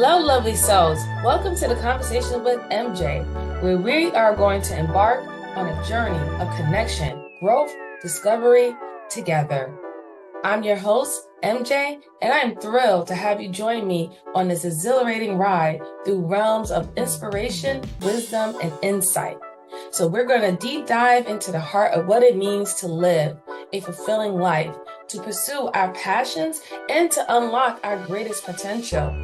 Hello, lovely souls. Welcome to the Conversation with MJ, where we are going to embark on a journey of connection, growth, discovery together. I'm your host, MJ, and I'm thrilled to have you join me on this exhilarating ride through realms of inspiration, wisdom, and insight. So we're going to deep dive into the heart of what it means to live a fulfilling life, to pursue our passions, and to unlock our greatest potential.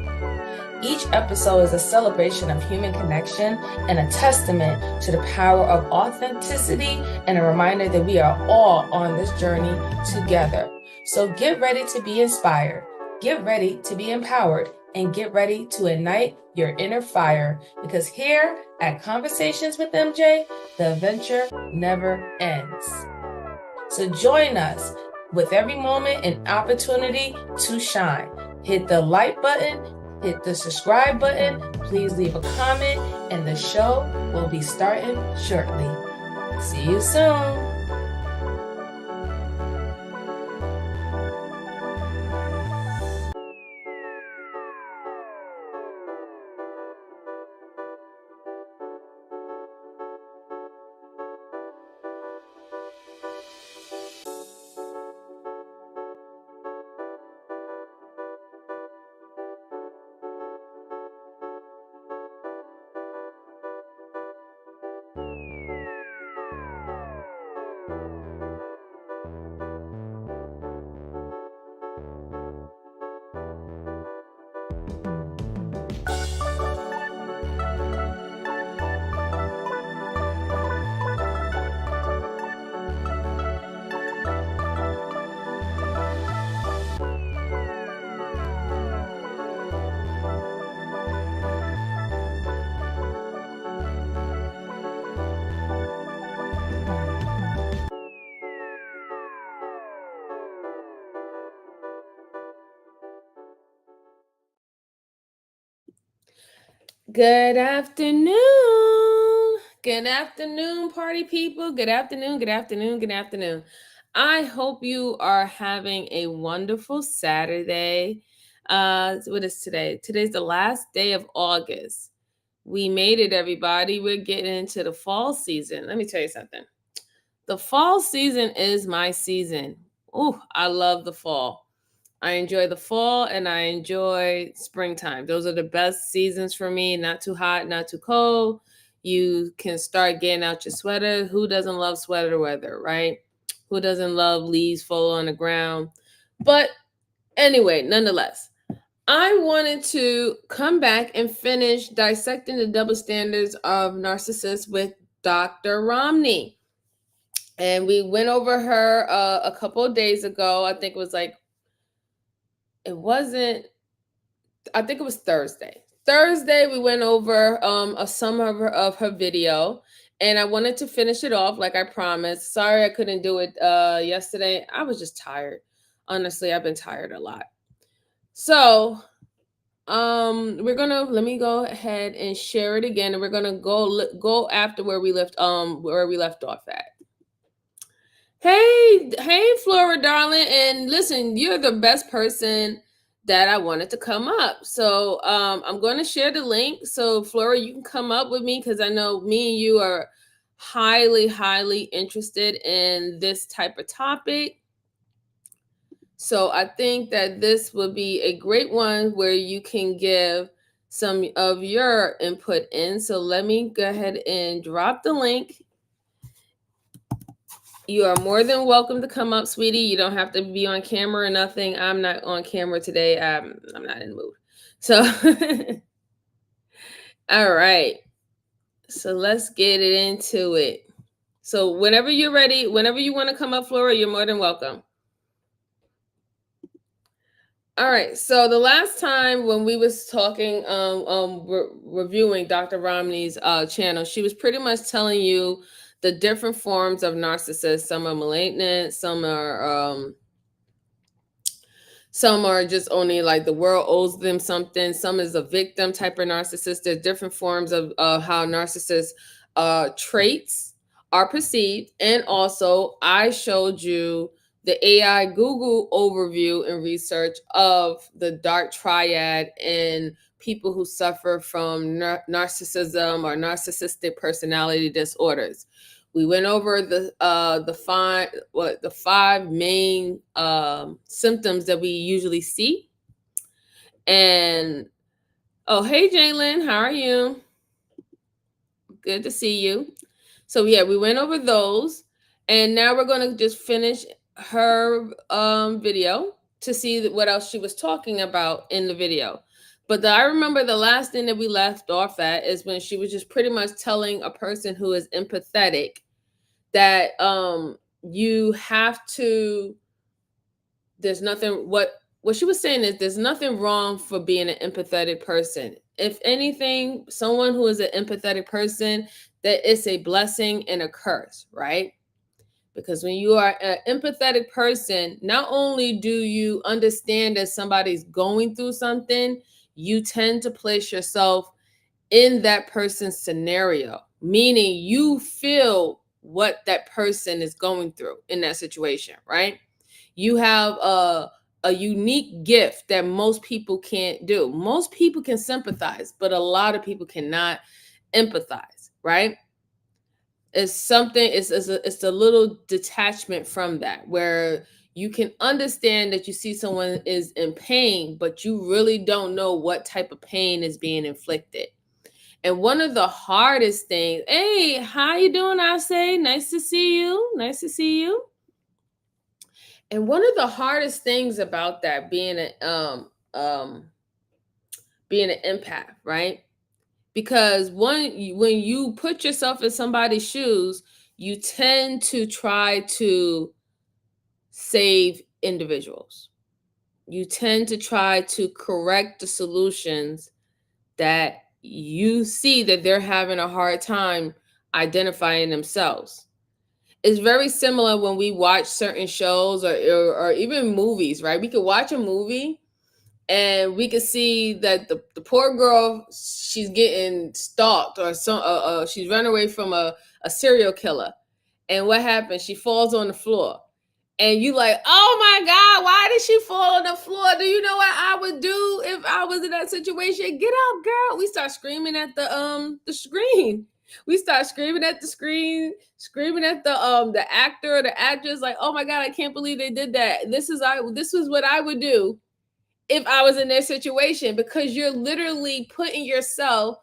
Each episode is a celebration of human connection and a testament to the power of authenticity and a reminder that we are all on this journey together. So get ready to be inspired, get ready to be empowered, and get ready to ignite your inner fire, because here at Conversations with MJ, the adventure never ends. So join us with every moment an opportunity to shine. Hit the like button, hit the subscribe button, please leave a comment, and the show will be starting shortly. See you soon. Good afternoon. Good afternoon, party people. Good afternoon, good afternoon, good afternoon. I hope you are having a wonderful Saturday. What is today? Today's the last day of August. We made it, everybody. We're getting into the fall season. Let me tell you something. The fall season is my season. Oh, I love the fall. I enjoy the fall and I enjoy springtime. Those are the best seasons for me. Not too hot, not too cold. You can start getting out your sweater. Who doesn't love sweater weather, right? Who doesn't love leaves fall on the ground? But anyway, nonetheless, I wanted to come back and finish dissecting the double standards of narcissists with Dr. Ramani. And we went over her a couple of days ago. I think it was Thursday. Thursday, we went over a sum of her video, and I wanted to finish it off like I promised. Sorry I couldn't do it yesterday. I was just tired. Honestly, I've been tired a lot. So let me go ahead and share it again, and we're gonna go after where we left off at. Hey, Flora, darling, and listen, you're the best person that I wanted to come up. So I'm going to share the link. So Flora, you can come up with me because I know me and you are highly, highly interested in this type of topic. So I think that this would be a great one where you can give some of your input in. So let me go ahead and drop the link. You are more than welcome to come up, sweetie. You don't have to be on camera or nothing. I'm not on camera today. I'm not in the mood. So, all right. So let's get it into it. So whenever you're ready, whenever you want to come up, Flora, you're more than welcome. All right. So the last time when we was talking, reviewing Dr. Ramani's channel, she was pretty much telling you the different forms of narcissists. Some are malignant, some are just only like the world owes them something. Some is a victim type of narcissist. There's different forms of how narcissist traits are perceived. And also, I showed you the AI Google overview and research of the dark triad in people who suffer from narcissism or narcissistic personality disorders. We went over the five main symptoms that we usually see. And oh, hey Jalen, how are you? Good to see you. So yeah, we went over those, and now we're going to just finish her video to see what else she was talking about in the video. But I remember the last thing that we left off at is when she was just pretty much telling a person who is empathetic that you have to. There's nothing. What she was saying is there's nothing wrong for being an empathetic person. If anything, someone who is an empathetic person, that it's a blessing and a curse, right? Because when you are an empathetic person, not only do you understand that somebody's going through something, you tend to place yourself in that person's scenario, meaning you feel what that person is going through in that situation, right? You have a unique gift that most people can't do. Most people can sympathize, but a lot of people cannot empathize, right? It's something, it's a little detachment from that, where you can understand that you see someone is in pain, but you really don't know what type of pain is being inflicted. And one of the hardest things, hey, how you doing? I say, nice to see you. Nice to see you. And one of the hardest things about that being being an empath, right? Because when you put yourself in somebody's shoes, you tend to try to save individuals. You tend to try to correct the solutions that you see that they're having a hard time identifying themselves. It's very similar when we watch certain shows or even movies, right? We could watch a movie and we could see that the poor girl, she's getting stalked, or she's running away from a serial killer. And what happens? She falls on the floor. And you like, oh my God, why did she fall on the floor? Do you know what I would do if I was in that situation? Get up, girl. We start screaming at the screen. We start screaming at the screen, screaming at the actor or the actress, like, oh my God, I can't believe they did that. This is what I would do if I was in their situation, because you're literally putting yourself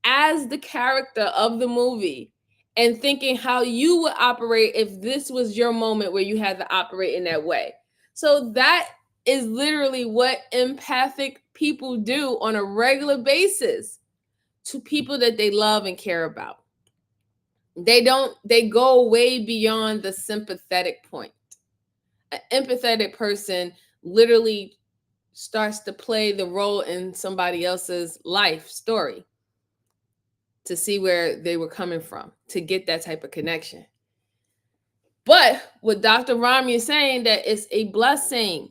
as the character of the movie and thinking how you would operate if this was your moment where you had to operate in that way. So that is literally what empathic people do on a regular basis to people that they love and care about. They go way beyond the sympathetic point. An empathetic person literally starts to play the role in somebody else's life story to see where they were coming from, to get that type of connection. But what Dr. Ramani is saying, that it's a blessing.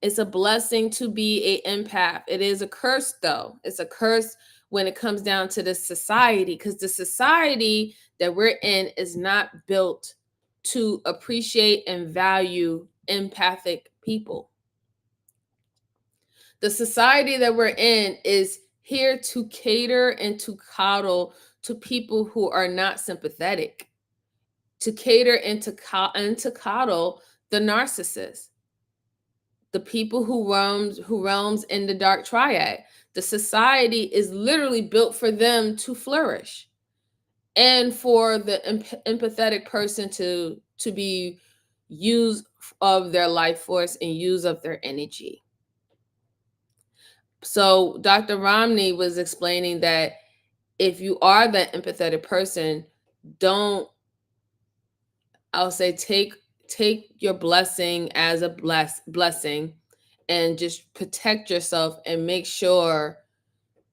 It's a blessing to be an empath. It is a curse, though. It's a curse when it comes down to the society, because the society that we're in is not built to appreciate and value empathic people. The society that we're in is here to cater and to coddle to people who are not sympathetic, to cater and to coddle the narcissist, the people who roams in the dark triad. The society is literally built for them to flourish, and for the empathetic person to be used of their life force and use of their energy. So Dr. Ramani was explaining that if you are that empathetic person, I'll say take your blessing as a blessing, and just protect yourself and make sure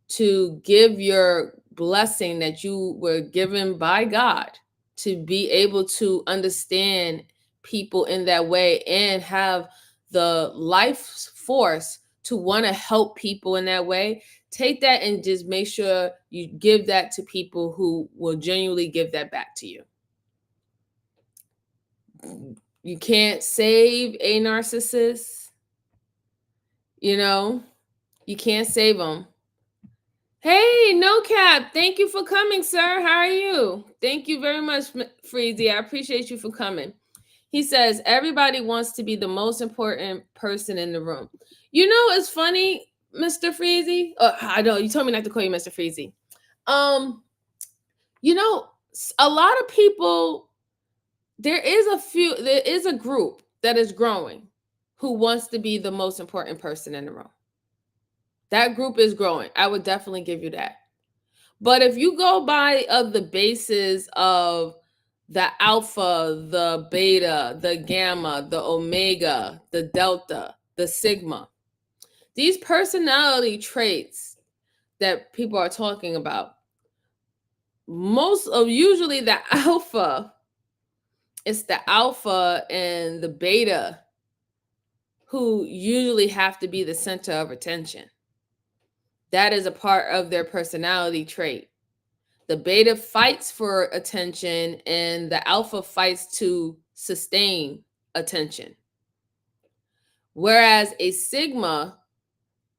to give your blessing that you were given by God, to be able to understand people in that way and have the life force to want to help people in that way. Take that and just make sure you give that to people who will genuinely give that back to you. You can't save a narcissist, you know, You can't save them. Hey, No Cap, thank you for coming, sir. How are you? Thank you very much, Freezy. I appreciate you for coming. He says, everybody wants to be the most important person in the room. You know, it's funny, Mr. Freezy. I know you told me not to call you Mr. Freezy. You know, a lot of people, there is a group that is growing who wants to be the most important person in the room. That group is growing. I would definitely give you that. But if you go by the basis of the alpha, the beta, the gamma, the omega, the delta, the sigma, these personality traits that people are talking about, usually the alpha, it's the alpha and the beta who usually have to be the center of attention. That is a part of their personality trait. The beta fights for attention and the alpha fights to sustain attention. Whereas a sigma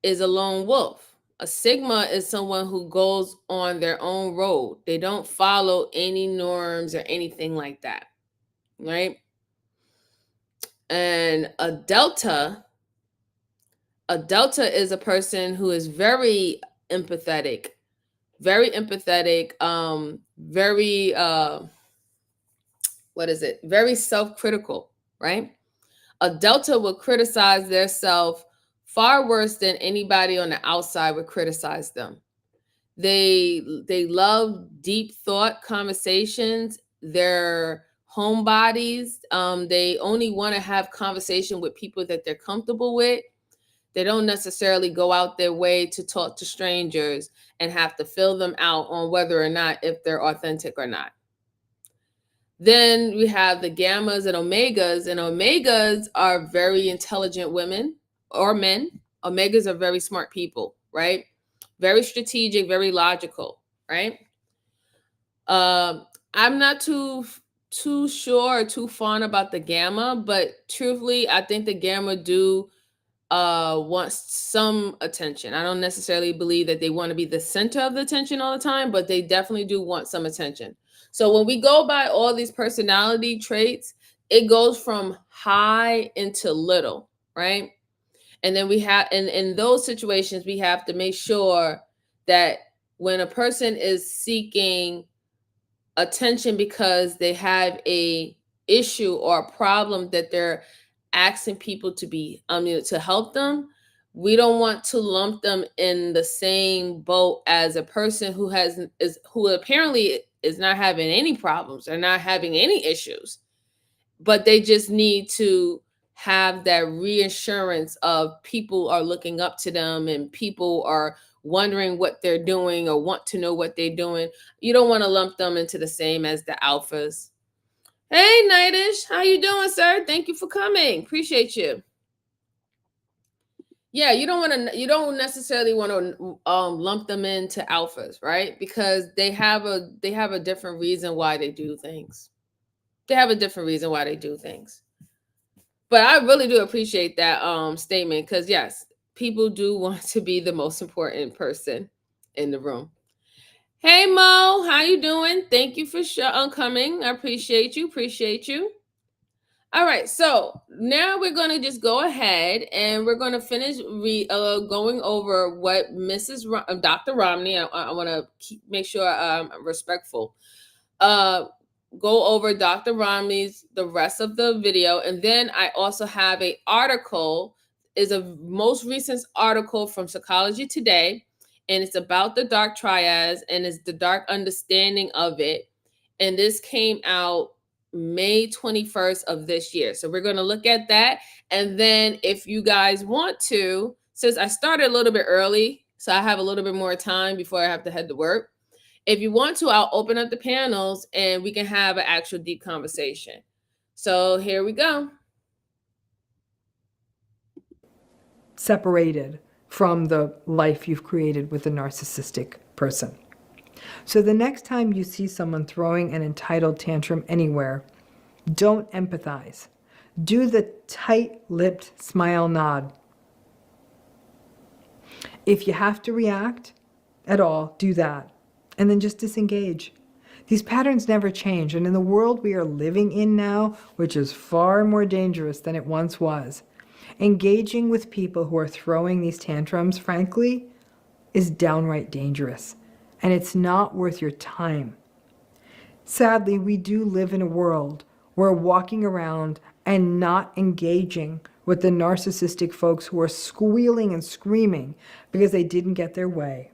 is a lone wolf. A sigma is someone who goes on their own road. They don't follow any norms or anything like that, right? And a delta is a person who is very empathetic, very very self-critical, right? A delta will criticize their self far worse than anybody on the outside would criticize them. They love deep thought conversations. They're homebodies. They only want to have conversation with people that they're comfortable with. They don't necessarily go out their way to talk to strangers and have to fill them out on whether or not if they're authentic or not. Then we have the gammas and omegas are very intelligent women or men. Omegas are very smart people, right? Very strategic, very logical, right? I'm not too sure or too fond about the gamma, but truthfully, I think the gamma do wants some attention. I don't necessarily believe that they want to be the center of the attention all the time, but they definitely do want some attention. So when we go by all these personality traits, it goes from high into little, right? And then we have, in those situations, we have to make sure that when a person is seeking attention because they have a issue or a problem that they're asking people to be to help them, we don't want to lump them in the same boat as a person who apparently is not having any problems or not having any issues, but they just need to have that reassurance of people are looking up to them and people are wondering what they're doing or want to know what they're doing. You don't want to lump them into the same as the alphas. Hey, Nightish, how you doing, sir? Thank you for coming. Appreciate you. Yeah, you don't necessarily want to lump them into alphas, right? Because they have a different reason why they do things. They have a different reason why they do things. But I really do appreciate that statement because yes, people do want to be the most important person in the room. Hey Mo, how you doing? Thank you for coming. I appreciate you. All right, so now we're going to just go ahead and we're going to finish going over what Dr. Ramani, I want to make sure I'm respectful, go over Dr. Ramani's the rest of the video. And then I also have a article, is a most recent article from Psychology Today, and it's about the dark triads and it's the dark understanding of it. And this came out May 21st of this year. So we're going to look at that. And then if you guys want to, since I started a little bit early, so I have a little bit more time before I have to head to work. If you want to, I'll open up the panels and we can have an actual deep conversation. So here we go. Separated from the life you've created with a narcissistic person. So the next time you see someone throwing an entitled tantrum anywhere, don't empathize. Do the tight-lipped smile nod. If you have to react at all, do that. And then just disengage. These patterns never change. And in the world we are living in now, which is far more dangerous than it once was, engaging with people who are throwing these tantrums, frankly, is downright dangerous. And it's not worth your time. Sadly, we do live in a world where walking around and not engaging with the narcissistic folks who are squealing and screaming because they didn't get their way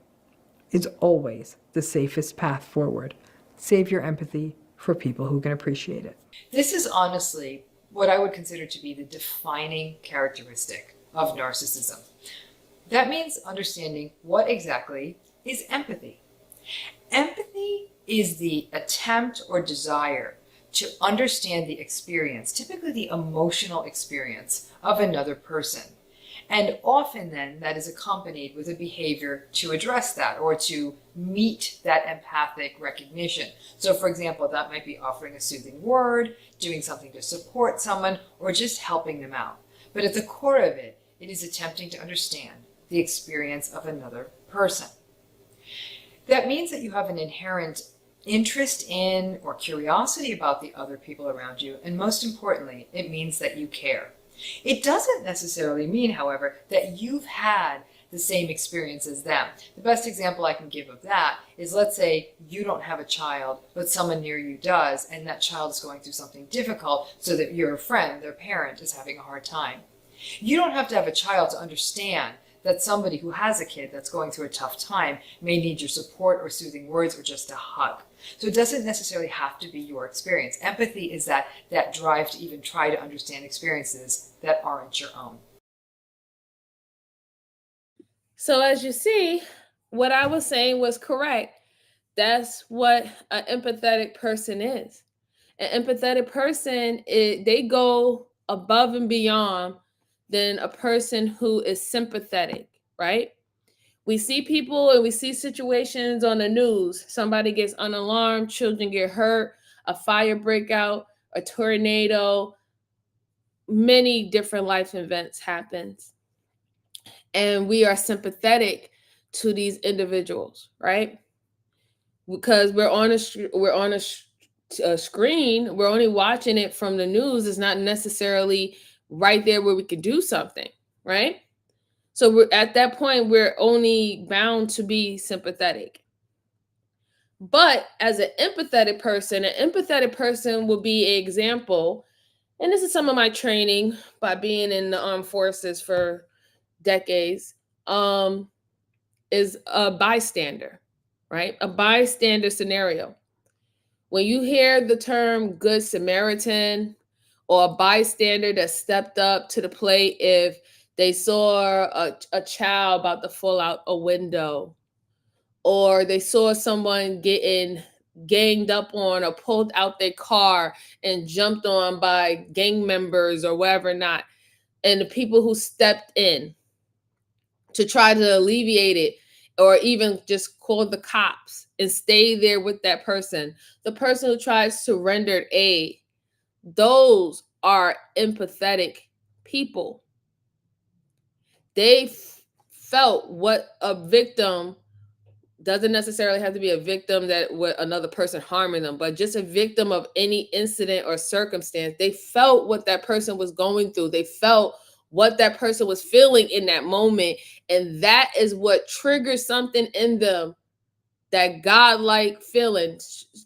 is always the safest path forward. Save your empathy for people who can appreciate it. This is honestly what I would consider to be the defining characteristic of narcissism. That means understanding what exactly is empathy. Empathy is the attempt or desire to understand the experience, typically the emotional experience of another person. And often then that is accompanied with a behavior to address that or to meet that empathic recognition. So for example, that might be offering a soothing word, doing something to support someone, or just helping them out. But at the core of it, it is attempting to understand the experience of another person. That means that you have an inherent interest in or curiosity about the other people around you. And most importantly, it means that you care. It doesn't necessarily mean, however, that you've had the same experience as them. The best example I can give of that is, let's say you don't have a child, but someone near you does, and that child is going through something difficult so that your friend, their parent, is having a hard time. You don't have to have a child to understand that somebody who has a kid that's going through a tough time may need your support or soothing words or just a hug. So it doesn't necessarily have to be your experience. Empathy is that drive to even try to understand experiences that aren't your own. So as you see, what I was saying was correct. That's what an empathetic person is. An empathetic person, they go above and beyond than a person who is sympathetic, right? We see people and we see situations on the news. Somebody gets unalarmed, children get hurt, a fire breakout, a tornado, many different life events happens. And we are sympathetic to these individuals, right? Because we're on a screen, we're only watching it from the news. It's not necessarily right there where we could do something, right? So we're at that point, we're only bound to be sympathetic. But as an empathetic person will be an example. And this is some of my training by being in the armed forces for decades, is a bystander, right? A bystander scenario. When you hear the term Good Samaritan or a bystander that stepped up to the plate if they saw a child about to fall out a window, or they saw someone getting ganged up on or pulled out their car and jumped on by gang members or whatever not, and the people who stepped in to try to alleviate it, or even just call the cops and stay there with that person, the person who tries to render aid, those are empathetic people. They felt what a victim doesn't necessarily have to be a victim that with another person harming them, but just a victim of any incident or circumstance. They felt what that person was going through. They felt what that person was feeling in that moment. And that is what triggers something in them, that godlike feeling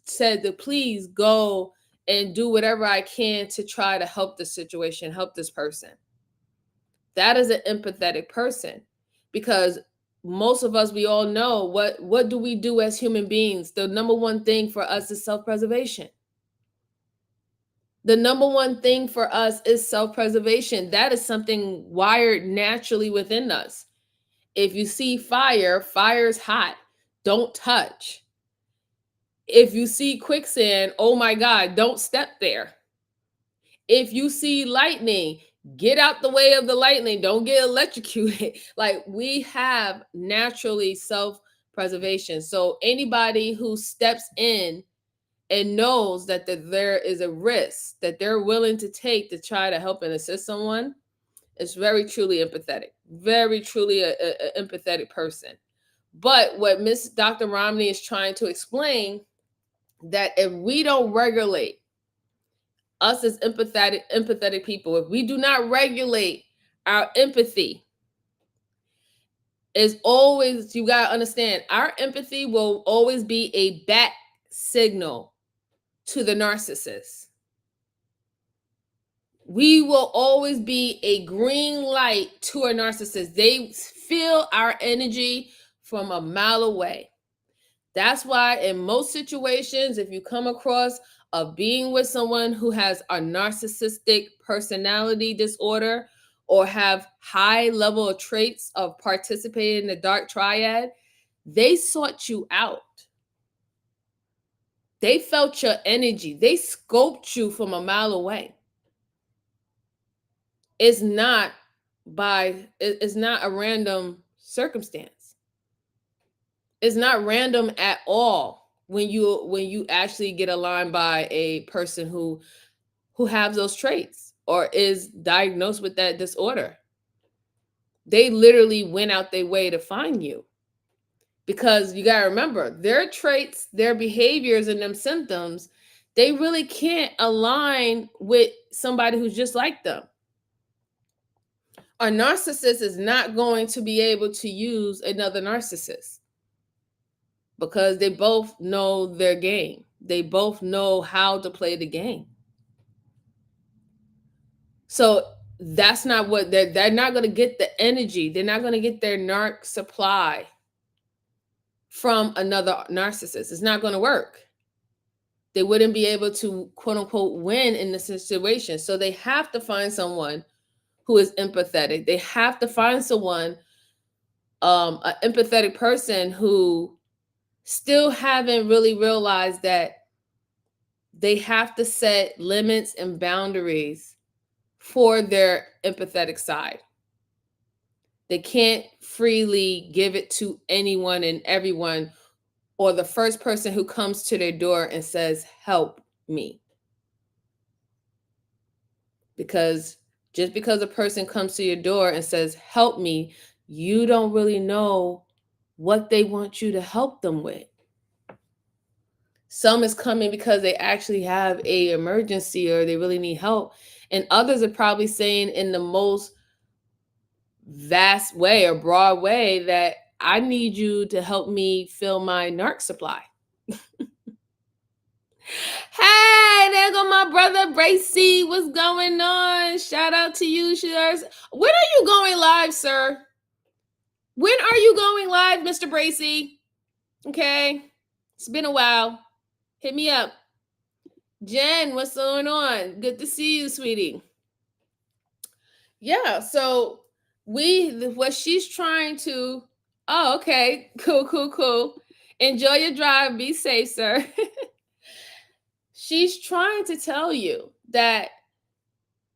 said to please go and do whatever I can to try to help the situation, help this person. That is an empathetic person, because most of us, we all know what do we do as human beings? The number one thing for us is self-preservation. The number one thing for us is self-preservation. That is something wired naturally within us. If you see fire, fire is hot. Don't touch. If you see quicksand, oh my God, don't step there. If you see lightning, get out the way of the lightning. Don't get electrocuted. Like, we have naturally self-preservation. So anybody who steps in and knows that there is a risk that they're willing to take to try to help and assist someone, is very truly empathetic, very truly a empathetic person. But what Miss Dr. Ramani is trying to explain, that if we don't regulate us as empathetic people, if we do not regulate our empathy, is always, you got to understand, our empathy will always be a bat signal to the narcissist. We will always be a green light to a narcissist. They feel our energy from a mile away. That's why in most situations, if you come across a being with someone who has a narcissistic personality disorder or have high level of traits of participating in the dark triad, they sought you out. They felt your energy. They scoped you from a mile away. It's not a random circumstance. It's not random at all when you actually get aligned by a person who has those traits or is diagnosed with that disorder. They literally went out their way to find you, because you got to remember, their traits, their behaviors, and them symptoms, they really can't align with somebody who's just like them. A narcissist is not going to be able to use another narcissist because they both know their game. They both know how to play the game. So that's not what they're not going to get the energy. They're not going to get their narc supply from another narcissist. It's not going to work. They wouldn't be able to, quote unquote, win in the situation. So they have to find someone who is empathetic. They have to find someone, an empathetic person who still haven't really realized that they have to set limits and boundaries for their empathetic side. They can't freely give it to anyone and everyone, or the first person who comes to their door and says, help me. Because just because a person comes to your door and says, help me, you don't really know what they want you to help them with. Some is coming because they actually have an emergency or they really need help. And others are probably saying in the most vast way or broad way that I need you to help me fill my narc supply. Hey, there go my brother Bracy. What's going on? Shout out to you, Shars. When are you going live, sir? When are you going live, Mr. Bracy? Okay, it's been a while. Hit me up. Jen, what's going on? Good to see you, sweetie. Yeah, so what she's trying to, oh, okay, cool. Enjoy your drive. Be safe, sir. She's trying to tell you that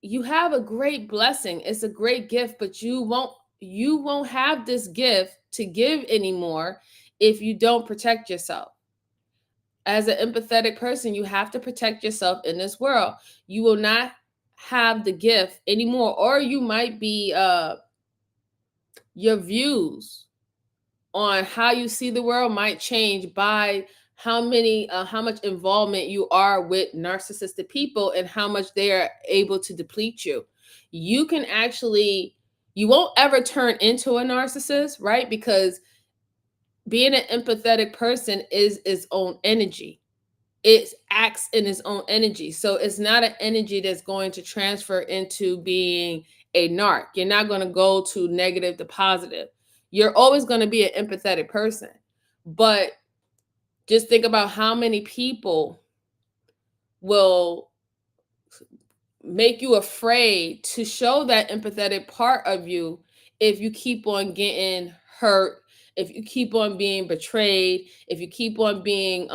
you have a great blessing. It's a great gift, but you won't have this gift to give anymore if you don't protect yourself. As an empathetic person, you have to protect yourself in this world. You will not have the gift anymore, or you might be your views on how you see the world might change by how much involvement you are with narcissistic people and how much they are able to deplete you. You won't ever turn into a narcissist, right? Because being an empathetic person is its own energy. It acts in its own energy. So it's not an energy that's going to transfer into being a narc. You're not going to go to negative to positive. You're always going to be an empathetic person. But just think about how many people will make you afraid to show that empathetic part of you if you keep on getting hurt, if you keep on being betrayed, if you keep on being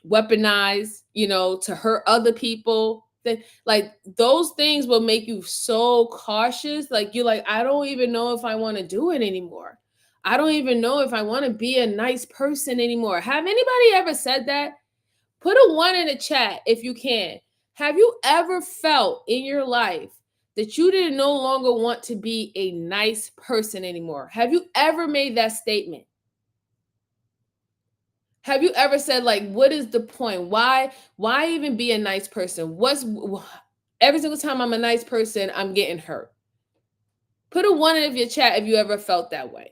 weaponized, to hurt other people. That, like, those things will make you so cautious. Like, you're like, I don't even know if I want to do it anymore. I don't even know if I want to be a nice person anymore. Have anybody ever said that? Put a 1 in the chat if you can. Have you ever felt in your life that you didn't no longer want to be a nice person anymore? Have you ever made that statement? Have you ever said, like, what is the point? Why even be a nice person? Every single time I'm a nice person, I'm getting hurt. Put a 1 in your chat if you ever felt that way.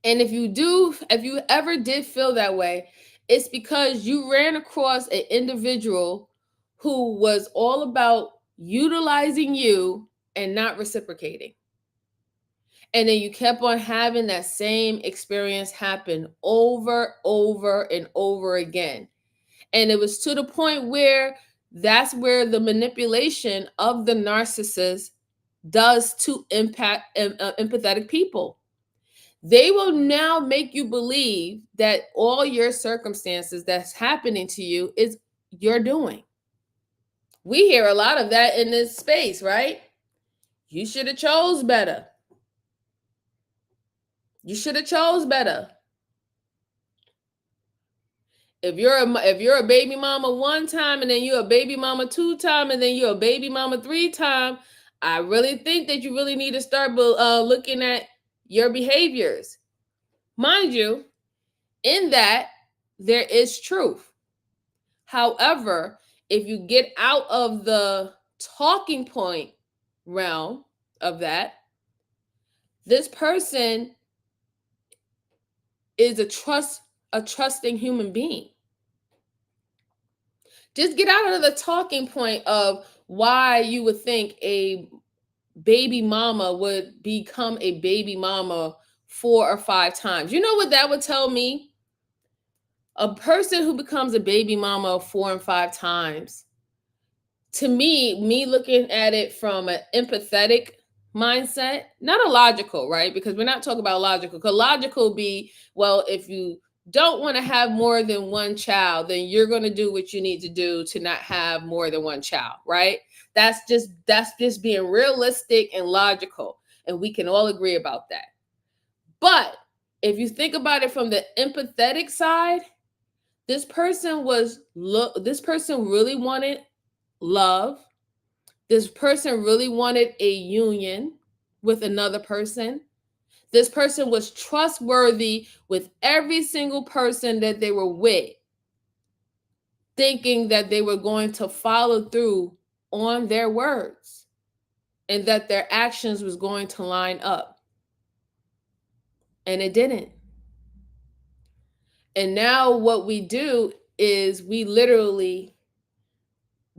And if you ever did feel that way, it's because you ran across an individual who was all about utilizing you and not reciprocating. And then you kept on having that same experience happen over and over again. And it was to the point where that's where the manipulation of the narcissist does to impact empathetic people. They will now make you believe that all your circumstances that's happening to you is your doing. We hear a lot of that in this space, right? You should have chose better. You should have chose better. If you're a baby mama 1 time and then you're a baby mama 2 times and then you're a baby mama 3 times, I really think that you really need to start looking at your behaviors. Mind you, in that there is truth. However, if you get out of the talking point realm of that, this person is a trusting human being. Just get out of the talking point of why you would think a baby mama would become a baby mama 4 or 5 times. You know what that would tell me? A person who becomes a baby mama 4 and 5 times, to me looking at it from an empathetic mindset, not a logical, right? Because we're not talking about logical. Because logical be, well, if you don't want to have more than 1 child, then you're going to do what you need to do to not have more than 1 child, right? That's just being realistic and logical. And we can all agree about that. But if you think about it from the empathetic side, this person really wanted love. This person really wanted a union with another person. This person was trustworthy with every single person that they were with, thinking that they were going to follow through on their words and that their actions was going to line up. And it didn't. And now what we do is we literally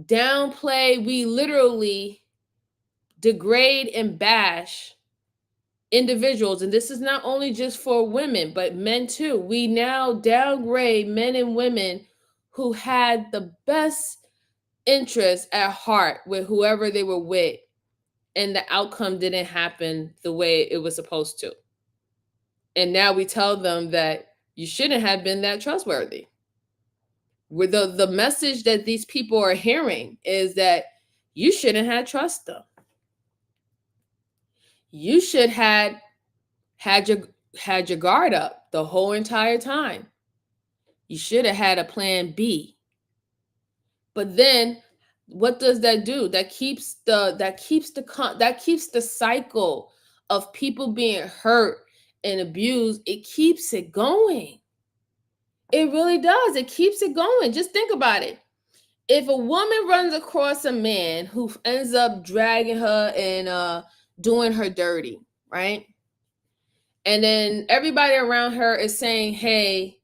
downplay, we literally degrade and bash individuals. And this is not only just for women, but men too. We now downgrade men and women who had the best interest at heart with whoever they were with, and the outcome didn't happen the way it was supposed to. And now we tell them that you shouldn't have been that trustworthy. With the message that these people are hearing is that you shouldn't have trust them. You should had your guard up the whole entire time. You should have had a plan B. But then what does that do? That keeps the cycle of people being hurt and abused. It keeps it going. It really does. It keeps it going. Just think about it. If a woman runs across a man who ends up dragging her and doing her dirty, right? And then everybody around her is saying, hey,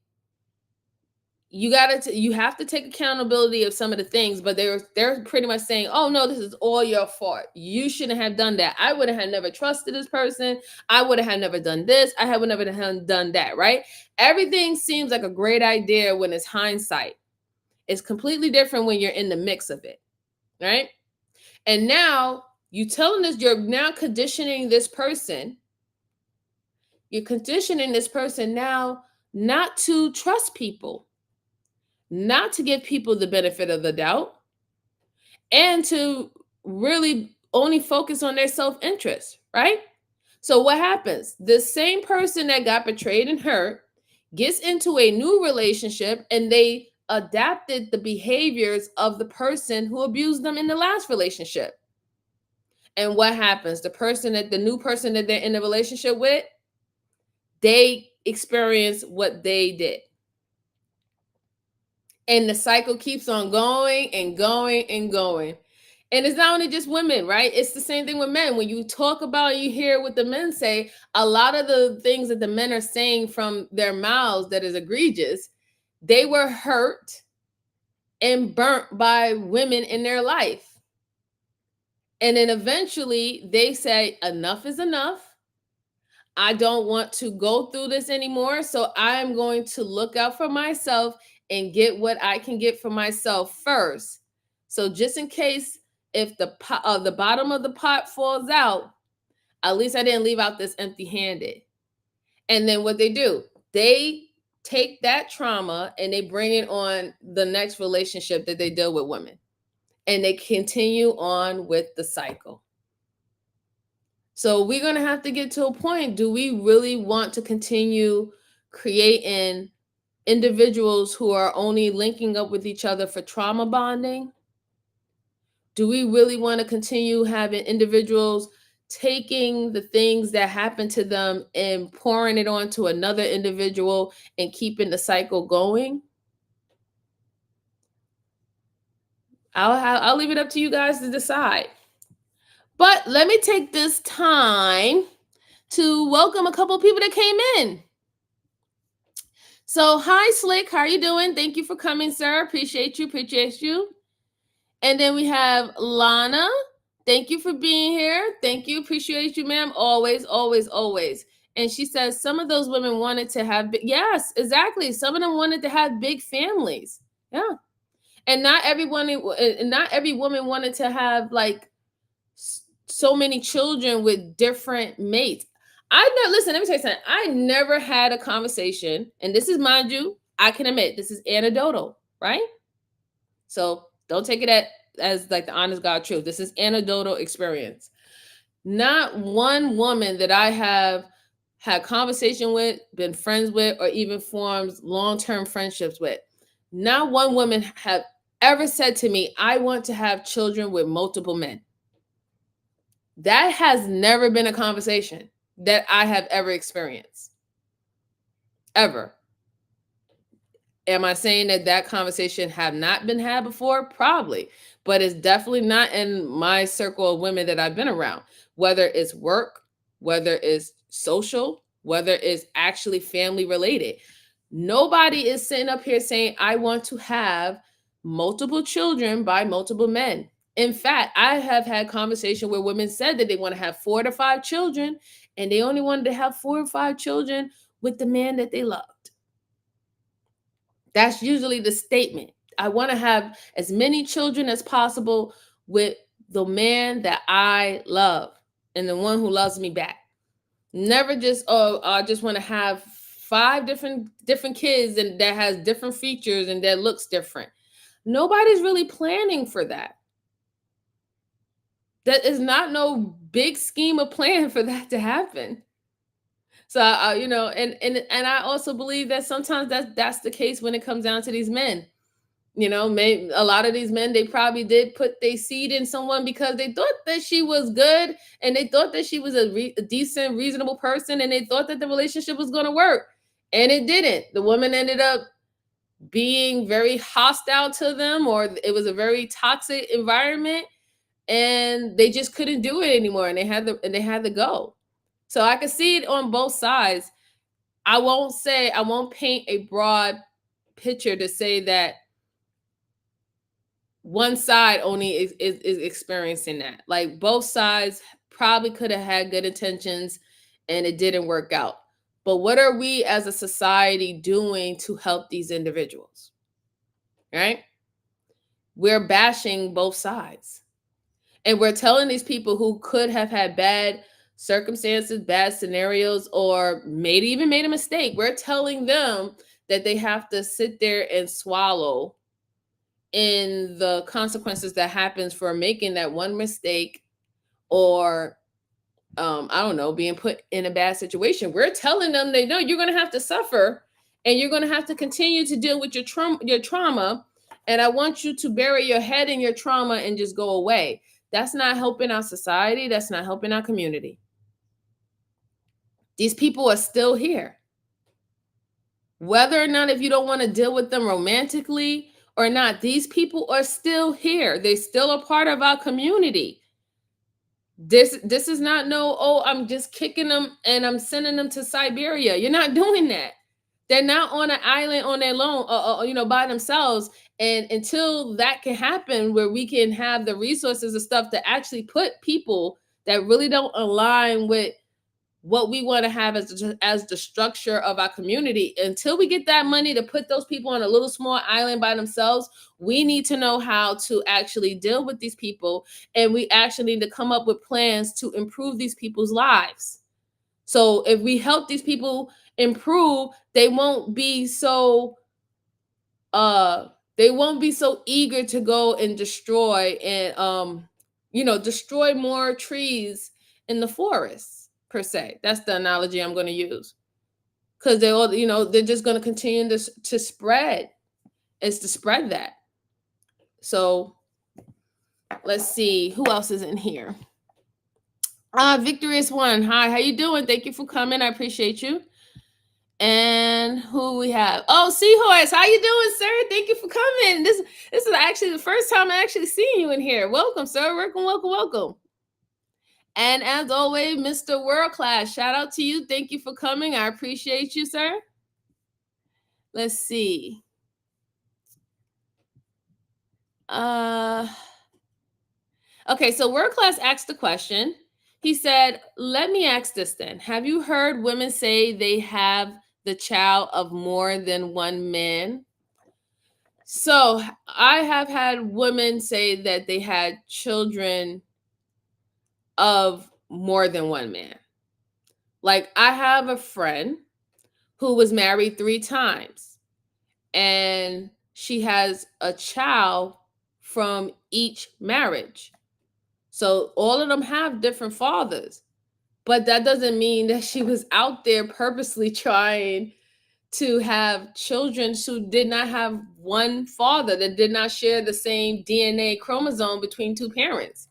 you have to take accountability of some of the things, but they're pretty much saying, oh no, this is all your fault. You shouldn't have done that. I would have never trusted this person. I would have never done this. I would never have done that, right? Everything seems like a great idea when it's hindsight. It's completely different when you're in the mix of it, right? And now you're now conditioning this person. You're conditioning this person now not to trust people, not to give people the benefit of the doubt, and to really only focus on their self-interest, right? So what happens? The same person that got betrayed and hurt gets into a new relationship, and they adapted the behaviors of the person who abused them in the last relationship. And what happens? The new person that they're in a relationship with, they experience what they did. And the cycle keeps on going and going and going. And it's not only just women, right? It's the same thing with men. When you talk about, you hear what the men say, a lot of the things that the men are saying from their mouths that is egregious, they were hurt and burnt by women in their life. And then eventually they say, enough is enough. I don't want to go through this anymore. So I'm going to look out for myself and get what I can get for myself first. So just in case if the bottom of the pot falls out, at least I didn't leave out this empty-handed. And then what they do, they take that trauma and they bring it on the next relationship that they deal with women. And they continue on with the cycle. So we're going to have to get to a point. Do we really want to continue creating individuals who are only linking up with each other for trauma bonding? Do we really want to continue having individuals taking the things that happen to them and pouring it onto another individual and keeping the cycle going? I'll leave it up to you guys to decide. But let me take this time to welcome a couple of people that came in. So, hi, Slick. How are you doing? Thank you for coming, sir. Appreciate you. And then we have Lana. Thank you for being here. Thank you. Appreciate you, ma'am. Always. And she says some of those women wanted to have, yes, exactly. Some of them wanted to have big families. Yeah. And not every woman wanted to have like so many children with different mates. Listen, let me tell you something. I never had a conversation, and this is, mind you, I can admit, this is anecdotal, right? So don't take it as like the honest God truth. This is anecdotal experience. Not one woman that I have had conversation with, been friends with, or even formed long-term friendships with, not one woman have ever said to me, I want to have children with multiple men. That has never been a conversation that I have ever experienced. Ever. Am I saying that conversation have not been had before? Probably. But it's definitely not in my circle of women that I've been around. Whether it's work, whether it's social, whether it's actually family related. Nobody is sitting up here saying, I want to have multiple children by multiple men. In fact, I have had conversation where women said that they want to have 4 to 5 children, and they only wanted to have 4 or 5 children with the man that they loved. That's usually the statement. I want to have as many children as possible with the man that I love and the one who loves me back. Never just, I just want to have 5 different kids and that has different features and that looks different. Nobody's really planning for that. That is not no big scheme of plan for that to happen. So, and I also believe that sometimes that's the case when it comes down to these men. Maybe a lot of these men, they probably did put their seed in someone because they thought that she was good and they thought that she was a decent, reasonable person, and they thought that the relationship was going to work. And it didn't. The woman ended up being very hostile to them, or it was a very toxic environment, and they just couldn't do it anymore, and they had to go. So I can see it on both sides. I won't paint a broad picture to say that one side only is experiencing that. Like, both sides probably could have had good intentions and it didn't work out. But what are we as a society doing to help these individuals? Right? We're bashing both sides. And we're telling these people who could have had bad circumstances, bad scenarios, or maybe even made a mistake, we're telling them that they have to sit there and swallow in the consequences that happens for making that one mistake, or being put in a bad situation. We're telling them they know you're going to have to suffer and you're going to have to continue to deal with your trauma. And I want you to bury your head in your trauma and just go away. That's not helping our society. That's not helping our community. These people are still here. Whether or not, if you don't want to deal with them romantically or not, these people are still here. They're still a part of our community. This is not no, oh, I'm just kicking them and I'm sending them to Siberia. You're not doing that. They're not on an island on their own, by themselves. And until that can happen, where we can have the resources and stuff to actually put people that really don't align with what we want to have as the structure of our community, until we get that money to put those people on a little small island by themselves, we need to know how to actually deal with these people. And we actually need to come up with plans to improve these people's lives. So if we help these people improve, they won't be so eager to go and destroy and destroy more trees in the forest, per se. That's the analogy I'm going to use, because they all, they're just going to continue to spread. It's to spread that. So let's see who else is in here. Victorious One, hi, how you doing? Thank you for coming. I appreciate you. And who we have? Oh, Seahorse, how you doing, sir? Thank you for coming. This is actually the first time I actually seen you in here. Welcome, sir. Welcome. And as always, Mr. World Class, shout out to you. Thank you for coming. I appreciate you, sir. Let's see. Okay, so World Class asked the question. He said, let me ask this then. Have you heard women say they have the child of more than one man? So I have had women say that they had children of more than one man. Like, I have a friend who was married 3 times, and she has a child from each marriage. So all of them have different fathers, but that doesn't mean that she was out there purposely trying to have children who did not have one father, that did not share the same DNA chromosome between 2 parents.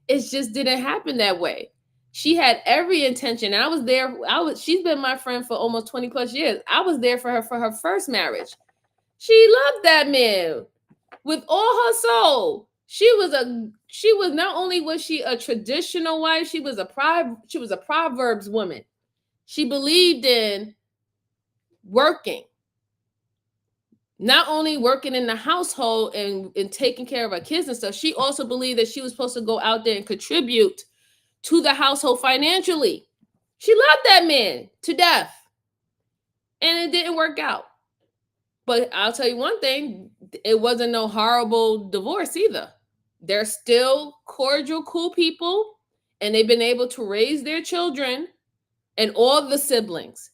It just didn't happen that way. She had every intention. And I was there. She's been my friend for almost 20 plus years. I was there for her first marriage. She loved that man with all her soul. She was not only was she a traditional wife, she was a Proverbs woman. She believed in working. Not only working in the household and taking care of her kids and stuff, she also believed that she was supposed to go out there and contribute to the household financially. She loved that man to death. And it didn't work out. But I'll tell you one thing, it wasn't no horrible divorce either. They're still cordial, cool people, and they've been able to raise their children and all the siblings.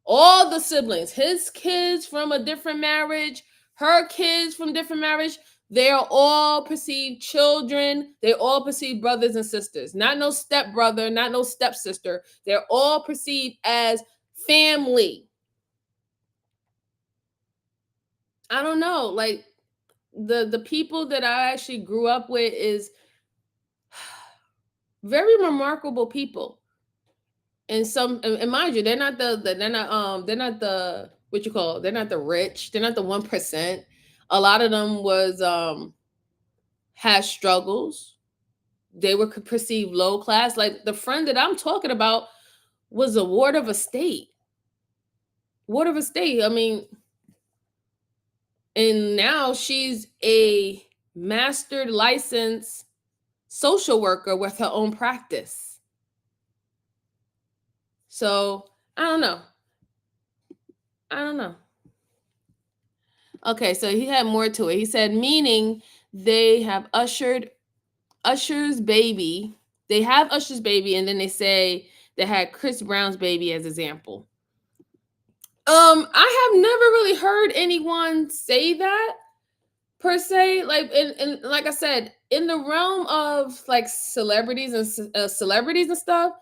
All the siblings, his kids from a different marriage, her kids from different marriage, they are all perceived children. They all perceived brothers and sisters. Not no stepbrother, not no stepsister. They're all perceived as family. I don't know, like the people that I actually grew up with is very remarkable people. And mind you, they're not the they're not the rich, they're not the 1%. A lot of them had struggles. They were perceived low class. Like the friend that I'm talking about was a ward of a state. I mean, and now she's a mastered licensed social worker with her own practice. So I don't know. Okay, so he had more to it. He said, meaning they have Usher's baby. They have Usher's baby, and then they say they had Chris Brown's baby as example. I have never really heard anyone say that per se. Like, and like I said, in the realm of like celebrities and stuff,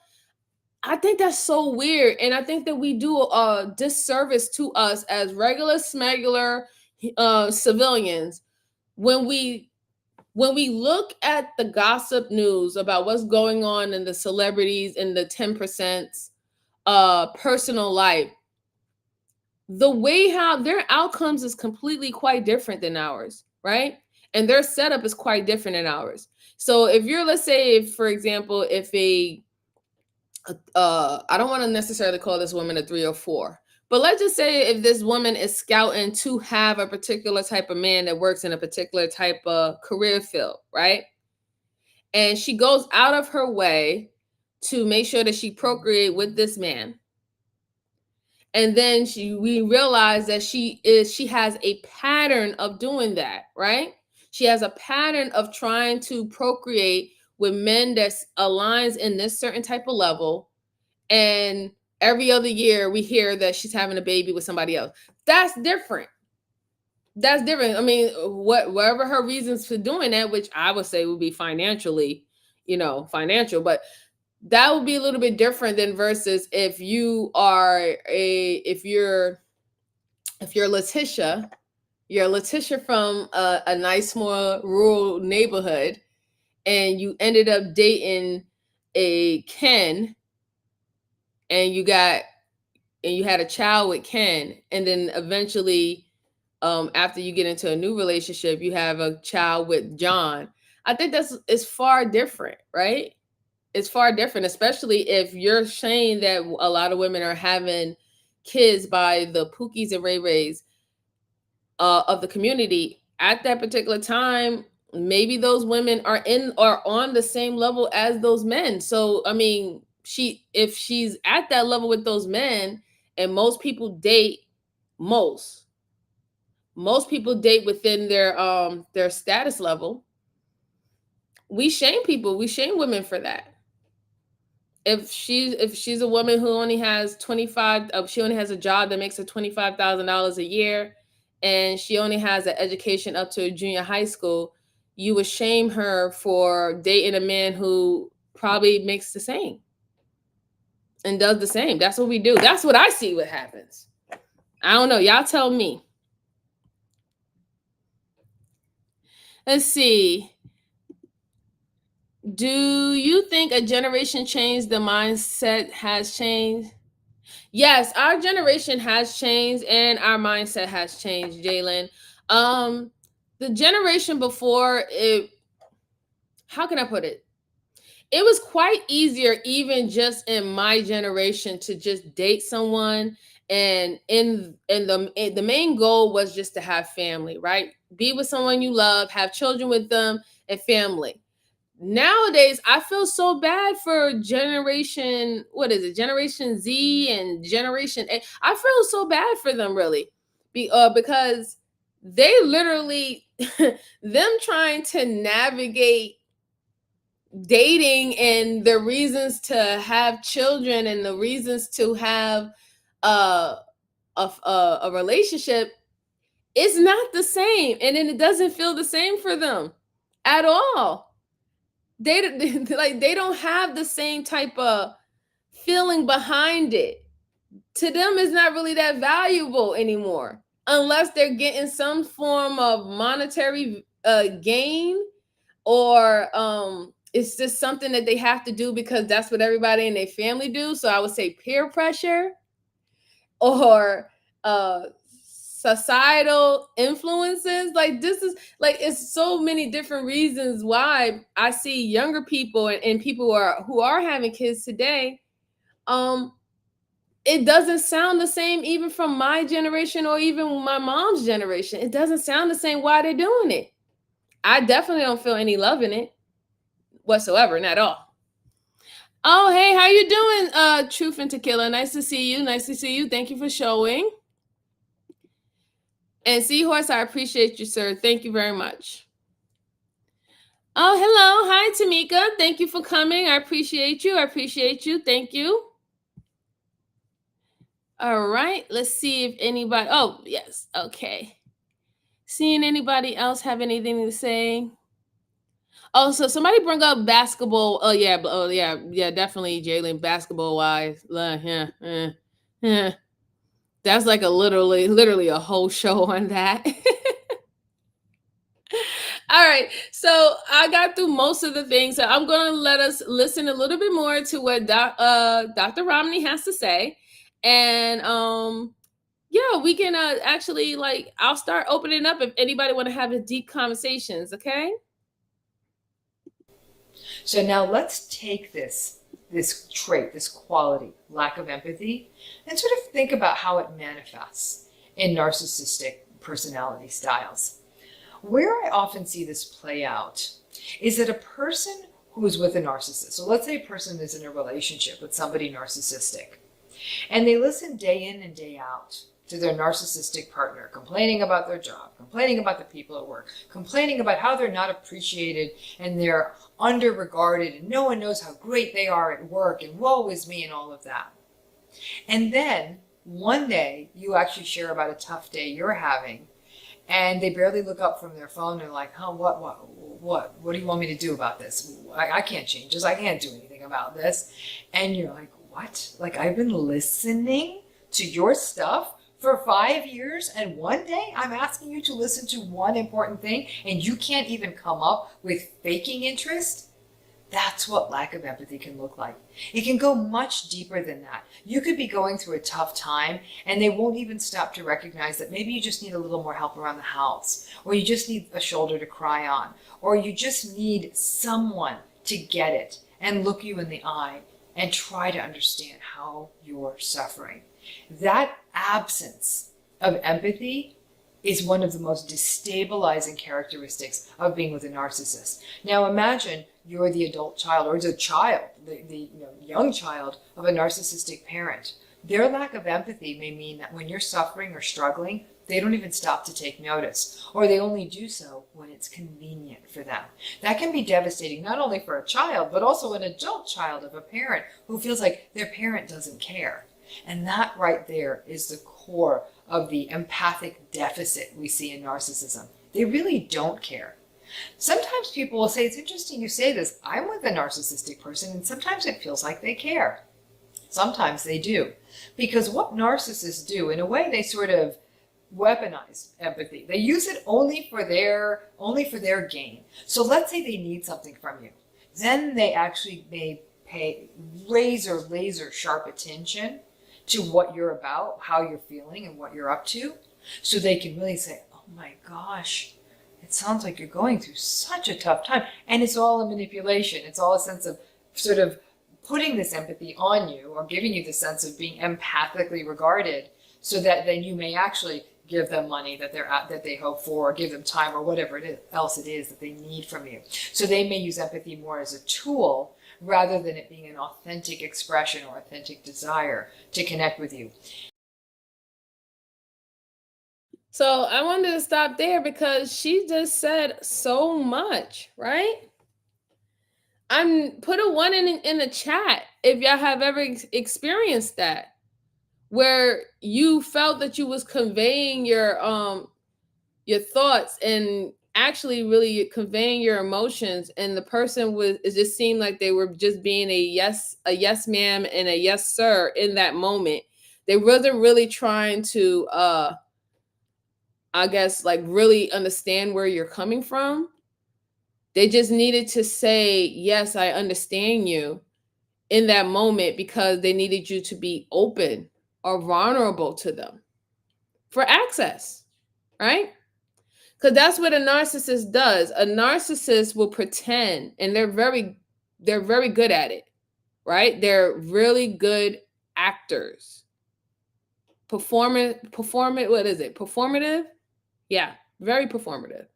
I think that's so weird. And I think that we do a disservice to us as regular smuggler civilians when we when we look at the gossip news about what's going on in the celebrities in the 10% personal life, the way how their outcomes is completely quite different than ours, right? And their setup is quite different than ours. So if you're, let's say, if, for example, if I don't want to necessarily call this woman a 3 or 4, but let's just say if this woman is scouting to have a particular type of man that works in a particular type of career field, right? And she goes out of her way to make sure that she procreate with this man. And then we realize that she has a pattern of doing that, right? She has a pattern of trying to procreate with men that aligns in this certain type of level. And every other year we hear that she's having a baby with somebody else. That's different. That's different. I mean, whatever her reasons for doing that, which I would say would be financially, financial, but that would be a little bit different than versus if you're Letitia, you're Letitia from a nice small rural neighborhood, and you ended up dating a Ken, and you had a child with Ken, and then eventually, after you get into a new relationship, you have a child with John. I think it's far different, right? It's far different, especially if you're saying that a lot of women are having kids by the Pookies and Ray Rays of the community. At that particular time, maybe those women are on the same level as those men. So, I mean, if she's at that level with those men, and most people date within their status level, we shame people. We shame women for that. If she's a woman who only has she only has a job that makes her $25,000 a year, and she only has an education up to a junior high school, you would shame her for dating a man who probably makes the same and does the same. That's what we do. That's what I see what happens. I don't know. Y'all tell me. Let's see. Do you think a generation changed, the mindset has changed? Yes, our generation has changed and our mindset has changed, Jalen. The generation before it, how can I put it? It was quite easier, even just in my generation, to just date someone, and the main goal was just to have family, right? Be with someone you love, have children with them, and family. Nowadays, I feel so bad for Generation Z and Generation A. I feel so bad for them, really, because they literally, them trying to navigate dating and the reasons to have children and the reasons to have a relationship is not the same, and then it doesn't feel the same for them at all. They don't have the same type of feeling behind it. To them, it's not really that valuable anymore, unless they're getting some form of monetary gain, or it's just something that they have to do because that's what everybody in their family do. So I would say peer pressure, or societal influences. Like, this is like, it's so many different reasons why I see younger people and people who are having kids today. It doesn't sound the same, even from my generation or even my mom's generation. It doesn't sound the same why they're doing it. I definitely don't feel any love in it whatsoever, not at all. Oh, hey, how you doing, Truth and Tequila? Nice to see you. Thank you for showing. And Seahorse, I appreciate you, sir. Thank you very much. Oh, hello. Hi, Tamika. Thank you for coming. I appreciate you. Thank you. All right. Let's see if anybody... Oh, yes. Okay. Seeing anybody else have anything to say? Oh, so somebody bring up basketball. Oh, yeah. Definitely, Jalen, basketball-wise. Yeah. That's like literally a whole show on that. All right. So I got through most of the things. So I'm going to let us listen a little bit more to what Dr. Ramani has to say. And yeah, we can actually, like, I'll start opening up if anybody want to have a deep conversations, okay? So now let's take this trait, this quality, lack of empathy, and sort of think about how it manifests in narcissistic personality styles. Where I often see this play out is that a person who is with a narcissist, so let's say a person is in a relationship with somebody narcissistic, and they listen day in and day out to their narcissistic partner, complaining about their job, complaining about the people at work, complaining about how they're not appreciated and they're under-regarded and no one knows how great they are at work and woe is me and all of that. And then one day you actually share about a tough day you're having and they barely look up from their phone. They're like, huh, what do you want me to do about this? I can't change this. I can't do anything about this. And you're like, what? Like, I've been listening to your stuff for 5 years, and one day I'm asking you to listen to one important thing, and you can't even come up with faking interest? That's what lack of empathy can look like. It can go much deeper than that. You could be going through a tough time, and they won't even stop to recognize that maybe you just need a little more help around the house, or you just need a shoulder to cry on, or you just need someone to get it and look you in the eye and try to understand how you're suffering. That absence of empathy is one of the most destabilizing characteristics of being with a narcissist. Now imagine you're the adult child, or the child, the young child of a narcissistic parent. Their lack of empathy may mean that when you're suffering or struggling, they don't even stop to take notice, or they only do so when it's convenient for them. That can be devastating not only for a child, but also an adult child of a parent who feels like their parent doesn't care. And that right there is the core of the empathic deficit we see in narcissism. They really don't care. Sometimes people will say, it's interesting you say this, I'm with a narcissistic person, and sometimes it feels like they care. Sometimes they do. Because what narcissists do, in a way, they sort of weaponize empathy. They use it only for their gain. So let's say they need something from you. Then they actually may pay laser sharp attention to what you're about, how you're feeling, and what you're up to, so they can really say, oh my gosh, it sounds like you're going through such a tough time. And it's all a manipulation. It's all a sense of sort of putting this empathy on you, or giving you the sense of being empathically regarded, so that then you may actually give them money that they hope for, or give them time, or whatever else it is that they need from you. So they may use empathy more as a tool rather than it being an authentic expression or authentic desire to connect with you. So I wanted to stop there because she just said so much, right? I'm put a 1 in the chat if y'all have ever experienced that, where you felt that you was conveying your thoughts and actually really conveying your emotions, and the person was, it just seemed like they were just being a yes ma'am and a yes sir in that moment. They wasn't really trying to I guess, like, really understand where you're coming from. They just needed to say, yes, I understand you in that moment, because they needed you to be open or vulnerable to them for access, right? Because that's what a narcissist does. A narcissist will pretend, and they're very good at it, right? They're really good actors. What is it? Performative? Yeah, very performative.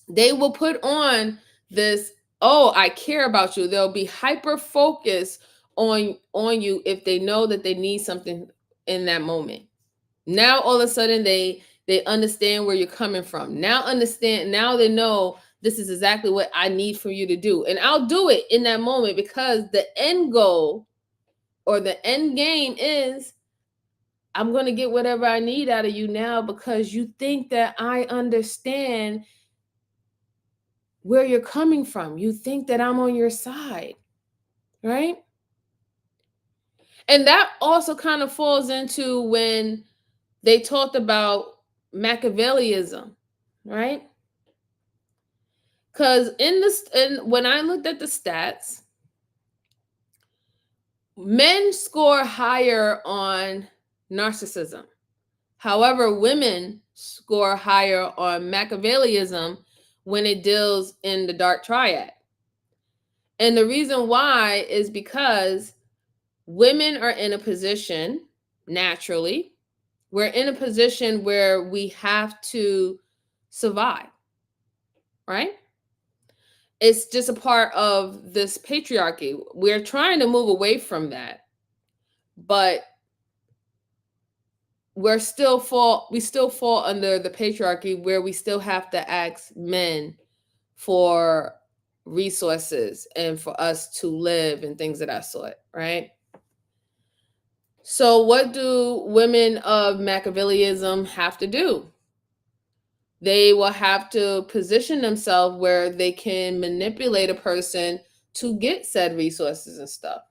They will put on this, oh, I care about you. They'll be hyper focused on you if they know that they need something in that moment. Now all of a sudden they understand where you're coming from. Now they know this is exactly what I need for you to do. And I'll do it in that moment, because the end goal or the end game is, I'm going to get whatever I need out of you now, because you think that I understand where you're coming from. You think that I'm on your side, right? And that also kind of falls into when they talked about Machiavellianism, right? Because when I looked at the stats, men score higher on narcissism. However, women score higher on Machiavellism when it deals in the dark triad. And the reason why is because women are in a position, naturally, we're in a position where we have to survive, right? It's just a part of this patriarchy. We're trying to move away from that, but we still fall under the patriarchy where we still have to ask men for resources and for us to live and things of that sort, right? So what do women of Machiavellism have to do? They will have to position themselves where they can manipulate a person to get said resources and stuff.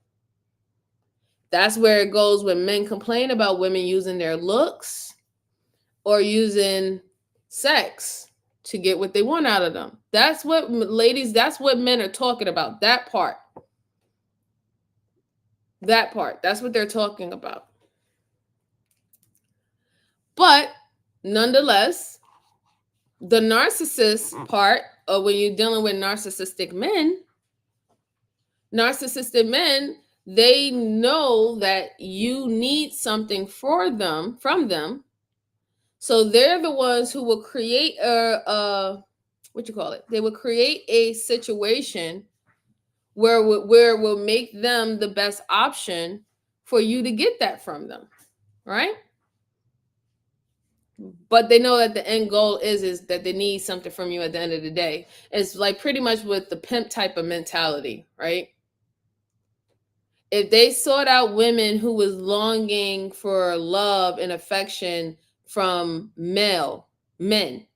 That's where it goes when men complain about women using their looks or using sex to get what they want out of them. That's what, ladies, that's what men are talking about. That part. That's what they're talking about. But nonetheless, the narcissist part, or when you're dealing with narcissistic men, they know that you need something from them. So they're the ones who will create they will create a situation where we'll make them the best option for you to get that from them, right? But they know that the end goal is that they need something from you at the end of the day. It's like pretty much with the pimp type of mentality, right? If they sought out women who was longing for love and affection from men,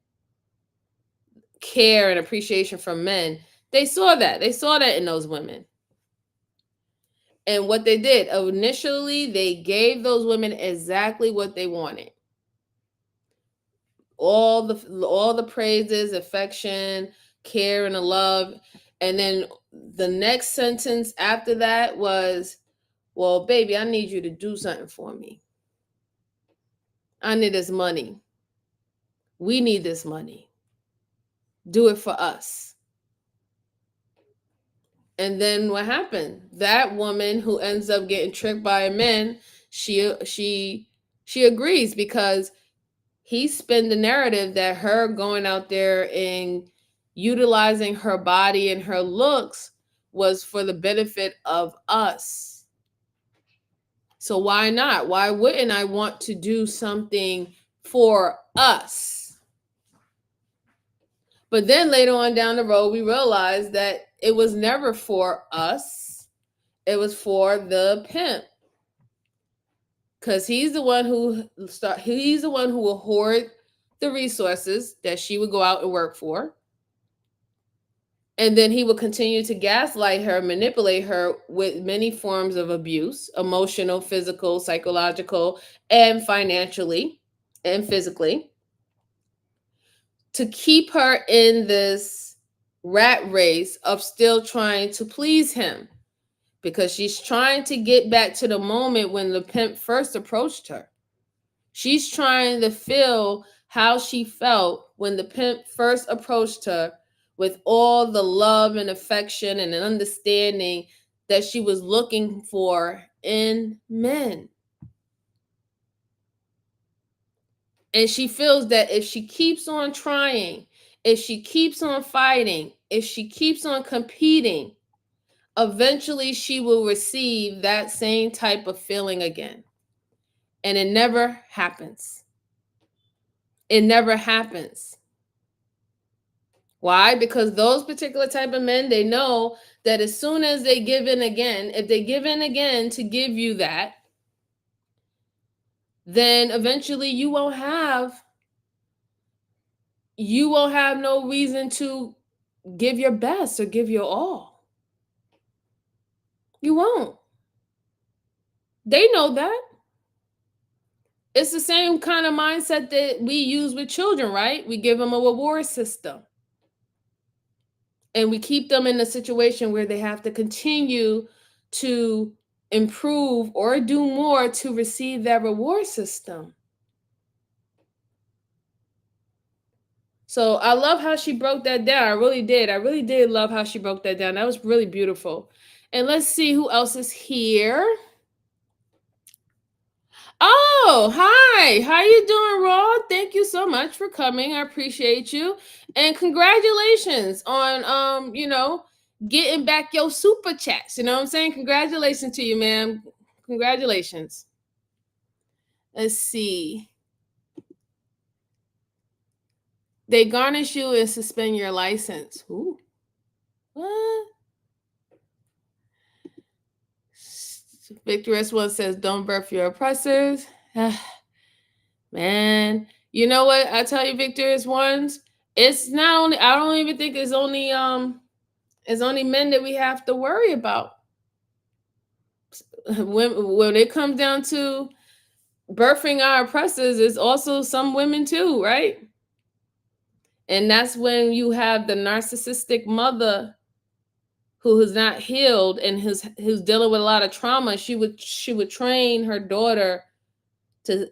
care and appreciation from men, they saw that in those women. And what they did, initially, they gave those women exactly what they wanted. All the praises, affection, care, and the love. And then the next sentence after that was, well, baby, I need you to do something for me. I need this money. We need this money. Do it for us. And then what happened? That woman who ends up getting tricked by a man, she agrees because he spun the narrative that her going out there and utilizing her body and her looks was for the benefit of us. So why not? Why wouldn't I want to do something for us? But then later on down the road, we realized that it was never for us. It was for the pimp. Because he's the one who will hoard the resources that she would go out and work for. And then he will continue to gaslight her, manipulate her with many forms of abuse, emotional, physical, psychological, and financially and physically, to keep her in this rat race of still trying to please him, because she's trying to get back to the moment when the pimp first approached her. She's trying to feel how she felt when the pimp first approached her, with all the love and affection and an understanding that she was looking for in men. And she feels that if she keeps on trying, if she keeps on fighting, if she keeps on competing, eventually she will receive that same type of feeling again. And it never happens. It never happens. Why? Because those particular type of men, they know that as soon as they give in again, if they give in again to give you that, then eventually you won't have no reason to give your best or give your all. You won't. They know that. It's the same kind of mindset that we use with children, right? We give them a reward system. And we keep them in a situation where they have to continue to improve or do more to receive that reward system. So I love how she broke that down. I really did. I really did love how she broke that down. That was really beautiful. And let's see who else is here. Oh, hi. How you doing, Raw? Thank you so much for coming. I appreciate you. And congratulations on getting back your super chats. You know what I'm saying? Congratulations to you, ma'am. Congratulations. Let's see. They garnish you and suspend your license. Ooh. What? Victorious One says, don't birth your oppressors. Man, you know what? I tell you, Victorious Ones, it's not only, I don't even think it's only men that we have to worry about. When it comes down to birthing our oppressors, it's also some women too, right? And that's when you have the narcissistic mother who is not healed and who's dealing with a lot of trauma. She would train her daughter to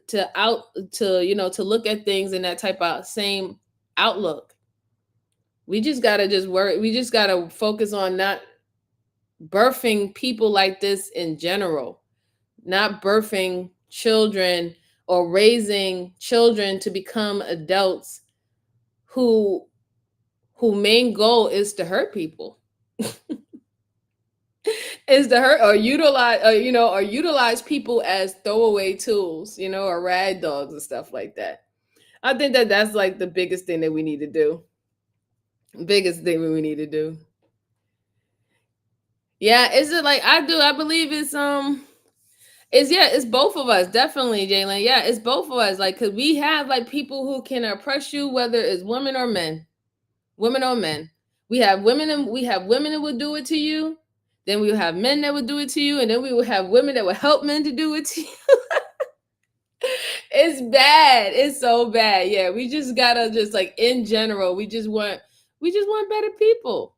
look at things in that type of same outlook. We just gotta we just gotta focus on not birthing people like this in general, not birthing children or raising children to become adults who main goal is to hurt people. Is to hurt or utilize people as throwaway tools, or rag dogs and stuff like that. I think that's like the biggest thing that we need to do. Biggest thing we need to do. Yeah, is it like I believe it's it's both of us, definitely, Jalen. Yeah, it's both of us. Like, cause we have like people who can oppress you, whether it's women or men. Women or men. We have women that will do it to you. Then we will have men that would do it to you, and then we will have women that will help men to do it to you. It's bad. It's so bad. Yeah, we just gotta like in general, we just want better people.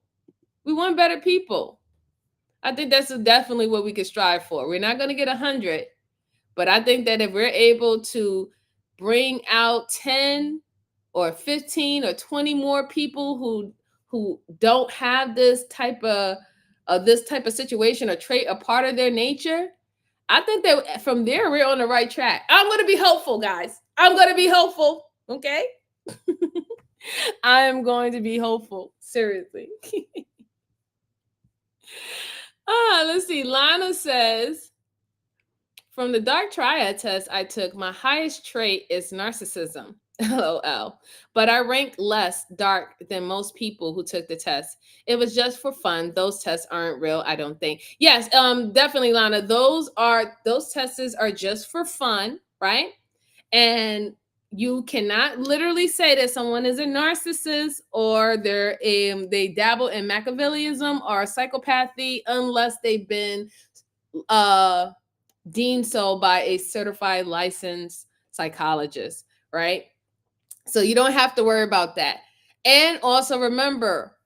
We want better people. I think that's definitely what we could strive for. We're not gonna get 100, but I think that if we're able to bring out 10 or 15 or 20 more people who don't have this type of situation or trait, a part of their nature, I think that from there we're on the right track. I'm going to be hopeful, guys. I'm going to be hopeful. Okay. I am going to be hopeful. Seriously. Let's see. Lana says, from the dark triad test I took, my highest trait is narcissism. LOL. But I rank less dark than most people who took the test. It was just for fun. Those tests aren't real, I don't think. Yes, definitely, Lana. Those tests are just for fun, right? And you cannot literally say that someone is a narcissist or they dabble in Machiavellianism or psychopathy unless they've been deemed so by a certified licensed psychologist, right? So you don't have to worry about that. And also remember,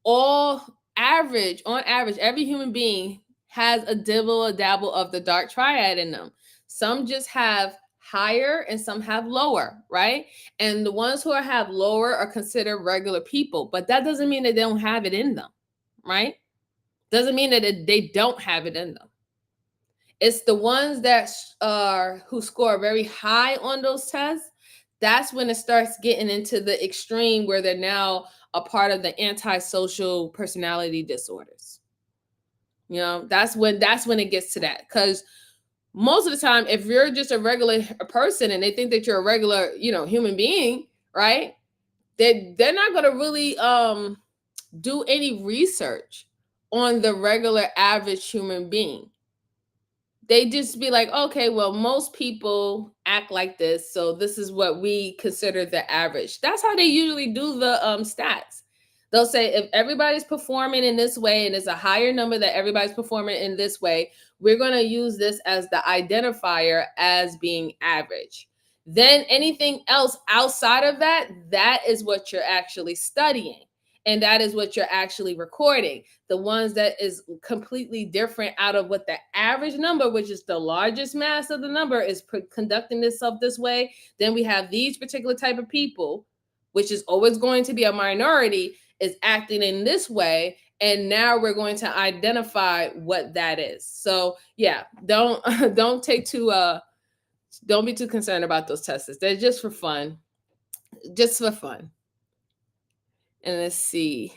on average, every human being has a dabble of the dark triad in them. Some just have higher and some have lower, right? And the ones who have lower are considered regular people, but that doesn't mean that they don't have it in them, right? Doesn't mean that they don't have it in them. It's the ones that who score very high on those tests. That's when it starts getting into the extreme where they're now a part of the antisocial personality disorders. That's when it gets to that. Because most of the time, if you're just a regular person and they think that you're a regular, human being, right? They're not going to really do any research on the regular average human being. They just be like, okay, well, most people act like this, so this is what we consider the average. That's how they usually do the stats. They'll say if everybody's performing in this way and it's a higher number that everybody's performing in this way, we're going to use this as the identifier as being average. Then anything else outside of that is what you're actually studying. And that is what you're actually recording. The ones that is completely different out of what the average number, which is the largest mass of the number, is conducting itself this way. Then we have these particular type of people, which is always going to be a minority, is acting in this way. And now we're going to identify what that is. So yeah, don't be too concerned about those tests. They're just for fun. Just for fun. And let's see.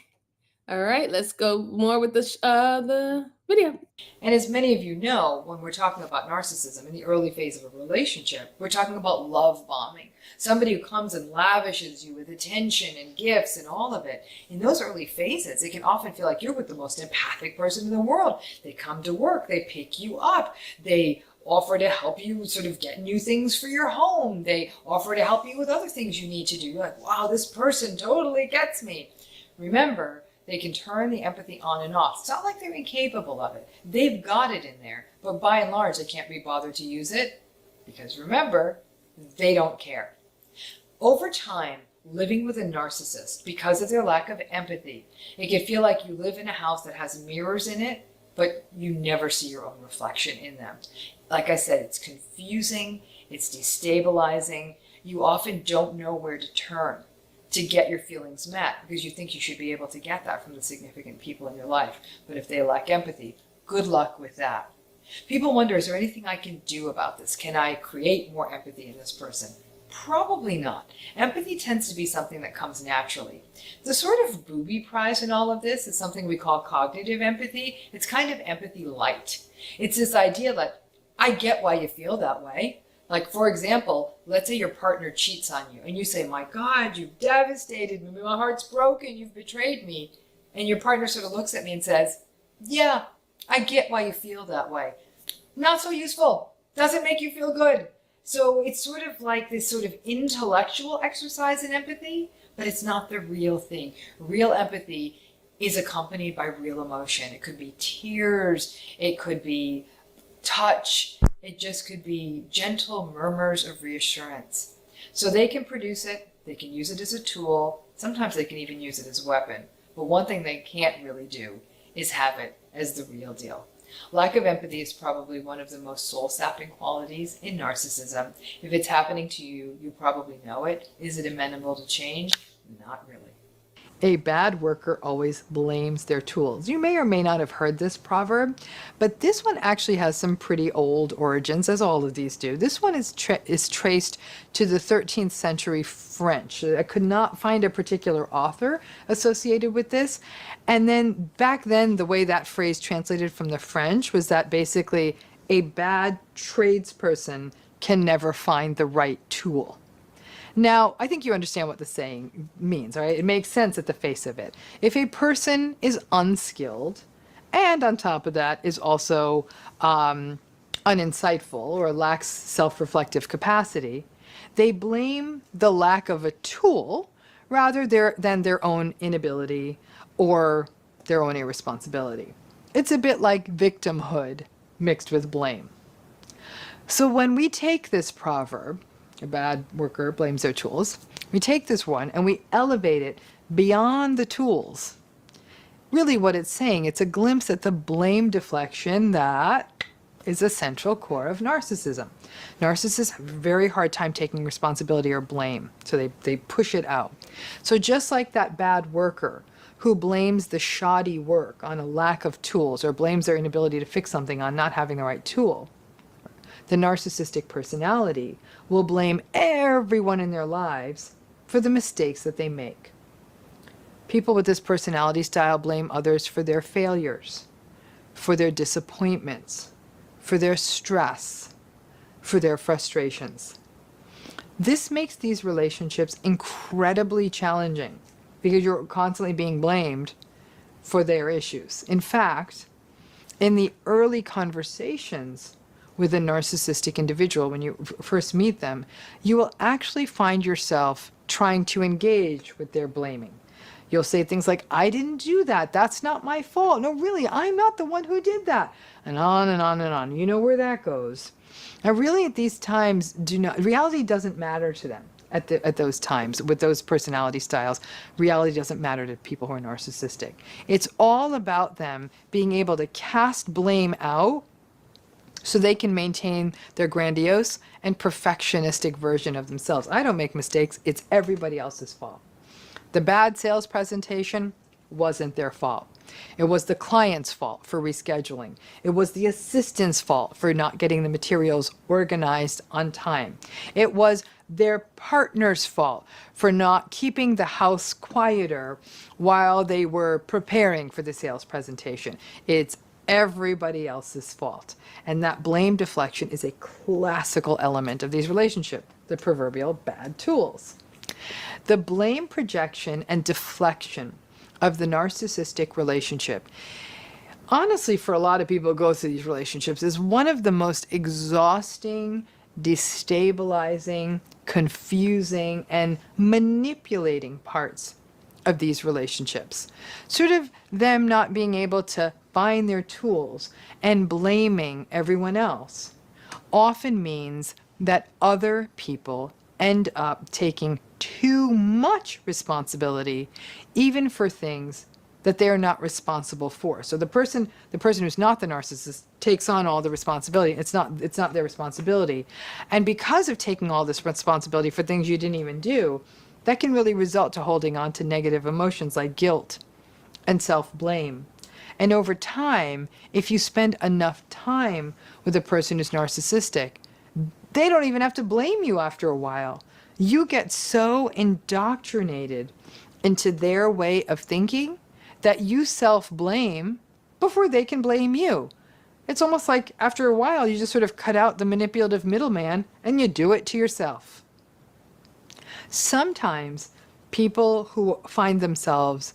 All right, let's go more with the video. And as many of you know, when we're talking about narcissism in the early phase of a relationship, we're talking about love bombing. Somebody who comes and lavishes you with attention and gifts and all of it. In those early phases, it can often feel like you're with the most empathic person in the world. They come to work, they pick you up, they offer to help you sort of get new things for your home. They offer to help you with other things you need to do. You're like, wow, this person totally gets me. Remember, they can turn the empathy on and off. It's not like they're incapable of it. They've got it in there, but by and large, they can't be bothered to use it because remember, they don't care. Over time, living with a narcissist, because of their lack of empathy, it can feel like you live in a house that has mirrors in it, but you never see your own reflection in them. Like I said, it's confusing, it's destabilizing. You often don't know where to turn to get your feelings met because you think you should be able to get that from the significant people in your life. But if they lack empathy, good luck with that. People wonder, is there anything I can do about this? Can I create more empathy in this person? Probably not. Empathy tends to be something that comes naturally. The sort of booby prize in all of this is something we call cognitive empathy. It's kind of empathy light. It's this idea that I get why you feel that way. Like, for example, let's say your partner cheats on you and you say, my God, you've devastated me. My heart's broken. You've betrayed me. And your partner sort of looks at me and says, yeah, I get why you feel that way. Not so useful. Doesn't make you feel good. So it's sort of like this sort of intellectual exercise in empathy, but it's not the real thing. Real empathy is accompanied by real emotion. It could be tears. It could be touch. It just could be gentle murmurs of reassurance. So they can produce it. They can use it as a tool. Sometimes they can even use it as a weapon. But one thing they can't really do is have it as the real deal. Lack of empathy is probably one of the most soul-sapping qualities in narcissism. If it's happening to you, you probably know it. Is it amenable to change? Not really. A bad worker always blames their tools. You may or may not have heard this proverb, but this one actually has some pretty old origins, as all of these do. This one is traced to the 13th century French. I could not find a particular author associated with this. And then back then, the way that phrase translated from the French was that basically a bad tradesperson can never find the right tool. Now, I think you understand what the saying means, right? It makes sense at the face of it. If a person is unskilled, and on top of that is also uninsightful or lacks self-reflective capacity, they blame the lack of a tool rather than their own inability or their own irresponsibility. It's a bit like victimhood mixed with blame. So when we take this proverb, a bad worker blames their tools, we take this one and we elevate it beyond the tools. Really what it's saying, it's a glimpse at the blame deflection that is a central core of narcissism. Narcissists have a very hard time taking responsibility or blame, so they push it out. So just like that bad worker who blames the shoddy work on a lack of tools or blames their inability to fix something on not having the right tool, the narcissistic personality will blame everyone in their lives for the mistakes that they make. People with this personality style blame others for their failures, for their disappointments, for their stress, for their frustrations. This makes these relationships incredibly challenging because you're constantly being blamed for their issues. In fact, in the early conversations with a narcissistic individual, when you first meet them, you will actually find yourself trying to engage with their blaming. You'll say things like, I didn't do that. That's not my fault. No, really, I'm not the one who did that. And on and on and on. You know where that goes. Now, really, at these times, reality doesn't matter to them. at those times with those personality styles. Reality doesn't matter to people who are narcissistic. It's all about them being able to cast blame out so they can maintain their grandiose and perfectionistic version of themselves. I don't make mistakes. It's everybody else's fault. The bad sales presentation wasn't their fault. It was the client's fault for rescheduling. It was the assistant's fault for not getting the materials organized on time. It was their partner's fault for not keeping the house quieter while they were preparing for the sales presentation. It's everybody else's fault. And that blame deflection is a classical element of these relationships, the proverbial bad tools. The blame projection and deflection of the narcissistic relationship, honestly, for a lot of people who go through these relationships, is one of the most exhausting, destabilizing, confusing, and manipulating parts of these relationships. Sort of them not being able to find their tools and blaming everyone else often means that other people end up taking too much responsibility, even for things that they are not responsible for. So the person who's not the narcissist takes on all the responsibility. It's not their responsibility. And because of taking all this responsibility for things you didn't even do, that can really result to holding on to negative emotions like guilt and self-blame. And over time, if you spend enough time with a person who's narcissistic, they don't even have to blame you after a while. You get so indoctrinated into their way of thinking that you self-blame before they can blame you. It's almost like after a while, you just sort of cut out the manipulative middleman and you do it to yourself. Sometimes people who find themselves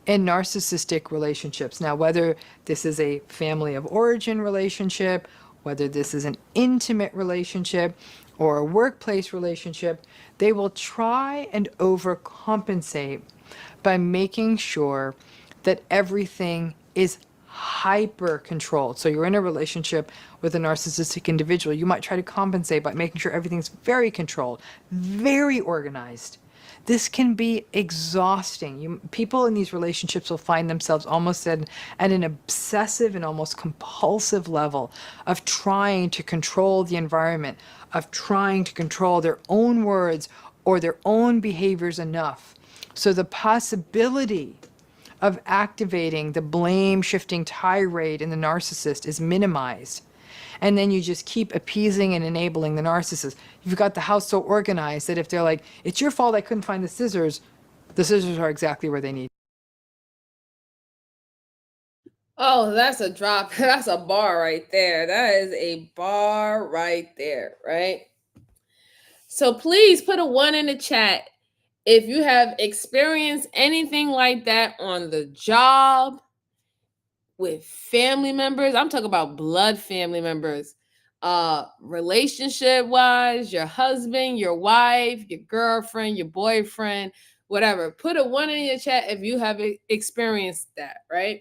in narcissistic relationships, now whether this is a family of origin relationship, whether this is an intimate relationship or a workplace relationship, they will try and overcompensate by making sure that everything is hyper controlled. So you're in a relationship with a narcissistic individual, you might try to compensate by making sure everything's very controlled, very organized. This can be exhausting. People in these relationships will find themselves almost at an obsessive and almost compulsive level of trying to control the environment, of trying to control their own words or their own behaviors enough. So the possibility of activating the blame-shifting tirade in the narcissist is minimized. And then you just keep appeasing and enabling the narcissist. You've got the house so organized that if they're like, it's your fault I couldn't find the scissors are exactly where they need. Oh, that's a drop. That's a bar right there. That is a bar right there, right? So please put a 1 in the chat if you have experienced anything like that on the job, with family members. I'm talking about blood family members, relationship wise, your husband, your wife, your girlfriend, your boyfriend, whatever. Put a 1 in your chat if you have experienced that, right?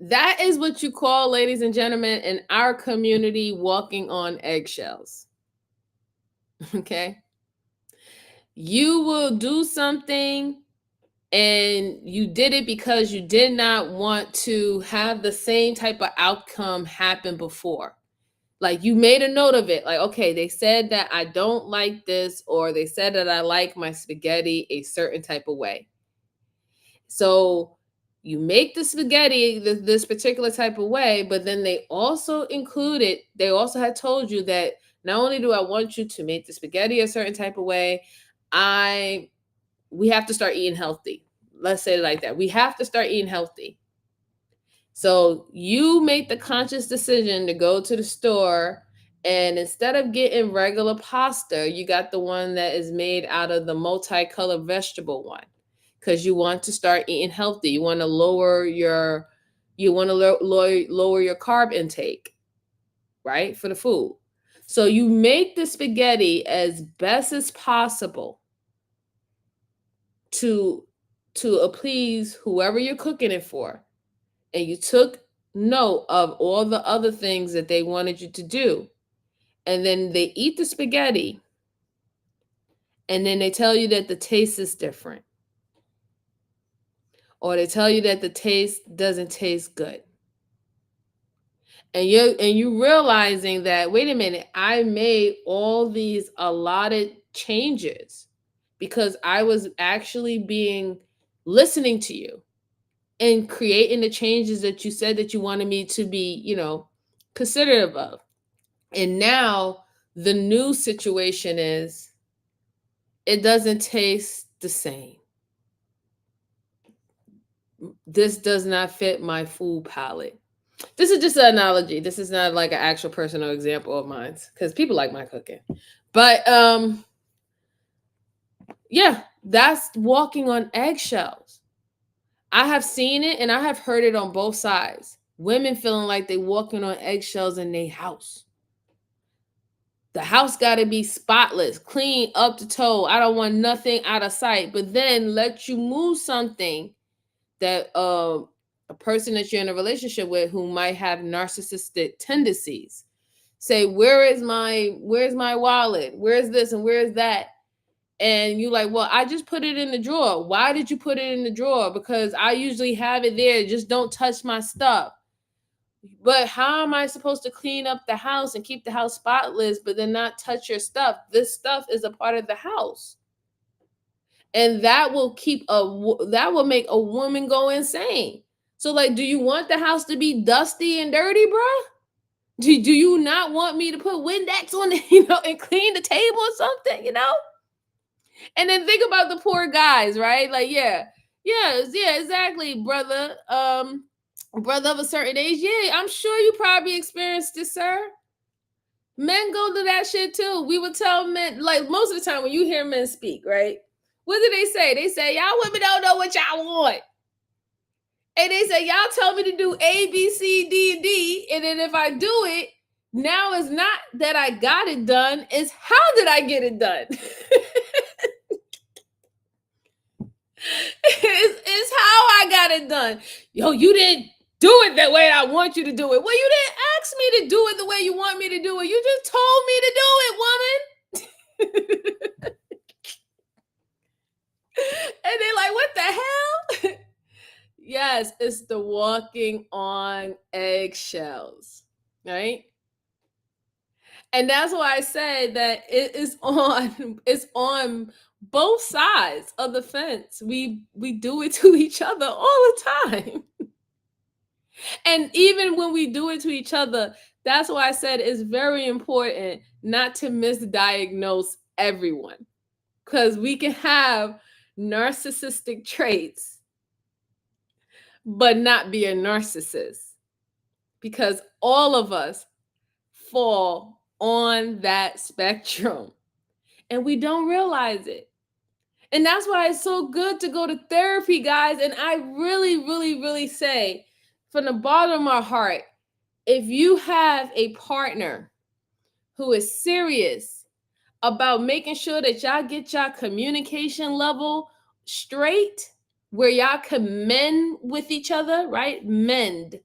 That is what you call, ladies and gentlemen, in our community, walking on eggshells. Okay? You will do something and you did it because you did not want to have the same type of outcome happen before. Like you made a note of it. Like, okay, they said that I don't like this, or they said that I like my spaghetti a certain type of way. So you make the spaghetti this particular type of way, but then they also had told you that not only do I want you to make the spaghetti a certain type of way, we have to start eating healthy. Let's say it like that. We have to start eating healthy. So you make the conscious decision to go to the store, and instead of getting regular pasta, you got the one that is made out of the multicolored vegetable one, because you want to start eating healthy. You want to lower your carb intake, right, for the food. So you make the spaghetti as best as possible to appease whoever you're cooking it for. And you took note of all the other things that they wanted you to do. And then they eat the spaghetti. and then they tell you that the taste is different, or they tell you that the taste doesn't taste good. And you realizing that, wait a minute, I made all these allotted changes because I was actually listening to you and creating the changes that you said that you wanted me to be, considerate of. And now the new situation is it doesn't taste the same. This does not fit my food palette. This is just an analogy. This is not like an actual personal example of mine because people like my cooking. But yeah, that's walking on eggshells. I have seen it and I have heard it on both sides. Women feeling like they walking on eggshells in their house. The house got to be spotless, clean up to toe. I don't want nothing out of sight. But then let you move something that a person that you're in a relationship with who might have narcissistic tendencies say, where's my wallet? Where's this and where's that? And you're like, well, I just put it in the drawer. Why did you put it in the drawer? Because I usually have it there. Just don't touch my stuff. But how am I supposed to clean up the house and keep the house spotless, but then not touch your stuff? This stuff is a part of the house. And that will make a woman go insane. So like, do you want the house to be dusty and dirty, bruh? Do you not want me to put Windex on it, and clean the table or something, And then think about the poor guys, right? Like, yeah, exactly, brother. Brother of a certain age, yeah, I'm sure you probably experienced this, sir. Men go through that shit too. We would tell men, like most of the time when you hear men speak, right? What do they say? They say, y'all women don't know what y'all want. And they say, y'all tell me to do A, B, C, D, and D. And then if I do it, now it's not that I got it done, it's how did I get it done? It's how I got it done. Yo, you didn't do it that way I want you to do it. Well, you didn't ask me to do it the way you want me to do it. You just told me to do it, woman. And they're like, what the hell? Yes, it's the walking on eggshells, right? And that's why I said that it's on both sides of the fence. We do it to each other all the time. And even when we do it to each other, that's why I said it's very important not to misdiagnose everyone. Because we can have narcissistic traits, but not be a narcissist. Because all of us fall on that spectrum. And we don't realize it. And that's why it's so good to go to therapy, guys. And I really, really, really say, from the bottom of my heart, if you have a partner who is serious about making sure that y'all get y'all communication level straight, where y'all can mend with each other, right? Mend.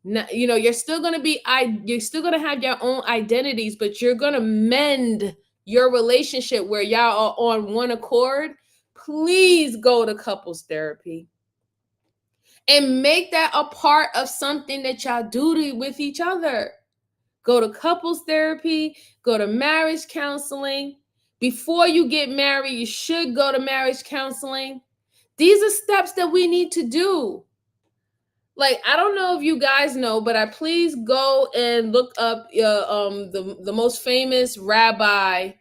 You're still going to have your own identities, but you're going to mend your relationship where y'all are on one accord. Please go to couples therapy and make that a part of something that y'all do with each other. Go to couples therapy, go to marriage counseling. Before you get married, you should go to marriage counseling. These are steps that we need to do. Like, I don't know if you guys know, but please go and look up the most famous rabbi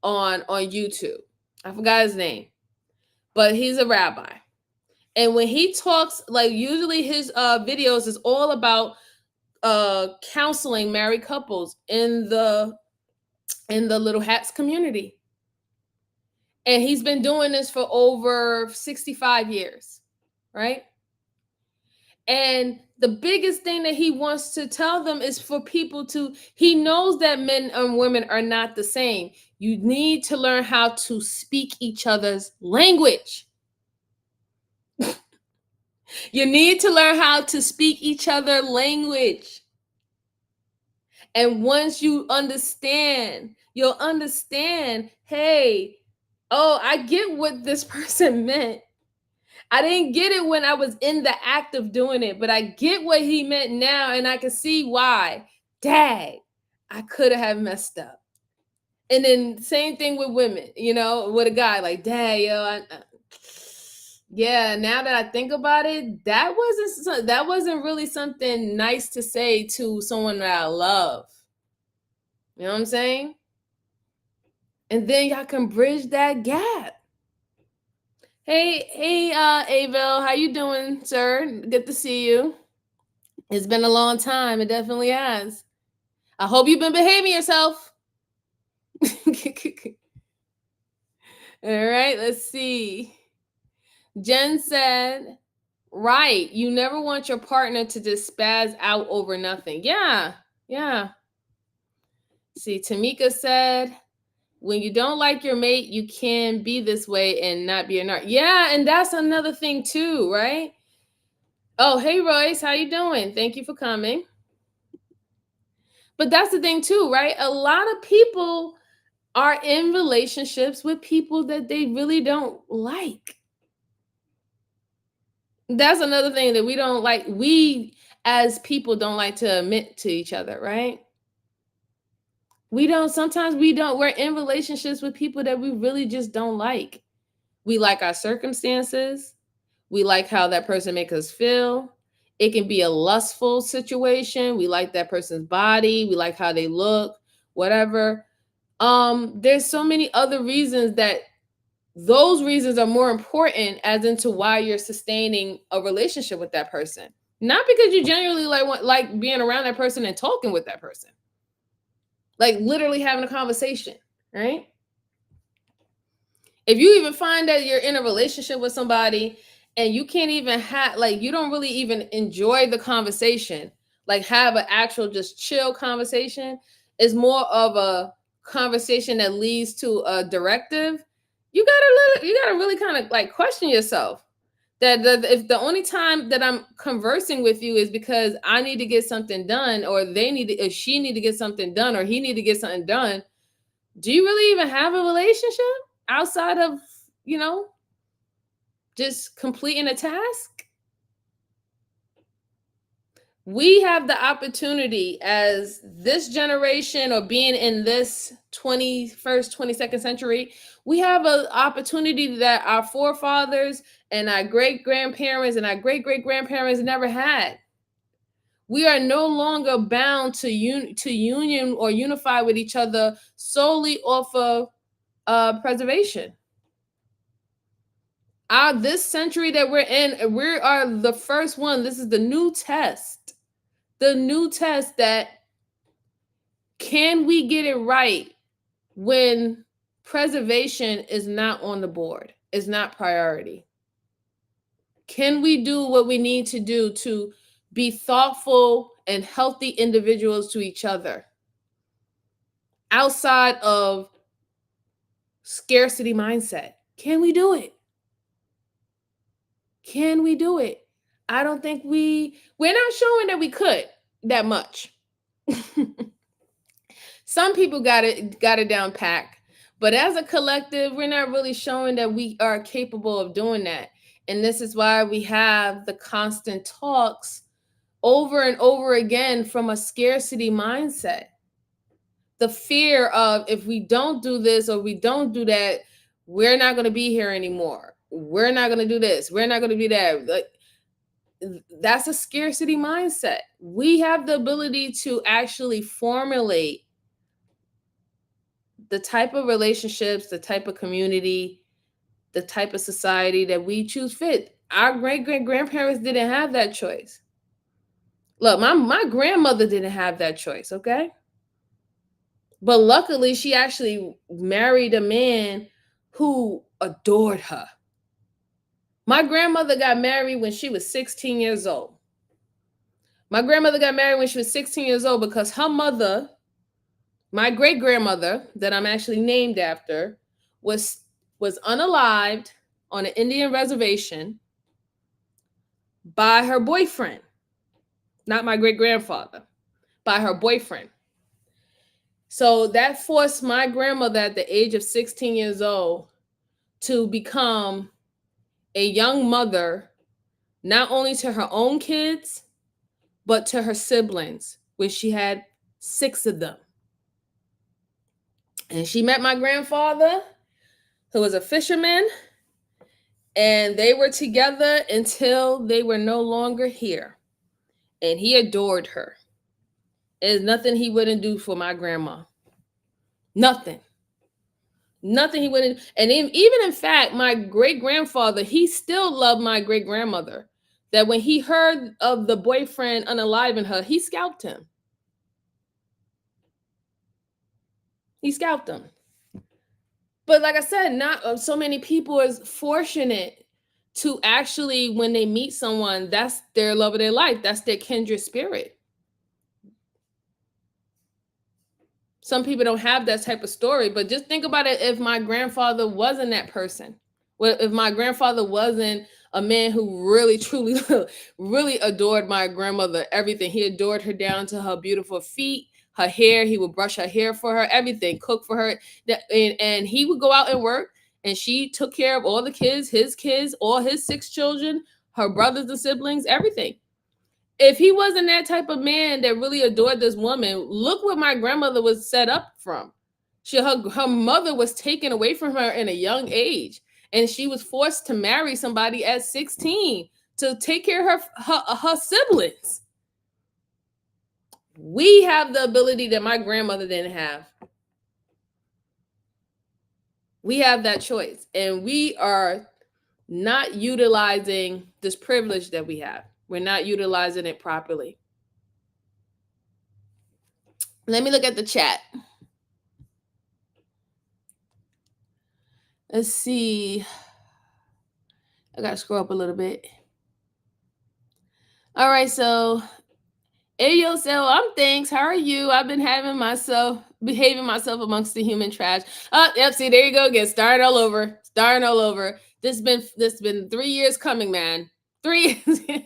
on YouTube. I forgot his name, but he's a rabbi. And when he talks, like usually his videos is all about counseling married couples in the Little Hats community. And he's been doing this for over 65 years, right? And the biggest thing that he wants to tell them is for people he knows that men and women are not the same. You need to learn how to speak each other's language. You need to learn how to speak each other's language. And once you understand, you'll understand, hey, oh, I get what this person meant. I didn't get it when I was in the act of doing it, but I get what he meant now, and I can see why. Dang, I could have messed up. And then same thing with women, with a guy, like, dang, yo, yeah. Now that I think about it, that wasn't really something nice to say to someone that I love. You know what I'm saying? And then y'all can bridge that gap. Hey, Abel, how you doing, sir? Good to see you. It's been a long time. It definitely has. I hope you've been behaving yourself. All right, let's see. Jen said, right, you never want your partner to just spaz out over nothing. Yeah. See, Tamika said, when you don't like your mate, you can be this way and not be a narc. Yeah, and that's another thing too, right? Oh, hey, Royce, how you doing? Thank you for coming. But that's the thing too, right? A lot of people are in relationships with people that they really don't like. That's another thing that we don't like. We as people don't like to admit to each other, right? Sometimes we're in relationships with people that we really just don't like. We like our circumstances. We like how that person makes us feel. It can be a lustful situation. We like that person's body. We like how they look, whatever. There's so many other reasons that those reasons are more important as into why you're sustaining a relationship with that person. Not because you genuinely like being around that person and talking with that person. Like literally having a conversation, right? If you even find that you're in a relationship with somebody and you can't even you don't really even enjoy the conversation, like have an actual just chill conversation, is more of a conversation that leads to a directive, you gotta really kind of like question yourself. That if the only time that I'm conversing with you is because I need to get something done, or if she need to get something done, or he need to get something done, do you really even have a relationship outside of, just completing a task? We have the opportunity as this generation, or being in this 21st, 22nd century, we have an opportunity that our forefathers and our great-grandparents and our great-great-grandparents never had. We are no longer bound to union or unify with each other solely off of preservation. This century that we're in, we are the first one. This is the new test. The new test that can we get it right when preservation is not on the board, is not priority? Can we do what we need to do to be thoughtful and healthy individuals to each other outside of scarcity mindset? Can we do it? Can we do it? I don't think we're not showing that we could that much. Some people got it down packed, but as a collective, we're not really showing that we are capable of doing that. And this is why we have the constant talks over and over again from a scarcity mindset. The fear of, if we don't do this or we don't do that, we're not going to be here anymore. We're not going to do this. We're not going to do that. That's a scarcity mindset. We have the ability to actually formulate the type of relationships, the type of community, the type of society that we choose fit. Our great-great-grandparents didn't have that choice. Look, my grandmother didn't have that choice, okay? But luckily, she actually married a man who adored her. My grandmother got married when she was 16 years old. My grandmother got married when she was 16 years old because her mother, my great-grandmother, that I'm actually named after, was unalived on an Indian reservation by her boyfriend. Not my great-grandfather, by her boyfriend. So that forced my grandmother at the age of 16 years old to become a young mother, not only to her own kids, but to her siblings, which she had 6 of them. And she met my grandfather, who was a fisherman, and they were together until they were no longer here. And he adored her. There's nothing he wouldn't do for my grandma. Nothing. Nothing he wouldn't. And even in fact, my great-grandfather, he still loved my great-grandmother. That when he heard of the boyfriend unaliving her, he scalped him. He scalped him. But like I said, not so many people is fortunate to actually, when they meet someone, that's their love of their life. That's their kindred spirit. Some people don't have that type of story, but just think about it. If my grandfather wasn't that person, well, if my grandfather wasn't a man who really, truly, really adored my grandmother, everything. He adored her down to her beautiful feet, her hair. He would brush her hair for her, everything, cook for her. And he would go out and work, and she took care of all the kids, all his 6 children, her brothers and siblings, everything. If he wasn't that type of man that really adored this woman, look what my grandmother was set up from. Her mother was taken away from her in a young age, and she was forced to marry somebody at 16 to take care of her siblings. We have the ability that my grandmother didn't have. We have that choice, and we are not utilizing this privilege that we have. We're not utilizing it properly. Let me look at the chat. Let's see. I got to scroll up a little bit. All right, so Ayo said, I'm thanks. How are you? I've been behaving myself amongst the human trash. Yep, see, there you go again. Starting all over. This been 3 years coming, man. 3 years.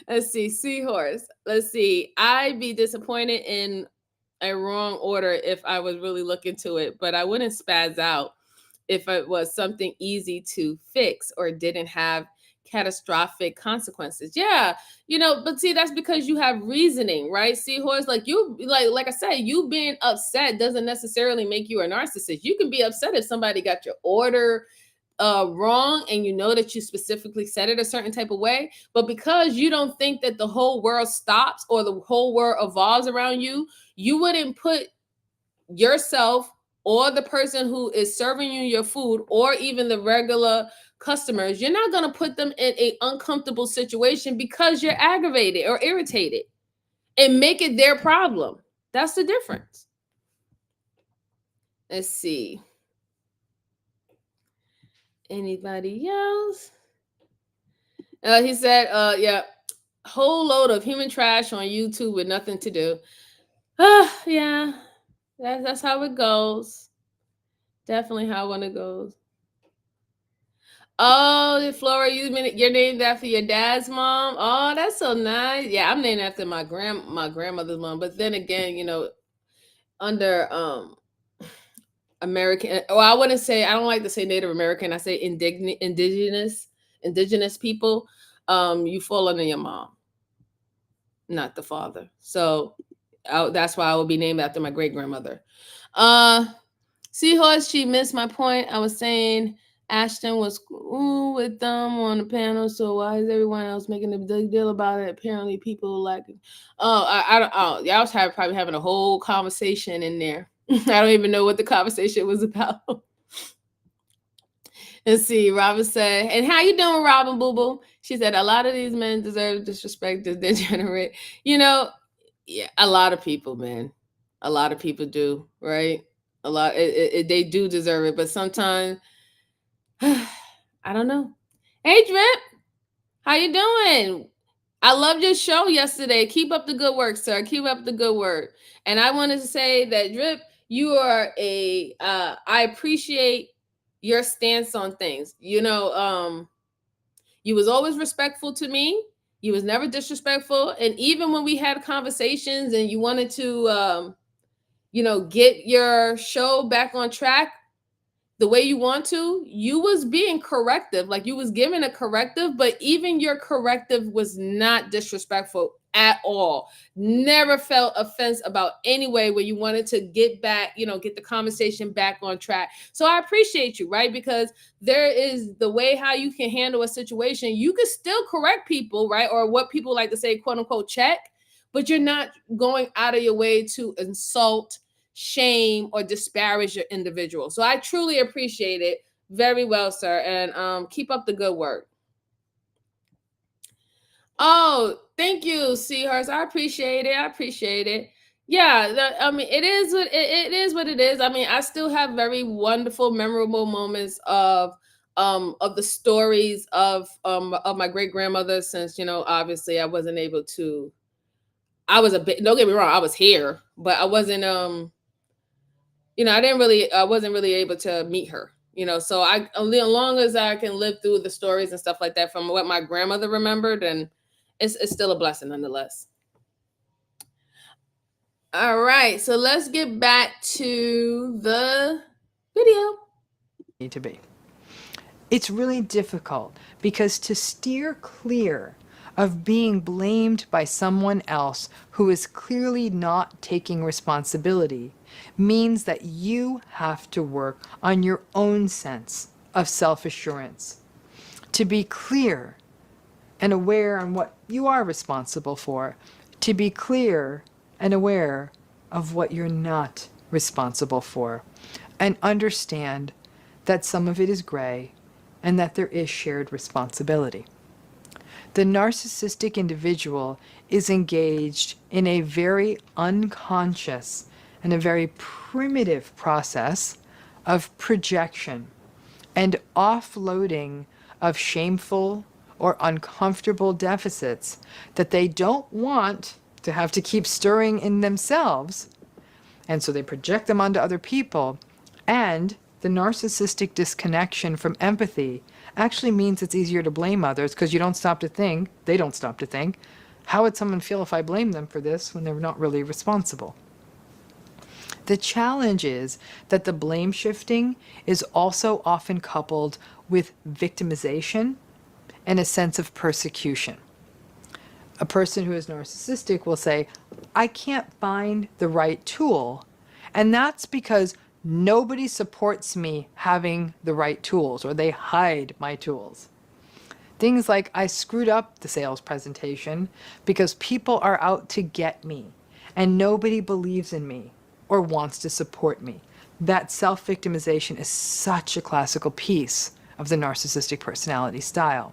Let's see, seahorse. Let's see. I'd be disappointed in a wrong order if I was really looking to it, but I wouldn't spaz out if it was something easy to fix or didn't have catastrophic consequences. Yeah, but see, that's because you have reasoning, right? Seahorse, like I said, you being upset doesn't necessarily make you a narcissist. You can be upset if somebody got your order wrong, and that you specifically said it a certain type of way, but because you don't think that the whole world stops or the whole world evolves around you, you wouldn't put yourself or the person who is serving you your food or even the regular customers, you're not going to put them in an uncomfortable situation because you're aggravated or irritated and make it their problem. That's the difference. Let's see. Anybody else? He said, yeah, whole load of human trash on YouTube with nothing to do. Yeah, that's how it goes. Definitely how it goes. Oh, Flora, you're named after your dad's mom. Oh, that's so nice. Yeah, I'm named after my grandmother's mom. But then again, under American, I wouldn't say, I don't like to say Native American. I say indigenous people. You fall under your mom, not the father. So that's why I would be named after my great grandmother. Seahorse, she missed my point. I was saying Ashton was with them on the panel, so why is everyone else making a big deal about it? Apparently, people like it. I don't. Oh, y'all was probably having a whole conversation in there. I don't even know what the conversation was about. Let's see. Robin said, "And how you doing, Robin Boo Boo?" She said, "A lot of these men deserve disrespect. They're degenerate." Yeah, a lot of people, man. A lot of people do, right? A lot. They do deserve it, but sometimes. I don't know. Hey, Drip, how you doing? I loved your show yesterday. Keep up the good work, sir. Keep up the good work. And I wanted to say that, Drip, you are I appreciate your stance on things. You was always respectful to me. You was never disrespectful. And even when we had conversations and you wanted to, get your show back on track, the way you want to, you was being corrective, like you was giving a corrective, but even your corrective was not disrespectful at all. Never felt offense about any way where you wanted to get back, get the conversation back on track. So I appreciate you, right? Because there is the way how you can handle a situation. You can still correct people, right? Or what people like to say, quote unquote, check, but you're not going out of your way to insult, shame, or disparage your individual. So I truly appreciate it. Very well, sir. And keep up the good work. Oh, thank you, Seahurst. I appreciate it. I appreciate it. Yeah, I mean, it is what it is. I mean, I still have very wonderful, memorable moments of the stories of my great grandmother. Since obviously I wasn't able to. I was a bit. Don't get me wrong. I was here, but I wasn't. I wasn't really able to meet her. So as long as I can live through the stories and stuff like that from what my grandmother remembered, and it's still a blessing nonetheless. All right, so let's get back to the video. Need to be. It's really difficult because to steer clear of being blamed by someone else who is clearly not taking responsibility means that you have to work on your own sense of self-assurance. To be clear and aware on what you are responsible for. To be clear and aware of what you're not responsible for. And understand that some of it is gray and that there is shared responsibility. The narcissistic individual is engaged in a very unconscious and a very primitive process of projection and offloading of shameful or uncomfortable deficits that they don't want to have to keep stirring in themselves. And so they project them onto other people. And the narcissistic disconnection from empathy actually means it's easier to blame others because you don't stop to think, they don't stop to think, how would someone feel if I blame them for this when they're not really responsible? The challenge is that the blame shifting is also often coupled with victimization and a sense of persecution. A person who is narcissistic will say, I can't find the right tool. And that's because nobody supports me having the right tools, or they hide my tools. Things like, I screwed up the sales presentation because people are out to get me and nobody believes in me or wants to support me. That self-victimization is such a classical piece of the narcissistic personality style.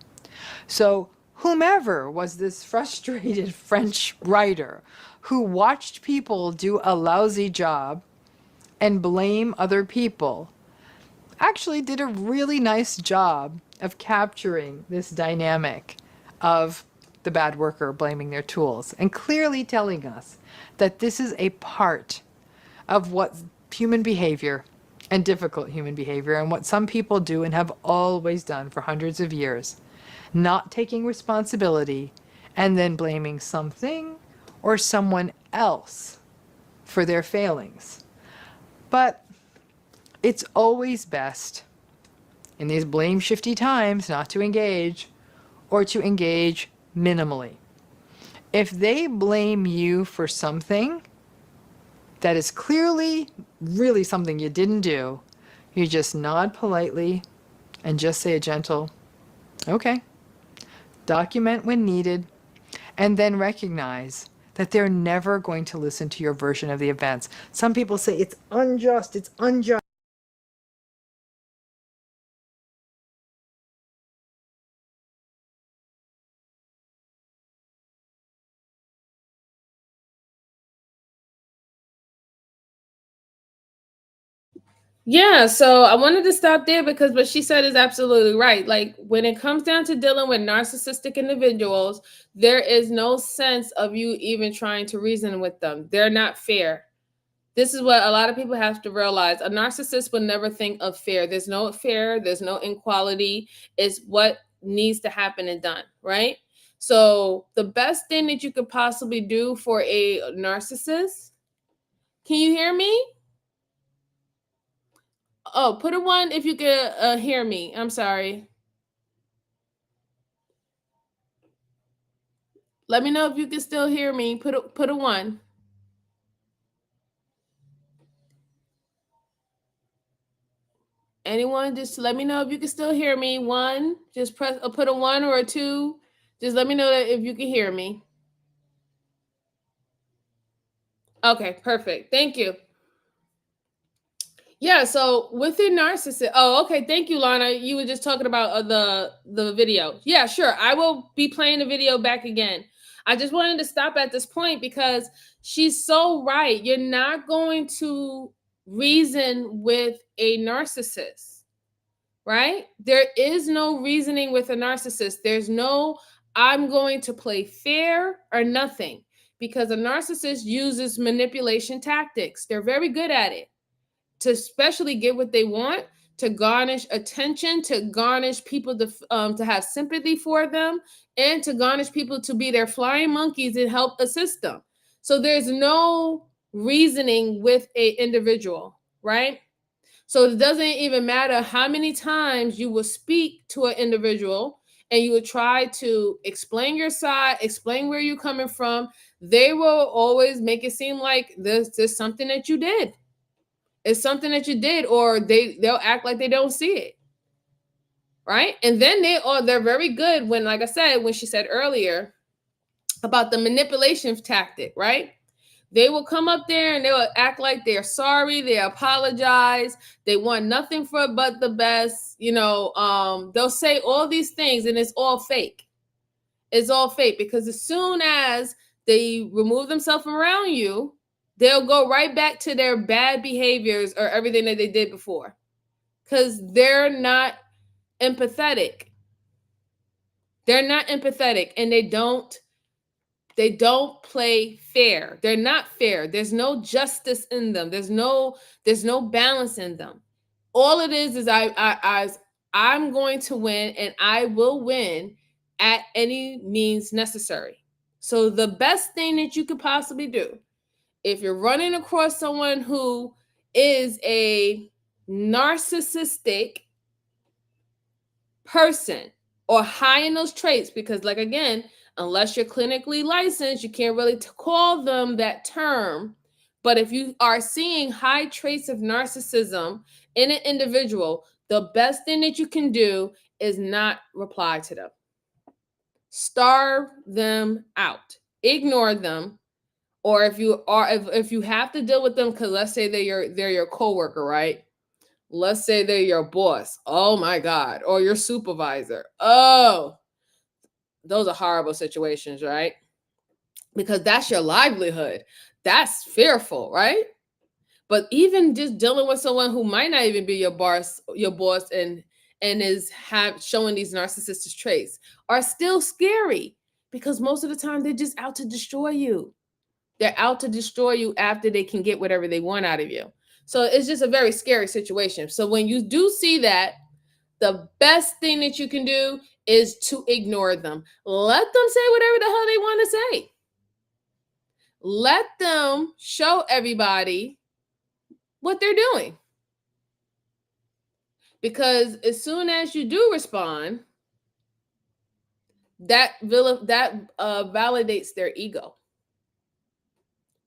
So whomever was this frustrated French writer who watched people do a lousy job and blame other people actually did a really nice job of capturing this dynamic of the bad worker blaming their tools and clearly telling us that this is a part of what human behavior and difficult human behavior and what some people do and have always done for hundreds of years. Not taking responsibility and then blaming something or someone else for their failings. But it's always best in these blame shifty times not to engage or to engage minimally. If they blame you for something that is clearly really something you didn't do, you just nod politely and just say a gentle, okay. Document when needed, and then recognize that they're never going to listen to your version of the events. Some people say it's unjust, it's unjust. Yeah, so I wanted to stop there because what she said is absolutely right. Like when it comes down to dealing with narcissistic individuals, there is no sense of you even trying to reason with them. They're not fair. This is what a lot of people have to realize. A narcissist would never think of fair. There's no fair, there's no inequality. It's what needs to happen and done, right? So the best thing that you could possibly do for a narcissist, can you hear me? Oh, put a 1 if you can hear me. I'm sorry. Let me know if you can still hear me. Put a 1. Anyone, just let me know if you can still hear me. 1, just put a 1 or a 2. Just let me know that if you can hear me. Okay, perfect. Thank you. Yeah, so within narcissist. Oh, okay. Thank you, Lana. You were just talking about the video. Yeah, sure. I will be playing the video back again. I just wanted to stop at this point because she's so right. You're not going to reason with a narcissist, right? There is no reasoning with a narcissist. There's no, I'm going to play fair or nothing, because a narcissist uses manipulation tactics. They're very good at it to especially get what they want, to garnish attention, to garnish people to have sympathy for them, and to garnish people to be their flying monkeys and help assist them. So there's no reasoning with a individual, right? So it doesn't even matter how many times you will speak to an individual and you will try to explain your side, explain where you're coming from. They will always make it seem like there's something that you did. It's something that you did, or they'll act like they don't see it. Right? And then they're very good when, like I said, when she said earlier about the manipulation tactic, right? They will come up there and they will act like they're sorry, they apologize, they want nothing for but the best, they'll say all these things and it's all fake. It's all fake, because as soon as they remove themselves from around you, they'll go right back to their bad behaviors or everything that they did before, because they're not empathetic. They're not empathetic, and they don't play fair. They're not fair. There's no justice in them. There's no balance in them. All it is I'm going to win, and I will win at any means necessary. So the best thing that you could possibly do, if you're running across someone who is a narcissistic person or high in those traits, because, like, again, unless you're clinically licensed, you can't really call them that term. But if you are seeing high traits of narcissism in an individual, the best thing that you can do is not reply to them. Starve them out. Ignore them. Or if you have to deal with them, because let's say they're your coworker, right? Let's say they're your boss. Oh my God. Or your supervisor. Oh, those are horrible situations, right? Because that's your livelihood. That's fearful, right? But even just dealing with someone who might not even be your boss, and is showing these narcissistic traits are still scary, because most of the time they're just out to destroy you. They're out to destroy you after they can get whatever they want out of you. So it's just a very scary situation. So when you do see that, the best thing that you can do is to ignore them. Let them say whatever the hell they want to say. Let them show everybody what they're doing. Because as soon as you do respond, that validates their ego.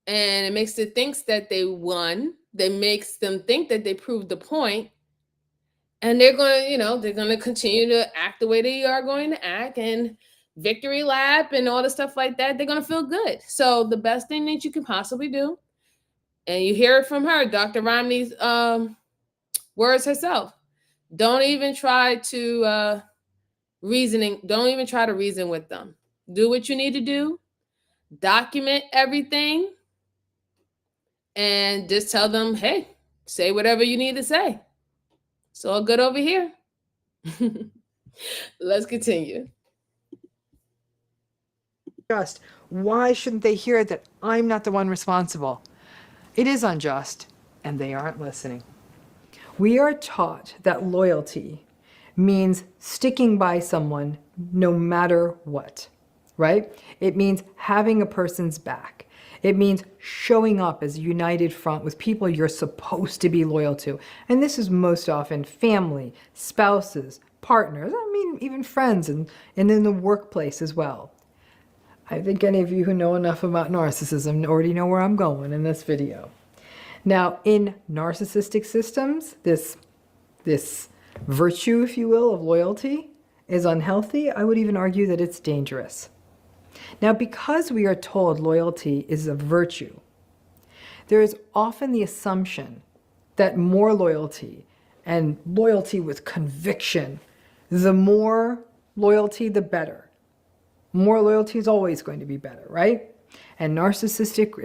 And it makes it think that they won. That makes them think that they proved the point. And they're going to continue to act the way they are going to act, and victory lap and all the stuff like that. They're going to feel good. So the best thing that you can possibly do, and you hear it from her, Dr. Ramani's words herself, don't even try to don't even try to reason with them. Do what you need to do. Document everything. And just tell them, hey, say whatever you need to say. It's all good over here. Let's continue. Just why shouldn't they hear that I'm not the one responsible? It is unjust, and they aren't listening. We are taught that loyalty means sticking by someone no matter what, right? It means having a person's back. It means showing up as a united front with people you're supposed to be loyal to. And this is most often family, spouses, partners, I mean, even friends, and in the workplace as well. I think any of you who know enough about narcissism already know where I'm going in this video. Now, in narcissistic systems, this virtue, if you will, of loyalty is unhealthy. I would even argue that it's dangerous. Now, because we are told loyalty is a virtue, there is often the assumption that more loyalty, and loyalty with conviction, the more loyalty, the better. More loyalty is always going to be better, right? And narcissistic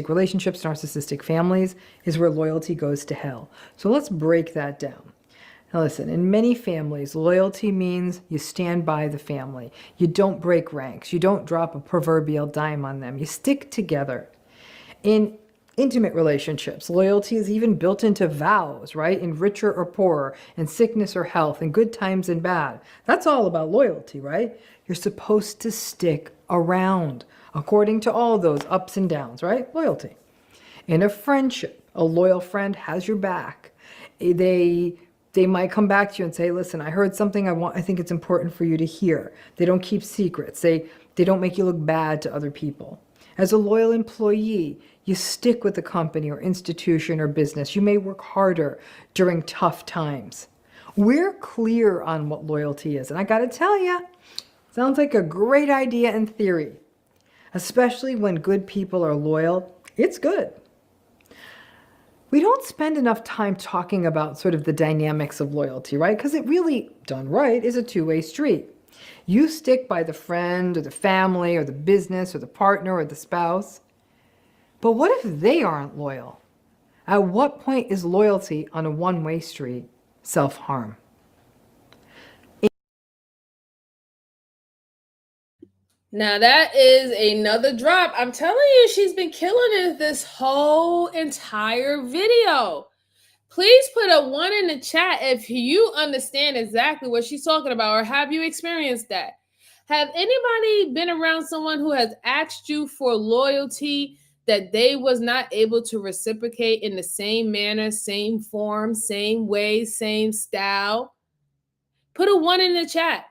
relationships, narcissistic families is where loyalty goes to hell. So let's break that down. Now listen, in many families, loyalty means you stand by the family. You don't break ranks. You don't drop a proverbial dime on them. You stick together. In intimate relationships, loyalty is even built into vows, right? In richer or poorer, in sickness or health, in good times and bad. That's all about loyalty, right? You're supposed to stick around according to all those ups and downs, right? Loyalty. In a friendship, a loyal friend has your back. They might come back to you and say, listen, I heard something I think it's important for you to hear. They don't keep secrets. They don't make you look bad to other people. As a loyal employee, you stick with the company or institution or business. You may work harder during tough times. We're clear on what loyalty is. And I got to tell you, sounds like a great idea in theory. Especially when good people are loyal, it's good. We don't spend enough time talking about sort of the dynamics of loyalty, right? Because it really, done right, is a two-way street. You stick by the friend or the family or the business or the partner or the spouse. But what if they aren't loyal? At what point is loyalty on a one-way street self-harm? Now that is another drop. I'm telling you, she's been killing it this whole entire video. Please put a 1 in the chat if you understand exactly what she's talking about, or have you experienced that? Have anybody been around someone who has asked you for loyalty that they was not able to reciprocate in the same manner, same form, same way, same style? Put a 1 in the chat.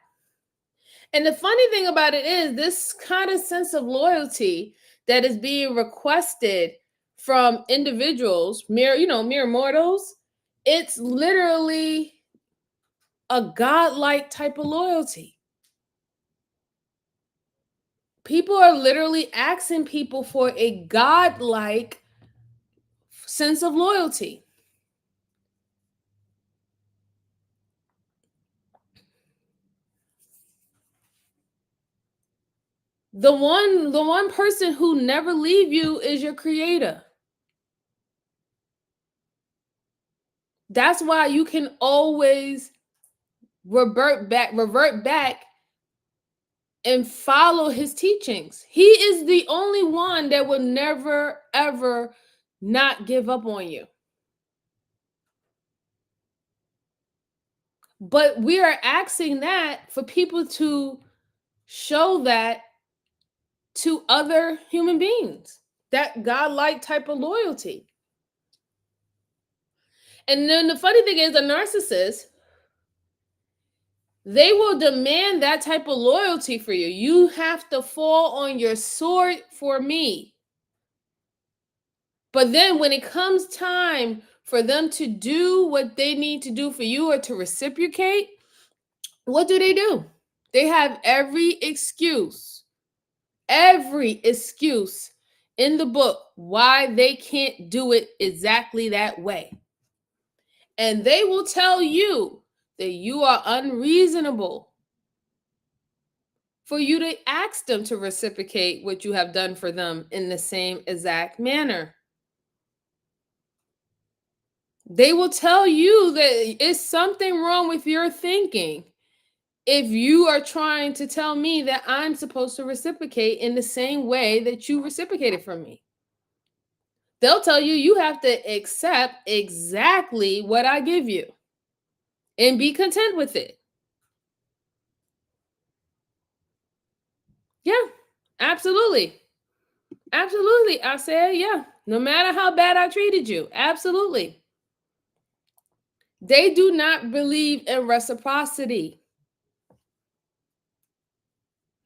And the funny thing about it is this kind of sense of loyalty that is being requested from individuals, mere mortals, it's literally a godlike type of loyalty. People are literally asking people for a godlike sense of loyalty. The one person who never leave you is your creator. That's why you can always revert back and follow his teachings. He is the only one that will never, ever not give up on you. But we are asking that for people to show that to other human beings, that godlike type of loyalty. And then the funny thing is, a narcissist, they will demand that type of loyalty for you. You have to fall on your sword for me. But then when it comes time for them to do what they need to do for you or to reciprocate, what do? They have every excuse in the book why they can't do it exactly that way. And they will tell you that you are unreasonable for you to ask them to reciprocate what you have done for them in the same exact manner. They will tell you that it's something wrong with your thinking if you are trying to tell me that I'm supposed to reciprocate in the same way that you reciprocated from me. They'll tell you you have to accept exactly what I give you and be content with it. Yeah, absolutely. Absolutely. I said, yeah. No matter how bad I treated you. Absolutely. They do not believe in reciprocity.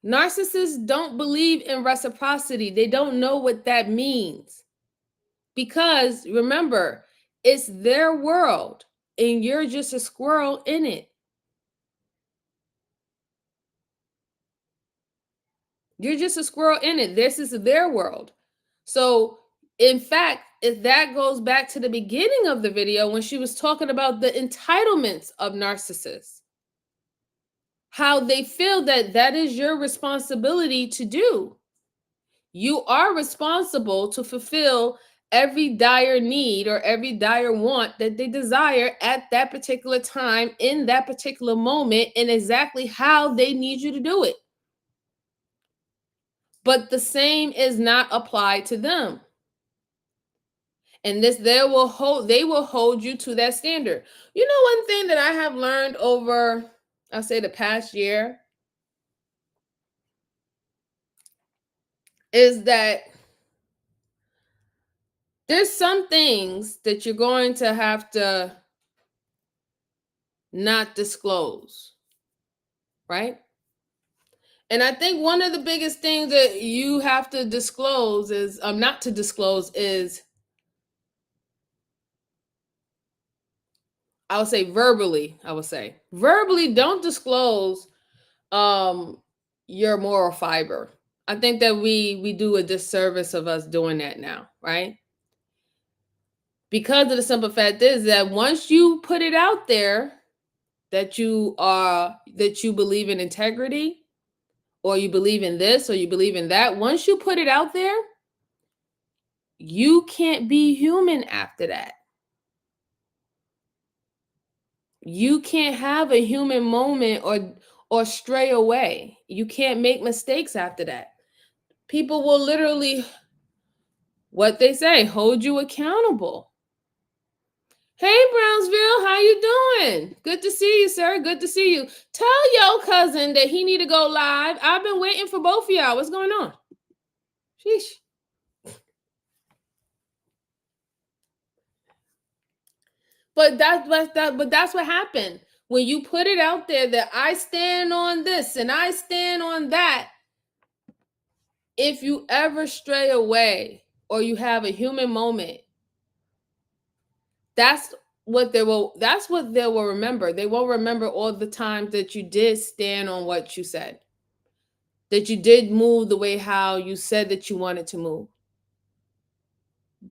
Narcissists don't believe in reciprocity. They don't know what that means. Because remember, it's their world and you're just a squirrel in it. You're just a squirrel in it. This is their world. So, in fact, if that goes back to the beginning of the video when she was talking about the entitlements of narcissists, how they feel that that is your responsibility to do. You are responsible to fulfill every dire need or every dire want that they desire at that particular time, in that particular moment, and exactly how they need you to do it. But the same is not applied to them. And this they will hold you to that standard. You know, one thing that I have learned over, I'll say, the past year is that there's some things that you're going to have to not disclose, right? And I think one of the biggest things that you have to disclose is, not to disclose is, I would say verbally, don't disclose your moral fiber. I think that we do a disservice of us doing that now, right? Because of the simple fact is that once you put it out there that you believe in integrity, or you believe in this, or you believe in that, once you put it out there, you can't be human after that. You can't have a human moment or stray away. You can't make mistakes after that. People will literally, what they say, hold you accountable. Hey, Brownsville, how you doing? Good to see you, sir. Good to see you. Tell your cousin that he need to go live. I've been waiting for both of y'all. What's going on? Sheesh. But that's what happened. When you put it out there that I stand on this and I stand on that, if you ever stray away or you have a human moment, that's what they will remember. They won't remember all the times that you did stand on what you said, that you did move the way how you said that you wanted to move,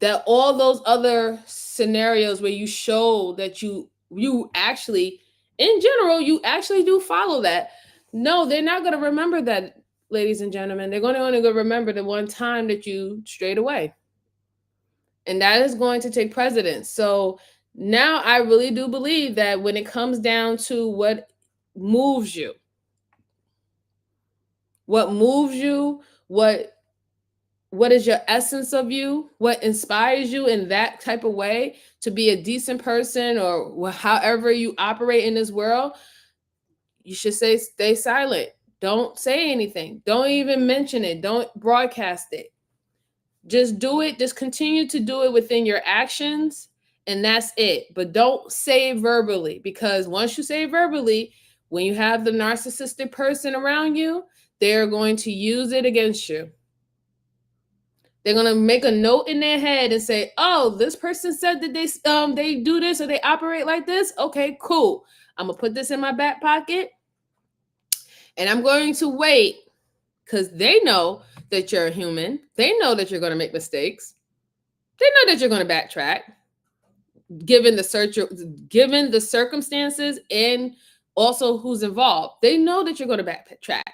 that all those other scenarios where you show that you actually, in general, you actually do follow that. No, they're not going to remember that, ladies and gentlemen. They're going to only remember the one time that you strayed away. And that is going to take precedence. So now I really do believe that when it comes down to what moves you, what is your essence of you, what inspires you in that type of way to be a decent person, or however you operate in this world, you should stay silent. Don't say anything. Don't even mention it. Don't broadcast it. Just do it. Just continue to do it within your actions, and that's it. But don't say it verbally, because once you say it verbally, when you have the narcissistic person around you, they're going to use it against you. They're going to make a note in their head and say, oh, this person said that they do this or they operate like this. Okay, cool. I'm going to put this in my back pocket and I'm going to wait, because they know that you're a human. They know that you're going to make mistakes. They know that you're going to backtrack, given the circumstances and also who's involved. They know that you're going to backtrack.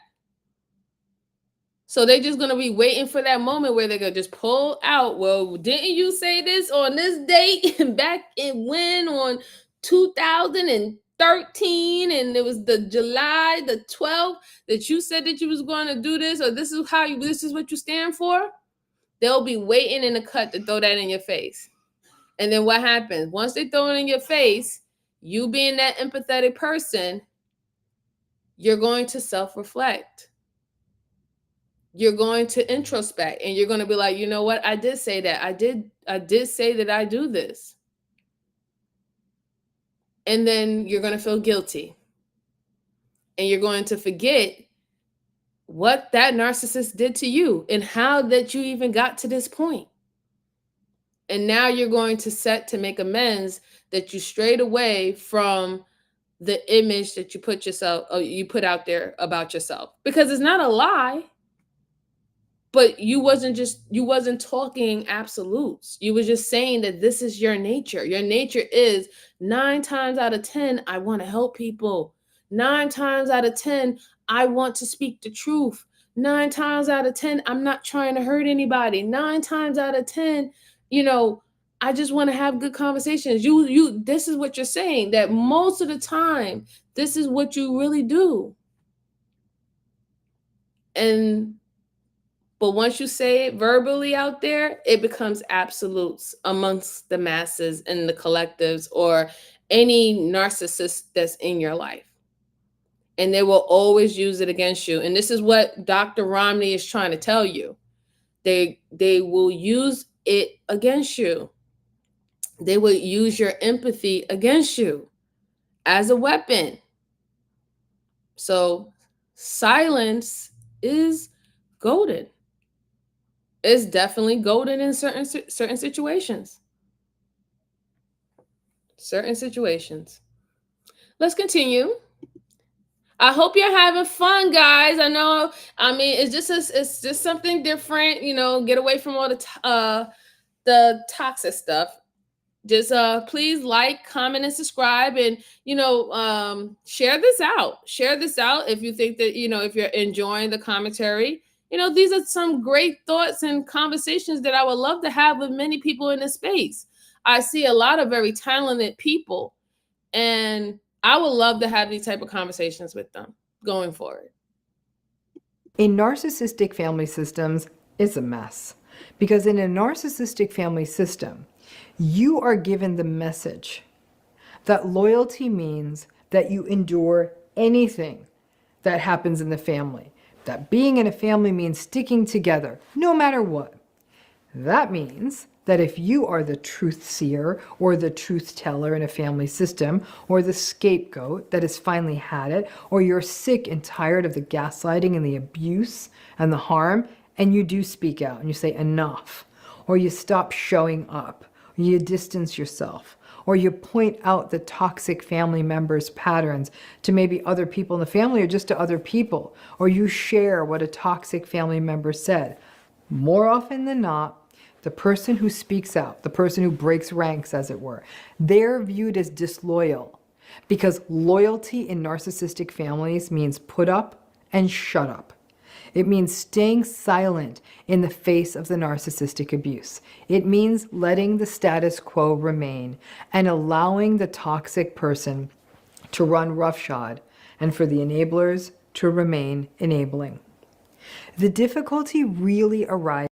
So they're just going to be waiting for that moment where they're going to just pull out. Well, didn't you say this on this date back in when, on 2013, and it was the July the 12th that you said that you was going to do this, or this is what you stand for? They'll be waiting in the cut to throw that in your face. And then what happens? Once they throw it in your face, you being that empathetic person, you're going to self-reflect. you're going to introspect and you're going to be like, you know what? I did say that. I did say that I do this. And then you're going to feel guilty. And you're going to forget what that narcissist did to you and how that you even got to this point. And now you're going to set to make amends that you strayed away from the image that you put out there about yourself, because it's not a lie, but you wasn't talking absolutes. You were just saying that this is your nature. Your nature is 9 times out of 10, I want to help people. 9 times out of 10, I want to speak the truth. 9 times out of 10, I'm not trying to hurt anybody. 9 times out of 10, I just want to have good conversations. This is what you're saying, that most of the time, this is what you really do. But once you say it verbally out there, it becomes absolutes amongst the masses and the collectives or any narcissist that's in your life. And they will always use it against you. And this is what Dr. Ramani is trying to tell you. They will use it against you. They will use your empathy against you as a weapon. So silence is golden. It's definitely golden in certain situations. Certain situations. Let's continue. I hope you're having fun, guys. It's just something different, get away from all the toxic stuff. Just please like, comment, and subscribe, and share this out. Share this out if you think that if you're enjoying the commentary. These are some great thoughts and conversations that I would love to have with many people in this space. I see a lot of very talented people, and I would love to have these type of conversations with them going forward. In narcissistic family systems, it's a mess. Because in a narcissistic family system, you are given the message that loyalty means that you endure anything that happens in the family. That being in a family means sticking together, no matter what. That means that if you are the truth seer or the truth teller in a family system, or the scapegoat that has finally had it, or you're sick and tired of the gaslighting and the abuse and the harm, and you do speak out and you say enough, or you stop showing up, or you distance yourself, or you point out the toxic family members' patterns to maybe other people in the family or just to other people, or you share what a toxic family member said. More often than not, the person who speaks out, the person who breaks ranks, as it were, they're viewed as disloyal, because loyalty in narcissistic families means put up and shut up. It means staying silent in the face of the narcissistic abuse. It means letting the status quo remain and allowing the toxic person to run roughshod and for the enablers to remain enabling. The difficulty really arises.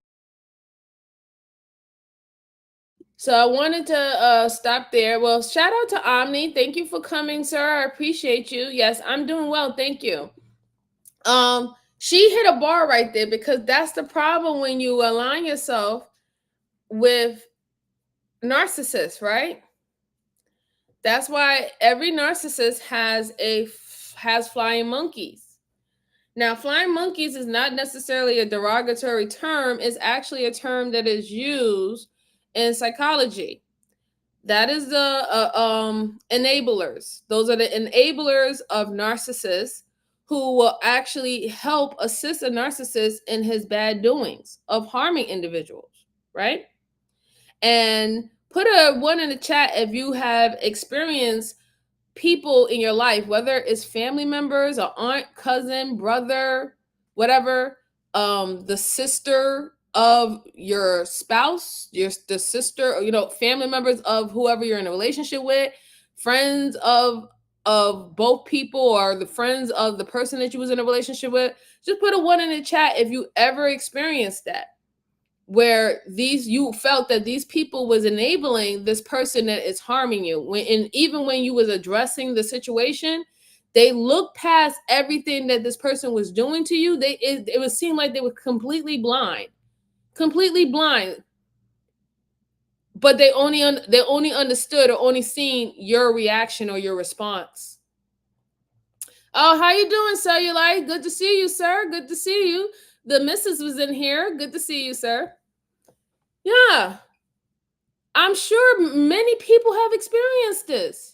So I wanted to stop there. Well, shout out to Omni. Thank you for coming, sir. I appreciate you. Yes, I'm doing well. Thank you. She hit a bar right there, because that's the problem when you align yourself with narcissists, right? That's why every narcissist has flying monkeys. Now, flying monkeys is not necessarily a derogatory term. It's actually a term that is used in psychology. That is the enablers. Those are the enablers of narcissists who will actually help assist a narcissist in his bad doings of harming individuals, right? And put a 1 in the chat if you have experienced people in your life, whether it's family members or aunt, cousin, brother, whatever, the sister of your spouse, the sister, or, family members of whoever you're in a relationship with, friends of both people, or the friends of the person that you was in a relationship with. Just put a 1 in the chat if you ever experienced that, where you felt that these people was enabling this person that is harming you. And even when you was addressing the situation, They looked past everything that this person was doing to you. It would seem like they were completely blind, but they only understood or only seen your reaction or your response. Oh, how you doing, Cellulite? Good to see you, sir. Good to see you. The missus was in here. Good to see you, sir. Yeah. I'm sure many people have experienced this.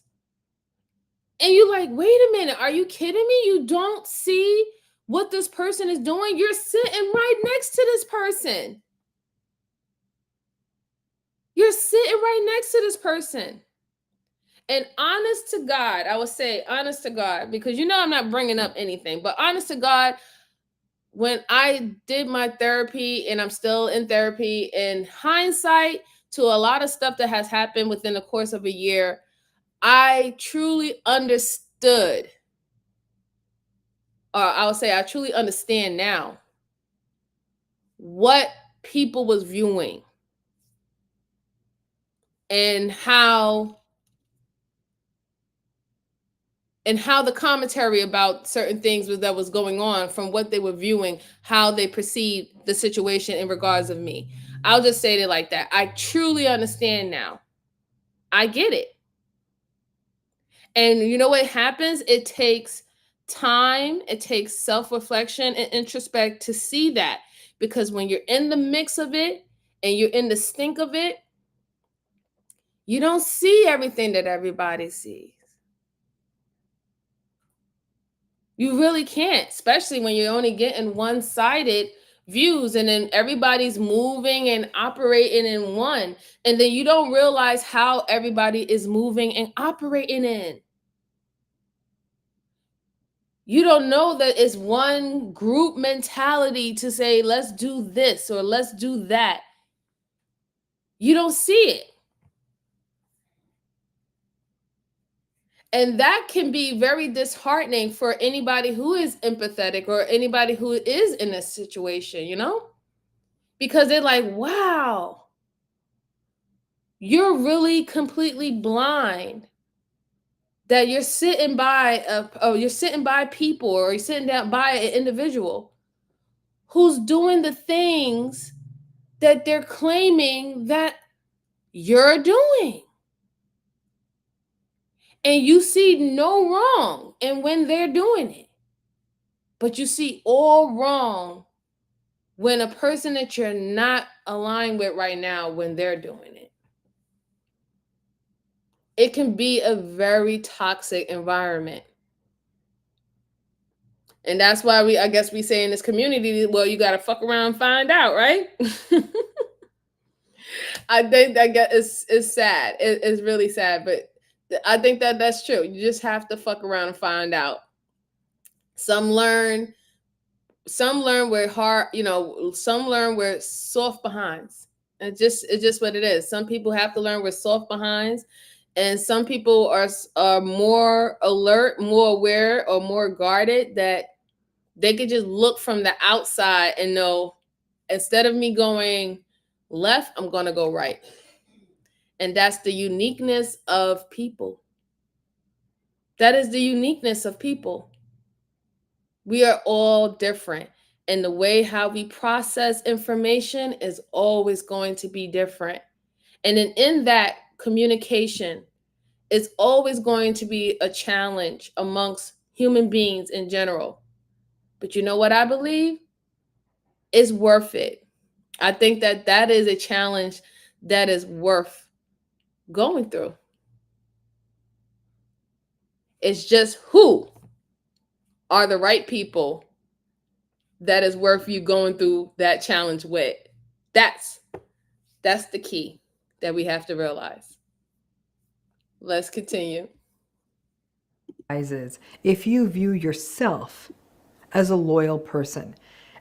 And you're like, wait a minute, are you kidding me? You don't see what this person is doing? You're sitting right next to this person. You're sitting right next to this person. And honest to God, I would say honest to God, because I'm not bringing up anything, but honest to God, when I did my therapy, and I'm still in therapy, in hindsight to a lot of stuff that has happened within the course of a year, I truly understood, or I would say I truly understand now what people was viewing and how the commentary about certain things that was going on from what they were viewing, how they perceived the situation in regards of me. I'll just say it like that. I truly understand now. I get it. And you know what happens? It takes time, it takes self-reflection and introspect to see that. Because when you're in the mix of it and you're in the stink of it, you don't see everything that everybody sees. You really can't, especially when you're only getting one-sided views, and then everybody's moving and operating in one, and then you don't realize how everybody is moving and operating in. You don't know that it's one group mentality to say, let's do this or let's do that. You don't see it. And that can be very disheartening for anybody who is empathetic or anybody who is in a situation, because they're like, wow, you're really completely blind, that you're sitting by people, or you're sitting down by an individual who's doing the things that they're claiming that you're doing. And you see no wrong in when they're doing it. But you see all wrong when a person that you're not aligned with right now, when they're doing it. It can be a very toxic environment. And that's why I guess we say in this community, well, you got to fuck around and find out, right? I think that it's sad. It's really sad, but I think that's true. You just have to fuck around and find out. Some learn with hard, some learn with soft behinds. It's just what it is. Some people have to learn with soft behinds, and some people are more alert, more aware, or more guarded, that they could just look from the outside and know, instead of me going left, I'm going to go right. And that's the uniqueness of people. That is the uniqueness of people. We are all different. And the way how we process information is always going to be different. And then in that communication, it's always going to be a challenge amongst human beings in general. But you know what I believe? It's worth it. I think that is a challenge that is worth going through. It's just who are the right people that is worth you going through that challenge with. That's the key that we have to realize. Let's continue. If you view yourself as a loyal person,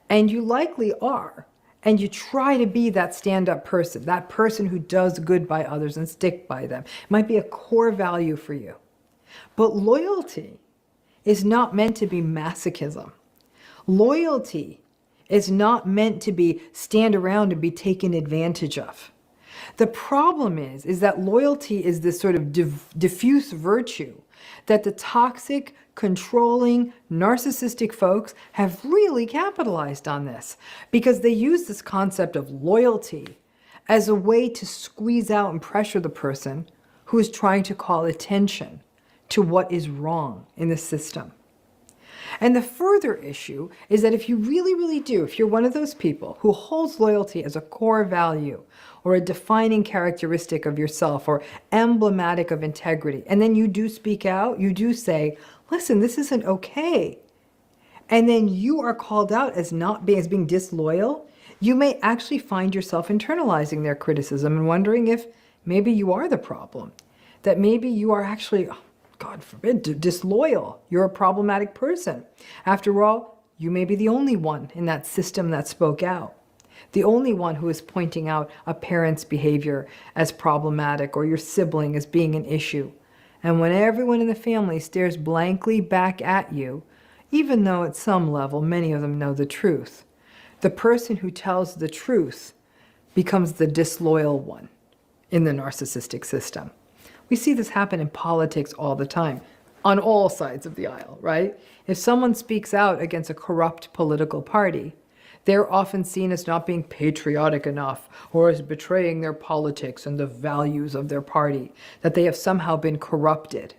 and you likely are, and you try to be that stand-up person, that person who does good by others and stick by them, it might be a core value for you. But loyalty is not meant to be masochism. Loyalty is not meant to be stand around and be taken advantage of. The problem is that loyalty is this sort of diffuse virtue that the toxic, controlling, narcissistic folks have really capitalized on this because they use this concept of loyalty as a way to squeeze out and pressure the person who is trying to call attention to what is wrong in the system. And the further issue is that if you really do, if you're one of those people who holds loyalty as a core value or a defining characteristic of yourself or emblematic of integrity, and then you do speak out, you do say, listen, this isn't okay, and then you are called out as being disloyal, you may actually find yourself internalizing their criticism and wondering if maybe you are the problem, that maybe you are actually, God forbid, disloyal. You're a problematic person. After all, you may be the only one in that system that spoke out, the only one who is pointing out a parent's behavior as problematic or your sibling as being an issue. And when everyone in the family stares blankly back at you, even though at some level many of them know the truth, the person who tells the truth becomes the disloyal one in the narcissistic system. We see this happen in politics all the time, on all sides of the aisle, right? If someone speaks out against a corrupt political party, they're often seen as not being patriotic enough or as betraying their politics and the values of their party, that they have somehow been corrupted.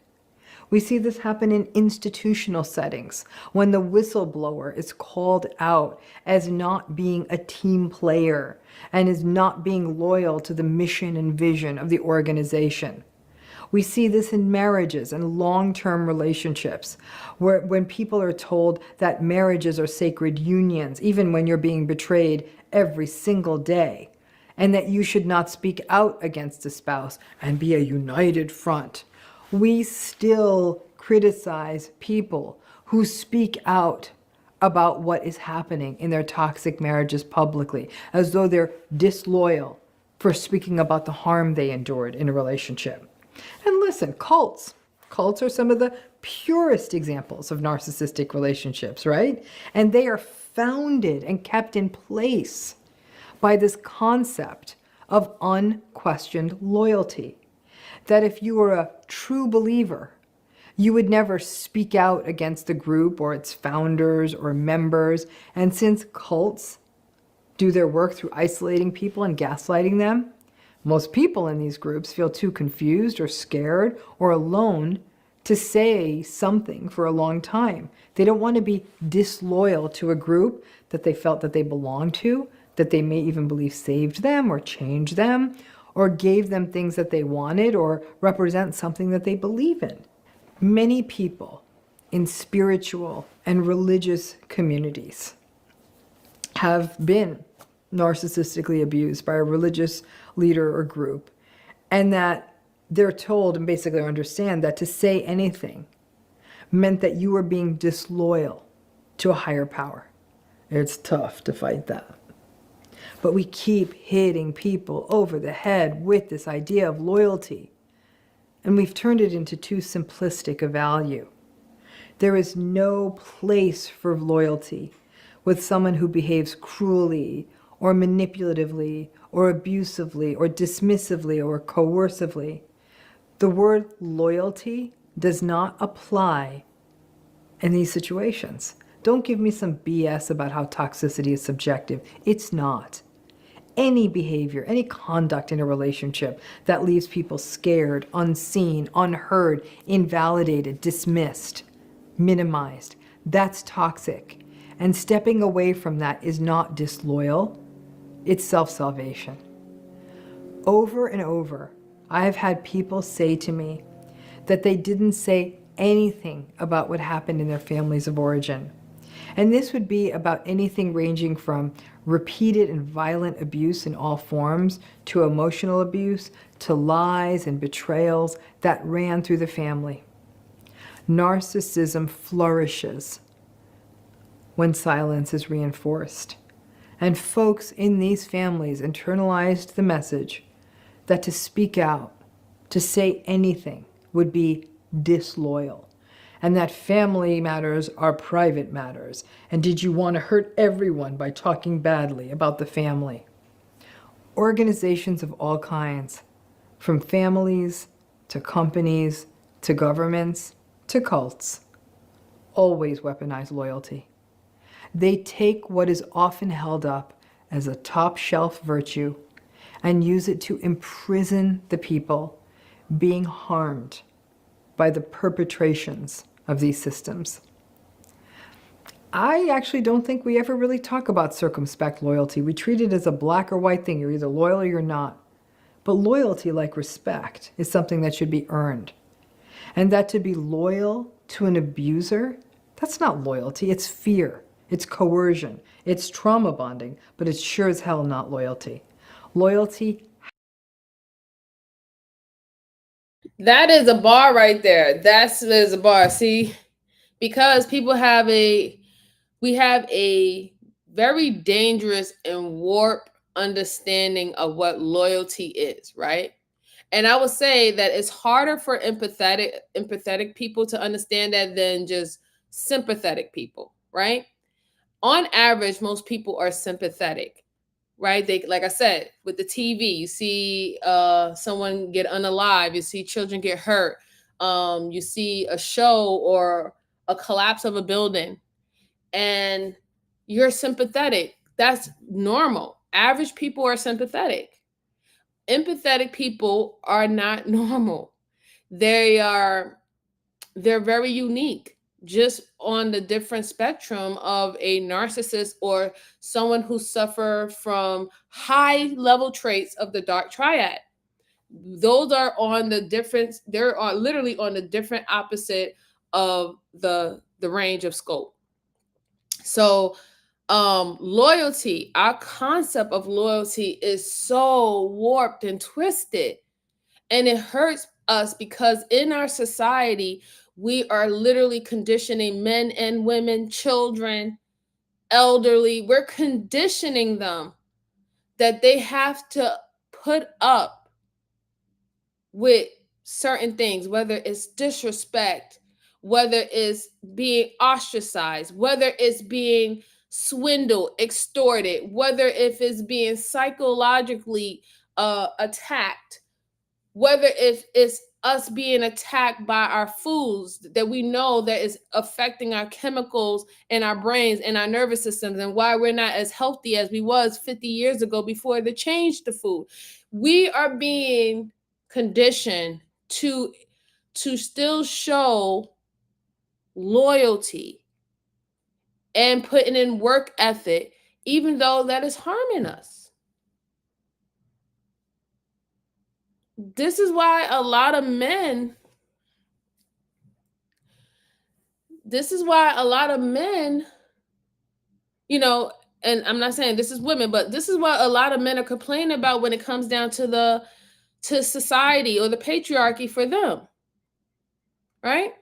We see this happen in institutional settings when the whistleblower is called out as not being a team player and is not being loyal to the mission and vision of the organization. We see this in marriages and long-term relationships, where when people are told that marriages are sacred unions, even when you're being betrayed every single day, and that you should not speak out against a spouse and be a united front. We still criticize people who speak out about what is happening in their toxic marriages publicly, as though they're disloyal for speaking about the harm they endured in a relationship. And listen, cults are some of the purest examples of narcissistic relationships, right? And they are founded and kept in place by this concept of unquestioned loyalty. That if you were a true believer, you would never speak out against the group or its founders or members. And since cults do their work through isolating people and gaslighting them, most people in these groups feel too confused or scared or alone to say something for a long time. They don't want to be disloyal to a group that they felt that they belonged to, that they may even believe saved them or changed them, or gave them things that they wanted or represent something that they believe in. Many people in spiritual and religious communities have been narcissistically abused by a religious leader or group, and that they're told and basically understand that to say anything meant that you were being disloyal to a higher power. It's tough to fight that. But we keep hitting people over the head with this idea of loyalty, and we've turned it into too simplistic a value. There is no place for loyalty with someone who behaves cruelly or manipulatively or abusively or dismissively or coercively. The word loyalty does not apply in these situations. Don't give me some BS about how toxicity is subjective. It's not. Any behavior, any conduct in a relationship that leaves people scared, unseen, unheard, invalidated, dismissed, minimized, that's toxic. And stepping away from that is not disloyal. It's self-salvation. Over and over, I have had people say to me that they didn't say anything about what happened in their families of origin. And this would be about anything ranging from repeated and violent abuse in all forms to emotional abuse to lies and betrayals that ran through the family. Narcissism flourishes when silence is reinforced. And folks in these families internalized the message that to speak out, to say anything, would be disloyal. And that family matters are private matters. And did you want to hurt everyone by talking badly about the family? Organizations of all kinds, from families to companies to governments to cults, always weaponize loyalty. They take what is often held up as a top shelf virtue and use it to imprison the people being harmed by the perpetrations of these systems. I actually don't think we ever really talk about circumspect loyalty. We treat it as a black or white thing. You're either loyal or you're not. But loyalty, like respect, is something that should be earned. And that to be loyal to an abuser, that's not loyalty, it's fear, it's coercion, it's trauma bonding, but it's sure as hell not loyalty. Loyalty. That is a bar right there. That is a bar. See, because we have a very dangerous and warped understanding of what loyalty is, right? And I would say that it's harder for empathetic people to understand that than just sympathetic people, right? On average, most people are sympathetic, right? They, like I said, with the TV, you see someone get unalive, you see children get hurt, you see a show or a collapse of a building, and you're sympathetic. That's normal. Average people are sympathetic. Empathetic people are not normal. They're very unique, just on the different spectrum of a narcissist or someone who suffer from high level traits of the dark triad. Those are on the different, they're on literally on the different opposite of the range of scope. So loyalty, our concept of loyalty is so warped and twisted, and it hurts us because in our society we are literally conditioning men and women, children, elderly, we're conditioning them that they have to put up with certain things, whether it's disrespect, whether it's being ostracized, whether it's being swindled, extorted, whether if it's being psychologically attacked, whether if it's us being attacked by our foods that we know that is affecting our chemicals in our brains and our nervous systems, and why we're not as healthy as we was 50 years ago before they changed the food. We are being conditioned to still show loyalty and putting in work ethic, even though that is harming us. This is why a lot of men, you know, and I'm not saying this is women, but this is what a lot of men are complaining about when it comes down to society or the patriarchy for them, right?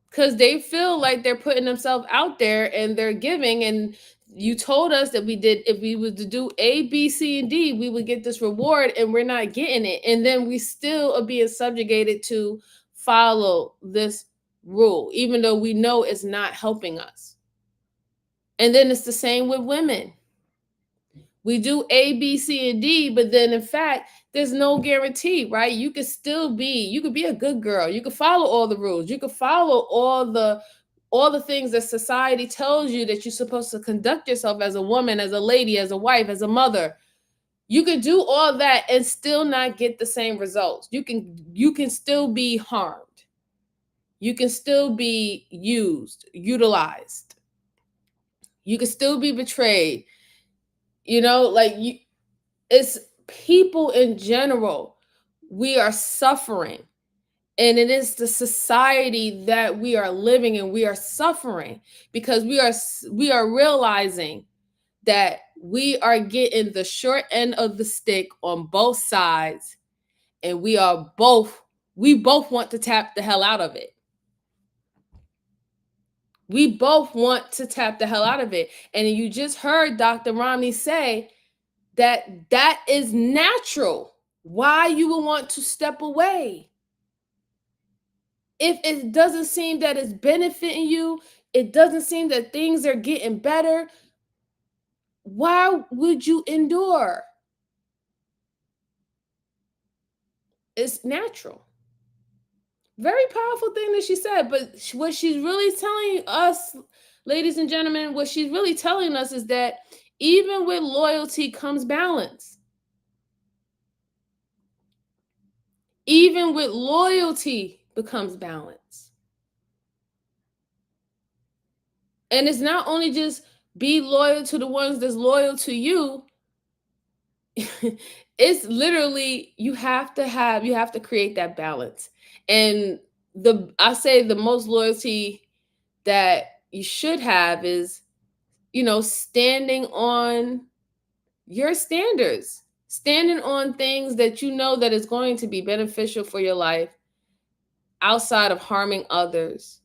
Because they feel like they're putting themselves out there and they're giving, and you told us that if we were to do A, B, C, and D, we would get this reward, and we're not getting it. And then we still are being subjugated to follow this rule, even though we know it's not helping us. And then it's the same with women. We do A, B, C, and D, but then in fact, there's no guarantee, right? You could be a good girl. You could follow all the rules. You could follow all the things that society tells you that you're supposed to conduct yourself as a woman, as a lady, as a wife, as a mother. You could do all that and still not get the same results. You can still be harmed. You can still be utilized. You can still be betrayed. It's people in general. We are suffering. And it is the society that we are living in. We are suffering because we are realizing that we are getting the short end of the stick on both sides. And we both want to tap the hell out of it. We both want to tap the hell out of it. And you just heard Dr. Ramani say that is natural. Why you would want to step away? If it doesn't seem that it's benefiting you, it doesn't seem that things are getting better, why would you endure? It's natural. Very powerful thing that she said. But what she's really telling us, ladies and gentlemen, what she's really telling us is that even with loyalty comes balance. Even with loyalty becomes balance. And it's not only just be loyal to the ones that's loyal to you. It's literally you have to create that balance. And I say the most loyalty that you should have is, standing on your standards, standing on things that you know that is going to be beneficial for your life outside of harming others,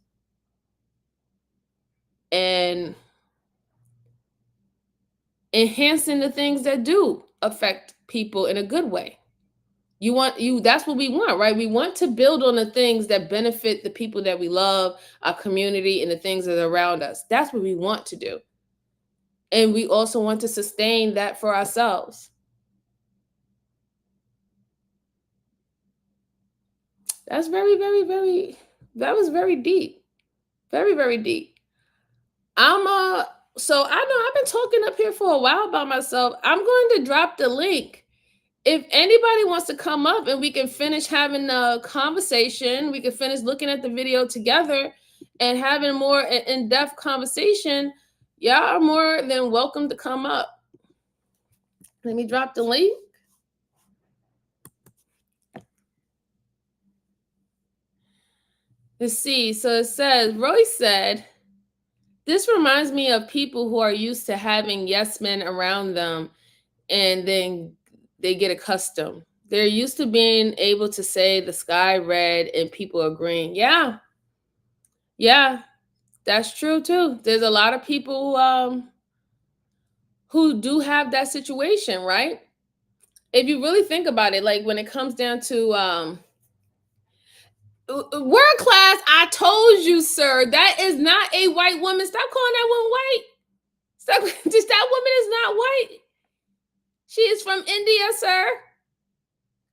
and enhancing the things that do affect people in a good way. That's what we want, right? We want to build on the things that benefit the people that we love, our community, and the things that are around us. That's what we want to do. And we also want to sustain that for ourselves. That's that was very deep. Very, very deep. So I know I've been talking up here for a while about myself. I'm going to drop the link. If anybody wants to come up and we can finish having a conversation, we can finish looking at the video together and having more in-depth conversation, y'all are more than welcome to come up. Let me drop the link. Let's see. So it says, Roy said, this reminds me of people who are used to having yes men around them, and then they get accustomed. They're used to being able to say the sky red and people agreeing. Yeah, that's true too. There's a lot of people who do have that situation, right? If you really think about it, like when it comes down to world class, I told you, sir, that is not a white woman. Stop calling that woman white. Stop. Just that woman is not white. She is from India, sir.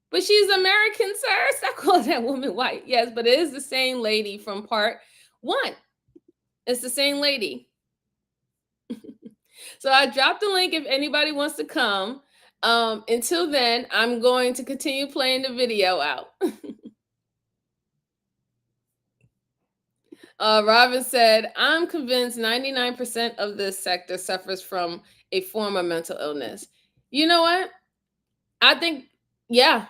But she's American, sir. Stop calling that woman white. Yes, but it is the same lady from part 1. It's the same lady. So I dropped the link if anybody wants to come. Until then, I'm going to continue playing the video out. Robin said, I'm convinced 99% of this sector suffers from a form of mental illness. You know what? I think a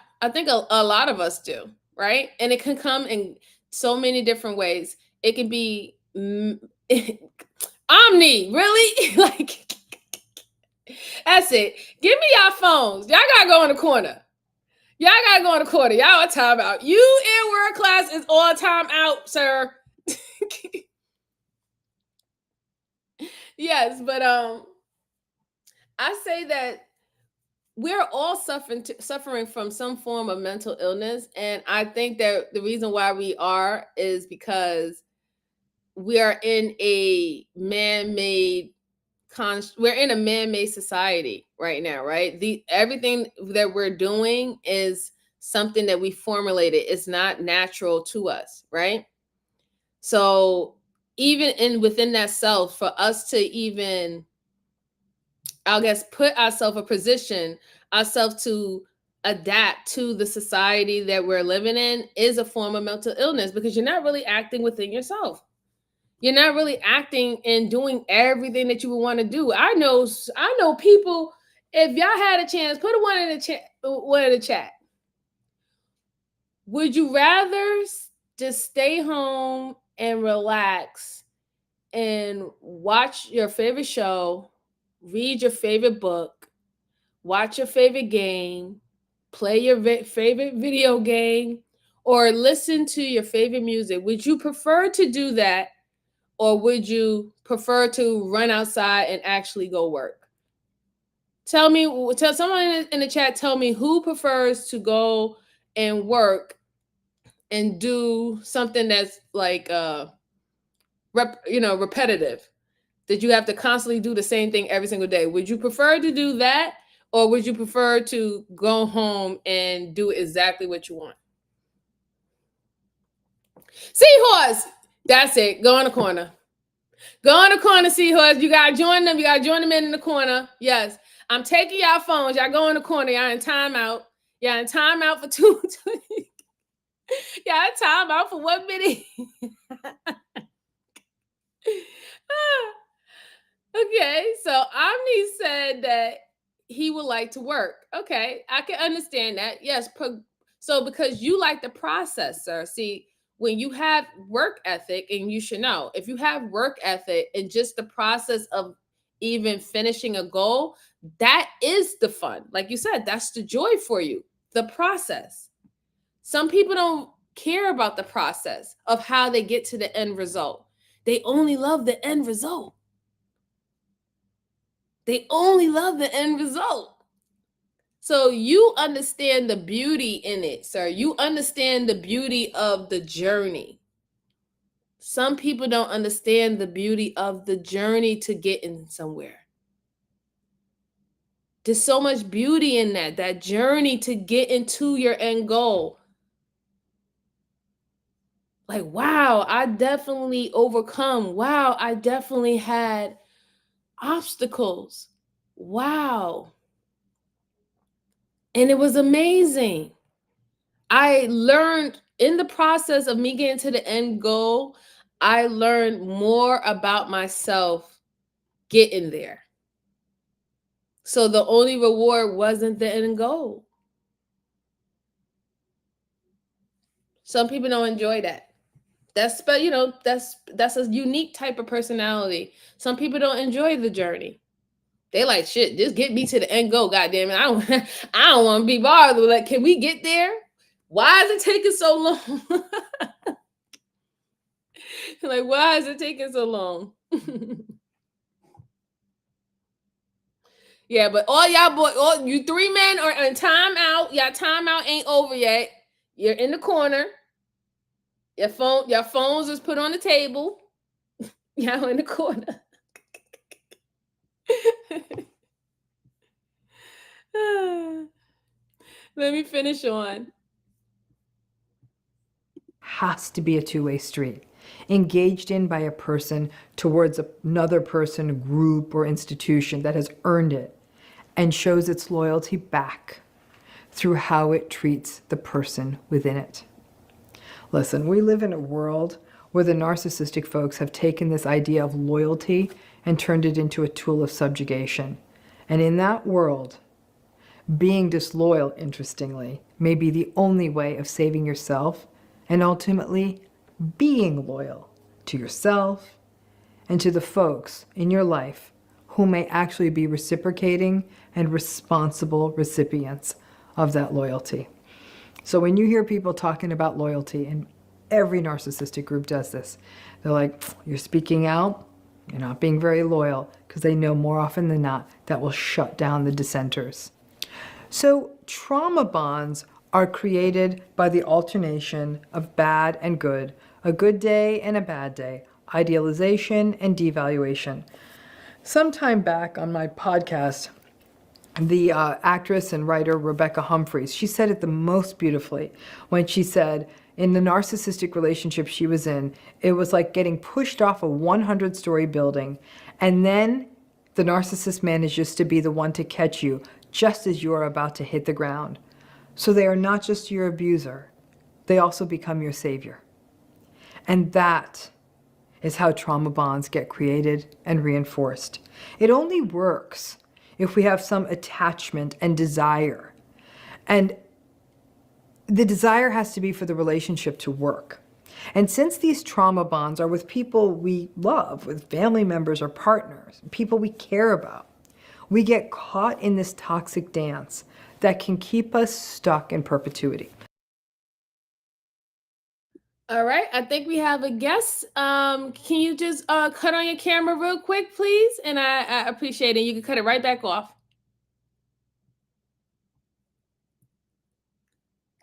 lot of us do, right? And it can come in so many different ways. It can be omni, really? Like, that's it. Give me y'all phones. Y'all gotta go in the corner. Y'all are time out. You in world class is all time out, sir. Yes, but I say that we're all suffering from some form of mental illness, and I think that the reason why we are is because we are in a man-made society right now, right? Everything that we're doing is something that we formulated. It's not natural to us, right? So even within that self, for us to even, I guess, put ourselves to adapt to the society that we're living in is a form of mental illness, because you're not really acting within yourself. You're not really acting and doing everything that you would want to do. I know people, if y'all had a chance, put one in the chat. Would you rather just stay home and relax and watch your favorite show, read your favorite book, watch your favorite game, play your favorite video game, or listen to your favorite music? Would you prefer to do that, or would you prefer to run outside and actually go work? Tell someone in the chat, tell me who prefers to go and work and do something that's like repetitive, that you have to constantly do the same thing every single day. Would you prefer to do that, or would you prefer to go home and do exactly what you want? Seahorse. That's it. Go in the corner. Go in the corner, Seahorse. You gotta join them. You gotta join them in the corner. Yes. I'm taking y'all phones. Y'all go in the corner. Y'all in timeout. Y'all in timeout for 2. Y'all in timeout for 1 minute. Okay, so Omni said that he would like to work. Okay, I can understand that. Yes, so because you like the process, sir. See, when you have work ethic, and you should know, if you have work ethic and just the process of even finishing a goal, that is the fun. Like you said, that's the joy for you, the process. Some people don't care about the process of how they get to the end result. They only love the end result. They only love the end result. So you understand the beauty in it, sir. You understand the beauty of the journey. Some people don't understand the beauty of the journey to getting somewhere. There's so much beauty in that journey to get into your end goal. Like, wow, I definitely overcome. Wow, I definitely had obstacles. Wow. And it was amazing. I learned in the process of me getting to the end goal, I learned more about myself getting there. So the only reward wasn't the end goal. Some people don't enjoy that. That's a unique type of personality. Some people don't enjoy the journey. They like, shit, just get me to the end goal, goddamn it. I don't want to be bothered. Like, can we get there? Why is it taking so long? Like, why is it taking so long? Yeah, but all you 3 men are in timeout. Y'all timeout ain't over yet. You're in the corner. Your phones is put on the table. Y'all in the corner. Let me finish on. Has to be a two-way street, engaged in by a person towards another person, group, or institution that has earned it and shows its loyalty back through how it treats the person within it. Listen, we live in a world where the narcissistic folks have taken this idea of loyalty and turned it into a tool of subjugation. And in that world, being disloyal, interestingly, may be the only way of saving yourself and ultimately being loyal to yourself and to the folks in your life who may actually be reciprocating and responsible recipients of that loyalty. So when you hear people talking about loyalty, and every narcissistic group does this, they're like, you're speaking out, you're not being very loyal, because they know more often than not that will shut down the dissenters. So trauma bonds are created by the alternation of bad and good, a good day and a bad day, idealization and devaluation. Sometime back on my podcast, the actress and writer Rebecca Humphreys, she said it the most beautifully when she said, in the narcissistic relationship she was in, it was like getting pushed off a 100-story building, and then the narcissist manages to be the one to catch you just as you are about to hit the ground. So they are not just your abuser, they also become your savior. And that is how trauma bonds get created and reinforced. It only works if we have some attachment and desire. And the desire has to be for the relationship to work. And since these trauma bonds are with people we love, with family members or partners, people we care about, we get caught in this toxic dance that can keep us stuck in perpetuity. All right, I think we have a guest. Can you just cut on your camera real quick, please? And I appreciate it. You can cut it right back off.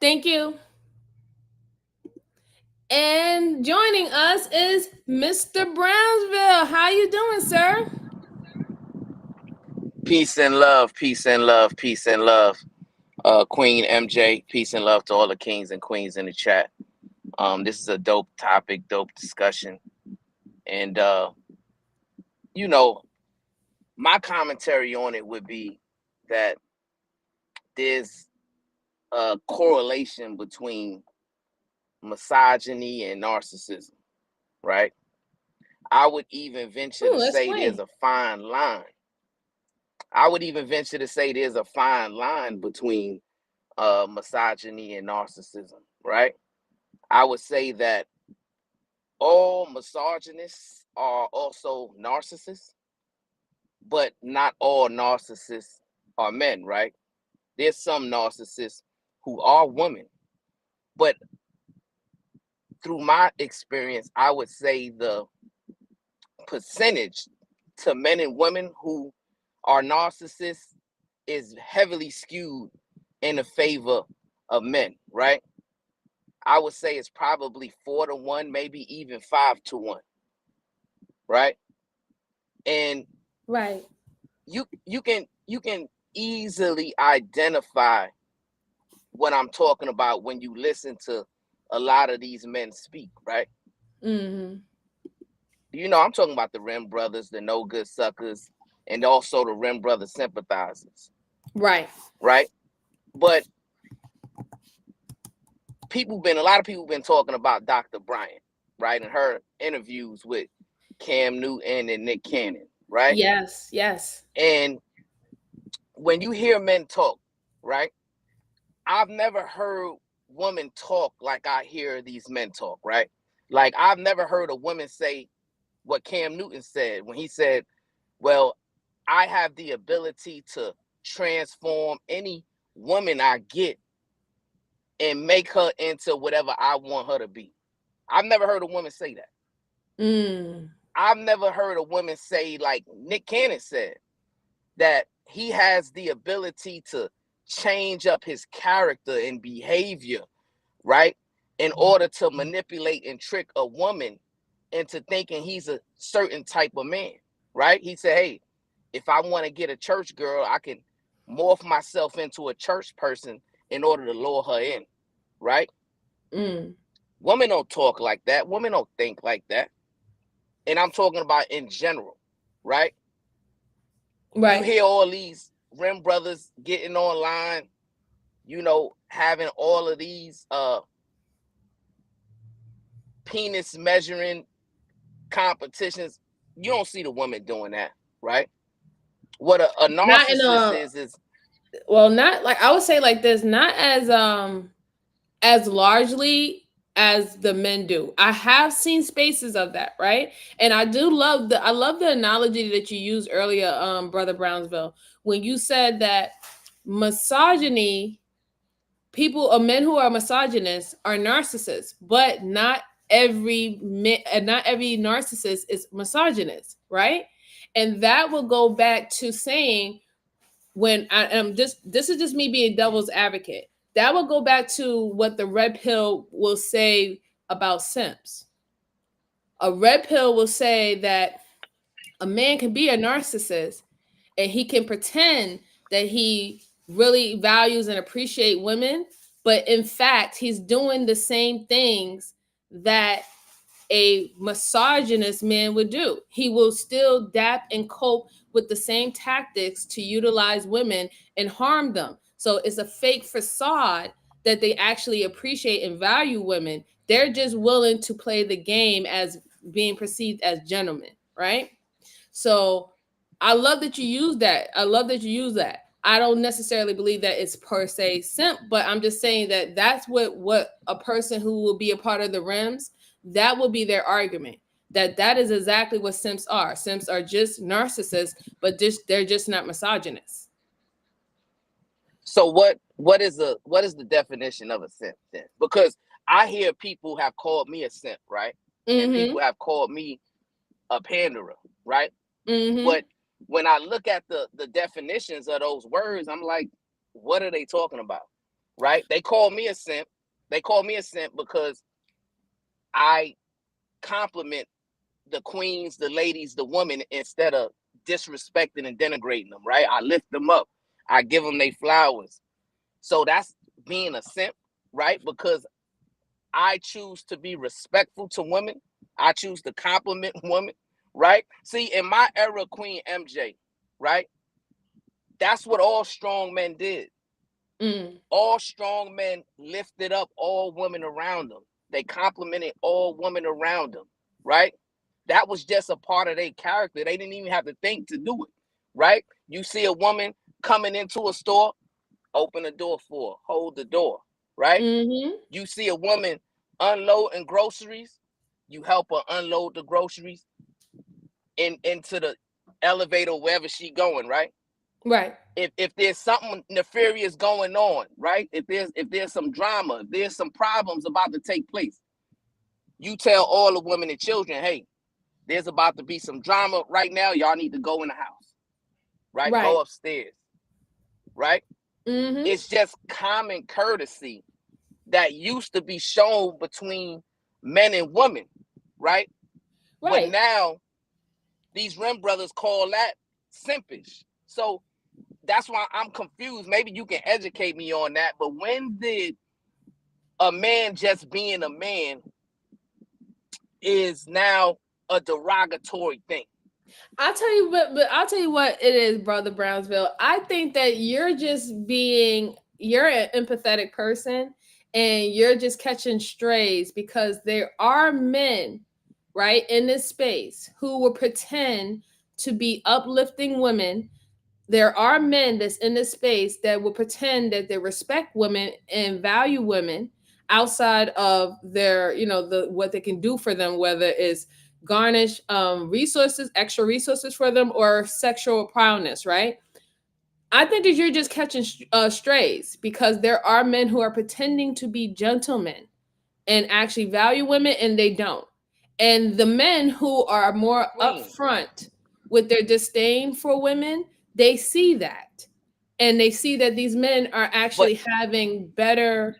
Thank you. And joining us is Mr. Brownsville. How you doing, sir? Peace and love, peace and love, peace and love. Queen MJ, peace and love to all the kings and queens in the chat. This is a dope topic, dope discussion. And, you know, my commentary on it would be that there's a correlation between misogyny and narcissism, right? I would even venture to say there's a fine line. I would even venture to say there's a fine line between misogyny and narcissism, right? I would say that all misogynists are also narcissists, but not all narcissists are men, right? There's some narcissists who are women, but through my experience, I would say the percentage to men and women who are narcissists is heavily skewed in the favor of men, right? I would say it's probably 4-1, maybe even 5-1, right? And Right. You can easily identify what I'm talking about when you listen to a lot of these men speak, right? Mm-hmm. You know, I'm talking about the Rim brothers, the no good suckers, and also the Rim brother sympathizers. Right. Right. But a lot of people been talking about Dr. Bryant, right? And her interviews with Cam Newton and Nick Cannon, right? Yes, yes. And when you hear men talk, right? I've never heard women talk like I hear these men talk, right? Like I've never heard a woman say what Cam Newton said when he said, well, I have the ability to transform any woman I get and make her into whatever I want her to be. I've never heard a woman say that. I've never heard a woman say, like Nick Cannon said, that he has the ability to change up his character and behavior, right? In order to manipulate and trick a woman into thinking he's a certain type of man, right? He said, hey, if I want to get a church girl, I can morph myself into a church person in order to lure her in, right? Women don't talk like that. Women don't think like that. And I'm talking about in general, right? Right. You hear all these Rim brothers getting online, you know, having all of these penis measuring competitions. You don't see the women doing that, right? What a narcissist is well, not like I would say like this, not as largely as the men do. I have seen spaces of that, right? And I love the analogy that you used earlier, Brother Brownsville, when you said that misogyny, men who are misogynists are narcissists, but not every narcissist is misogynist, right? And that will go back to saying, when I am this is just me being devil's advocate, that will go back to what the red pill will say about simps. A red pill will say that a man can be a narcissist and he can pretend that he really values and appreciates women, but in fact, he's doing the same things that a misogynist man would do. He will still adapt and cope with the same tactics to utilize women and harm them. So it's a fake facade that they actually appreciate and value women. They're just willing to play the game as being perceived as gentlemen, right? So I love that you use that. I don't necessarily believe that it's per se simp, but I'm just saying that that's what a person who will be a part of the Rims, that will be their argument. That is exactly what simps are. Simps are just narcissists, but they're just not misogynists. So what is the definition of a simp then? Because I hear people have called me a simp, right? And people have called me a panderer, right? But when I look at the definitions of those words, I'm like, what are they talking about? Right? They call me a simp. They call me a simp because I compliment the queens, the ladies, the women, instead of disrespecting and denigrating them, right? I lift them up. I give them their flowers. So that's being a simp, right? Because I choose to be respectful to women. I choose to compliment women, right? See, in my era, Queen MJ, right? That's what all strong men did. All strong men lifted up all women around them. They complimented all women around them, right? That was just a part of their character. They didn't even have to think to do it, right? You see a woman coming into a store, open the door for her, hold the door, right? You see a woman unloading groceries, you help her unload the groceries into the elevator, wherever she going, right? Right. If there's something nefarious going on, right? If there's some drama, if there's some problems about to take place, you tell all the women and children, hey, there's about to be some drama right now. Y'all need to go in the house, right? Go upstairs, right? It's just common courtesy that used to be shown between men and women, right? But now these Rim brothers call that simpish. So that's why I'm confused. Maybe you can educate me on that. But when did a man just being a man is now a derogatory thing? I'll tell you what it is, Brother Brownsville. I think that you're an empathetic person and you're just catching strays because there are men, right, in this space who will pretend to be uplifting women. There are men that's in this space that will pretend that they respect women and value women outside of their, what they can do for them, whether it's garnish resources, extra resources for them, or sexual prowess, right? I think that you're just catching strays because there are men who are pretending to be gentlemen and actually value women, and they don't. And the men who are more upfront with their disdain for women, they see that. And they see that these men are actually having better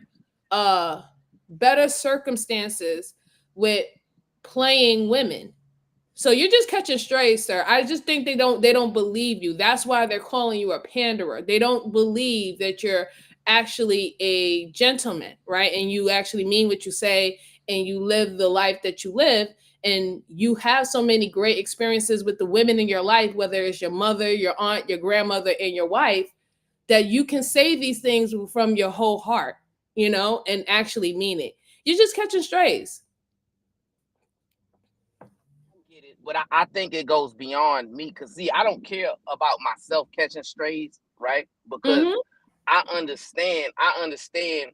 circumstances with playing women. So you're just catching strays, sir. I just think they don't believe you. That's why they're calling you a panderer. They don't believe that you're actually a gentleman, right? And you actually mean what you say and you live the life that you live. And you have so many great experiences with the women in your life, whether it's your mother, your aunt, your grandmother, and your wife, that you can say these things from your whole heart, and actually mean it. You're just catching strays. But I think it goes beyond me because, see, I don't care about myself catching strays, right? Because I understand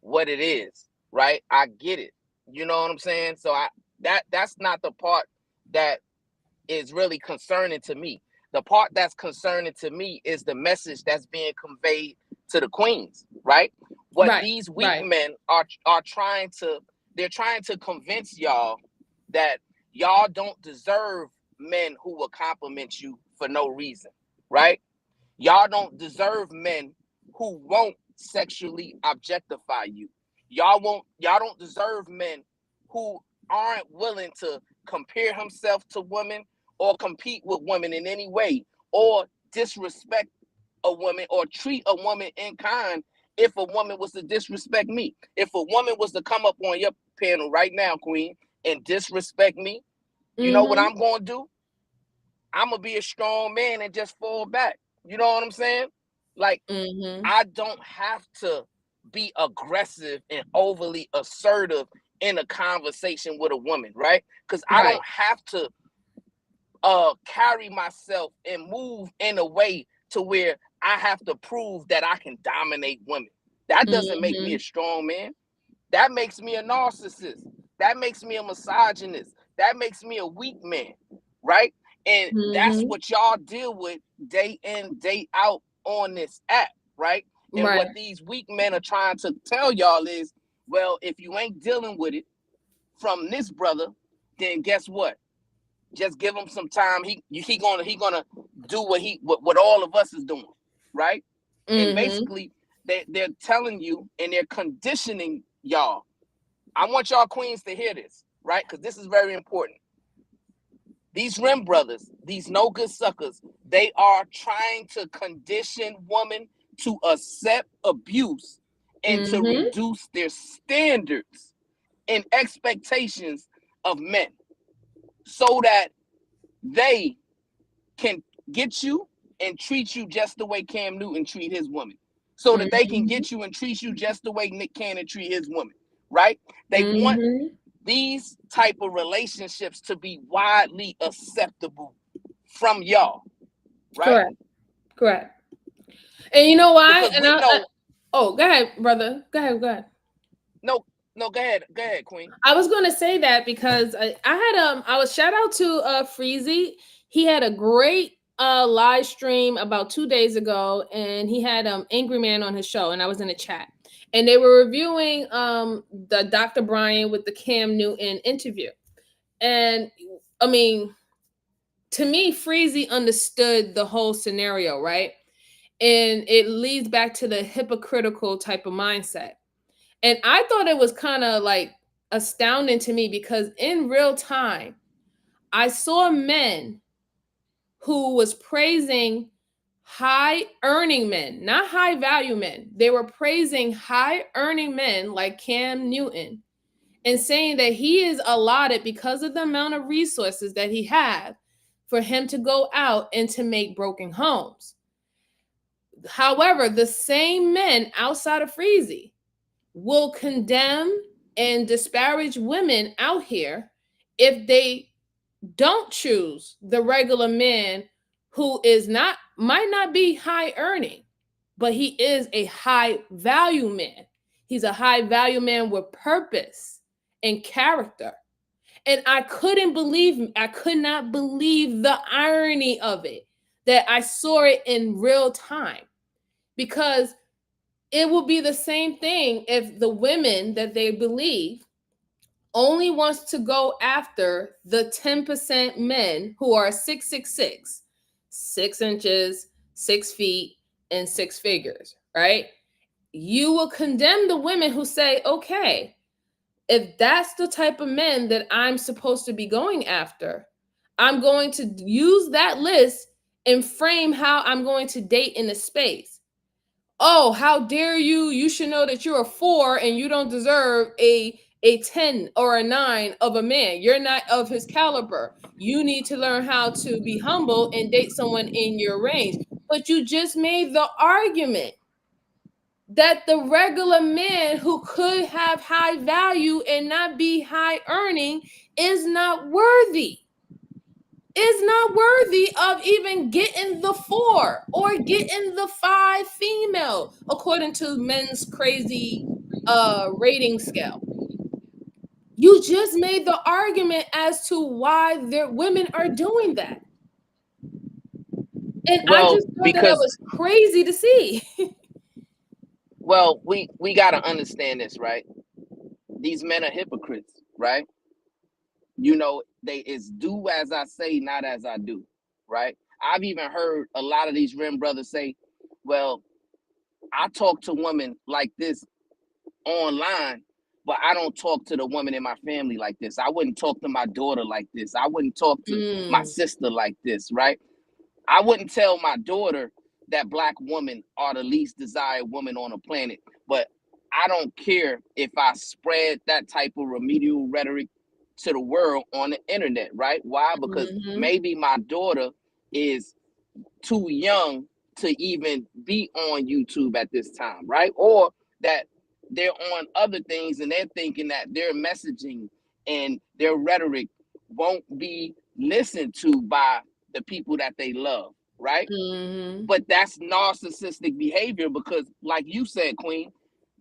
what it is, right? I get it. You know what I'm saying? So that's not the part that is really concerning to me. The part that's concerning to me is the message that's being conveyed to the queens, right? What these weak men are trying to convince y'all that y'all don't deserve men who will compliment you for no reason, right? Y'all don't deserve men who won't sexually objectify you. Y'all don't deserve men who aren't willing to compare himself to women or compete with women in any way or disrespect a woman or treat a woman in kind if a woman was to disrespect me. If a woman was to come up on your panel right now, Queen, and disrespect me, you know what I'm going to do? I'm going to be a strong man and just fall back. You know what I'm saying? Like, I don't have to be aggressive and overly assertive in a conversation with a woman, right? Because I don't have to carry myself and move in a way to where I have to prove that I can dominate women. That doesn't make me a strong man. That makes me a narcissist. That makes me a misogynist. That makes me a weak man, right? And that's what y'all deal with day in, day out on this app, right? And what these weak men are trying to tell y'all is, well, if you ain't dealing with it from this brother, then guess what? Just give him some time. He gonna do what all of us is doing, right? And basically, they're telling you and they're conditioning y'all. I want y'all queens to hear this, right? Because this is very important. These Rim brothers, these no good suckers, they are trying to condition women to accept abuse and to reduce their standards in expectations of men so that they can get you and treat you just the way Cam Newton treat his woman, so that they can get you and treat you just the way Nick Cannon treat his woman, right? They want these type of relationships to be widely acceptable from y'all, right? Correct. And you know why? Because And oh, go ahead, brother. Go ahead. No, go ahead, Queen. I was going to say that because I was shout out to Freezy. He had a great live stream about 2 days ago, and he had Angry Man on his show, and I was in a chat, and they were reviewing the Dr. Brian with the Cam Newton interview. And I mean, to me, Freezy understood the whole scenario, right? And it leads back to the hypocritical type of mindset. And I thought it was kind of like astounding to me because in real time, I saw men who was praising high earning men, not high value men. They were praising high earning men like Cam Newton and saying that he is allotted, because of the amount of resources that he had, for him to go out and to make broken homes. However, the same men outside of Freezy will condemn and disparage women out here if they don't choose the regular man who might not be high earning, but he is a high value man. He's a high value man with purpose and character. And I could not believe the irony of it, that I saw it in real time, because it will be the same thing if the women that they believe only wants to go after the 10% men who are 6'6", 6 inches, 6 feet, and 6 figures, right? You will condemn the women who say, okay, if that's the type of men that I'm supposed to be going after, I'm going to use that list and frame how I'm going to date in a space. Oh, how dare you? You should know that you're a 4 and you don't deserve a 10 or a 9 of a man. You're not of his caliber. You need to learn how to be humble and date someone in your range. But you just made the argument that the regular man who could have high value and not be high earning is not worthy of even getting the 4 or getting the 5 female, according to men's crazy rating scale. You just made the argument as to why their women are doing that. And I just thought that was crazy to see. Well, we got to understand this, right? These men are hypocrites, right? You know, it's do as I say, not as I do, right? I've even heard a lot of these Rim brothers say, well, I talk to women like this online, but I don't talk to the woman in my family like this. I wouldn't talk to my daughter like this. I wouldn't talk to my sister like this, right? I wouldn't tell my daughter that Black women are the least desired woman on the planet, but I don't care if I spread that type of remedial rhetoric to the world on the internet, right? Why? Because maybe my daughter is too young to even be on YouTube at this time, right? Or that they're on other things and they're thinking that their messaging and their rhetoric won't be listened to by the people that they love, right? But that's narcissistic behavior because, like you said, Queen,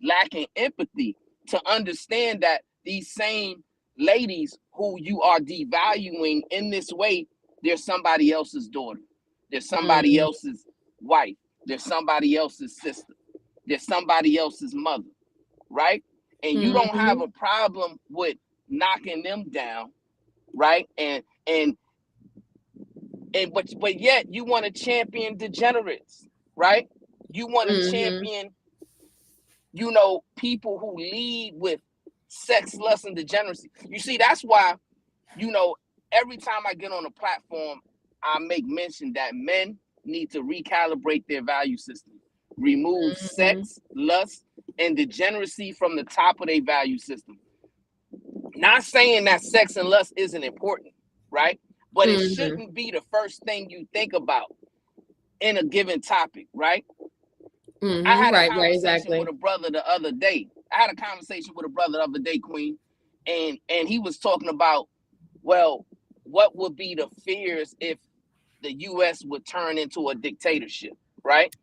lacking empathy to understand that these same ladies who you are devaluing in this way, they're somebody else's daughter. They're somebody else's wife. They're somebody else's sister. They're somebody else's mother, right? And you don't have a problem with knocking them down, right? But yet you want to champion degenerates, right? You want to champion, you know, people who lead with sex, lust, and degeneracy. You see, that's why, you know, every time I get on a platform, I make mention that men need to recalibrate their value system, remove sex, lust, and degeneracy from the top of their value system. Not saying that sex and lust isn't important, right? But it Mhm. shouldn't be the first thing you think about in a given topic, right? I had a Right, conversation exactly. with a brother the other day. Queen, and he was talking about, well, what would be the fears if the U.S. would turn into a dictatorship, right?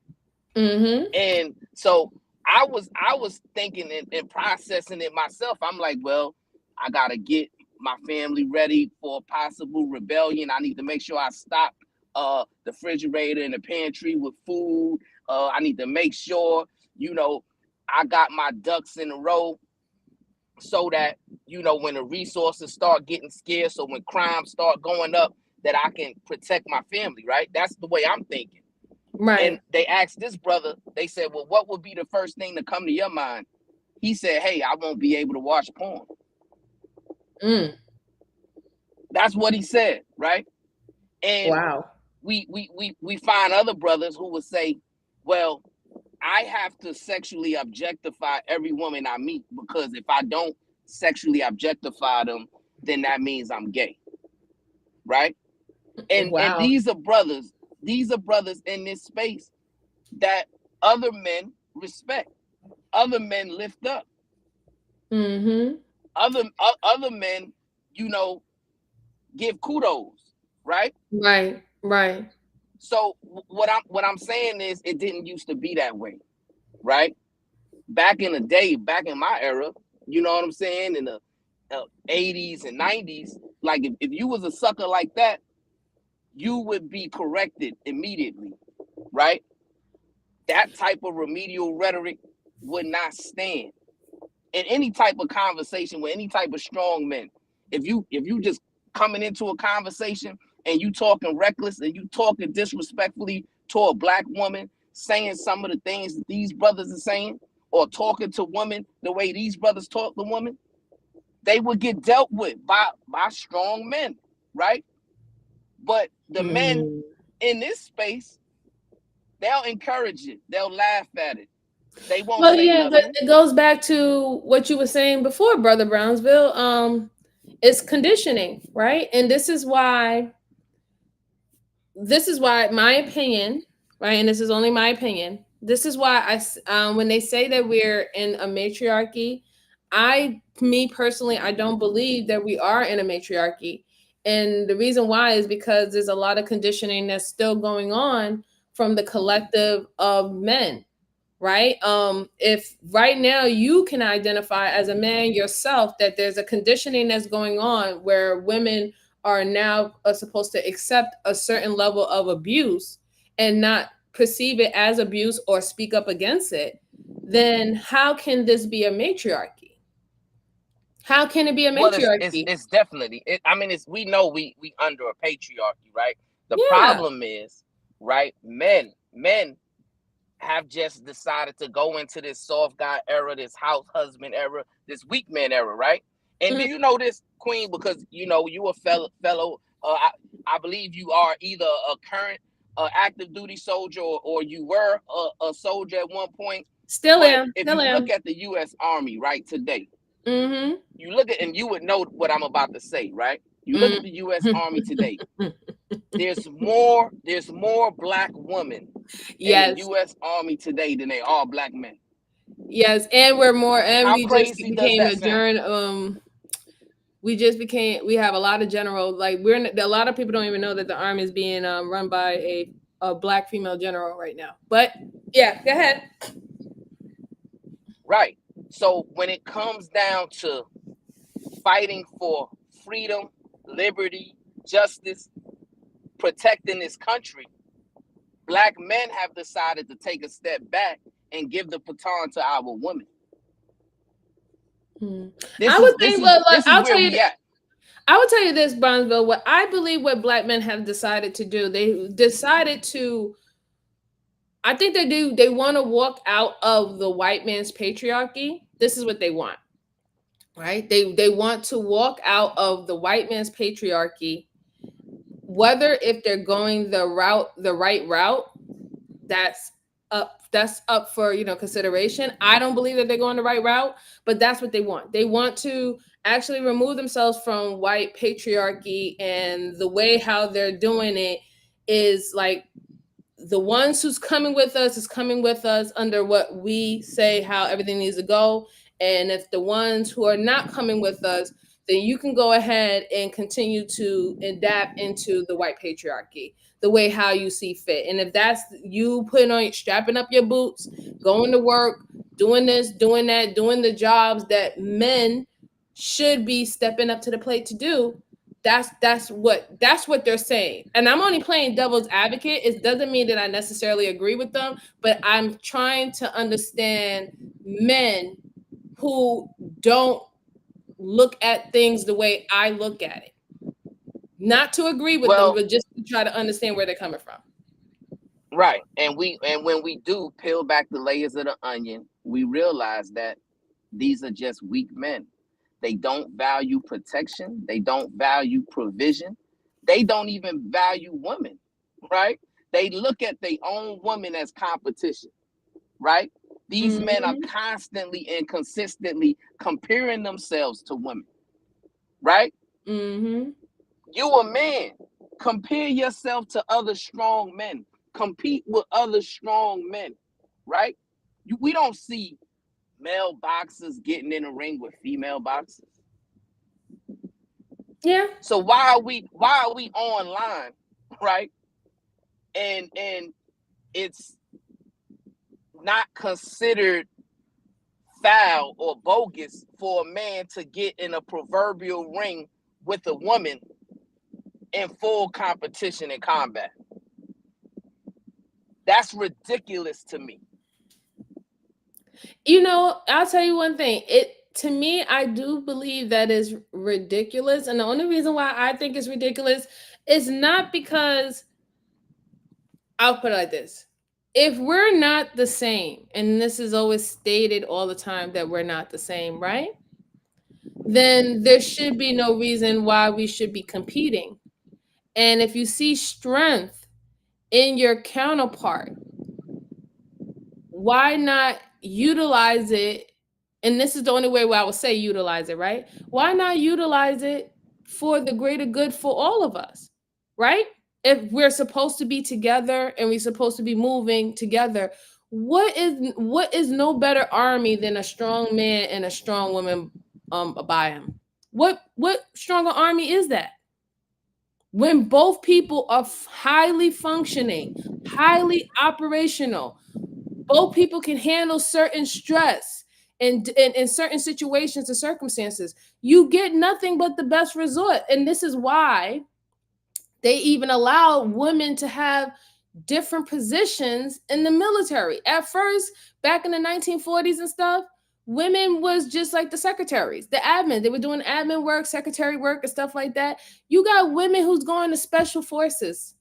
And so I was thinking and processing it myself. I'm like, well, I gotta get my family ready for a possible rebellion. I need to make sure I stock the refrigerator and the pantry with food. I need to make sure, I got my ducks in a row so that, when the resources start getting scarce or when crimes start going up, that I can protect my family, right? That's the way I'm thinking. Right. And they asked this brother, they said, well, what would be the first thing to come to your mind? He said, hey, I won't be able to watch porn. That's what he said, right? And wow. We find other brothers who would say, well, I have to sexually objectify every woman I meet, because if I don't sexually objectify them, then that means I'm gay, right? And these are brothers in this space that other men respect, other men lift up, other men, give kudos, right? Right. So what I'm saying is, it didn't used to be that way, right? Back in the day, back in my era, you know what I'm saying, in the 80s and 90s, like if you was a sucker like that, you would be corrected immediately, right? That type of remedial rhetoric would not stand in any type of conversation with any type of strong men. If you just coming into a conversation and you talking reckless and you talking disrespectfully to a black woman, saying some of the things that these brothers are saying, or talking to women the way these brothers talk to women, they would get dealt with by strong men, right? But the men in this space, they'll encourage it. They'll laugh at it. They won't say nothing. But it goes back to what you were saying before, Brother Brownsville. It's conditioning, right? And this is why my opinion, right? And this is only my opinion. This is why when they say that we're in a matriarchy, me personally, I don't believe that we are in a matriarchy. And the reason why is because there's a lot of conditioning that's still going on from the collective of men, right? If right now you can identify as a man yourself that there's a conditioning that's going on where women are now supposed to accept a certain level of abuse and not perceive it as abuse or speak up against it, then how can this be a matriarchy? How can it be a matriarchy? It's definitely. We know we under a patriarchy, right? The problem is, right? Men have just decided to go into this soft guy era, this house husband era, this weak man era, right? And do you know this, Queen? Because you a fellow. I believe you are either a current active duty soldier or you were a soldier at one point. Still am. If you look at the U.S. Army right today, you look at, and you would know what I'm about to say, right? You look at the U.S. Army today. There's more black women in the U.S. Army today than they are black men. Yes, and we're more, and How we crazy just became does that sound? We have a lot of general, like a lot of people don't even know that the army is being run by a black female general right now. But yeah, go ahead. Right. So when it comes down to fighting for freedom, liberty, justice, protecting this country, black men have decided to take a step back and give the baton to our women. I would tell you this, Brownsville. What I believe what black men have decided to do, they decided to, I think they want to walk out of the white man's patriarchy. This is what they want, right? They want to walk out of the white man's patriarchy, whether if they're going the right route, that's up up for, consideration. I don't believe that they're going the right route, but that's what they want. They want to actually remove themselves from white patriarchy, and the way how they're doing it is like, the ones who's coming with us is coming with us under what we say how everything needs to go. And if the ones who are not coming with us, then you can go ahead and continue to adapt into the white patriarchy the way how you see fit. And if that's you putting on, strapping up your boots, going to work, doing this, doing that, doing the jobs that men should be stepping up to the plate to do, that's what they're saying. And I'm only playing devil's advocate. It doesn't mean that I necessarily agree with them, but I'm trying to understand men who don't look at things the way I look at it. Not to agree with them, but just to try to understand where they're coming from. Right. And when we do peel back the layers of the onion, we realize that these are just weak men. They don't value protection. They don't value provision. They don't even value women, right? They look at their own woman as competition, right? These men are constantly and consistently comparing themselves to women, right? Mm-hmm. You a man. Compare yourself to other strong men. Compete with other strong men, right? We don't see male boxers getting in a ring with female boxers. Yeah. So why are we online, right? And it's not considered foul or bogus for a man to get in a proverbial ring with a woman in full competition and combat. That's ridiculous to me. I'll tell you one thing. To me, I do believe that is ridiculous. And the only reason why I think it's ridiculous is not because, I'll put it like this. If we're not the same, and this is always stated all the time that we're not the same, right? Then there should be no reason why we should be competing. And if you see strength in your counterpart, why not utilize it? And this is the only way where I would say utilize it, right? Why not utilize it for the greater good for all of us, right? If we're supposed to be together and we're supposed to be moving together, what is no better army than a strong man and a strong woman by him? What stronger army is that? When both people are highly functioning, highly operational, both people can handle certain stress and in certain situations and circumstances, you get nothing but the best result. And this is why they even allow women to have different positions in the military. At first, back in the 1940s and stuff, women was just like the secretaries, the admin. They were doing admin work, secretary work, and stuff like that. You got women who's going to special forces.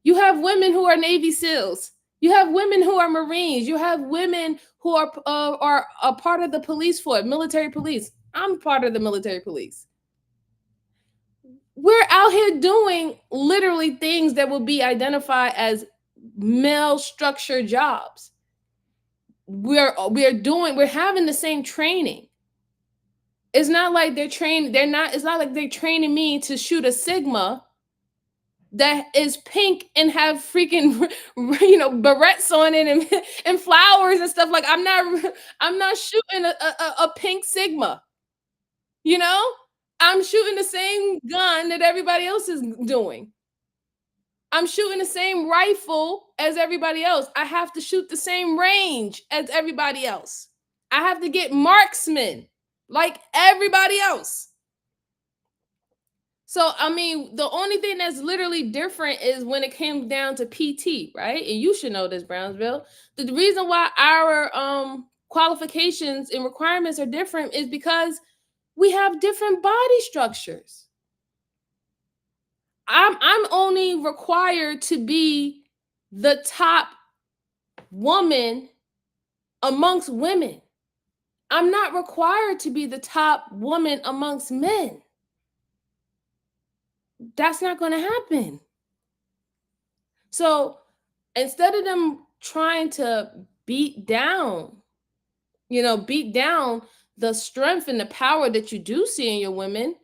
You have women who are Navy SEALs. You have women who are Marines. You have women who are a part of the police force, military police. I'm part of the military police. We're out here doing literally things that will be identified as male structured jobs. We're having the same training. It's not like it's not like they're training me to shoot a Sigma that is pink and have freaking barrettes on it and flowers and stuff. Like I'm not shooting a pink Sigma. I'm shooting the same gun that everybody else is doing. I'm shooting the same rifle as everybody else. I have to shoot the same range as everybody else. I have to get marksman like everybody else. So, I mean, the only thing that's literally different is when it came down to PT, right? And you should know this, Brownsville. The reason why our qualifications and requirements are different is because we have different body structures. I'm only required to be the top woman amongst women. I'm not required to be the top woman amongst men. That's not going to happen. So instead of them trying to beat down the strength and the power that you do see in your women,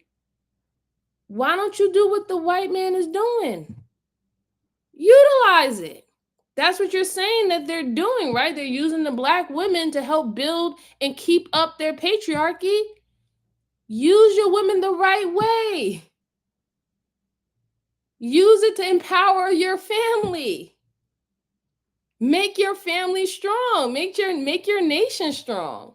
why don't you do what the white man is doing? Utilize it. That's what you're saying that they're doing, right? They're using the black women to help build and keep up their patriarchy. Use your women the right way. Use it to empower your family. Make your family strong. Make your nation strong.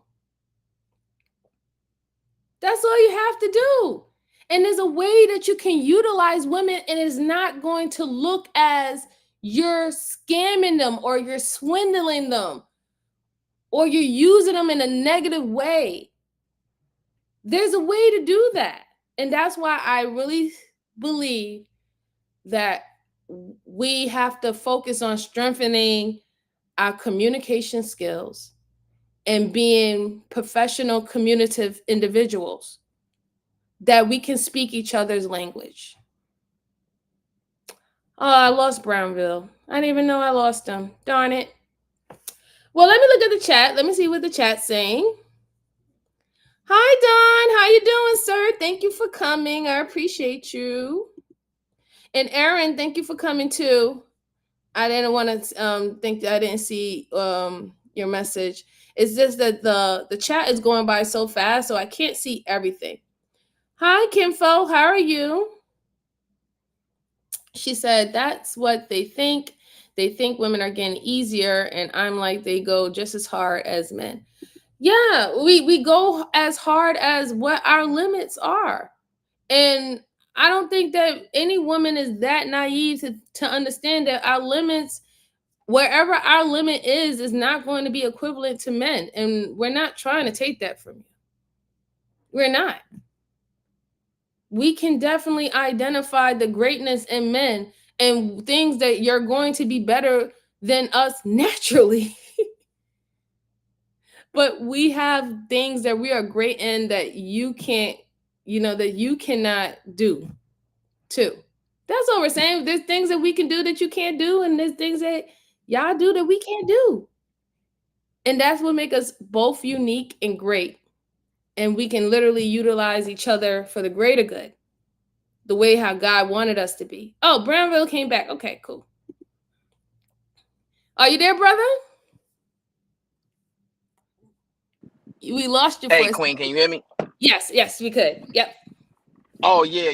That's all you have to do. And there's a way that you can utilize women, and it's not going to look as you're scamming them or you're swindling them or you're using them in a negative way. There's a way to do that. And that's why I really believe that we have to focus on strengthening our communication skills and being professional, communicative individuals, that we can speak each other's language. Oh, I lost Brownville. I didn't even know I lost him. Darn it. Well, let me look at the chat. Let me see what the chat's saying. Hi, Don. How you doing, sir? Thank you for coming. I appreciate you. And Aaron, thank you for coming too. I didn't want to think that I didn't see your message. It's just that the chat is going by so fast, so I can't see everything. Hi, Kimfo. How are you? She said, that's what they think. They think women are getting easier, and I'm like, they go just as hard as men. Yeah, we go as hard as what our limits are. And I don't think that any woman is that naive to understand that our limits, wherever our limit is not going to be equivalent to men. And we're not trying to take that from you. We're not. We can definitely identify the greatness in men and things that you're going to be better than us naturally. But we have things that we are great in that you can't, that you cannot do too. That's what we're saying. There's things that we can do that you can't do, and there's things that y'all do that we can't do. And that's what makes us both unique and great. And we can literally utilize each other for the greater good, the way how God wanted us to be. Oh, Brownville came back. Okay, cool. Are you there, brother? We lost you. Hey, Queen, can you hear me? Yes, we could. Yep. Oh yeah.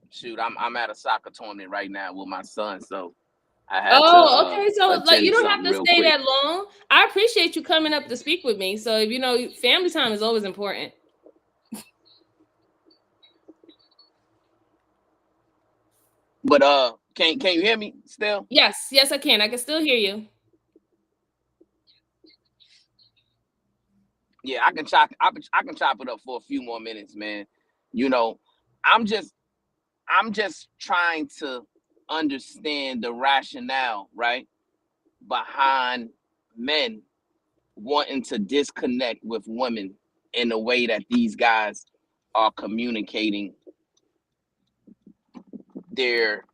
Shoot, I'm at a soccer tournament right now with my son, so I had to. Okay. So like, you don't have to stay quick. that long. I appreciate you coming up to speak with me. So family time is always important. But can you hear me still? Yes, I can. I can still hear you. Yeah, I can chop it up for a few more minutes, man. I'm just trying to understand the rationale, right, behind men wanting to disconnect with women in the way that these guys are communicating their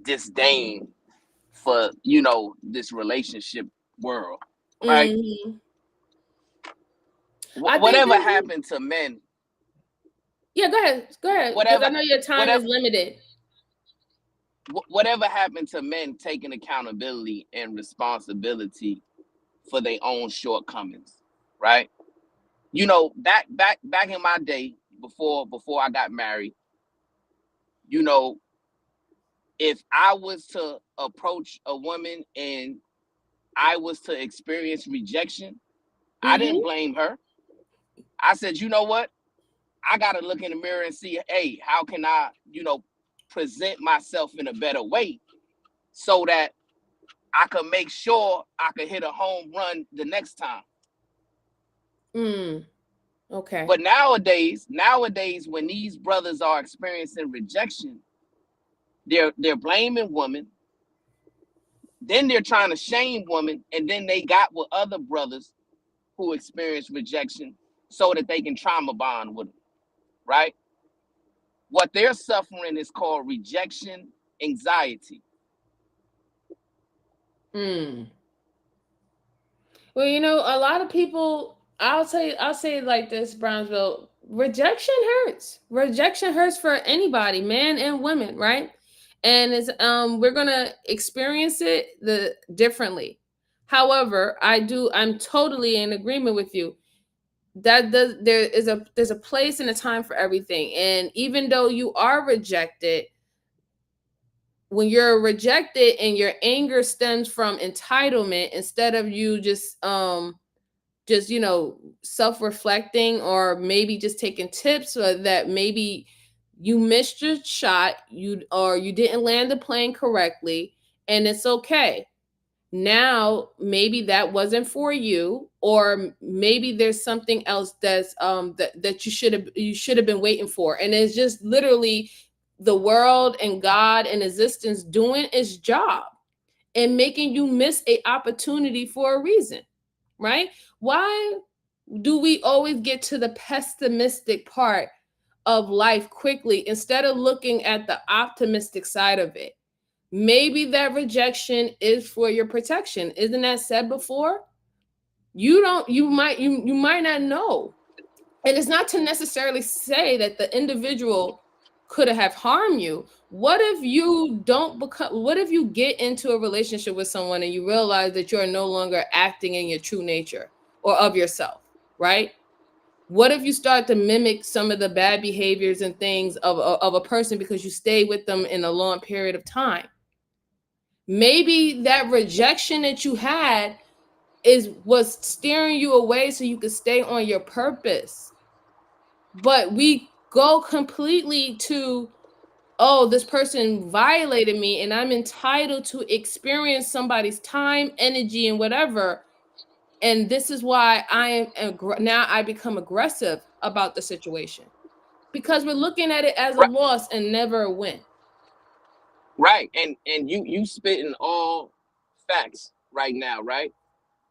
disdain for this relationship world, right? Mm-hmm. Whatever happened to men? Yeah, go ahead. Because I know your time is limited. Whatever happened to men taking accountability and responsibility for their own shortcomings, right? Back in my day, before I got married, if I was to approach a woman and I was to experience rejection, I didn't blame her. I said, you know what? I got to look in the mirror and see, hey, how can I, present myself in a better way so that I can make sure I can hit a home run the next time. Okay. But nowadays, when these brothers are experiencing rejection, they're blaming women. Then they're trying to shame women, and then they got with other brothers who experience rejection so that they can trauma bond with them, right? What they're suffering is called rejection anxiety. Mm. Well, you know, a lot of people, I'll say it like this, Brownsville, rejection hurts. Rejection hurts for anybody, men and women, right? And it's we're gonna experience it differently. However, I'm totally in agreement with you. There's a place and a time for everything. And even though you are rejected, when you're rejected and your anger stems from entitlement, instead of you just self-reflecting, or maybe just taking tips, or that maybe you missed your shot, you didn't land the plane correctly, and it's okay. Now maybe that wasn't for you, or maybe there's something else that you should have been waiting for, and it's just literally the world and God and existence doing its job and making you miss a opportunity for a reason, right? Why do we always get to the pessimistic part of life quickly instead of looking at the optimistic side of it? Maybe that rejection is for your protection. Isn't that said before? You might not know. And it's not to necessarily say that the individual could have harmed you. What if you get into a relationship with someone and you realize that you're no longer acting in your true nature or of yourself, right? What if you start to mimic some of the bad behaviors and things of a person because you stay with them in a long period of time? Maybe that rejection that you had was steering you away so you could stay on your purpose. But we go completely to, oh, this person violated me and I'm entitled to experience somebody's time, energy, and whatever. And this is why now I become aggressive about the situation, because we're looking at it as a Right, loss and never a win. right. And you spitting all facts right now, right?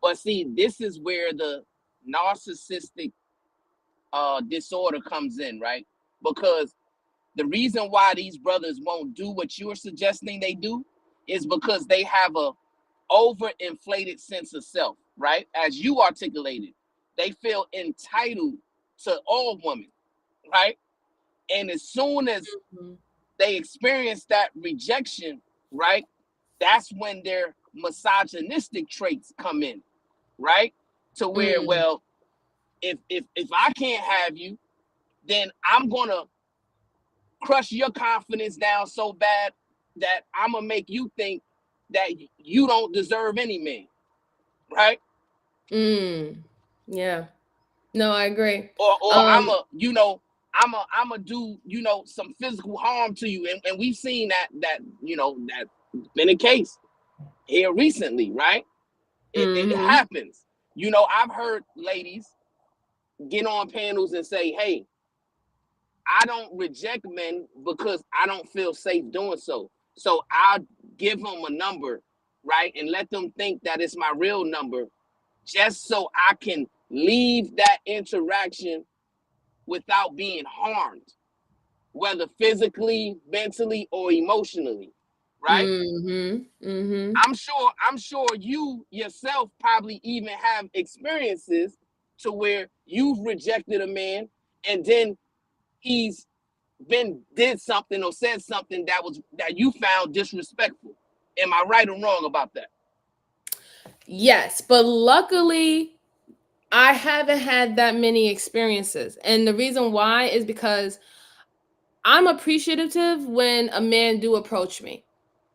But see, this is where the narcissistic disorder comes in, right? Because the reason why these brothers won't do what you're suggesting they do is because they have a overinflated sense of self, right? As you articulated, they feel entitled to all women, right? And as soon as Mhm. they experience that rejection, right, that's when their misogynistic traits come in, right? To where, Mm. well, if I can't have you, then I'm gonna crush your confidence down so bad that I'm gonna make you think that you don't deserve any man, right? Mm. Yeah. No, I agree. Or I'm Um, a, I'm a do, some physical harm to you, and we've seen that's been a case here recently, right? It mhm. happens. I've heard ladies get on panels and say, "Hey, I don't reject men because I don't feel safe doing so. So I'll give them a number, right? And let them think that it's my real number just so I can leave that interaction without being harmed, whether physically, mentally, or emotionally, right? Mhm. Mhm. I'm sure you yourself probably even have experiences to where you've rejected a man and then he's did something or said something that you found disrespectful. Am I right or wrong about that? Yes, but luckily I haven't had that many experiences. And the reason why is because I'm appreciative when a man do approach me,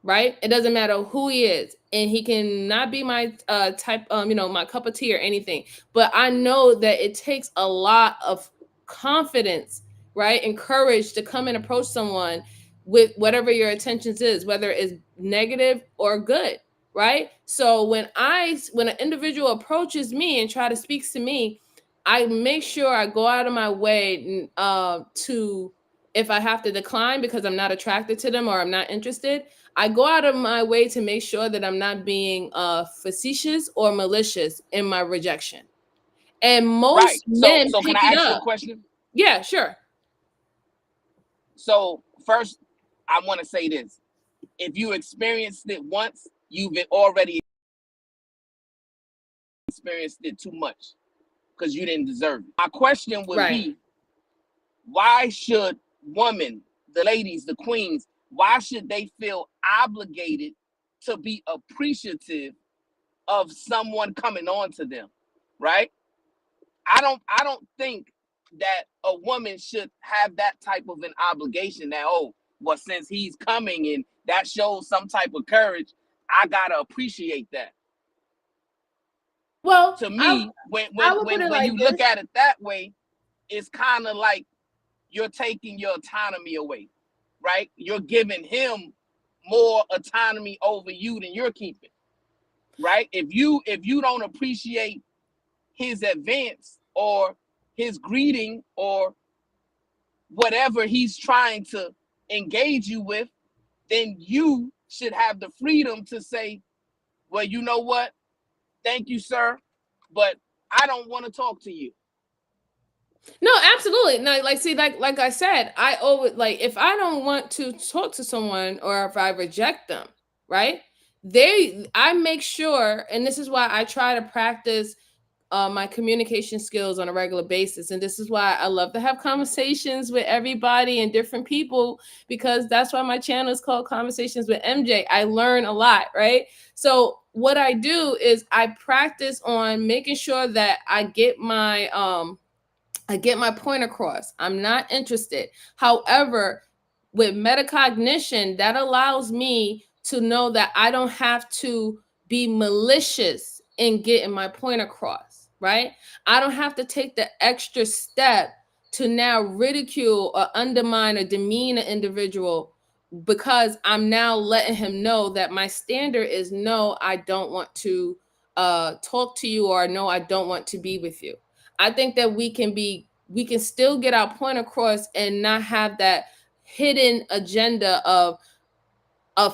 right? It doesn't matter who he is, and he can not be my type, my cup of tea or anything. But I know that it takes a lot of confidence, right, and courage to come and approach someone with whatever your intentions is, whether it's negative or good, right? So when an individual approaches me and try to speak to me, I make sure I go out of my way to, if I have to decline because I'm not attracted to them or I'm not interested, I go out of my way to make sure that I'm not being facetious or malicious in my rejection. And Right. most So men so can pick I it ask you a up. question? Yeah, sure. So first, I want to say this: if you experienced it once, you've already experienced it too much because you didn't deserve it. My question would be, why should women, the ladies, the queens, why should they feel obligated to be appreciative of someone coming on to them, right? I don't think that a woman should have that type of an obligation that, oh, well, since he's coming and that shows some type of courage, I gotta appreciate that. Well, to me, when like you look at it that way, it's kind of like you're taking your autonomy away, right? You're giving him more autonomy over you than you're keeping, right? If you don't appreciate his advance or his greeting or whatever he's trying to engage you with, then you should have the freedom to say, well, you know what? Thank you, sir, but I don't want to talk to you. No, absolutely. No, like, see, like I said, I always, like, if I don't want to talk to someone or if I reject them, right? I make sure, and this is why I try to practice my communication skills on a regular basis. And this is why I love to have conversations with everybody and different people, because that's why my channel is called Conversations with MJ. I learn a lot, right? So what I do is I practice on making sure that I get my point across. I'm not interested. However, with metacognition, that allows me to know that I don't have to be malicious in getting my point across, right? I don't have to take the extra step to now ridicule or undermine or demean an individual, because I'm now letting him know that my standard is no, I don't want to talk to you, or no, I don't want to be with you. I think that we can still get our point across and not have that hidden agenda of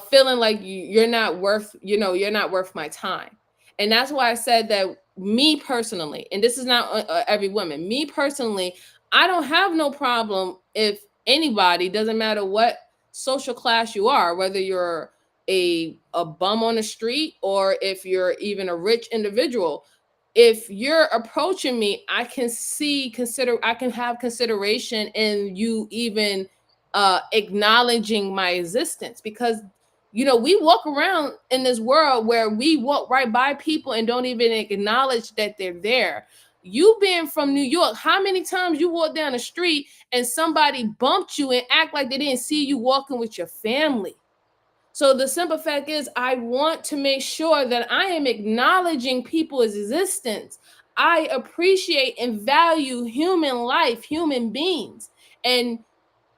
feeling like you're not worth my time. And that's why I said that me personally, and this is not every woman, me personally, I don't have no problem if anybody, doesn't matter what social class you are, whether you're a bum on the street or if you're even a rich individual, if you're approaching me, I can have consideration in you even acknowledging my existence. Because we walk around in this world where we walk right by people and don't even acknowledge that they're there. You being from New York, how many times you walk down the street and somebody bumped you and act like they didn't see you walking with your family? So the simple fact is, I want to make sure that I am acknowledging people's existence. I appreciate and value human life, human beings. And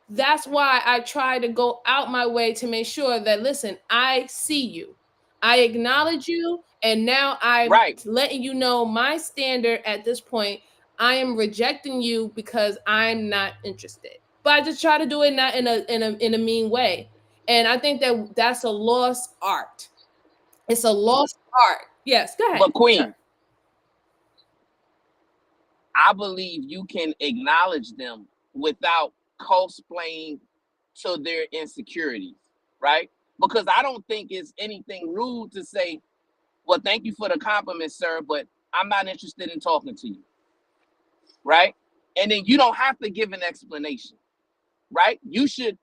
that's why I try to go out my way to make sure that, listen, I see you, I acknowledge you, and now I'm letting you know my standard at this point. I am rejecting you because I'm not interested. But I just try to do it not in a mean way. And I think that that's a lost art. It's a lost art. Yes, go ahead. But Queen, sir. I believe you can acknowledge them without cosplaying to their insecurities, right? Because I don't think it's anything rude to say, well, thank you for the compliment, sir, but I'm not interested in talking to you, right? And then you don't have to give an explanation, right? You should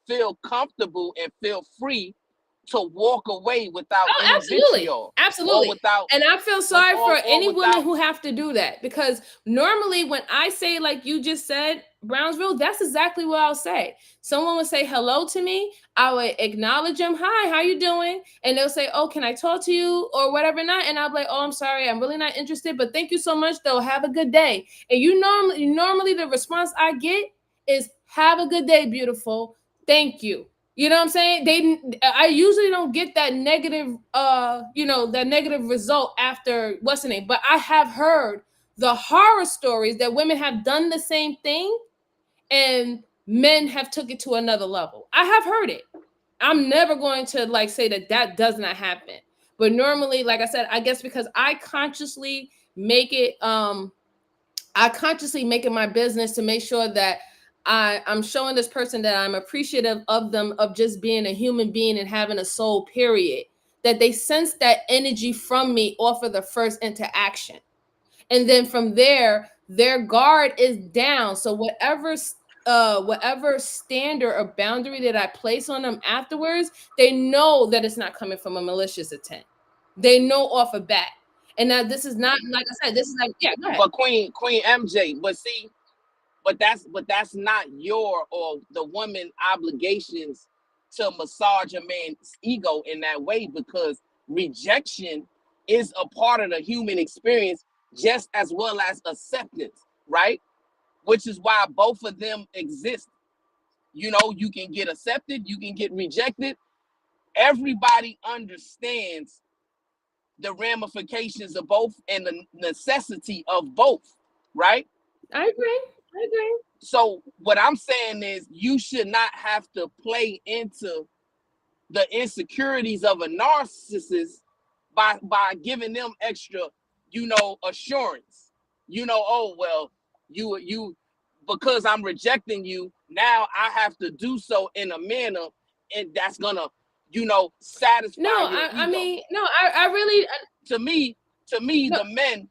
feel comfortable and feel free to walk away without any vitriol. Absolutely. And I feel sorry for any women who have to do that, because normally when I say, like you just said, Brownsville, that's exactly what I'll say. Someone would say hello to me, I would acknowledge them, hi, how you doing? And they'll say, oh, can I talk to you or whatever not? And I'll be like, oh, I'm sorry, I'm really not interested, but thank you so much though, have a good day. And normally the response I get is, have a good day, beautiful, thank you. You know what I'm saying? I usually don't get that negative, that negative result after what's the name. But I have heard the horror stories that women have done the same thing and men have took it to another level. I have heard it. I'm never going to say that does not happen. But normally, like I said, I guess because I consciously make it my business to make sure that I'm showing this person that I'm appreciative of them, of just being a human being and having a soul, period. that they sense that energy from me off of the first interaction. And then from there, their guard is down. So whatever standard or boundary that I place on them afterwards, they know that it's not coming from a malicious intent. They know off a bat. And now this is not, like I said, this is like, yeah, go ahead. But Queen MJ, but that's not your or the woman obligations to massage a man's ego in that way, because rejection is a part of the human experience just as well as acceptance, right? Which is why both of them exist. You know, you can get accepted, you can get rejected. Everybody understands the ramifications of both and the necessity of both, right? I agree. So what I'm saying is you should not have to play into the insecurities of a narcissist by giving them extra, assurance. Oh, well, you because I'm rejecting you, now I have to do so in a manner and that's gonna, satisfy your ego. I mean, no, I really to me, no, the men,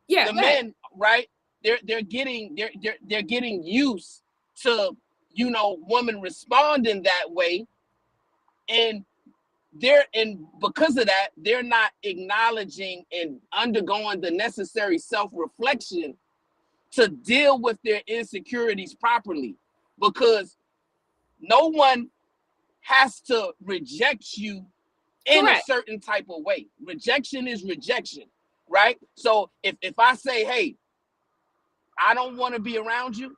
men, right? They're getting used to, women responding that way, and because of that, they're not acknowledging and undergoing the necessary self-reflection to deal with their insecurities properly, because no one has to reject you in a certain type of way. Rejection is rejection, right? So if I say, hey, I don't want to be around you,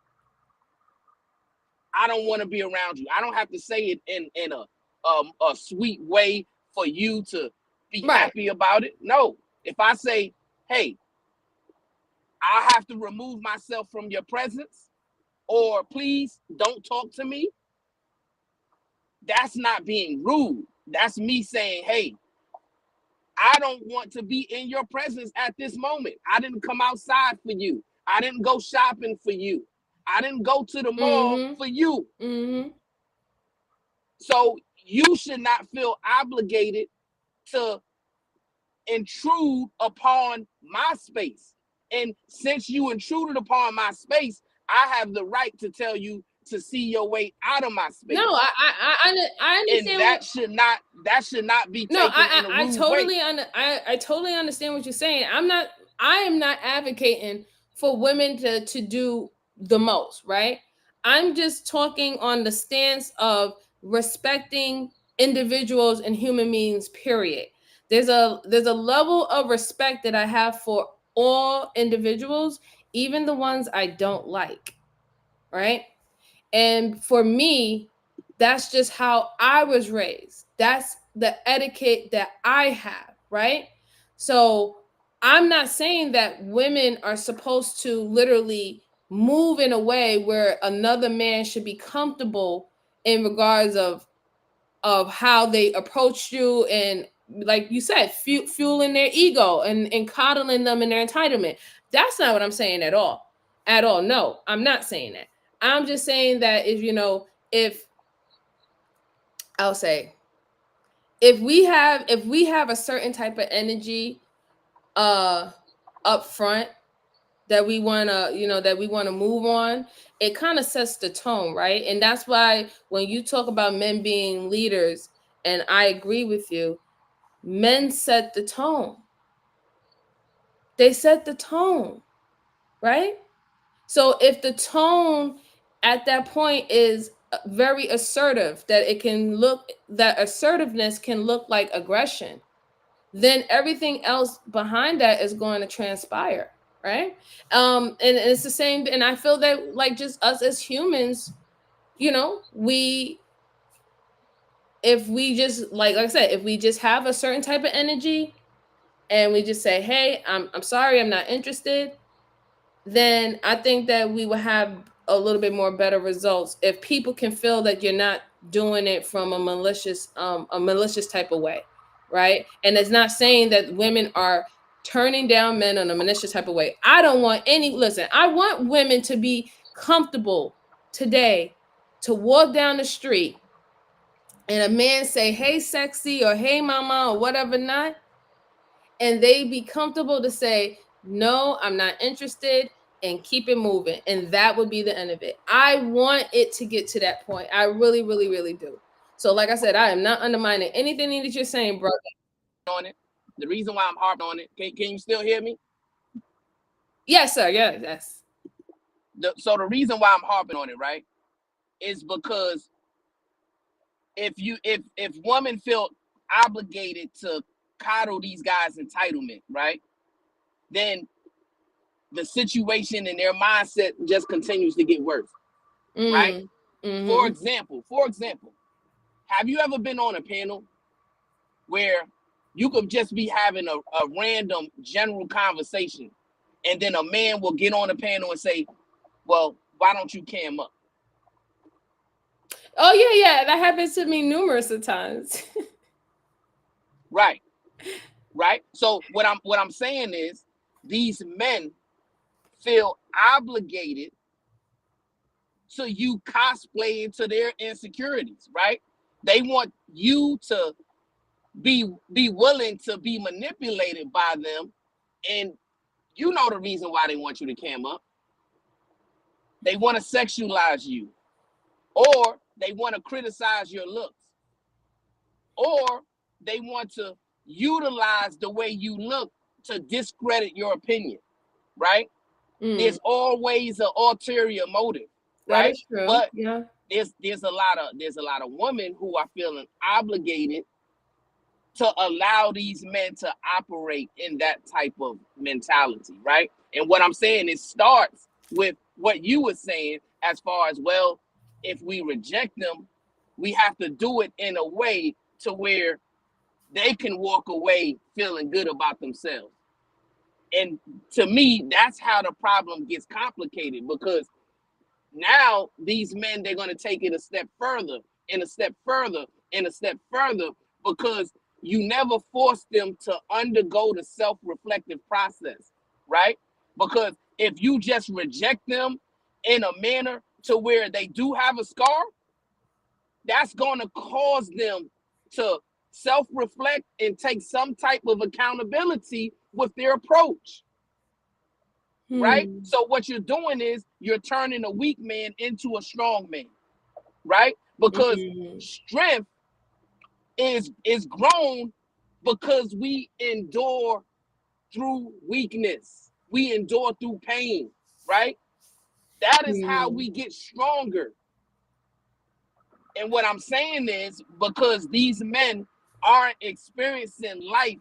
I don't want to be around you. I don't have to say it in a sweet way for you to be happy about it. No, if I say, hey, I have to remove myself from your presence, or please don't talk to me, that's not being rude. That's me saying, hey, I don't want to be in your presence at this moment. I didn't come outside for you. I didn't go shopping for you. I didn't go to the mall for you. So you should not feel obligated to intrude upon my space. And since you intruded upon my space, I have the right to tell you to see your way out of my space. No, I understand. And that should not be taken in a rude way. I totally understand what you're saying. I am not advocating for women to do the most, right? I'm just talking on the stance of respecting individuals and human beings, period. There's a level of respect that I have for all individuals, even the ones I don't like, right? And for me, that's just how I was raised. That's the etiquette that I have, right? So I'm not saying that women are supposed to literally move in a way where another man should be comfortable in regards of how they approach you, and like you said, fueling their ego and coddling them in their entitlement. That's not what I'm saying at all. At all. No, I'm not saying that. I'm just saying that if I'll say, if we have a certain type of energy up front that we want to move on, it kind of sets the tone, right? And that's why when you talk about men being leaders, and I agree with you, men set the tone. They set the tone, right? So if the tone at that point is very assertive, that assertiveness can look like aggression, then everything else behind that is going to transpire, right? And it's the same, and I feel that like just us as humans, if we just like I said, if we just have a certain type of energy and we just say, hey, I'm sorry, I'm not interested, then I think that we will have a little bit more better results if people can feel that you're not doing it from a malicious type of way, right? And it's not saying that women are turning down men in a malicious type of way. I want women to be comfortable today to walk down the street and a man say, hey, sexy, or hey, mama, or whatever not, and they be comfortable to say, no, I'm not interested, and keep it moving. And that would be the end of it. I want it to get to that point. I really, really, really do. So like I said, I am not undermining anything that you're saying, brother. On it. The reason why I'm harping on it, can you still hear me? Yes, sir. Yes. So the reason why I'm harping on it, right, is because if women feel obligated to coddle these guys' entitlement, right, then the situation and their mindset just continues to get worse, right? Mm-hmm. For example, have you ever been on a panel where you could just be having a random general conversation, and then a man will get on the panel and say, well, why don't you cam up? Oh, yeah. That happens to me numerous of times. Right. So what I'm saying is, these men feel obligated to you cosplay into their insecurities, right? They want you to be willing to be manipulated by them, and you know the reason why they want you to cam up. They want to sexualize you, or they want to criticize your looks, or they want to utilize the way you look to discredit your opinion, right? There's always an ulterior motive, right? That is true. But yeah, there's a lot of women who are feeling obligated to allow these men to operate in that type of mentality, right? And what I'm saying, it starts with what you were saying, as far as, well, if we reject them, we have to do it in a way to where they can walk away feeling good about themselves. And to me, that's how the problem gets complicated, because now these men, they're going to take it a step further and a step further and a step further, because you never force them to undergo the self-reflective process, right? Because if you just reject them in a manner to where they do have a scar, that's going to cause them to self-reflect and take some type of accountability with their approach, right? So what you're doing is you're turning a weak man into a strong man, right? Because strength is grown because we endure through weakness. We endure through pain, right? That is how we get stronger. And what I'm saying is, because these men aren't experiencing life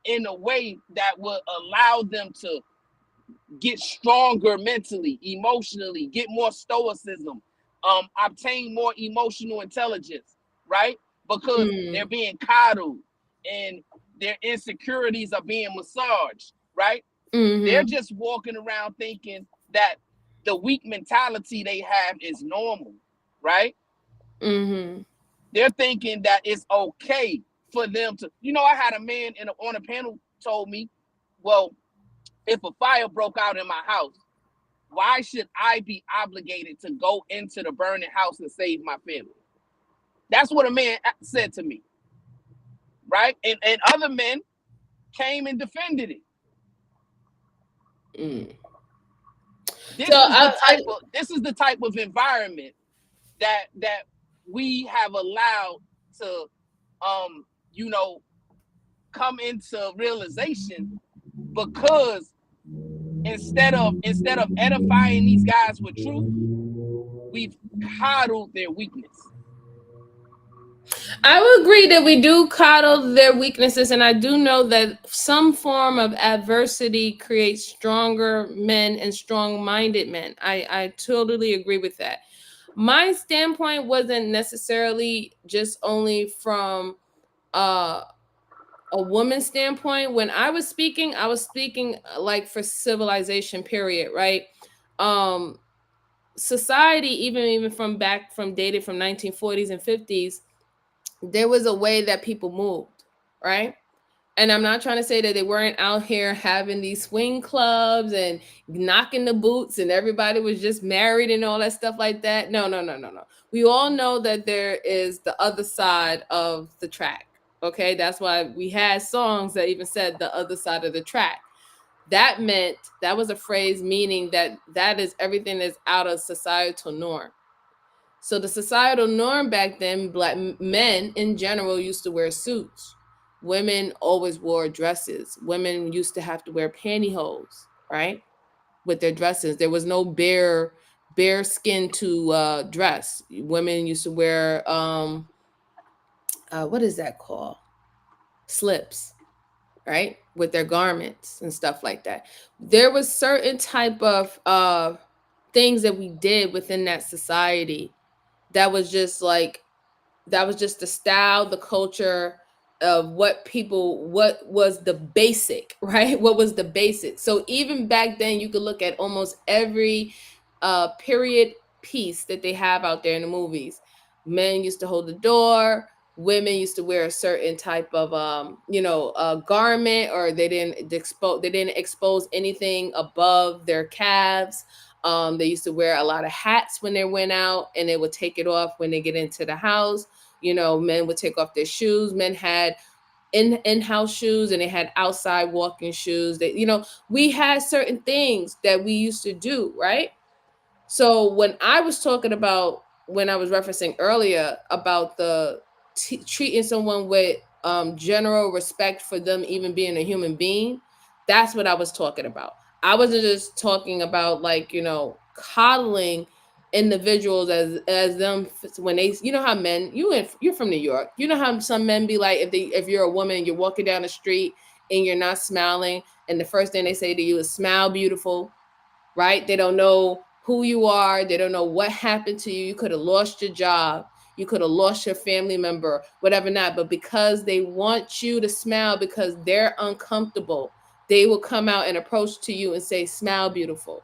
in a way that will allow them to get stronger mentally, emotionally, get more stoicism, obtain more emotional intelligence, right? Because they're being coddled and their insecurities are being massaged, right? They're just walking around thinking that the weak mentality they have is normal, right? They're thinking that it's okay for them to, I had a man on a panel told me, well, if a fire broke out in my house, why should I be obligated to go into the burning house and save my family? That's what a man said to me, right? And other men came and defended it. This is the type of environment that we have allowed to come into realization, because instead of edifying these guys with truth, we've coddled their weakness. I would agree that we do coddle their weaknesses, and I do know that some form of adversity creates stronger men and strong-minded men. I totally agree with that. My standpoint wasn't necessarily just only from a woman's standpoint. When I was speaking like for civilization period, right? Society, even from dated from 1940s and 50s, there was a way that people moved, right? And I'm not trying to say that they weren't out here having these swing clubs and knocking the boots and everybody was just married and all that stuff like that. No, no, no, no, no. We all know that there is the other side of the track. Okay. That's why we had songs that even said the other side of the track. That meant, that was a phrase meaning that is everything that's out of societal norm. So the societal norm back then, black men in general used to wear suits. Women always wore dresses. Women used to have to wear pantyhose, right? With their dresses. There was no bare skin to dress. Women used to wear what is that called? Slips, right? With their garments and stuff like that. There was certain type of things that we did within that society that was just like, that was just the style, the culture of what was the basic, right? What was the basic. So even back then, you could look at almost every period piece that they have out there in the movies. Men used to hold the door. Women used to wear a certain type of garment, or they didn't expose anything above their calves. They used to wear a lot of hats when they went out, and they would take it off when they get into the house. Men would take off their shoes. Men had in-house shoes, and they had outside walking shoes. We had certain things that we used to do, right? So when I was talking about, when I was referencing earlier about the treating someone with general respect for them even being a human being, that's what I was talking about. I wasn't just talking about coddling individuals as them when they, how men, you're from New York, how some men be like, if you're a woman, you're walking down the street and you're not smiling, and the first thing they say to you is smile beautiful, right? They don't know who you are. They don't know what happened to you. You could have lost your job. You could have lost your family member, whatever not. But because they want you to smile, because they're uncomfortable, they will come out and approach to you and say, smile beautiful.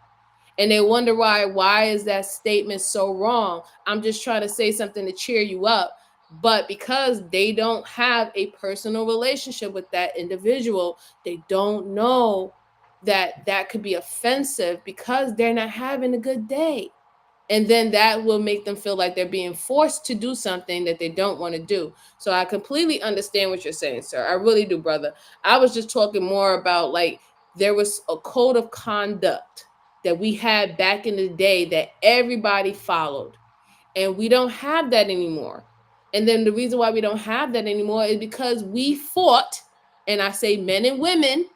And they wonder why is that statement so wrong? I'm just trying to say something to cheer you up. But because they don't have a personal relationship with that individual, they don't know that could be offensive because they're not having a good day. And then that will make them feel like they're being forced to do something that they don't want to do. So I completely understand what you're saying, sir. I really do, brother. I was just talking more about there was a code of conduct that we had back in the day that everybody followed. And we don't have that anymore. And then the reason why we don't have that anymore is because we fought, and I say men and women,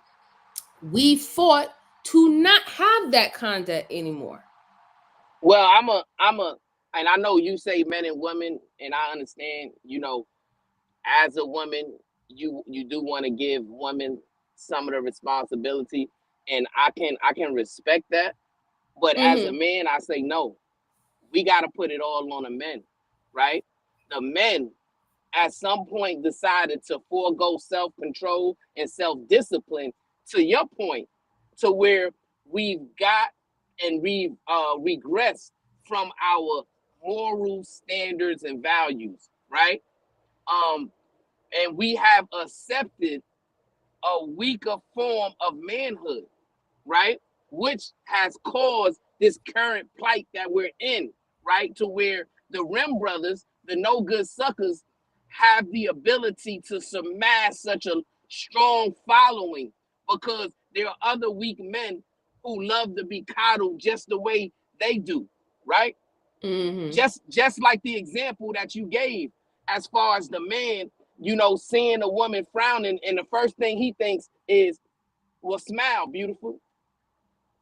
we fought to not have that conduct anymore. Well, and I know you say men and women, and I understand, as a woman, you do want to give women some of the responsibility, and I can respect that. But as a man, I say no. We got to put it all on the men, right? The men at some point decided to forego self-control and self-discipline, to your point, to where we've got and we've regressed from our moral standards and values, right? And we have accepted a weaker form of manhood, right? Which has caused this current plight that we're in, right? To where the Rim brothers, the no good suckers, have the ability to surmass such a strong following because there are other weak men who love to be coddled just the way they do, right? Just like the example that you gave, as far as the man, seeing a woman frowning, and the first thing he thinks is, well, smile, beautiful.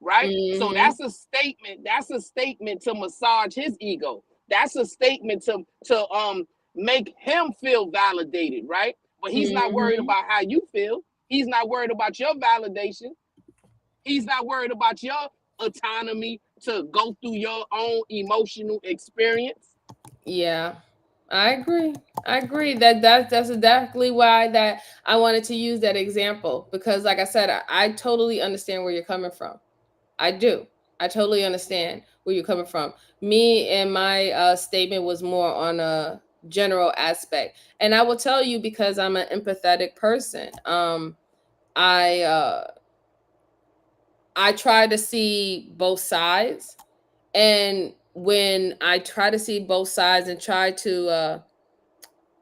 Right? So that's a statement. That's a statement to massage his ego. That's a statement to make him feel validated, right? But he's not worried about how you feel. He's not worried about your validation. He's not worried about your autonomy to go through your own emotional experience. Yeah. I agree that's exactly why that I wanted to use that example, because like I said, I totally understand where you're coming from. I do. I totally understand where you're coming from. Me and my statement was more on general aspect. And I will tell you, because I'm an empathetic person, I try to see both sides. And when I try to see both sides and try to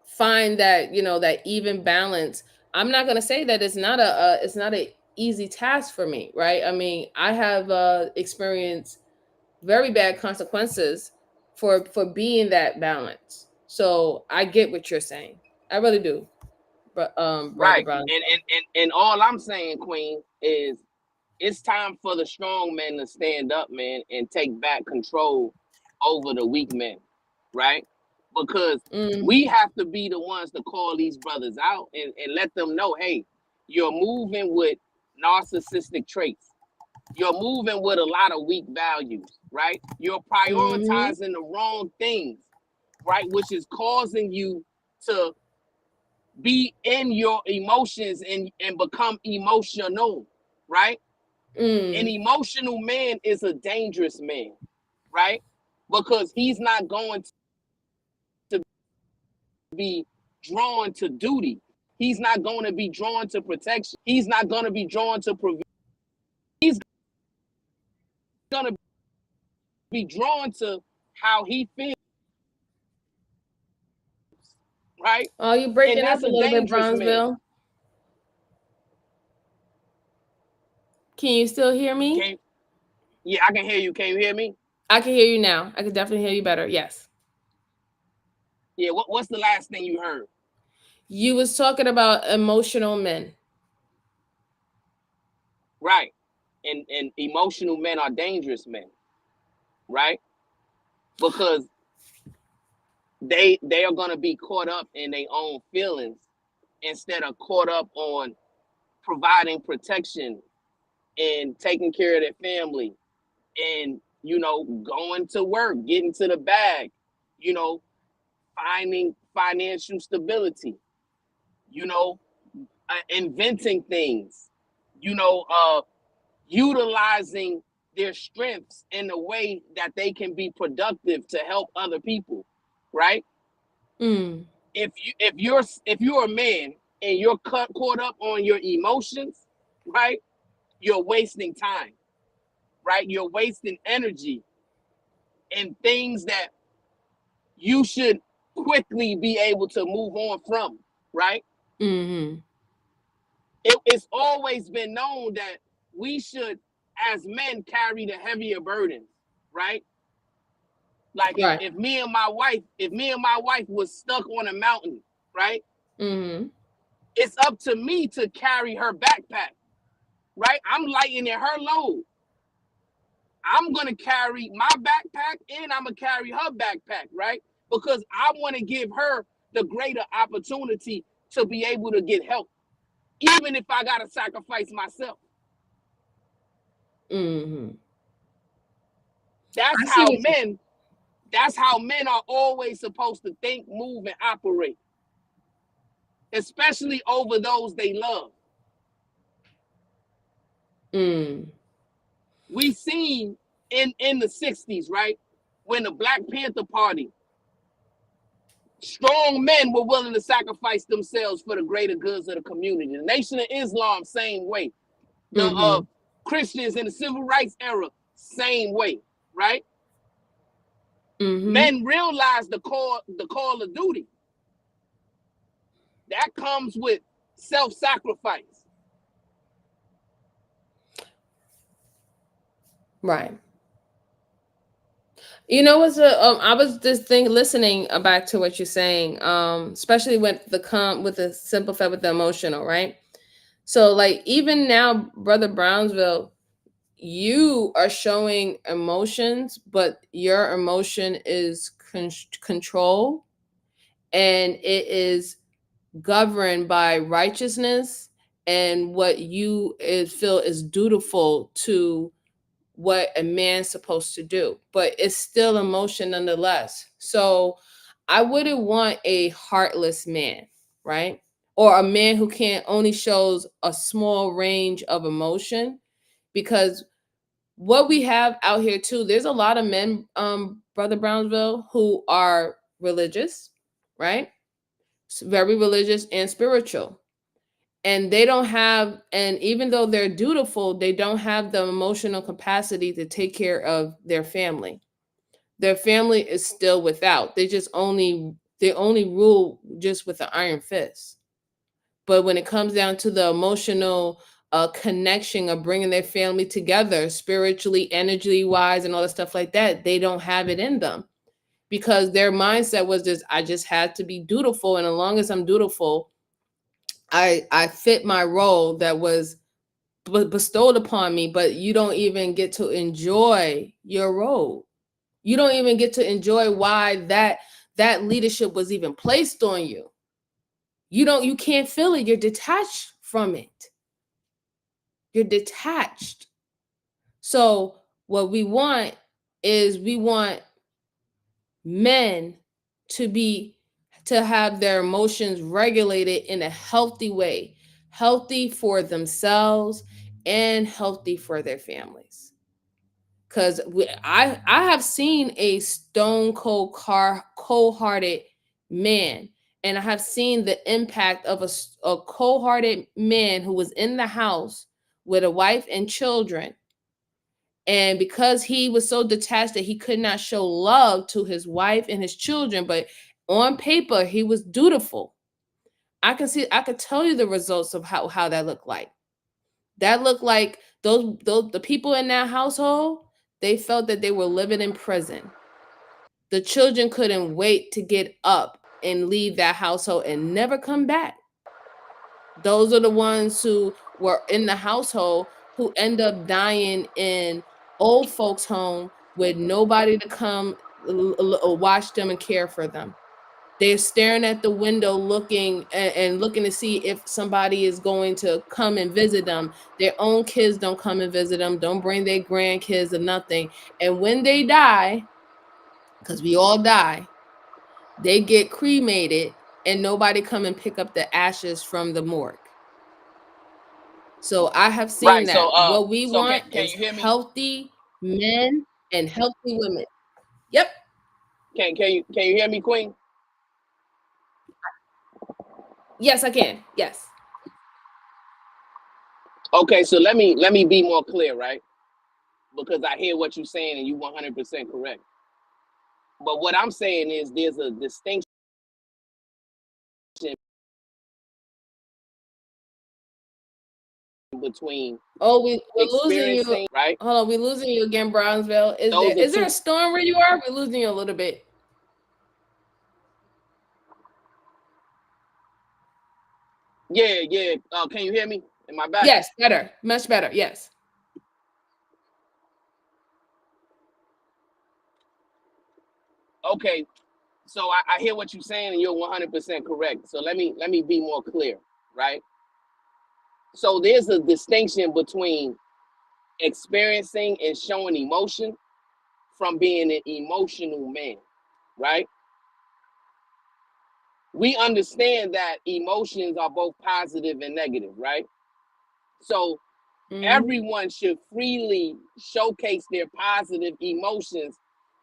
find that, that even balance, I'm not going to say that it's not a easy task for me, right? I mean, I have experienced very bad consequences for being that balance. So I get what you're saying. I really do. But Brother Right. Brown. And all I'm saying, Queen, is it's time for the strong men to stand up, man, and take back control over the weak men, right? Because we have to be the ones to call these brothers out and let them know, hey, you're moving with narcissistic traits. You're moving with a lot of weak values, right? You're prioritizing the wrong things, right? Which is causing you to be in your emotions and become emotional, right? An emotional man is a dangerous man, right? Because he's not going to be drawn to duty. He's not going to be drawn to protection. He's not going to be drawn to provision. He's going to be drawn to how he feels, right? Oh, you're breaking And up that's a a little bit, dangerous Brownsville. man. Can you still hear me? Yeah, I can hear you. Can you hear me? I can hear you now. I can definitely hear you better. Yes. Yeah, what's the last thing you heard? You was talking about emotional men. Right. And emotional men are dangerous men, right? Because they are going to be caught up in their own feelings instead of caught up on providing protection and taking care of their family and, going to work, getting to the bag, finding financial stability, inventing things, utilizing their strengths in a way that they can be productive to help other people, right? If you're a man and you're caught up on your emotions, right, you're wasting time, right? You're wasting energy in things that you should quickly be able to move on from, right? It's always been known that we should, as men, carry the heavier burdens, right? Like if me and my wife was stuck on a mountain, right? It's up to me to carry her backpack, right? I'm lightening her load. I'm gonna carry my backpack and I'm gonna carry her backpack, right? Because I want to give her the greater opportunity to be able to get help, even if I gotta sacrifice myself. That's how men are always supposed to think, move, and operate, especially over those they love. We seen in the 60s, right, when the Black Panther Party, strong men were willing to sacrifice themselves for the greater goods of the community. The Nation of Islam, same way. The Christians in the Civil Rights era, same way, right? Men realize the call of duty. That comes with self-sacrifice. Right. What's I was just listening back to what you're saying, especially with the simple with the emotional, right? So like even now, Brother Brownsville, you are showing emotions, but your emotion is control, and it is governed by righteousness and what you feel is dutiful to what a man's supposed to do, but it's still emotion nonetheless. So I wouldn't want a heartless man, right? Or a man who can't only shows a small range of emotion, because what we have out here too, there's a lot of men, Brother Brownsville, who are religious, right? It's very religious and spiritual. And they don't have, and even though they're dutiful, they don't have the emotional capacity to take care of their family. Their family is still without. They only rule just with an iron fist. But when it comes down to the emotional connection of bringing their family together spiritually, energy wise, and all the stuff like that, they don't have it in them, because their mindset was just, I just had to be dutiful, and as long as I'm dutiful, I fit my role that was bestowed upon me. But you don't even get to enjoy your role. You don't even get to enjoy why that leadership was even placed on you. You can't feel it. You're detached from it. You're detached. So what we want is, we want men to have their emotions regulated in a healthy way, healthy for themselves and healthy for their families. Because I have seen a stone cold cold-hearted man, and I have seen the impact of a cold-hearted man who was in the house with a wife and children. And because he was so detached that he could not show love to his wife and his children, but on paper he was dutiful. I could tell you the results of how that looked like. That looked like the people in that household, they felt that they were living in prison. The children couldn't wait to get up and leave that household and never come back. Those are the ones who were in the household who end up dying in old folks' home with nobody to come watch them and care for them. They're staring at the window looking and looking to see if somebody is going to come and visit them. Their own kids don't come and visit them, don't bring their grandkids or nothing. And when they die, because we all die, they get cremated and nobody come and pick up the ashes from the morgue. So I have seen Right. that. What we So want can is you hear me? healthy men and healthy women. Yep. Can you hear me, Queen? Yes, I can. Yes. Okay, so let me be more clear, right? Because I hear what you're saying and you 100% correct. But what I'm saying is there's a distinction between We're losing you. experiencing, right? Hold on, we're losing you again, Brownsville. Is there a storm where you are? We're losing you a little bit. Yeah. Can you hear me? Am I back? Yes, better. Much better. Yes. Okay. So I hear what you're saying and you're 100% correct. So let me be more clear, right? So there's a distinction between experiencing and showing emotion from being an emotional man, right? We understand that emotions are both positive and negative, right? So everyone should freely showcase their positive emotions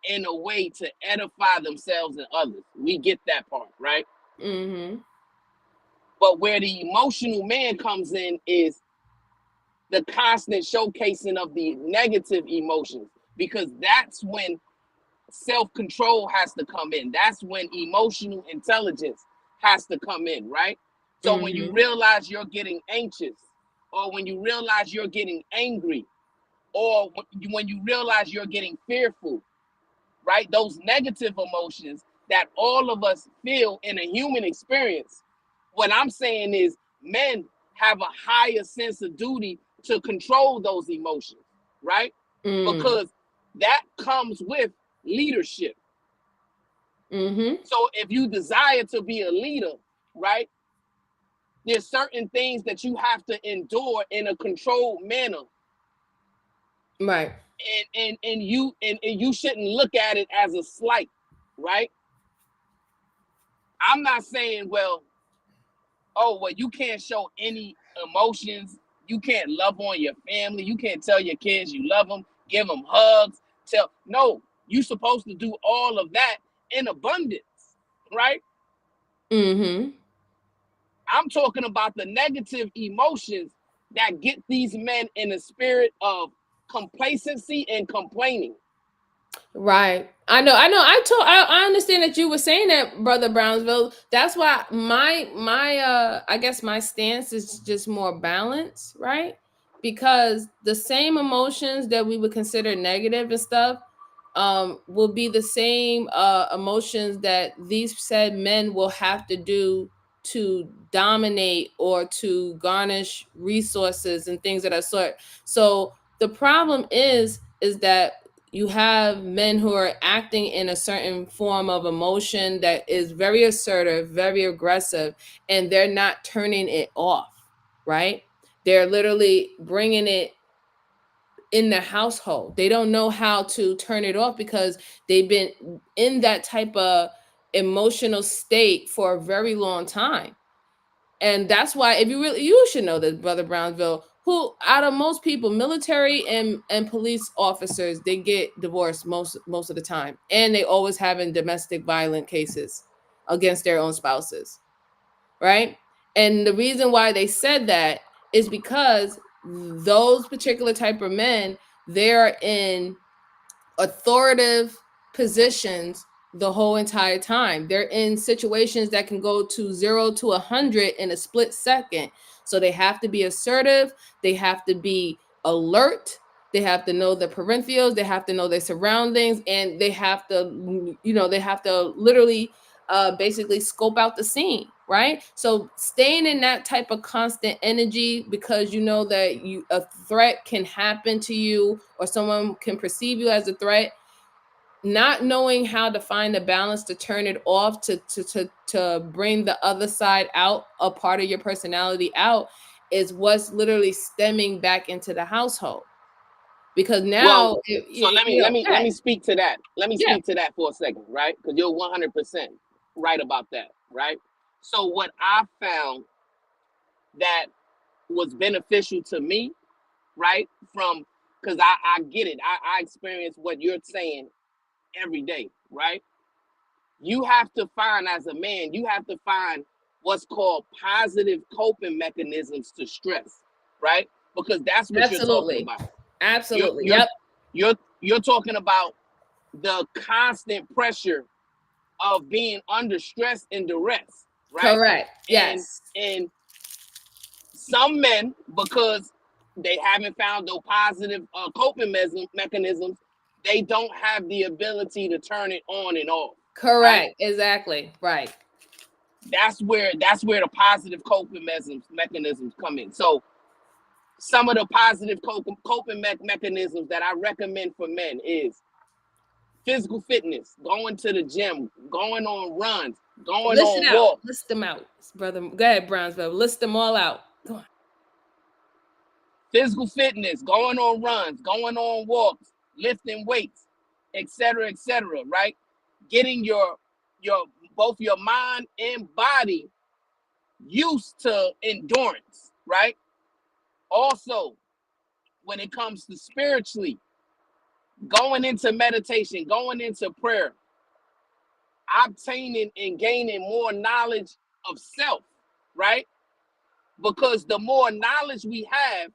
in a way to edify themselves and others. We get that part, right? But where the emotional man comes in is the constant showcasing of the negative emotions, because that's when self-control has to come in. That's when emotional intelligence has to come in, right? So when you realize you're getting anxious, or when you realize you're getting angry, or when you realize you're getting fearful, right? Those negative emotions that all of us feel in a human experience. What I'm saying is men have a higher sense of duty to control those emotions, right? Because that comes with leadership. So if you desire to be a leader, right, there's certain things that you have to endure in a controlled manner. Right. And you shouldn't look at it as a slight, right? I'm not saying, well, you can't show any emotions. You can't love on your family. You can't tell your kids you love them, give them hugs. No, you're supposed to do all of that in abundance, right? Mm-hmm. I'm talking about the negative emotions that get these men in a spirit of complacency and complaining. Right. I know. I understand that you were saying that, Brother Brownsville. That's why my I guess my stance is just more balanced, right? Because the same emotions that we would consider negative and stuff will be the same emotions that these said men will have to do to dominate or to garnish resources and things of that sort. So the problem is that you have men who are acting in a certain form of emotion that is very assertive, very aggressive, and they're not turning it off, right? They're literally bringing it in the household. They don't know how to turn it off because they've been in that type of emotional state for a very long time. And that's why, if you should know this, Brother Brownsville, who out of most people, military and police officers, they get divorced most of the time, and they always having domestic violent cases against their own spouses, right? And the reason why they said that is because those particular type of men, they're in authoritative positions the whole entire time. They're in situations that can go to 0 to 100 in a split second. So they have to be assertive, they have to be alert, they have to know the peripherals, they have to know their surroundings, and they have to, they have to literally basically scope out the scene, right? So staying in that type of constant energy because you know that a threat can happen to you or someone can perceive you as a threat, not knowing how to find a balance to turn it off, to bring the other side out, a part of your personality out, is what's literally stemming back into the household. Because now, Well, so let me speak to that. Let me speak to that for a second, right? Because you're 100% right about that, right? So what I found that was beneficial to me, right? From because I get it. I experience what you're saying every day, right? You have to find, as a man, you have to find what's called positive coping mechanisms to stress, right? Because that's what you're talking about. Absolutely. You're, you're talking about the constant pressure of being under stress and duress, right? Correct. Yes. And some men, because they haven't found those positive coping mechanisms, they don't have the ability to turn it on and off. Correct. Right? Exactly. Right. That's where the positive coping mechanisms come in. So some of the positive coping mechanisms that I recommend for men is physical fitness, going to the gym, going on runs, going on walks. List them out, brother. Go ahead, Brownsville. List them all out. Go on. Physical fitness, going on runs, going on walks, lifting weights, etc., right? Getting your both your mind and body used to endurance, right? Also, when it comes to spiritually, going into meditation, going into prayer, obtaining and gaining more knowledge of self, right? Because the more knowledge we have,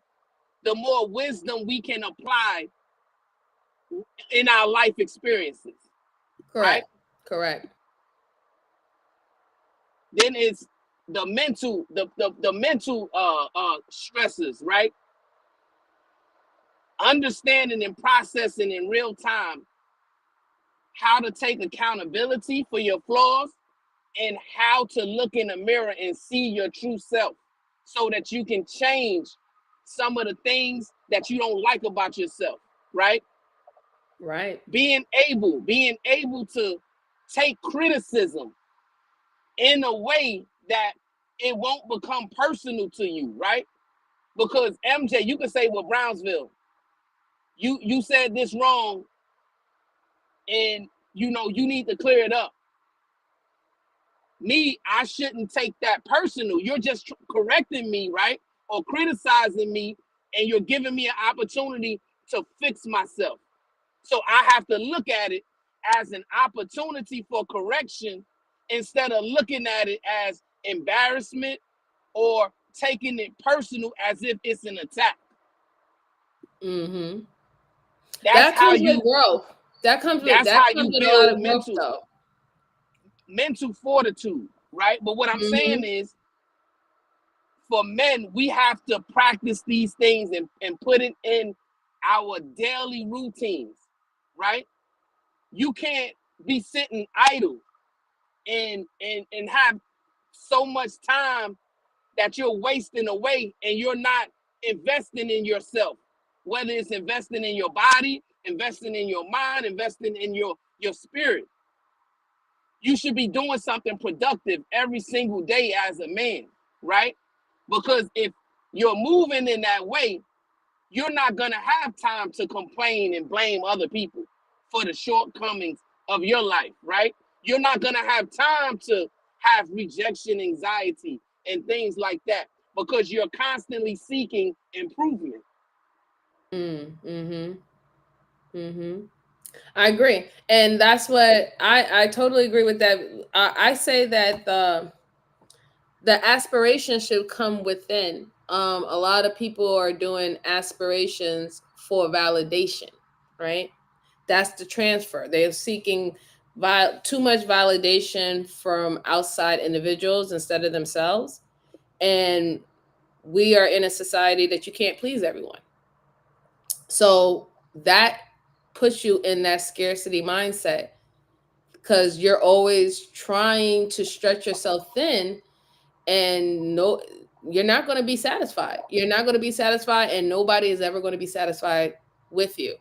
the more wisdom we can apply in our life experiences. Correct. Right? Correct. Then it's the mental, the mental stresses, right? Understanding and processing in real time how to take accountability for your flaws and how to look in the mirror and see your true self so that you can change some of the things that you don't like about yourself, right? Right. Being able to take criticism in a way that it won't become personal to you, right? Because MJ, you can say, well, Brownsville, you said this wrong, and you need to clear it up. Me, I shouldn't take that personal. You're just correcting me, right? Or criticizing me, and you're giving me an opportunity to fix myself. So I have to look at it as an opportunity for correction instead of looking at it as embarrassment or taking it personal as if it's an attack. Mm-hmm. That's That how comes with you. growth. That comes with That's how you a lot build of growth, though. mental fortitude, right? But what I'm saying Mm-hmm. is, for men, we have to practice these things and put it in our daily routines, right? You can't be sitting idle and have so much time that you're wasting away and you're not investing in yourself, whether it's investing in your body, investing in your mind, investing in your spirit. You should be doing something productive every single day as a man, right? Because if you're moving in that way, you're not going to have time to complain and blame other people for the shortcomings of your life, right? You're not going to have time to have rejection anxiety and things like that because you're constantly seeking improvement. Mm-hmm. Mm-hmm. I agree. And that's what I totally agree with that. I say that the aspiration should come within. A lot of people are doing aspirations for validation, right? That's the transfer. They're seeking too much validation from outside individuals instead of themselves. And we are in a society that you can't please everyone. So that puts you in that scarcity mindset because you're always trying to stretch yourself thin, and no, you're not going to be satisfied. You're not going to be satisfied, and nobody is ever going to be satisfied with you.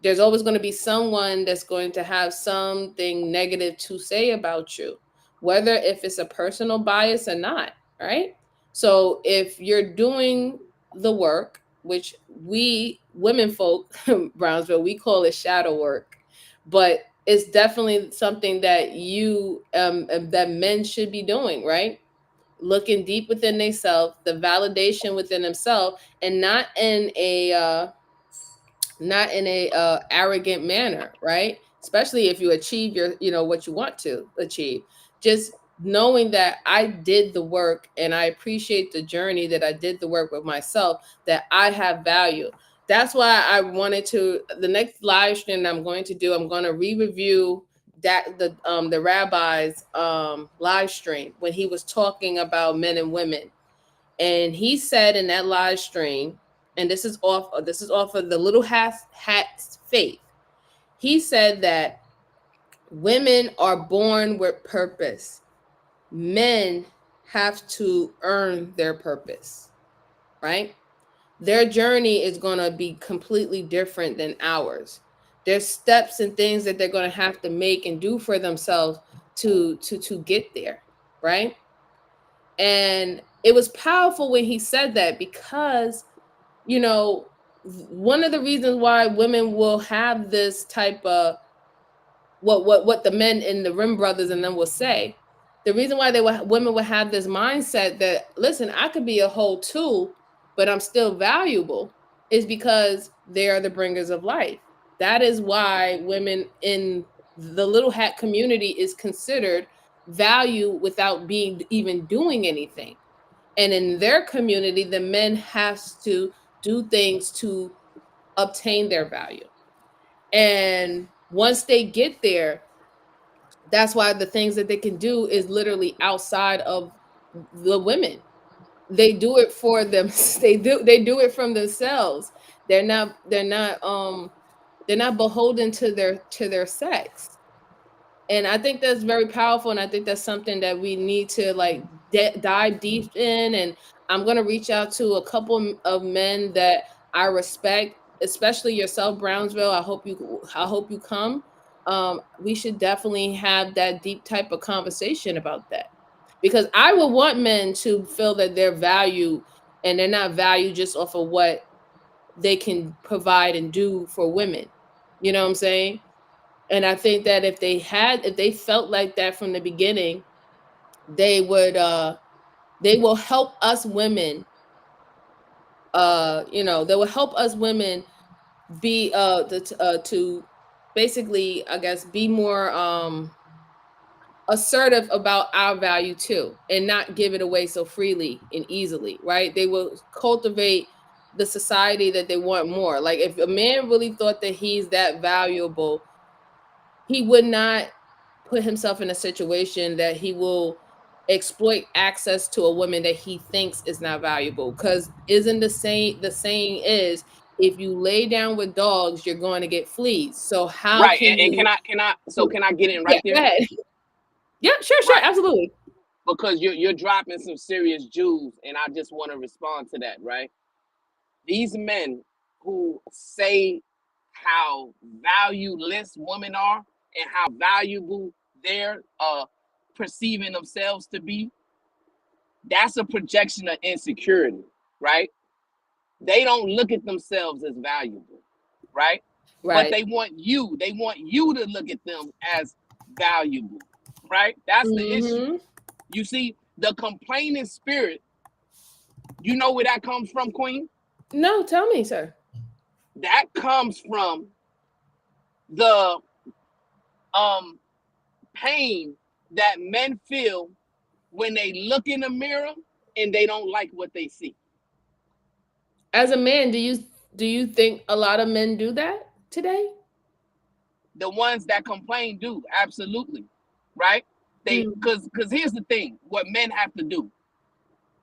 There's always going to be someone that's going to have something negative to say about you, whether if it's a personal bias or not, right? So if you're doing the work, which we women folk Brownsville, we call it shadow work, but it's definitely something that that men should be doing, right? Looking deep within themselves, the validation within themselves, and not in a arrogant manner, right? Especially if you achieve your, what you want to achieve. Just knowing that I did the work and I appreciate the journey, that I did the work with myself, that I have value. That's why I wanted to, the next live stream that I'm going to do, I'm going to re-review that the rabbi's live stream when he was talking about men and women. And he said in that live stream, and this is off of the Little Hat's Faith. He said that women are born with purpose. Men have to earn their purpose, right? Their journey is going to be completely different than ours. There's steps and things that they're going to have to make and do for themselves to get there, right? And it was powerful when he said that, because one of the reasons why women will have this type of what the men in the Rim brothers and them will say, the reason why women will have this mindset that, listen, I could be a whole too, but I'm still valuable, is because they are the bringers of life. That is why women in the Little Hat community is considered value without being even doing anything. And in their community, the men has to do things to obtain their value. And once they get there, that's why the things that they can do is literally outside of the women. They do it for them. They do it from themselves. They're not beholden to their sex. And I think that's very powerful, and I think that's something that we need to like dive deep in. And I'm going to reach out to a couple of men that I respect, especially yourself, Brownsville. I hope you come. We should definitely have that deep type of conversation about that, because I would want men to feel that they're valued, and they're not valued just off of what they can provide and do for women. You know what I'm saying? And I think that if they felt like that from the beginning, they would they will help us women, they will help us women be to basically, I guess, be more assertive about our value too, and not give it away so freely and easily, right? They will cultivate the society that they want more. Like if a man really thought that he's that valuable, he would not put himself in a situation that he will exploit access to a woman that he thinks is not valuable. Because isn't the saying is, if you lay down with dogs, you're going to get fleas. So how Right. can And you? can I get in Yeah, right there? go ahead. Yeah, sure, Right. absolutely. Because you're dropping some serious jewels, and I just want to respond to that, right? These men who say how valueless women are and how valuable they're perceiving themselves to be, that's a projection of insecurity, right? They don't look at themselves as valuable, right? But Right. they want you to look at them as valuable, right? That's the issue. You see, the complaining spirit, you know where that comes from, Queen? No, tell me, sir. That comes from the pain that men feel when they look in the mirror and they don't like what they see. As a man, do you think a lot of men do that today? The ones that complain do, absolutely, right? They because here's the thing, what men have to do.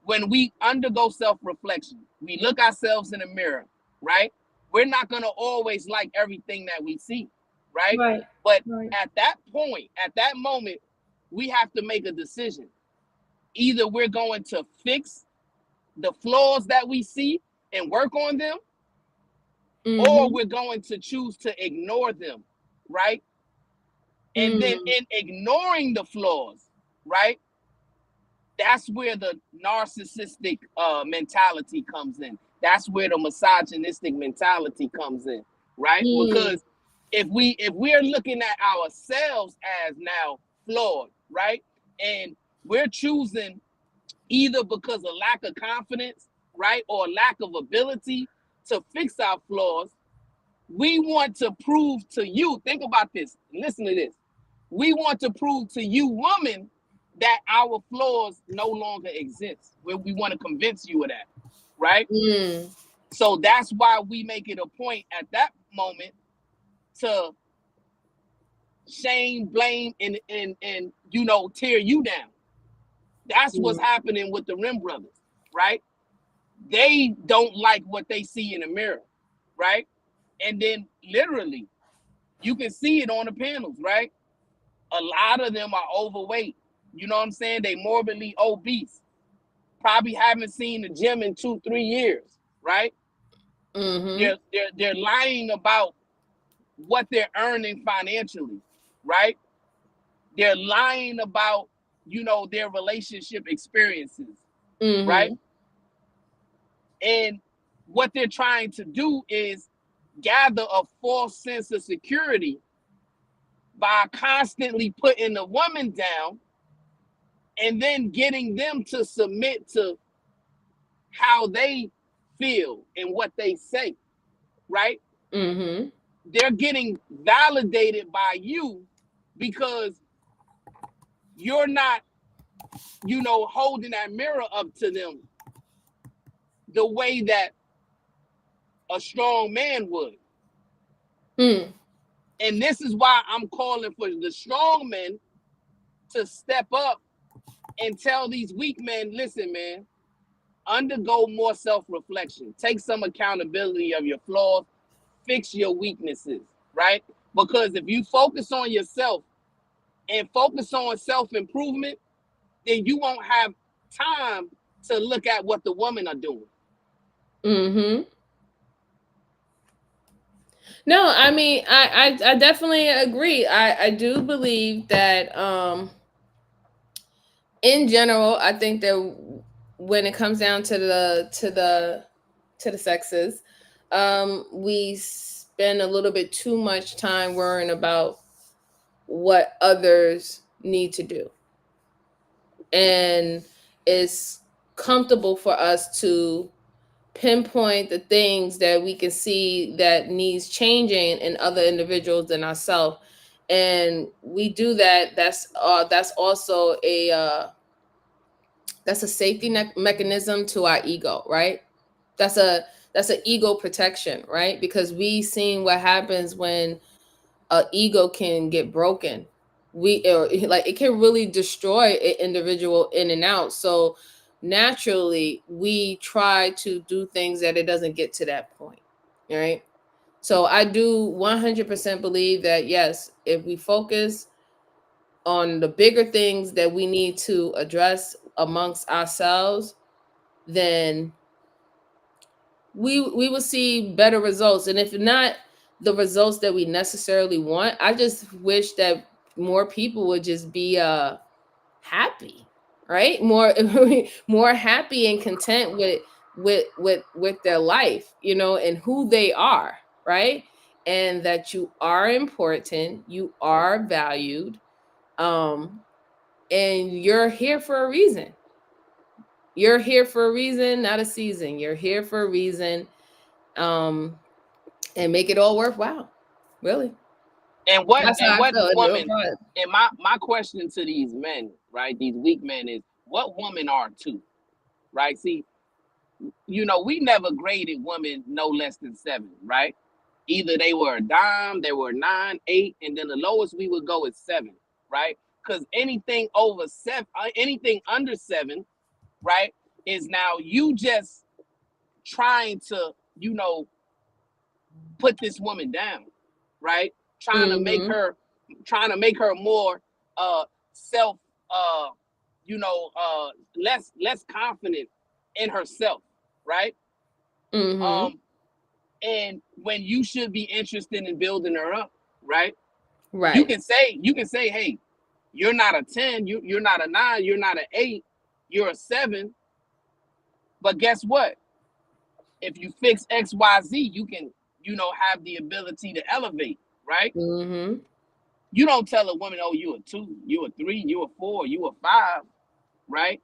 When we undergo self-reflection, we look ourselves in the mirror, right? We're not going to always like everything that we see, right? Right. But Right. at that point, at that moment, we have to make a decision. Either we're going to fix the flaws that we see and work on them, or we're going to choose to ignore them, right? And then in ignoring the flaws, right? That's where the narcissistic mentality comes in. That's where the misogynistic mentality comes in, right? Because if we're looking at ourselves as now flawed, right? And we're choosing either because of lack of confidence, right? Or lack of ability to fix our flaws, we want to prove to you, think about this, listen to this. We want to prove to you, woman, that our flaws no longer exist. We want to convince you of that, right? So that's why we make it a point at that moment to shame, blame, and you know, tear you down. That's what's happening with the Rim brothers, right? They don't like what they see in the mirror, right? And then literally, you can see it on the panels, right? A lot of them are overweight. You know what I'm saying? They morbidly obese. Probably haven't seen the gym in 2-3 years, right? They're lying about what they're earning financially, right? They're lying about, you know, their relationship experiences, right? And what they're trying to do is gather a false sense of security by constantly putting the woman down and then getting them to submit to how they feel and what they say, right? They're getting validated by you because you're not, you know, holding that mirror up to them the way that a strong man would. And this is why I'm calling for the strong men to step up and tell these weak men, listen, man, undergo more self-reflection. Take some accountability of your flaws. Fix your weaknesses, right? Because if you focus on yourself and focus on self-improvement, then you won't have time to look at what the women are doing. No, I mean, I definitely agree. I do believe that in general, I think that when it comes down to the sexes, we spend a little bit too much time worrying about what others need to do. And it's comfortable for us to pinpoint the things that we can see that needs changing in other individuals than ourselves, And we do that. That's also that's a safety mechanism to our ego, right? That's an ego protection, right? Because we seen what happens when a ego can get broken. Or like it can really destroy an individual in and out. So naturally, we try to do things that it doesn't get to that point, right? So I do 100% believe that yes, if we focus on the bigger things that we need to address amongst ourselves, then we will see better results. And if not the results that we necessarily want, I just wish that more people would just be happy, right? More more happy and content with their life, you know, and who they are, right? And that you are important, you are valued, and you're here for a reason. You're here for a reason, not a season. You're here for a reason. And make it all worthwhile. Really. And what That's how I feel. woman, and my question to these men, right, these weak men, is what women are too, right? See, you know, we never graded women no less than 7, right? Either they were a dime, they were 9, 8, and then the lowest we would go is 7, right? Because anything over 7, anything under 7, right, is now you just trying to, you know, put this woman down, right? Trying to make her more self, you know, less confident in herself, right? And when you should be interested in building her up, right? Right. You can say, hey, you're not a 10, you're not a 9, you're not an 8, you're a 7. But guess what? If you fix X, Y, Z, you can, you know, have the ability to elevate, right? You don't tell a woman, oh, you a 2, you a 3, you a 4, you a 5, right?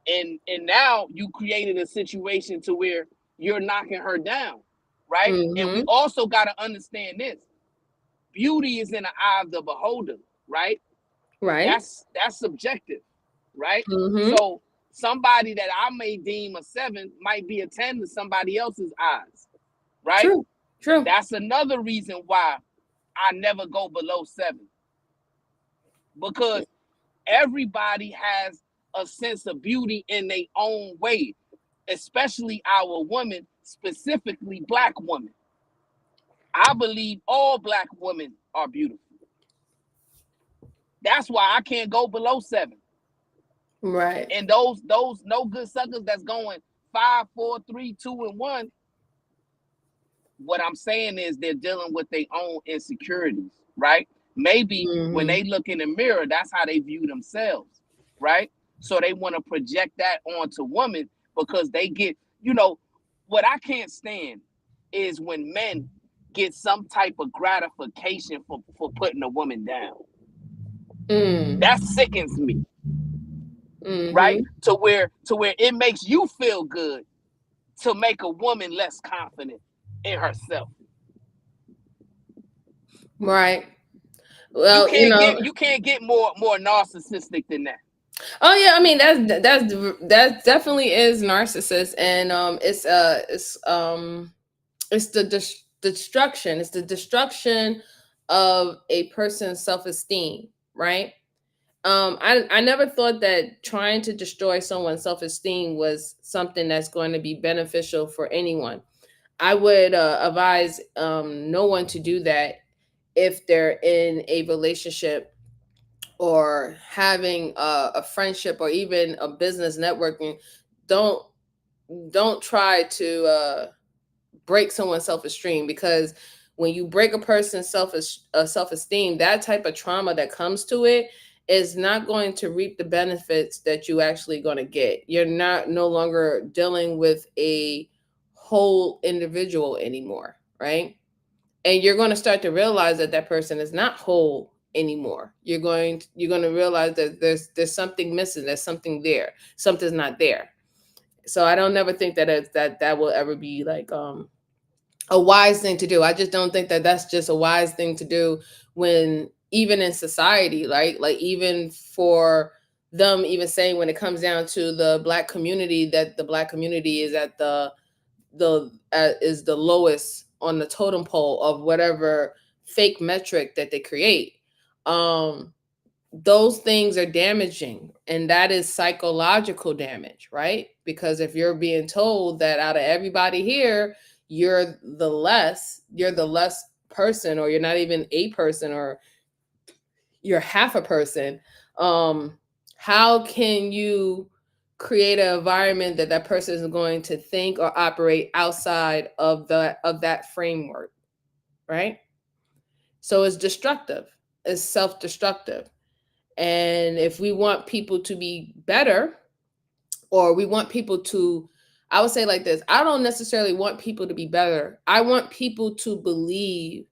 And now you created a situation to where you're knocking her down, right? And we also got to understand this: beauty is in the eye of the beholder, right? Right. That's subjective, right? So somebody that I may deem a 7 might be a 10 to somebody else's eyes, right? True. That's another reason why I never go below 7, because everybody has a sense of beauty in their own way, especially our women, specifically Black women. I believe all Black women are beautiful. That's why I can't go below 7. Right. And those no good suckers that's going 5, 4, 3, 2, and 1. What I'm saying is they're dealing with their own insecurities, right? Maybe when they look in the mirror, that's how they view themselves, right? So they want to project that onto women because they get, you know, what I can't stand is when men get some type of gratification for putting a woman down. That sickens me, right? To where it makes you feel good to make a woman less confident in herself. Right. Well, you can't get more narcissistic than that. Oh yeah, I mean that definitely is narcissist, and it's the destruction. It's the destruction of a person's self-esteem, right? I never thought that trying to destroy someone's self-esteem was something that's going to be beneficial for anyone. I would advise no one to do that if they're in a relationship or having a friendship or even a business networking. Don't try to break someone's self-esteem, because when you break a person's self-esteem, that type of trauma that comes to it is not going to reap the benefits that you actually going to get. You're no longer dealing with a whole individual anymore, right? And you're going to start to realize that that person is not whole anymore. You're going to realize that there's something missing. There's something there. Something's not there. So I don't never think that that will ever be like a wise thing to do. I just don't think that that's just a wise thing to do when even in society, right? Like even for them even saying when it comes down to the Black community, that the Black community is at is the lowest on the totem pole of whatever fake metric that they create. Those things are damaging, and that is psychological damage, right? Because if you're being told that out of everybody here, you're the less person, or you're not even a person, or you're half a person, how can you create an environment that that person is going to think or operate outside of that framework, right? So it's destructive, it's self-destructive. And if we want people to be better, or we want people to, I would say like this, I don't necessarily want people to be better. I want people to believe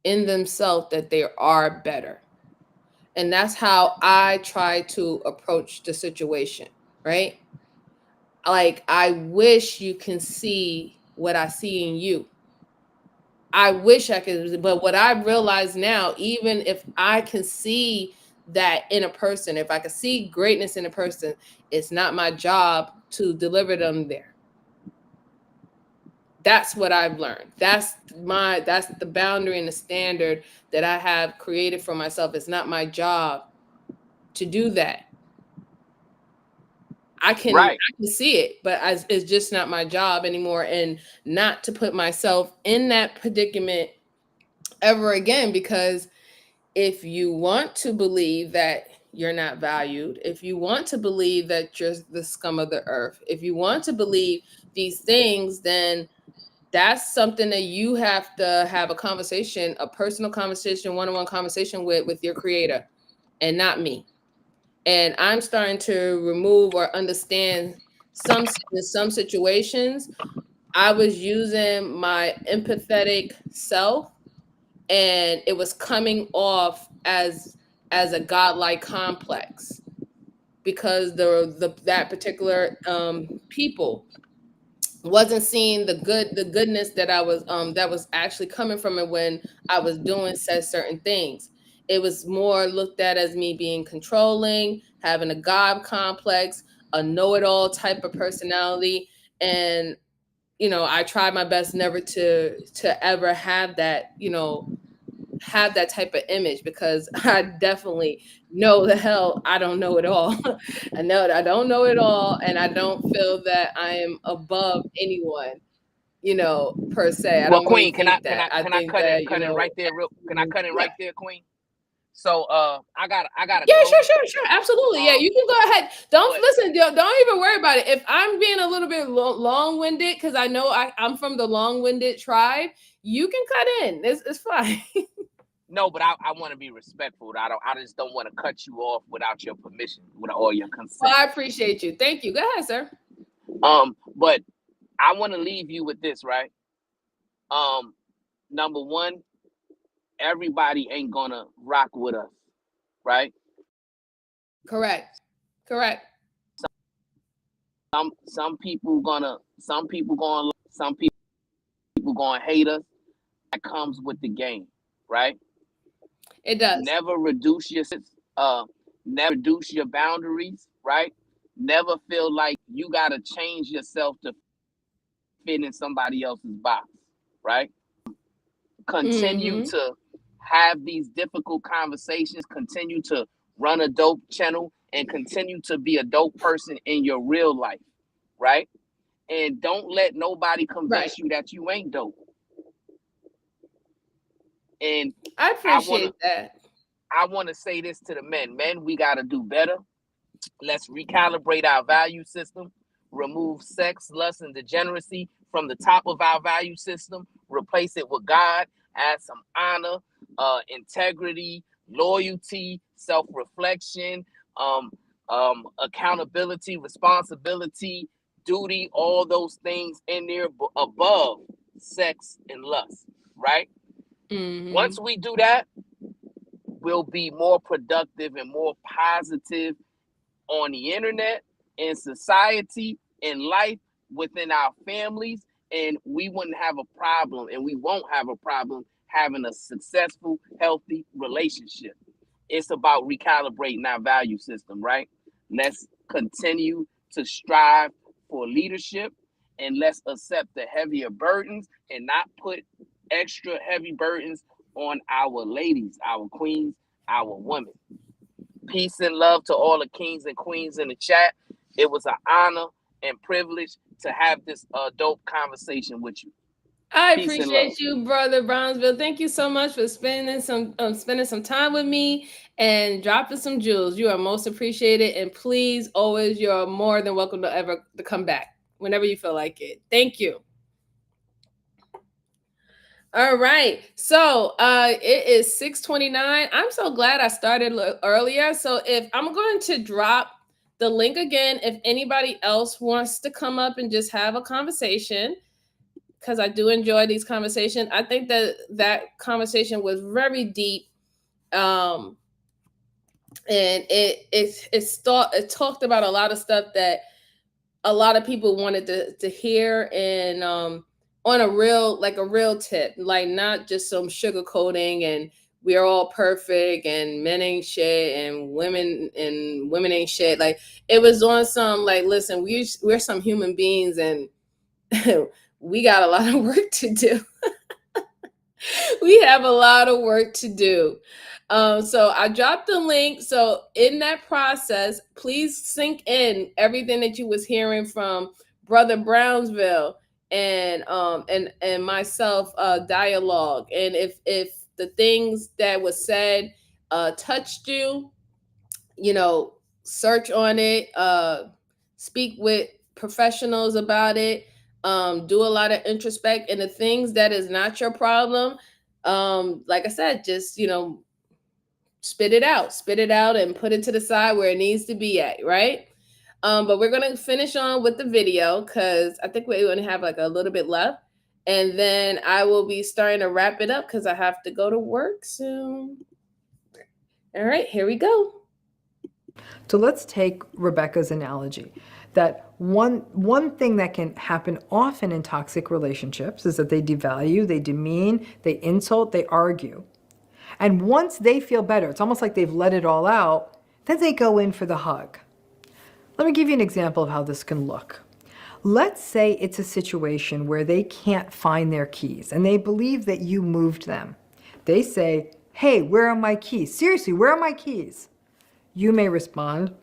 in themselves that they are better. And that's how I try to approach the situation, right? Like, I wish you can see what I see in you. I wish I could, but what I realize now, even if I can see that in a person, if I can see greatness in a person, it's not my job to deliver them there. That's what I've learned. That's the boundary and the standard that I have created for myself. It's not my job to do that. I can see it, but it's just not my job anymore, and not to put myself in that predicament ever again. Because if you want to believe that you're not valued, if you want to believe that you're the scum of the earth, if you want to believe these things, then that's something that you have to have a conversation, a personal conversation, one-on-one conversation with your creator, and not me. And I'm starting to remove or understand in some situations, I was using my empathetic self, and it was coming off as a godlike complex, because that particular people wasn't seeing the goodness that I was that was actually coming from it when I was doing certain things. It was more looked at as me being controlling, having a god complex, a know-it-all type of personality. And I tried my best never to ever have that, have that type of image, because I definitely know the hell I don't know it all. I know that I don't know it all, and I don't feel that I am above anyone, per se. I Well, don't really Queen, can I think can I that. I can I think cut in that, cut in right there real? Can I cut in yeah. right there, Queen? So I gotta Yeah, go. sure, absolutely. Yeah, you can go ahead. Listen. Don't even worry about it. If I'm being a little bit long-winded, because I know I'm from the long-winded tribe, you can cut in. It's fine. No, but I want to be respectful. I just don't want to cut you off without your permission, or your consent. Well, I appreciate you. Thank you. Go ahead, sir. But I want to leave you with this, right? Number one, everybody ain't gonna rock with us, right? Correct. Some people gonna hate us. That comes with the game, right? It does. Never reduce your boundaries, right? Never feel like you gotta change yourself to fit in somebody else's box, right? Continue to have these difficult conversations, continue to run a dope channel, and continue to be a dope person in your real life, right? And don't let nobody convince you that you ain't dope. And I appreciate that. I want to say this to the men. Men, we got to do better. Let's recalibrate our value system, remove sex, lust, and degeneracy from the top of our value system, replace it with God, add some honor, integrity, loyalty, self-reflection, accountability, responsibility, duty, all those things in there above sex and lust, right? Once we do that, we'll be more productive and more positive on the internet, in society, in life, within our families, and we wouldn't have a problem, and we won't have a problem having a successful, healthy relationship. It's about recalibrating our value system, right? Let's continue to strive for leadership, and let's accept the heavier burdens and not put extra heavy burdens on our ladies, our queens, our women. Peace and love to all the kings and queens in the chat. It was an honor and privilege to have this dope conversation with you. I Peace and love. appreciate you, brother Brownsville. Thank you so much for spending some time with me and dropping some jewels. You are most appreciated, and please, always, you're more than welcome to come back whenever you feel like it. Thank you. All right, so it is 6:29. I'm so glad I started earlier. So if I'm going to drop the link again, if anybody else wants to come up and just have a conversation, because I do enjoy these conversations. I think that conversation was very deep, and it talked about a lot of stuff that a lot of people wanted to hear, and on a real tip, like not just some sugarcoating and we're all perfect and men ain't shit and women ain't shit. Like, it was on some, like, listen, we're some human beings, and we got a lot of work to do. We have a lot of work to do. So I dropped the link. So in that process, please sink in everything that you was hearing from Brother Brownsville and myself, dialogue. And if the things that was said touched you, search on it, speak with professionals about it, do a lot of introspect, and the things that is not your problem, like I said, just spit it out and put it to the side where it needs to be at, right? But we're gonna finish on with the video because I think we only have like a little bit left, and then I will be starting to wrap it up because I have to go to work soon. All right, here we go. So let's take Rebecca's analogy. That one thing that can happen often in toxic relationships is that they devalue, they demean, they insult, they argue. And once they feel better, it's almost like they've let it all out, then they go in for the hug. Let me give you an example of how this can look. Let's say it's a situation where they can't find their keys and they believe that you moved them. They say, "Hey, where are my keys? Seriously, where are my keys?" You may respond,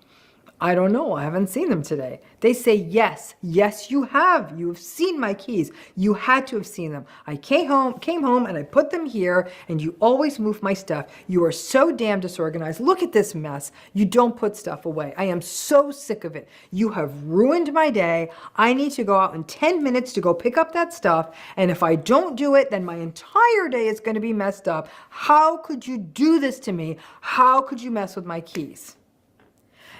"I don't know, I haven't seen them today." They say, yes, you have. You have seen my keys. You had to have seen them. I came home and I put them here, and you always move my stuff. You are so damn disorganized. Look at this mess. You don't put stuff away. I am so sick of it. You have ruined my day. I need to go out in 10 minutes to go pick up that stuff, and if I don't do it, then my entire day is going to be messed up. How could you do this to me? How could you mess with my keys?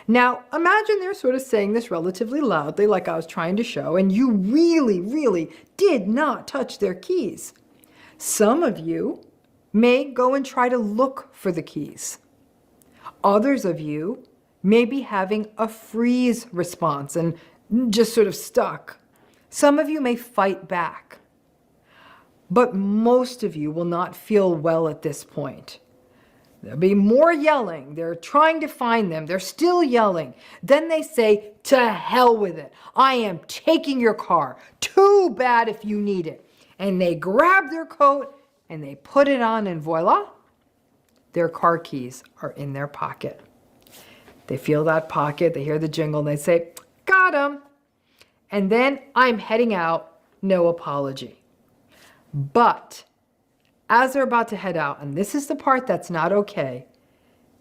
Now, imagine they're sort of saying this relatively loudly, like I was trying to show, and you really, really did not touch their keys. Some of you may go and try to look for the keys. Others of you may be having a freeze response and just sort of stuck. Some of you may fight back. But most of you will not feel well at this point. There'll be more yelling. They're trying to find them. They're still yelling. Then they say, "To hell with it. I am taking your car. Too bad if you need it." And they grab their coat and they put it on, and voila, their car keys are in their pocket. They feel that pocket. They hear the jingle and they say, "Got 'em." And then I'm heading out. No apology. But as they're about to head out, and this is the part that's not okay,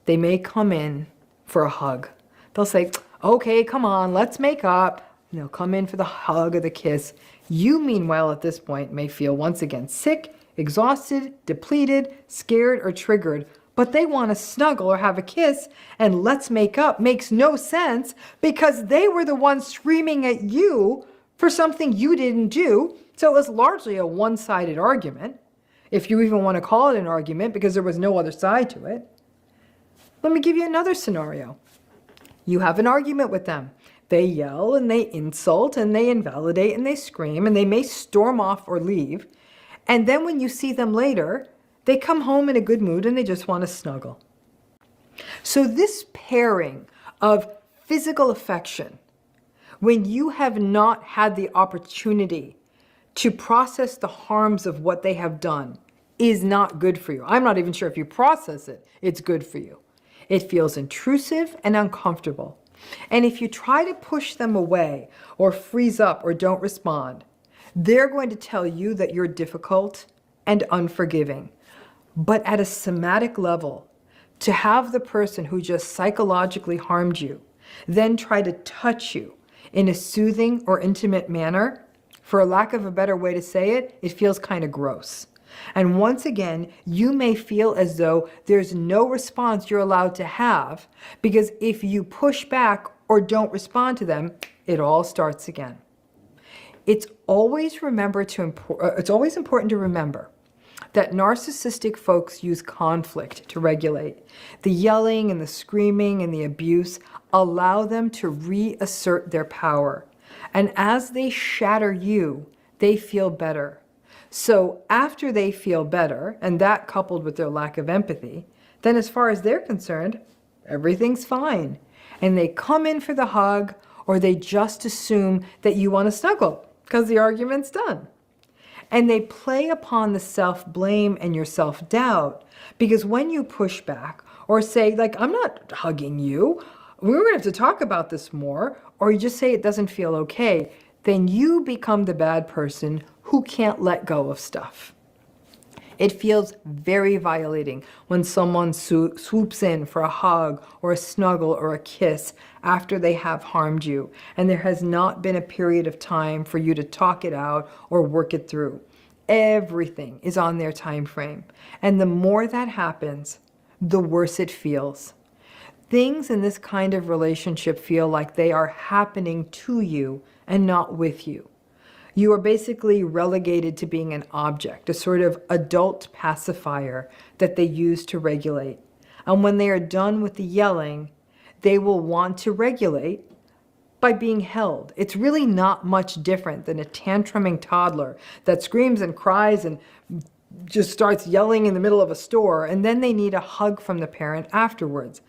they may come in for a hug. They'll say, "Okay, come on, let's make up." And they'll come in for the hug or the kiss. You, meanwhile, at this point, may feel once again sick, exhausted, depleted, scared, or triggered. But they want to snuggle or have a kiss, and "let's make up" makes no sense because they were the ones screaming at you for something you didn't do. So it was largely a one-sided argument, if you even want to call it an argument, because there was no other side to it. Let me give you another scenario. You have an argument with them. They yell and they insult and they invalidate and they scream and they may storm off or leave. And then when you see them later, they come home in a good mood and they just want to snuggle. So this pairing of physical affection, when you have not had the opportunity to process the harms of what they have done, is not good for you. I'm not even sure if you process it, it's good for you. It feels intrusive and uncomfortable. And if you try to push them away or freeze up or don't respond, they're going to tell you that you're difficult and unforgiving. But at a somatic level, to have the person who just psychologically harmed you then try to touch you in a soothing or intimate manner, for a lack of a better way to say it, it feels kind of gross. And once again, you may feel as though there's no response you're allowed to have, because if you push back or don't respond to them, it all starts again. It's always important to remember that narcissistic folks use conflict to regulate. The yelling and the screaming and the abuse allow them to reassert their power. And as they shatter you, they feel better. So after they feel better, and that coupled with their lack of empathy, then as far as they're concerned, everything's fine. And they come in for the hug, or they just assume that you want to snuggle because the argument's done. And they play upon the self-blame and your self-doubt, because when you push back or say, like, I'm not hugging you, we're going to have to talk about this more, or you just say it doesn't feel okay, then you become the bad person who can't let go of stuff. It feels very violating when someone swoops in for a hug or a snuggle or a kiss after they have harmed you, and there has not been a period of time for you to talk it out or work it through. Everything is on their time frame, and the more that happens, the worse it feels. Things in this kind of relationship feel like they are happening to you and not with you. You are basically relegated to being an object, a sort of adult pacifier that they use to regulate. And when they are done with the yelling, they will want to regulate by being held. It's really not much different than a tantruming toddler that screams and cries and just starts yelling in the middle of a store, and then they need a hug from the parent afterwards.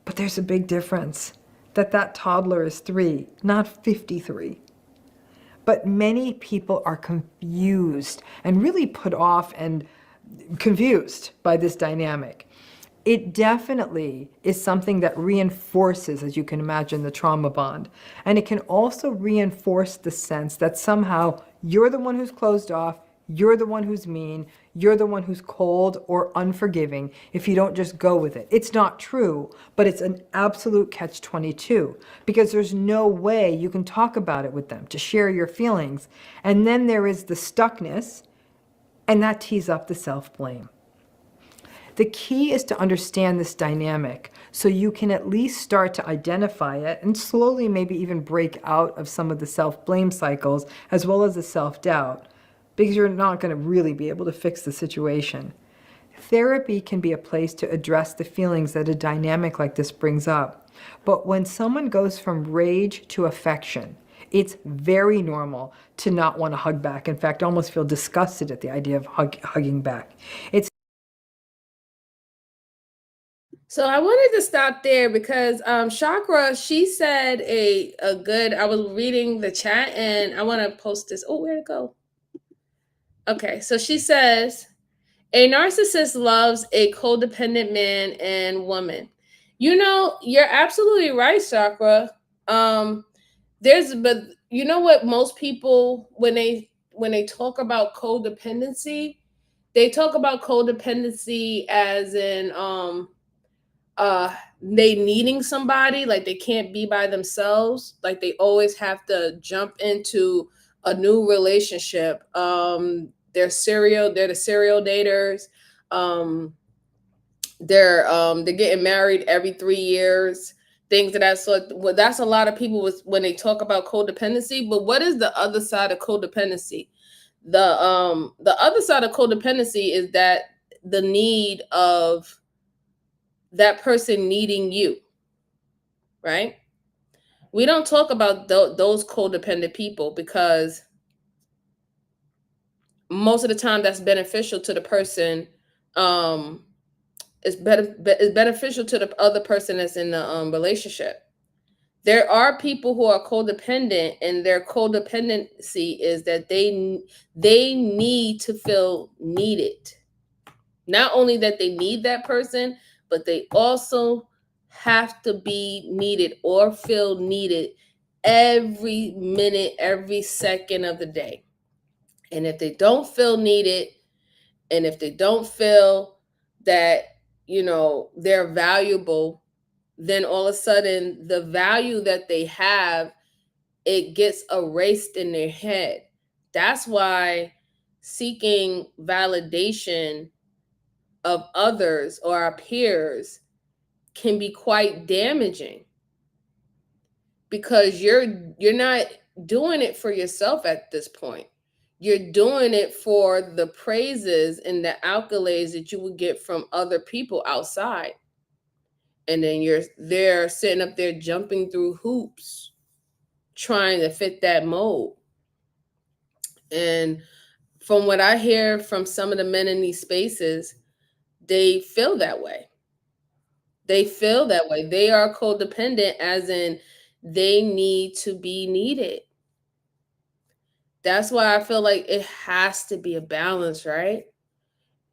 But there's a big difference, that toddler is 3, not 53. But many people are confused and really put off and confused by this dynamic. It definitely is something that reinforces, as you can imagine, the trauma bond. And it can also reinforce the sense that somehow you're the one who's closed off, you're the one who's mean, you're the one who's cold or unforgiving if you don't just go with it. It's not true, but it's an absolute catch-22, because there's no way you can talk about it with them, to share your feelings. And then there is the stuckness, and that tees up the self-blame. The key is to understand this dynamic so you can at least start to identify it and slowly maybe even break out of some of the self-blame cycles as well as the self-doubt, because you're not going to really be able to fix the situation. Therapy can be a place to address the feelings that a dynamic like this brings up. But when someone goes from rage to affection, it's very normal to not want to hug back. In fact, almost feel disgusted at the idea of hugging back. So I wanted to stop there because Chakra, she said a good, I was reading the chat and I want to post this. Oh, where'd it go? Okay, so she says, a narcissist loves a codependent man and woman. You know, you're absolutely right, Chakra. But you know what most people, when they talk about codependency, they talk about codependency as in they needing somebody, like they can't be by themselves, like they always have to jump into a new relationship. They're the serial daters. They're getting married every 3 years, things of that sort. Well, that's a lot of people when they talk about codependency. But what is the other side of codependency? The other side of codependency is that the need of that person needing you, right? We don't talk about those codependent people because most of the time that's beneficial to the person. It's beneficial to the other person that's in the relationship. There are people who are codependent, and their codependency is that they need to feel needed. Not only that they need that person, but they also have to be needed or feel needed every minute, every second of the day. And if they don't feel needed, and if they don't feel that, they're valuable, then all of a sudden the value that they have, it gets erased in their head. That's why seeking validation of others or our peers can be quite damaging, because you're not doing it for yourself at this point. You're doing it for the praises and the accolades that you would get from other people outside. And then they're sitting up there jumping through hoops trying to fit that mold. And from what I hear from some of the men in these spaces, they feel that way. They feel that way. They are codependent, as in they need to be needed. That's why I feel like it has to be a balance, right?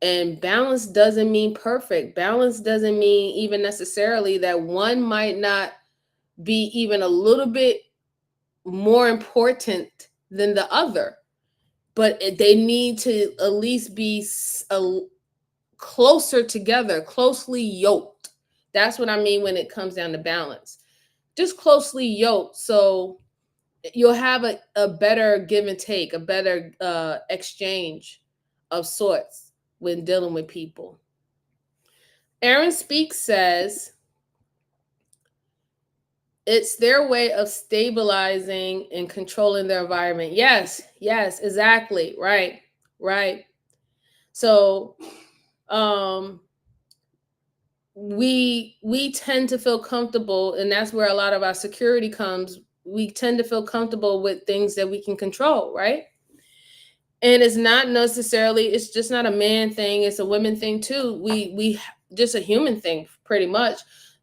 And balance doesn't mean perfect. Balance doesn't mean even necessarily that one might not be even a little bit more important than the other, but they need to at least be closer together, closely yoked. That's what I mean when it comes down to balance. Just closely yoked, so you'll have a better give and take, a better exchange of sorts when dealing with people. Aaron Speaks says, it's their way of stabilizing and controlling their environment. Yes, exactly. Right. So we tend to feel comfortable, and that's where a lot of our security comes. We tend to feel comfortable with things that we can control, right? And it's not necessarily, it's just not a man thing, it's a women thing too. We just a human thing, pretty much.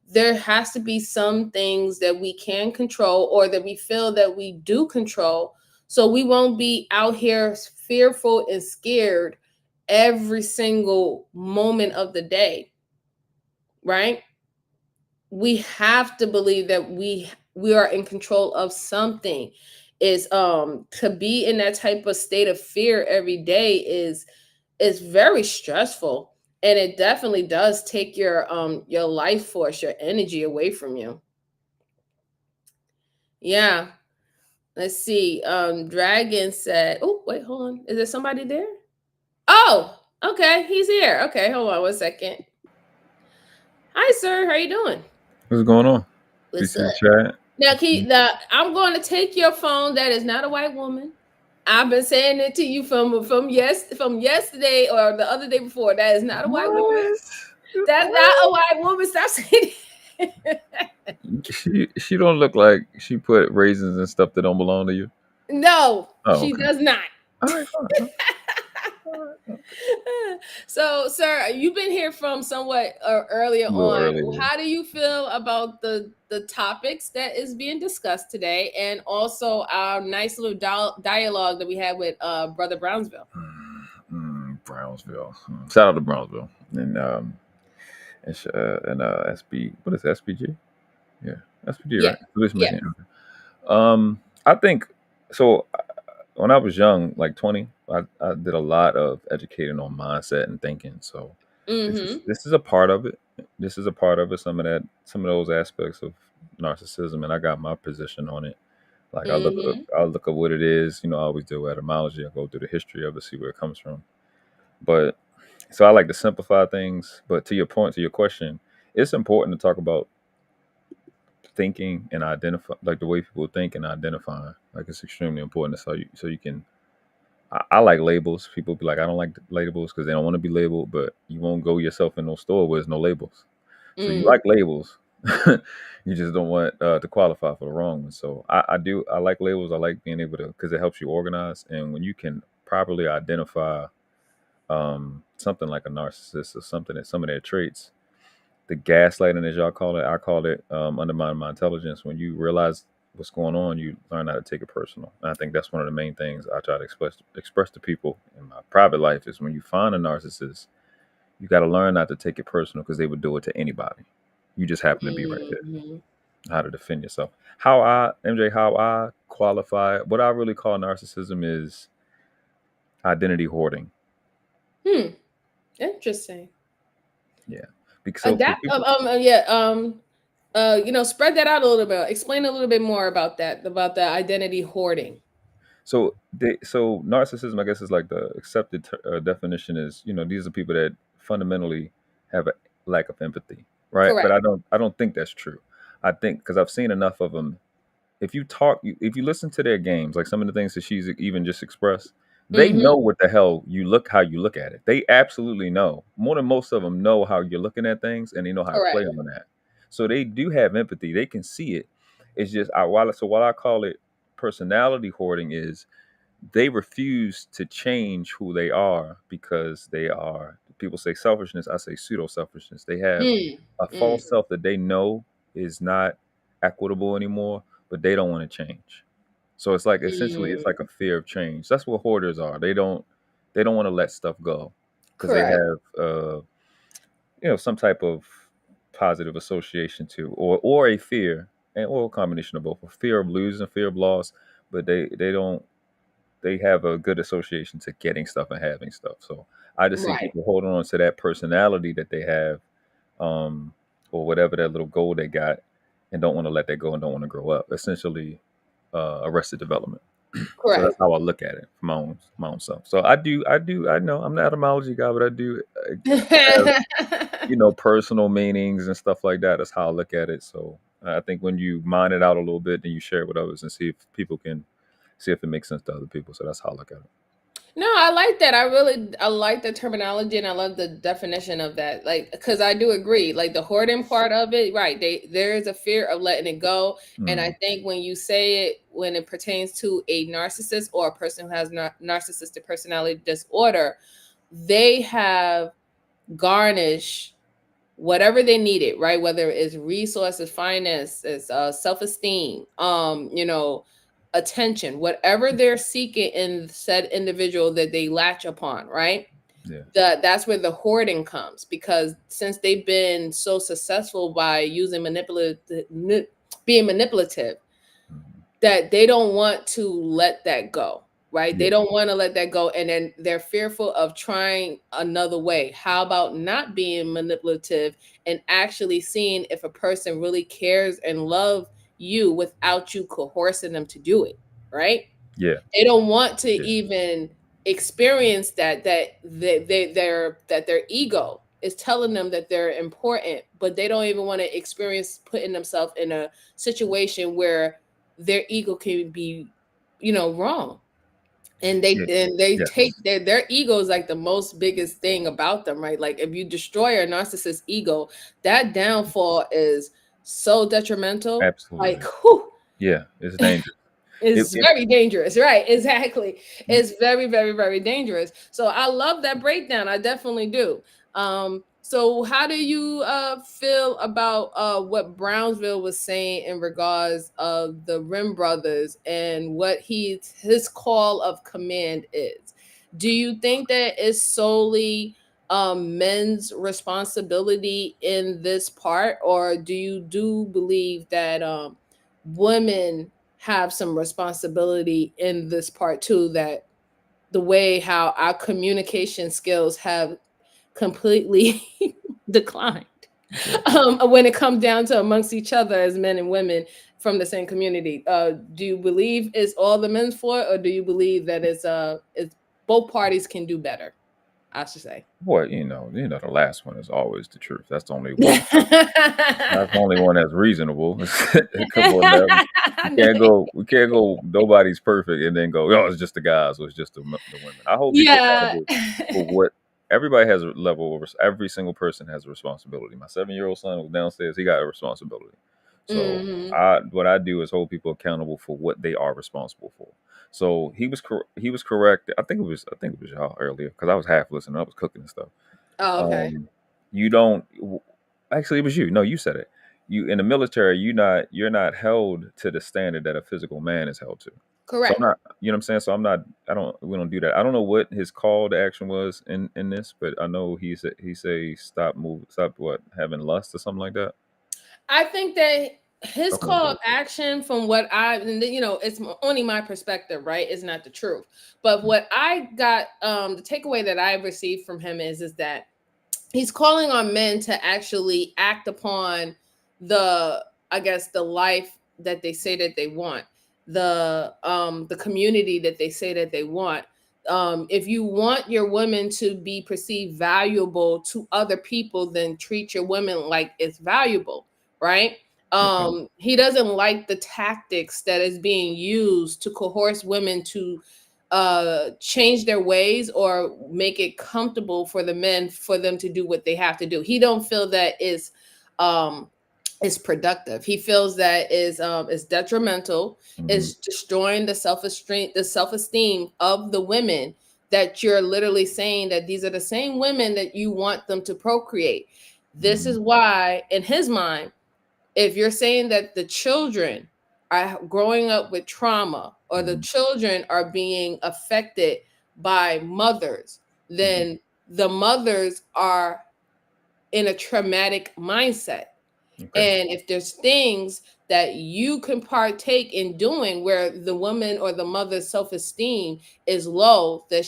There has to be some things that we can control, or that we feel that we do control, so we won't be out here fearful and scared every single moment of the day, right? We have to believe that we are in control of something. Is to be in that type of state of fear every day is very stressful, and it definitely does take your life force, your energy away from you. Yeah. Let's see. Dragon said, oh, wait, hold on. Is there somebody there? Oh, okay. He's here. Okay, hold on 1 second. Hi, sir. How you doing? What's going on? What's Peace up? chat. Now, I'm going to take your phone. That is not a white woman. I've been saying it to you from yesterday or the other day before. That is not a white woman. That's not a white woman. Stop saying it. She don't look like she put raisins and stuff that don't belong to you. No, Oh, she okay. does not. All right, fine. So, sir, you've been here from somewhat earlier on. Earlier. How do you feel about the topics that is being discussed today, and also our nice little dialogue that we had with Brother Brownsville? Brownsville. Shout out to Brownsville and SB. What is SPG? Yeah, SPG, Yeah. right? Police Yeah. Machine. I think so. When I was young, like 20, I did a lot of educating on mindset and thinking. So this is a part of it. This is a part of it. Some of those aspects of narcissism, and I got my position on it. Like I look at what it is. I always do etymology. I go through the history of it, see where it comes from. But so I like to simplify things. But to your point, to your question, it's important to talk about thinking and identify, like the way people think and identifying. Like it's extremely important. So you can. I like labels. People be like, I don't like labels because they don't want to be labeled. But you won't go yourself in no store where there's no labels. So you like labels, You just don't want to qualify for the wrong one. So I like labels. I like being able to, because it helps you organize. And when you can properly identify something like a narcissist or something that some of their traits, the gaslighting, as y'all call it, I call it undermining my intelligence. When you realize what's going on, you learn how to take it personal. And I think that's one of the main things I try to express to people in my private life is when you find a narcissist, you got to learn not to take it personal, because they would do it to anybody. You just happen to be right there. Mhm. How to defend yourself. How I qualify what I really call narcissism is identity hoarding. Interesting. Yeah. Because That spread that out a little bit. Explain a little bit more about that, about the identity hoarding. So narcissism, I guess, is like the accepted definition is, these are people that fundamentally have a lack of empathy, right? Correct. But I don't think that's true. I think, because I've seen enough of them. If you listen to their games, like some of the things that she's even just expressed, they know what the hell how you look at it. They absolutely know, more than most of them know how you're looking at things, and they know how to play Correct. on that. So they do have empathy. They can see it. It's just what I call it personality hoarding is they refuse to change who they are, because they are, people say selfishness, I say pseudo selfishness. They have a false self that they know is not equitable anymore, but they don't want to change. So it's like, essentially, it's like a fear of change. That's what hoarders are. They don't want to let stuff go, because they Correct. have some type of positive association to, or a fear, or a combination of both, a fear of losing, fear of loss, but they have a good association to getting stuff and having stuff. So I just see Right. people holding on to that personality that they have, or whatever that little goal they got, and don't want to let that go and don't want to grow up. Essentially, arrested development. So that's Correct. how I look at it for my own self. So I know I'm not an etymology guy, but I do have personal meanings and stuff like that. That's how I look at it. So I think when you mine it out a little bit, then you share it with others and see if people can see if it makes sense to other people. So that's how I look at it. No, I like that. I like the terminology, and I love the definition of that. Like, because I do agree, like the hoarding part of it, right? There is a fear of letting it go, and I think when you say it, when it pertains to a narcissist or a person who has narcissistic personality disorder, they have garnished whatever they needed, right? Whether it's resources, finances, self-esteem, attention, whatever they're seeking in said individual that they latch upon, right? Yeah. That's where the hoarding comes, because since they've been so successful by using being manipulative, that they don't want to let that go, right? Yeah. They don't want to let that go, and then they're fearful of trying another way. How about not being manipulative and actually seeing if a person really cares and loves you without you coercing them to do it, right? Yeah. They don't want to even experience that their ego is telling them that they're important, but they don't even want to experience putting themselves in a situation where their ego can be, wrong. And they take their ego is like the most biggest thing about them, right? Like, if you destroy a narcissist ego, that downfall is so detrimental. Absolutely. Like, whew, yeah, it's dangerous. it's very dangerous, right? Exactly. It's very, very, very dangerous. So I love that breakdown. I definitely do. So how do you feel about what Brownsville was saying in regards of the Rim brothers and what his call of command is? Do you think that it's solely men's responsibility in this part, or do you believe that women have some responsibility in this part too, that the way how our communication skills have completely declined when it comes down to amongst each other as men and women from the same community? Do you believe it's all the men's fault, or do you believe that it's both parties can do better, I should say? Boy, the last one is always the truth. That's the only one. That's the only one that's reasonable. Come on now. We can't go. Nobody's perfect, and then go. Oh, it's just the guys, or it's just the women. I hope people have it for what everybody has a level of, every single person has a responsibility. My 7-year-old son was downstairs. He got a responsibility. So what I do is hold people accountable for what they are responsible for. So he was correct. I think it was y'all earlier, because I was half listening. I was cooking and stuff. Oh, okay. You don't actually, it was you. No, you said it. You, in the military, you're not held to the standard that a physical man is held to. Correct. So I'm not, you know what I'm saying? So we don't do that. I don't know what his call to action was in this, but I know he say stop what, having lust or something like that. I think that his Okay. call of action, from what it's only my perspective, right? It's not the truth. But what I got, the takeaway that I received from him is that he's calling on men to actually act upon the life that they say that they want, the community that they say that they want. If you want your women to be perceived valuable to other people, then treat your women like it's valuable, right? He doesn't like the tactics that is being used to coerce women to change their ways or make it comfortable for the men for them to do what they have to do. He don't feel that is productive. He feels that is detrimental, is destroying the self-esteem of the women, that you're literally saying that these are the same women that you want them to procreate. This is why, in his mind, if you're saying that the children are growing up with trauma, or the children are being affected by mothers, then the mothers are in a traumatic mindset. Okay. And if there's things that you can partake in doing where the woman or the mother's self-esteem is low, that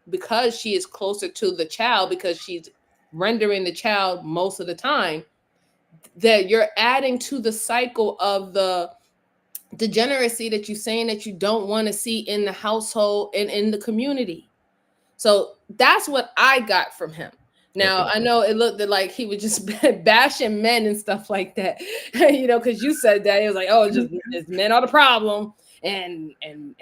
because she is closer to the child, because she's rendering the child most of the time, that you're adding to the cycle of the degeneracy that you're saying that you don't want to see in the household and in the community. So that's what I got from him. Now, I know it looked like he was just bashing men and stuff like that, because you said that. It was like, oh, it's men are the problem, and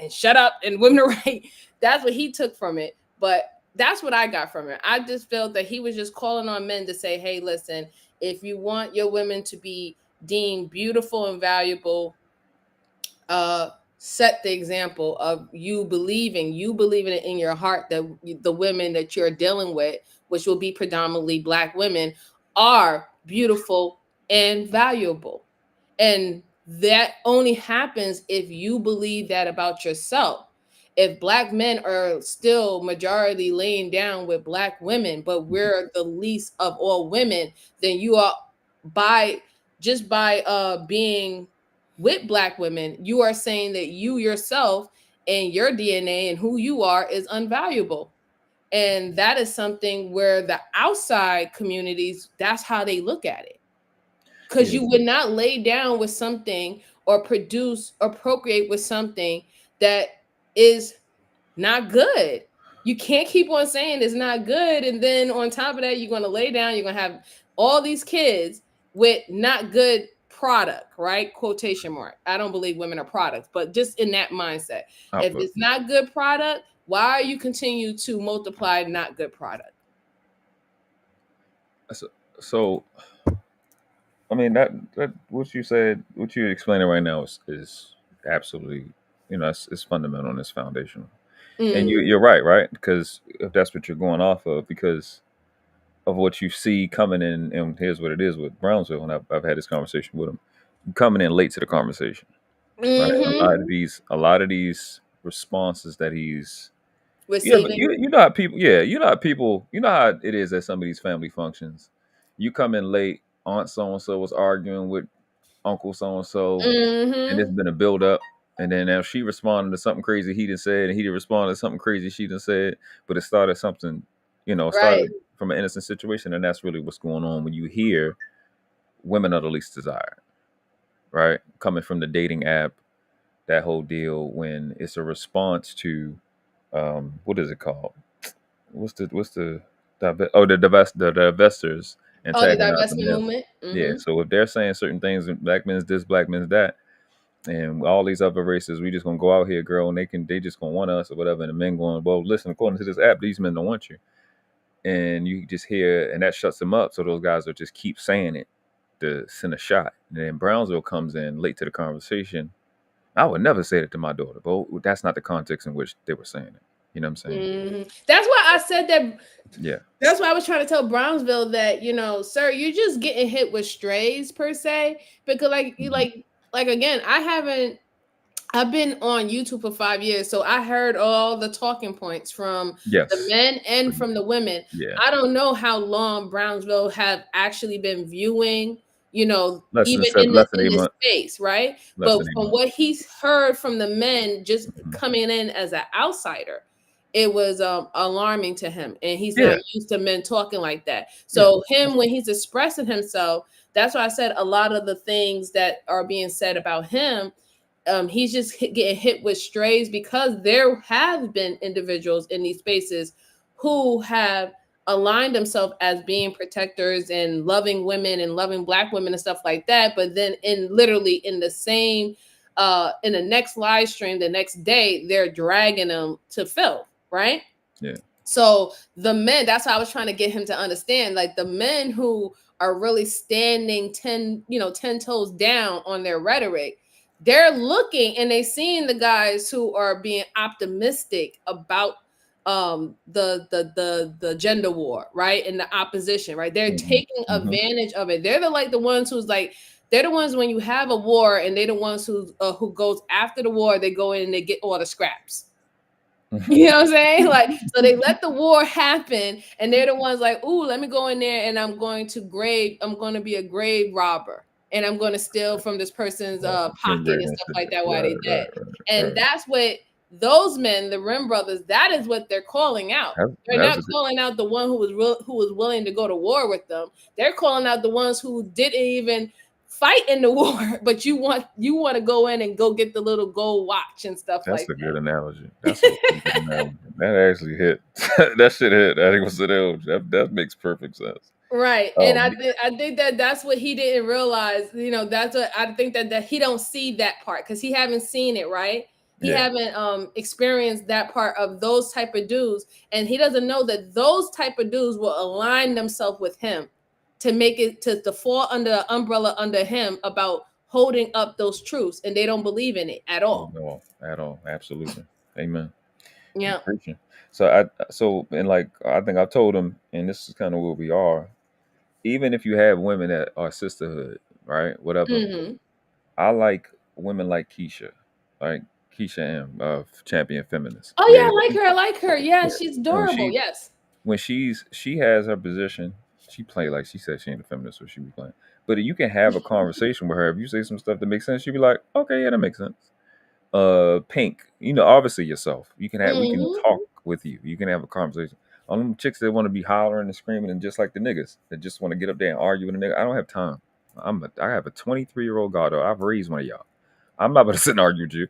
shut up, and women are right. That's what he took from it. But that's what I got from it. I just felt that he was just calling on men to say, hey, listen, if you want your women to be deemed beautiful and valuable, set the example of you believing it in your heart that the women that you're dealing with, which will be predominantly Black women, are beautiful and valuable. And that only happens if you believe that about yourself. If Black men are still majority laying down with Black women, but we're the least of all women, then you are by being with Black women, you are saying that you yourself and your DNA and who you are is unvaluable. And that is something where the outside communities, that's how they look at it. Because you would not lay down with something or produce or procreate with something that is not good. You can't keep on saying it's not good. And then on top of that, you're going to lay down, you're going to have all these kids with not good product, right? Quotation mark. I don't believe women are products, but just in that mindset. If it's not good product, why are you continue to multiply not good product? So I mean, that what you said, what you're explaining right now is absolutely, it's fundamental and it's foundational. And you're right? Because if that's what you're going off of, because of what you see coming in, and here's what it is with Brownsville, and I've had this conversation with him, coming in late to the conversation. Right? A lot of these responses that he's receiving. Yeah, but you know how people, you know how it is at some of these family functions. You come in late, Aunt so and so was arguing with Uncle so and so, and it's been a build up. And then now she responded to something crazy he done said, and he didn't respond to something crazy she done said. But it started something, started from an innocent situation, and that's really what's going on when you hear women are the least desired, right? Coming from the dating app, that whole deal, when it's a response to, what is it called? The divestors and the divestment movement. Yeah. So if they're saying certain things, Black men's this, Black men's that, and all these other races, we just gonna go out here, girl, and they just gonna want us or whatever, and the men going, well, listen, according to this app, these men don't want you. and you just hear, and that shuts them up. So those guys will just keep saying it to send a shot. And then Brownsville comes in late to the conversation. I would never say that to my daughter, but that's not the context in which they were saying it. You know what I'm saying? Mm-hmm. That's why I said that. Yeah. That's why I was trying to tell Brownsville that, sir, you're just getting hit with strays per se, because like again, I've been on YouTube for 5 years, so I heard all the talking points from the men and from the women. Yeah. I don't know how long Brownsville have actually been viewing, even less in than this space, right? But from what he's heard from the men just coming in as an outsider, it was alarming to him, and he's not used to men talking like that. So him, when he's expressing himself, that's why I said a lot of the things that are being said about him, he's just getting hit with strays, because there have been individuals in these spaces who have aligned themselves as being protectors and loving women and loving Black women and stuff like that. But then in the same, in the next live stream, the next day, they're dragging them to filth, right? Yeah. So the men, that's how I was trying to get him to understand, like the men who are really standing 10 toes down on their rhetoric, they're looking and they seeing the guys who are being optimistic about the gender war, right? And the opposition, right? They're taking advantage of it. They're the ones who's like, they're the ones when you have a war, and they're the ones who goes after the war, they go in and they get all the scraps. You know what I'm saying? Like, so they let the war happen, and they're the ones like, ooh, let me go in there and I'm going to be a grave robber, and I'm going to steal from this person's pocket and stuff like that while they dead. And that's what those men, the Rim brothers, that is what they're calling out. They're not calling out the one who was willing to go to war with them. They're calling out the ones who didn't even fight in the war, but you want to go in and go get the little gold watch and stuff like that. That's a good analogy. That's a good analogy. That actually hit. That shit hit. I think it was an analogy. That makes perfect sense. Right. And I think that's what he didn't realize. That's what I think that he don't see that part, because he haven't seen it, right? He haven't experienced that part of those type of dudes, and he doesn't know that those type of dudes will align themselves with him to make it to fall under an umbrella under him about holding up those truths, and they don't believe in it at all. No, at all. Absolutely. Amen. Yeah. So I think I've told him, and this is kind of where we are. Even if you have women that are sisterhood, right? Whatever. I like women like Keisha, like Keisha M of Champion Feminist. Oh yeah, I like her. Yeah, she's adorable. When she has her position, she play like she said she ain't a feminist, so she be playing. But you can have a conversation with her. If you say some stuff that makes sense, she'd be like, okay, yeah, that makes sense. Pink, obviously yourself. You can have we can talk with you. You can have a conversation. On them chicks that want to be hollering and screaming and just like the niggas that just want to get up there and argue with a nigga, I don't have time. I have a 23-year-old daughter. I've raised one of y'all. I'm not going to sit and argue with you.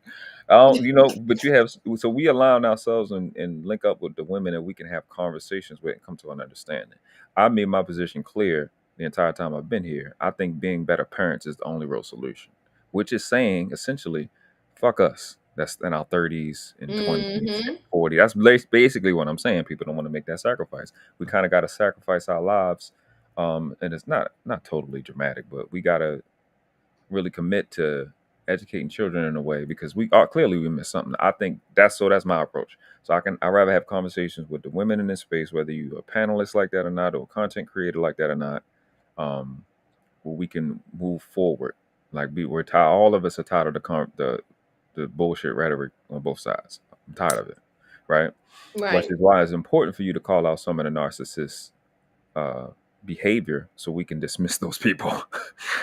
But you have, so we allow ourselves and link up with the women that we can have conversations with and come to an understanding. I made my position clear the entire time I've been here. I think being better parents is the only real solution, which is saying essentially, fuck us. That's in our 30s and 20s and 40. That's basically what I'm saying. People don't want to make that sacrifice. We kind of got to sacrifice our lives. And it's not totally dramatic, but we got to really commit to educating children in a way, because we missed something. I think that's my approach. So I'd rather have conversations with the women in this space, whether you're a panelist like that or not, or a content creator like that or not, where we can move forward. Like we're tired. All of us are tired of the bullshit rhetoric on both sides. I'm tired of it, right? Which is why it's important for you to call out some of the narcissist behavior, so we can dismiss those people.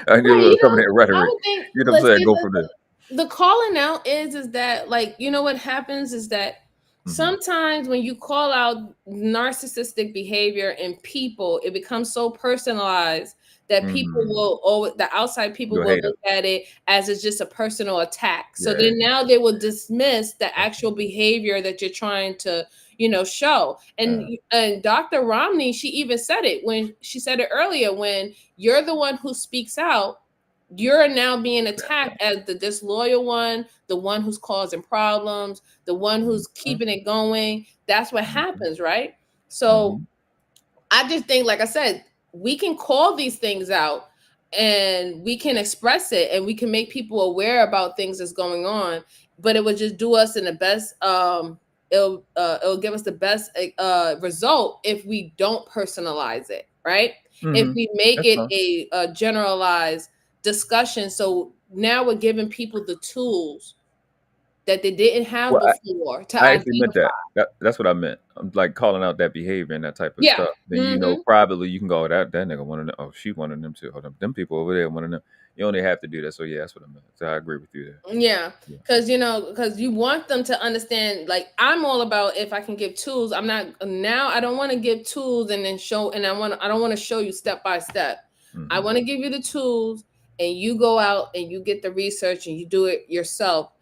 Some of that rhetoric. You know what I'm saying? Go from there. The calling out is that, like, what happens is that sometimes when you call out narcissistic behavior in people, it becomes so personalized that the outside people will look at it as it's just a personal attack. So then now they will dismiss the actual behavior that you're trying to, show. And Dr. Ramani, she even said it when she said it earlier, when you're the one who speaks out, you're now being attacked as the disloyal one, the one who's causing problems, the one who's keeping it going. That's what happens, right? So I just think, like I said, we can call these things out and we can express it and we can make people aware about things that's going on, but it would just do us in the best it'll give us the best result if we don't personalize it, right? If we make it a generalized discussion. So now we're giving people the tools that they didn't have before to I actually meant identify. that's what I meant. I'm like calling out that behavior and that type of Yeah. stuff. Then you know, privately you can go, that nigga one of them. Oh, she one of them too. Hold up, them people over there one of them. You only have to do that. So yeah, that's what I meant. So I agree with you there. Yeah, because because you want them to understand. Like, I'm all about, if I can give tools. I'm not now. I don't want to give tools and then show. And I don't want to show you step by step. I want to give you the tools, and you go out and you get the research and you do it yourself.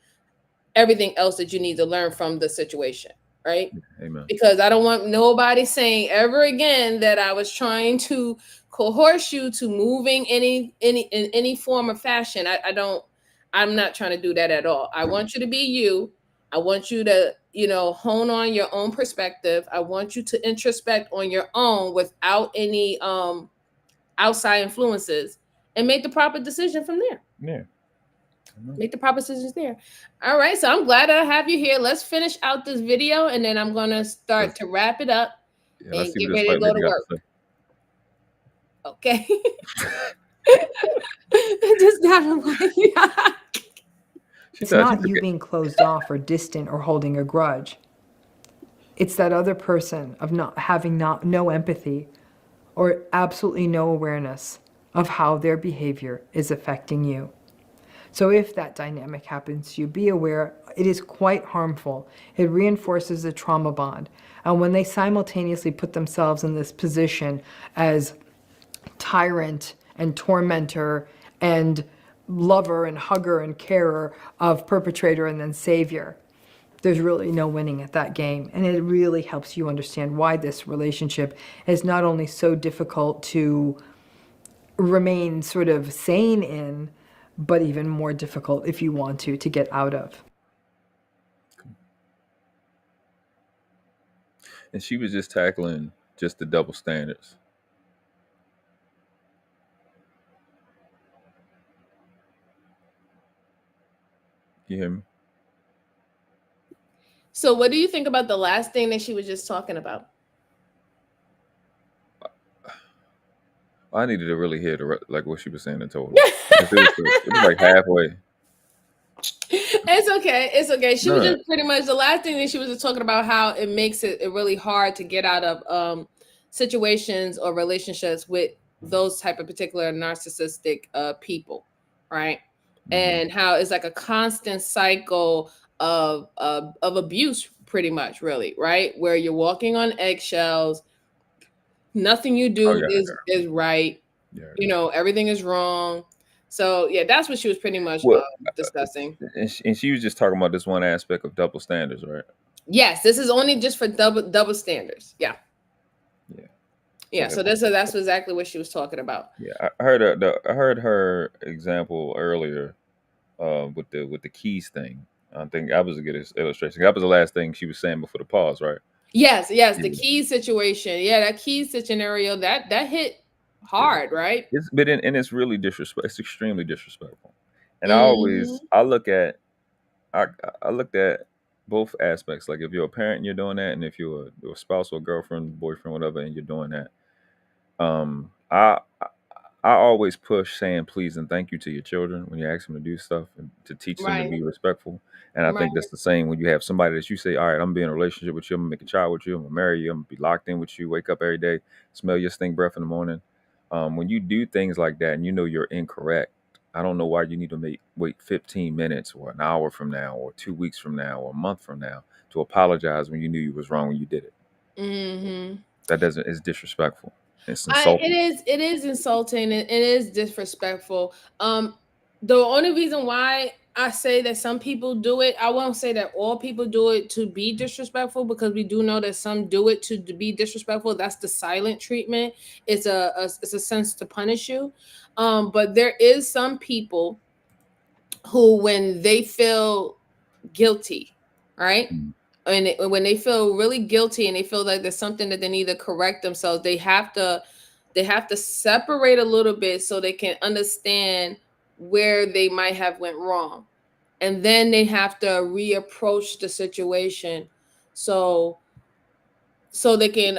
Everything else that you need to learn from the situation, right? Amen. Because I don't want nobody saying ever again that I was trying to coerce you to moving in any form or fashion. I'm not trying to do that at all. I want you to be you. I want you to, hone on your own perspective. I want you to introspect on your own without any outside influences and make the proper decision from there. Yeah. Make the proper decisions there. All right. So I'm glad that I have you here. Let's finish out this video and then I'm going to start to wrap it up and get ready to go to work. Okay. Just not It's not you being closed off or distant or holding a grudge. It's that other person of not having no empathy or absolutely no awareness of how their behavior is affecting you. So if that dynamic happens to you, be aware it is quite harmful. It reinforces the trauma bond. And when they simultaneously put themselves in this position as tyrant and tormentor and lover and hugger and carer of perpetrator and then savior, there's really no winning at that game. And it really helps you understand why this relationship is not only so difficult to remain sort of sane in, but even more difficult if you want to get out of. And she was just tackling just the double standards. You hear me? So what do you think about the last thing that she was just talking about? I needed to really hear what she was saying in total. it was like halfway. It's okay. She was just pretty much, the last thing that she was just talking about how it makes it really hard to get out of situations or relationships with those type of particular narcissistic people, right? And how it's like a constant cycle of abuse, pretty much, really, right? Where you're walking on eggshells. Nothing you do is right. Everything is wrong. So yeah, that's what she was pretty much discussing. And she was just talking about this one aspect of double standards, right? Yes, this is only just for double standards. Yeah. Yeah. So that's exactly what she was talking about. Yeah, I heard her example earlier with the keys thing. I think that was a good illustration. That was the last thing she was saying before the pause, right? Yes, the key situation. Yeah, that key scenario that hit hard, right? It's really disrespectful. It's extremely disrespectful. And I looked at both aspects. Like if you're a parent and you're doing that, and if you're a spouse or girlfriend, boyfriend, whatever, and you're doing that, I always push saying please and thank you to your children when you ask them to do stuff and to teach them to be respectful. And I think that's the same when you have somebody that you say, all right, I'm gonna be in a relationship with you, I'm gonna make a child with you, I'm gonna marry you, I'm gonna be locked in with you, wake up every day, smell your stink breath in the morning. When you do things like that and you know you're incorrect, I don't know why you need to wait 15 minutes or an hour from now or 2 weeks from now or a month from now to apologize when you knew you was wrong when you did it. It's disrespectful. It's insulting. It is insulting and it is disrespectful. The only reason why I say that some people do it, I won't say that all people do it to be disrespectful, because we do know that some do it to be disrespectful. That's the silent treatment. It's a sense to punish you. But there is some people who, when they feel guilty, right? and when they feel really guilty and they feel like there's something that they need to correct themselves, they have to separate a little bit so they can understand where they might have went wrong, and then they have to reapproach the situation so they can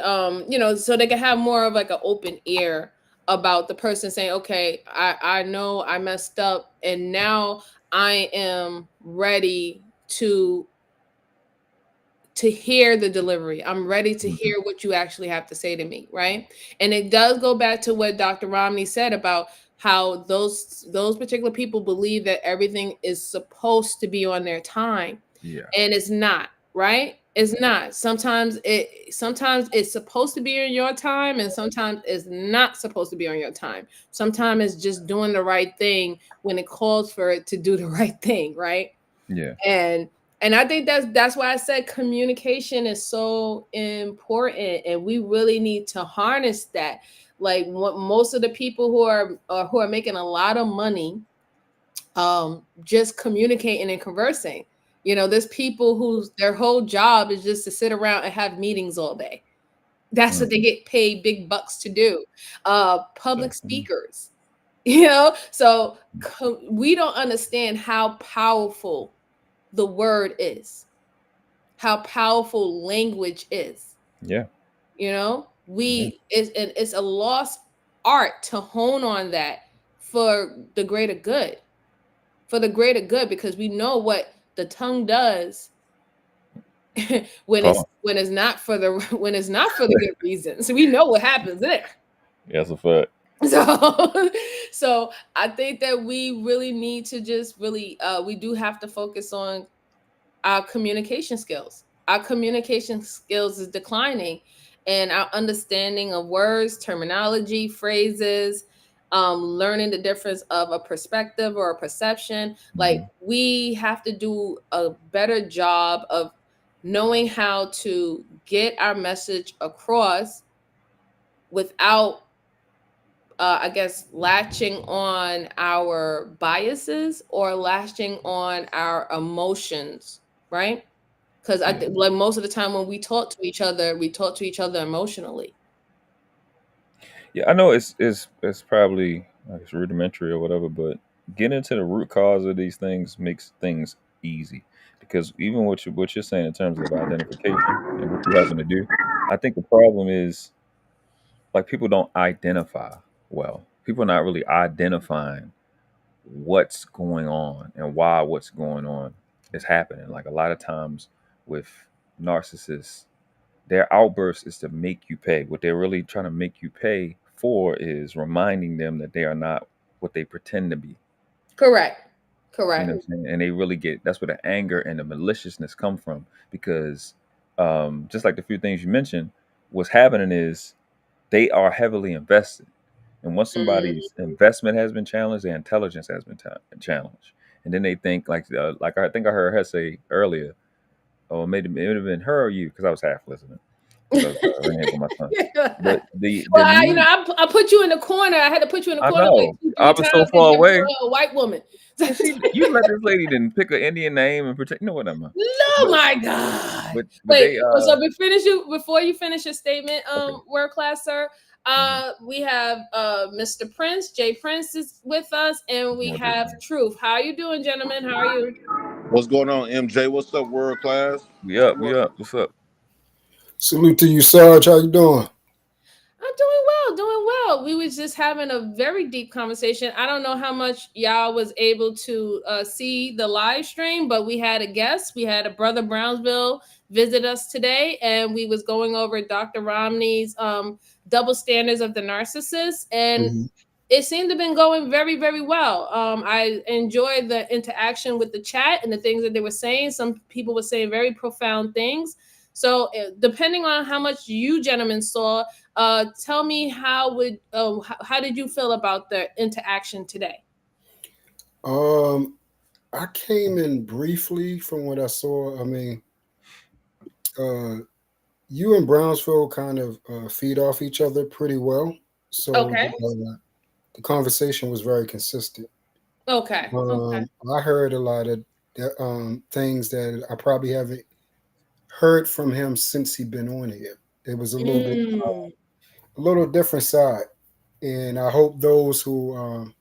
so they can have more of like an open ear about the person saying, okay, I know I messed up, and now I am ready to hear the delivery. I'm ready to hear what you actually have to say to me, right? And it does go back to what Dr. Ramani said about how those particular people believe that everything is supposed to be on their time. Yeah. And it's not, right? It's not. Sometimes it's supposed to be on your time, and sometimes it's not supposed to be on your time. Sometimes it's just doing the right thing when it calls for it to do the right thing, right? Yeah. And I think that's why I said communication is so important, and we really need to harness that. Like most of the people who are making a lot of money, just communicating and conversing. There's people whose their whole job is just to sit around and have meetings all day. That's what they get paid big bucks to do. Public speakers, so we don't understand how powerful the word is, how powerful language is. Yeah. It's a lost art to hone on that for the greater good. Because we know what the tongue does when it's not for the good reasons. So we know what happens there. Yeah, that's a fact. So I think that we really need to just really we do have to focus on our communication skills. Our communication skills is declining, and our understanding of words, terminology, phrases, learning the difference of a perspective or a perception. Like, we have to do a better job of knowing how to get our message across without I guess latching on our biases or latching on our emotions, right? Because I think, like, most of the time when we talk to each other emotionally. Yeah, I know it's probably like it's rudimentary or whatever, but getting into the root cause of these things makes things easy. Because even what you're saying in terms of identification and what you're having to do, I think the problem is, like, people don't identify well. People are not really identifying what's going on and why what's going on is happening. Like, a lot of times with narcissists, their outburst is to make you pay. What they're really trying to make you pay for is reminding them that they are not what they pretend to be. Correct. You know what I'm saying? And they really that's where the anger and the maliciousness come from. Because just like the few things you mentioned, what's happening is they are heavily invested. And once somebody's investment has been challenged, their intelligence has been challenged. And then they think, like I think I heard her say earlier, or maybe it would have been her or you, because I was half listening. So I was ringing with my son. But I put you in the corner. I had to put you in the corner like 2-3 I was so times far away. A white woman. You let this lady then pick an Indian name and protect. You know what I'm saying? No, my God. But wait. So before you finish your statement, world class sir. We have Mr. Prince. Jay Prince is with us, and we have Truth. How are you doing, gentlemen? How are you? What's going on, MJ? What's up, world class? We up. What's up? Salute to you, Sarge. How you doing? I'm doing well. We was just having a very deep conversation. I don't know how much y'all was able to see the live stream, but we had a guest. We had a brother Brownsville visit us today, and we was going over Dr. Ramani's double standards of the narcissist, and it seemed to have been going very, very well. I enjoyed the interaction with the chat and the things that they were saying. Some people were saying very profound things. So depending on how much you gentlemen saw, tell me how did you feel about the interaction today? I came in briefly from what I saw. I mean, you and Brownsville kind of feed off each other pretty well. So the conversation was very consistent. Okay. I heard a lot of things that I probably haven't heard from him since he'd been on here. It was a little bit, Mm. a little different side, and I hope those who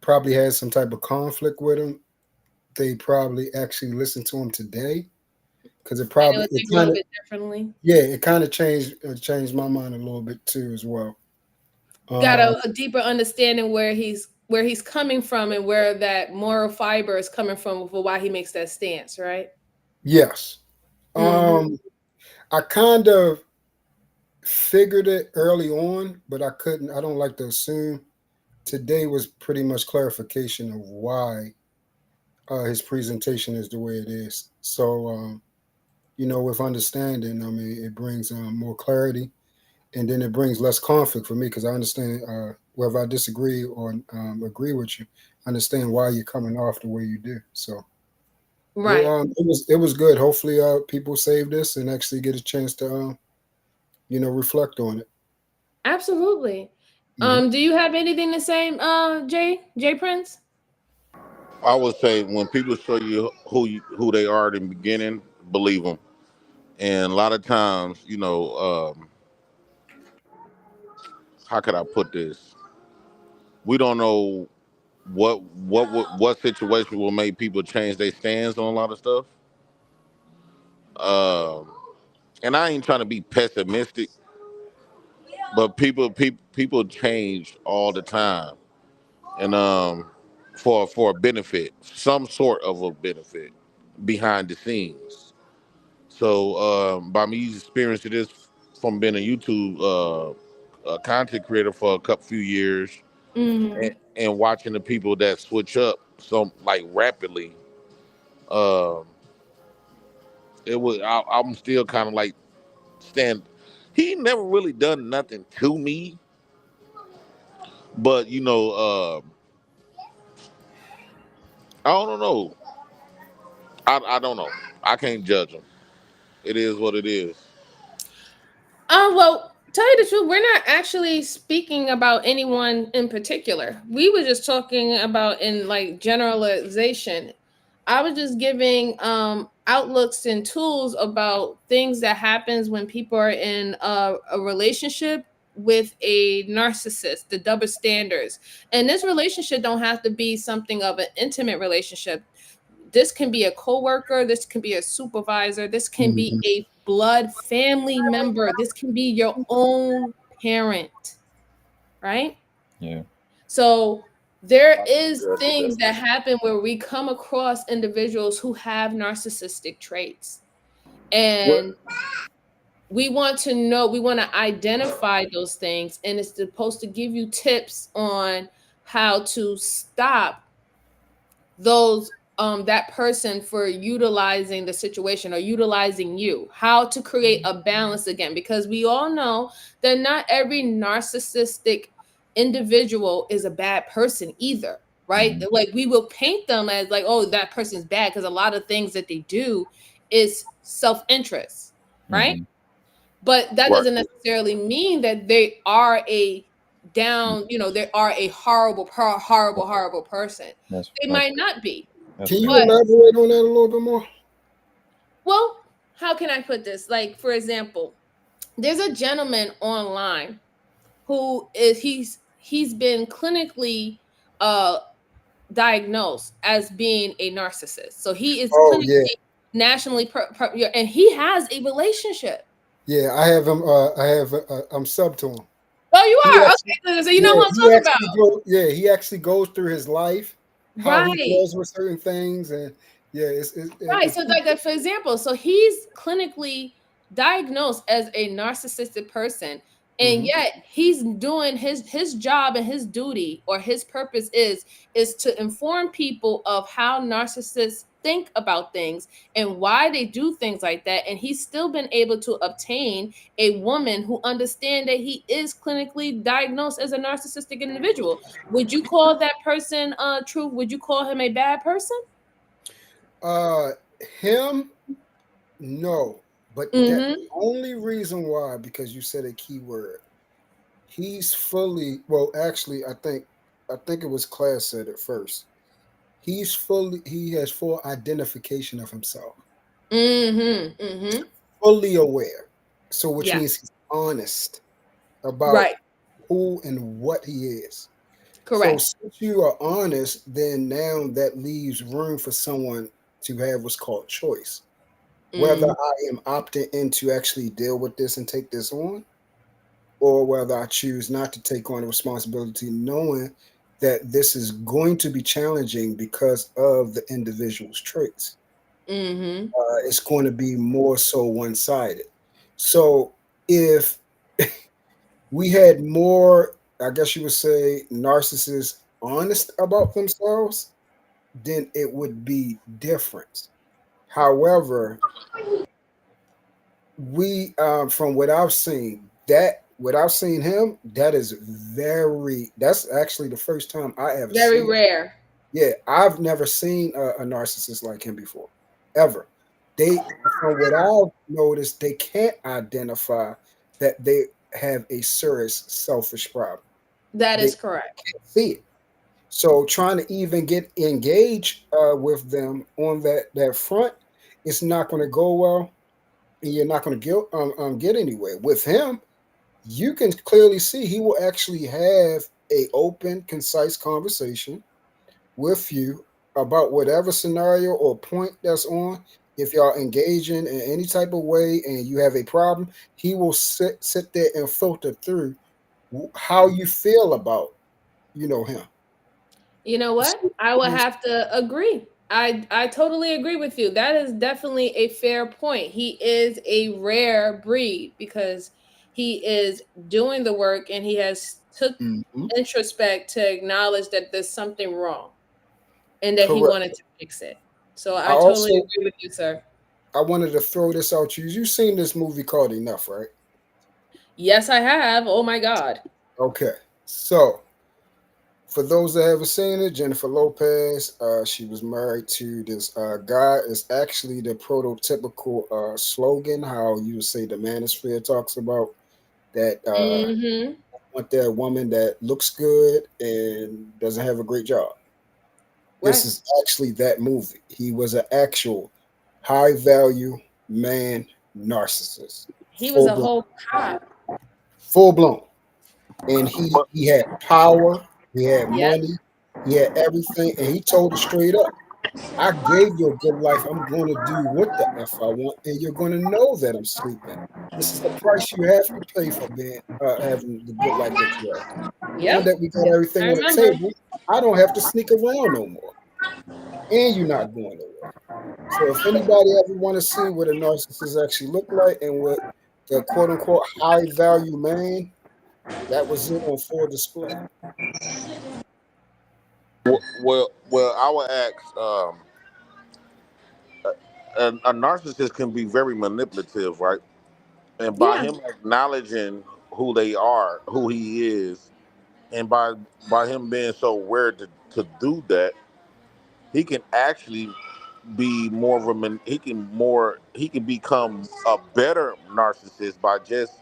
probably had some type of conflict with him, they probably actually listen to him today, because it And it probably would it think a kind little of, bit differently. yeah, it kind of changed my mind a little bit too as well. Got Um, a deeper understanding where he's coming from and where that moral fiber is coming from for why he makes that stance, right? yes. Mm-hmm. I kind of figured it early on, but I don't like to assume. Today was pretty much clarification of why his presentation is the way it is. So, with understanding, I mean, it brings more clarity, and then it brings less conflict for me, because I understand whether I disagree or agree with you, I understand why you're coming off the way you do. So Right. it was good. Hopefully, people save this and actually get a chance to reflect on it. Absolutely. Mhm. Do you have anything to say, Jay Prince? I would say when people show you who they are in the beginning, believe them. And a lot of times, how could I put this? We don't know what situation will make people change their stance on a lot of stuff. Um, and I ain't trying to be pessimistic, but people change all the time, and for a benefit, some sort of a benefit behind the scenes. So by me experiencing this from being a YouTube content creator for a couple few years, Mm-hmm. and watching the people that switch up so like rapidly, um, I'm still kind of like stand. He never really done nothing to me, but I don't know. I don't know. I can't judge him. It is what it is. Well, tell you the truth, we're not actually speaking about anyone in particular. We were just talking about in like generalization. I was just giving outlooks and tools about things that happens when people are in a relationship with a narcissist, the double standards. And this relationship don't have to be something of an intimate relationship. This can be a coworker, this can be a supervisor, this can be Mhm. a blood family member, this can be your own parent, right? Yeah. So there I can is judge it things that that way. happen where we come across individuals who have narcissistic traits, and we want to know, we want to identify those things, and it's supposed to give you tips on how to stop those that person for utilizing the situation or utilizing you, how to create a balance again, because we all know that not every narcissistic individual is a bad person either, right? Mm-hmm. Like we will paint them as like, oh, that person's bad, because a lot of things that they do is self-interest, right? Mm-hmm. But that Right. doesn't necessarily mean that they are a down, they are a horrible person. They That's might not be. that's Can you fair. But elaborate on that a little bit more? well, how can I put this? Like, for example, there's a gentleman online who is he's been clinically uh diagnosed as being a narcissist. So he is Oh yeah, clinically nationally and he has a relationship. yeah. I have him. I have. I'm sub to him. Oh, you He are? actually, Okay, so you know yeah, who I'm he talking about. actually go. Yeah, he actually goes through his life, how he Right. deals with certain things, and yeah, Right. it's So, like, for example, so he's clinically diagnosed as a narcissistic person, and mhm. yet he's doing his job and his duty or his purpose is to inform people of how narcissists think about things and why they do things like that. And he's still been able to obtain a woman who understand that he is clinically diagnosed as a narcissistic individual. Would you call that person true? Would you call him a bad person? Uh, him, no, but that Mm-hmm. the only reason why, because you said a key word. He's fully, well, actually, I think it was Class said it first. He has full identification of himself. fully aware. So, which Yeah. means he's honest about Right. who and what he is. So, Correct. since you are honest, then now that leaves room for someone to have what's called choice. Whether I am opting in to actually deal with this and take this on, or whether I choose not to take on the responsibility, knowing that this is going to be challenging because of the individual's traits. It's going to be more so one sided. So if we had more, I guess you would say, narcissists honest about themselves, then it would be different. However, we from what I've seen, him, that is that's actually the first time I ever Very seen it. rare. Yeah, I've never seen a narcissist like him before, ever. They, from what I've noticed, they can't identify that they have a serious selfish problem. That They is correct. can't see it. So trying to even get engaged with them on that front, it's not going to go well, and you're not going to get anywhere with him. You can clearly see he will actually have a open, concise conversation with you about whatever scenario or point that's on. If y'all engaging in any type of way and you have a problem, he will sit there and filter through how you feel about him. You know what? I would have to agree. I totally agree with you. That is definitely a fair point. He is a rare breed because he is doing the work and he has took Mhm. introspect to acknowledge that there's something wrong and that he Correct. wanted to fix it. So I I totally also agree with you, sir. I wanted to throw this out to you. You've seen this movie called Enough, right? Yes, I have. Oh my God. Okay. So for those that haven't seen it, Jennifer Lopez, she was married to this guy. It's actually the prototypical slogan, how you would say the manosphere talks about that Mm-hmm. want that woman that looks good and doesn't have a great job. This Right. is actually that movie. He was an actual high value man narcissist, He was full a blown, whole cop. full blown. And he had power, he had Yep. money, he had everything, and he told it straight up. I gave you a good life. I'm going to do what the f I want, and you're going to know that I'm sleeping. This is the price you have to pay for being having the good life that you have. Now Yep. that we got everything I on the remember. table, I don't have to sneak around no more, and you're not going nowhere. So if anybody ever want to see what a narcissist actually look like and what the quote unquote high value man, that was it on full display. Well, I would ask. A narcissist can be very manipulative, right? And by Yeah. him acknowledging who they are, who he is, and by him being so aware to do that, he can actually be more of a he can become a better narcissist by just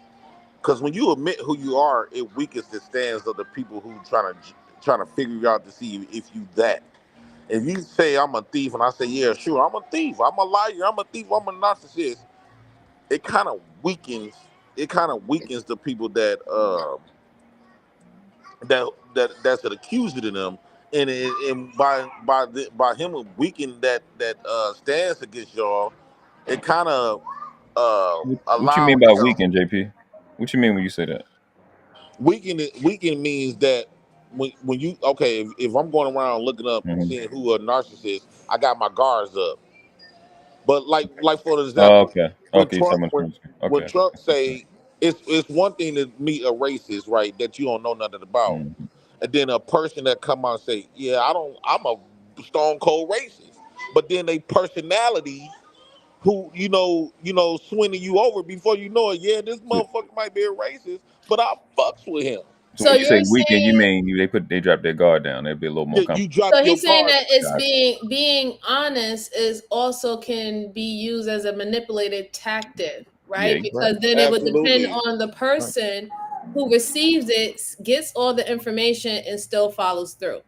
because when you admit who you are, it weakens the stands of the people who trying to figure you out to see if you that. If you say I'm a thief and I say yeah, sure, I'm a thief, I'm a liar, I'm a thief, I'm a narcissist, it kind of weakens the people that's an accuser to them, and by him weakening that stance against y'all, it kind of What you allow mean by him. weekend, JP? What you mean when you say that? Weaken means that when you okay, if I'm going around looking up Hmm. seeing who a narcissist, I got my guards up. But like for Oh, example, okay. when Okay, you Trump talking when about when okay. Trump say it's one thing to meet a racist, right, that you don't know nothing about, Mm. and then a person that come out and say, yeah, I'm a stone cold racist, but then they personality who swinging you over before you know it. Yeah, this So, motherfucker might be a racist, but I fucks with him. so So when you say you're weekend, you saying mean they drop their guard down. They'd be a little more Yeah, you comfortable. drop so your he's saying guard. that it's Got being honest is also can be used as a manipulated tactic, you. Yeah, right? you're right. Because then it would depend Absolutely. on the Right. person who receives it, gets all the information, and still follows through.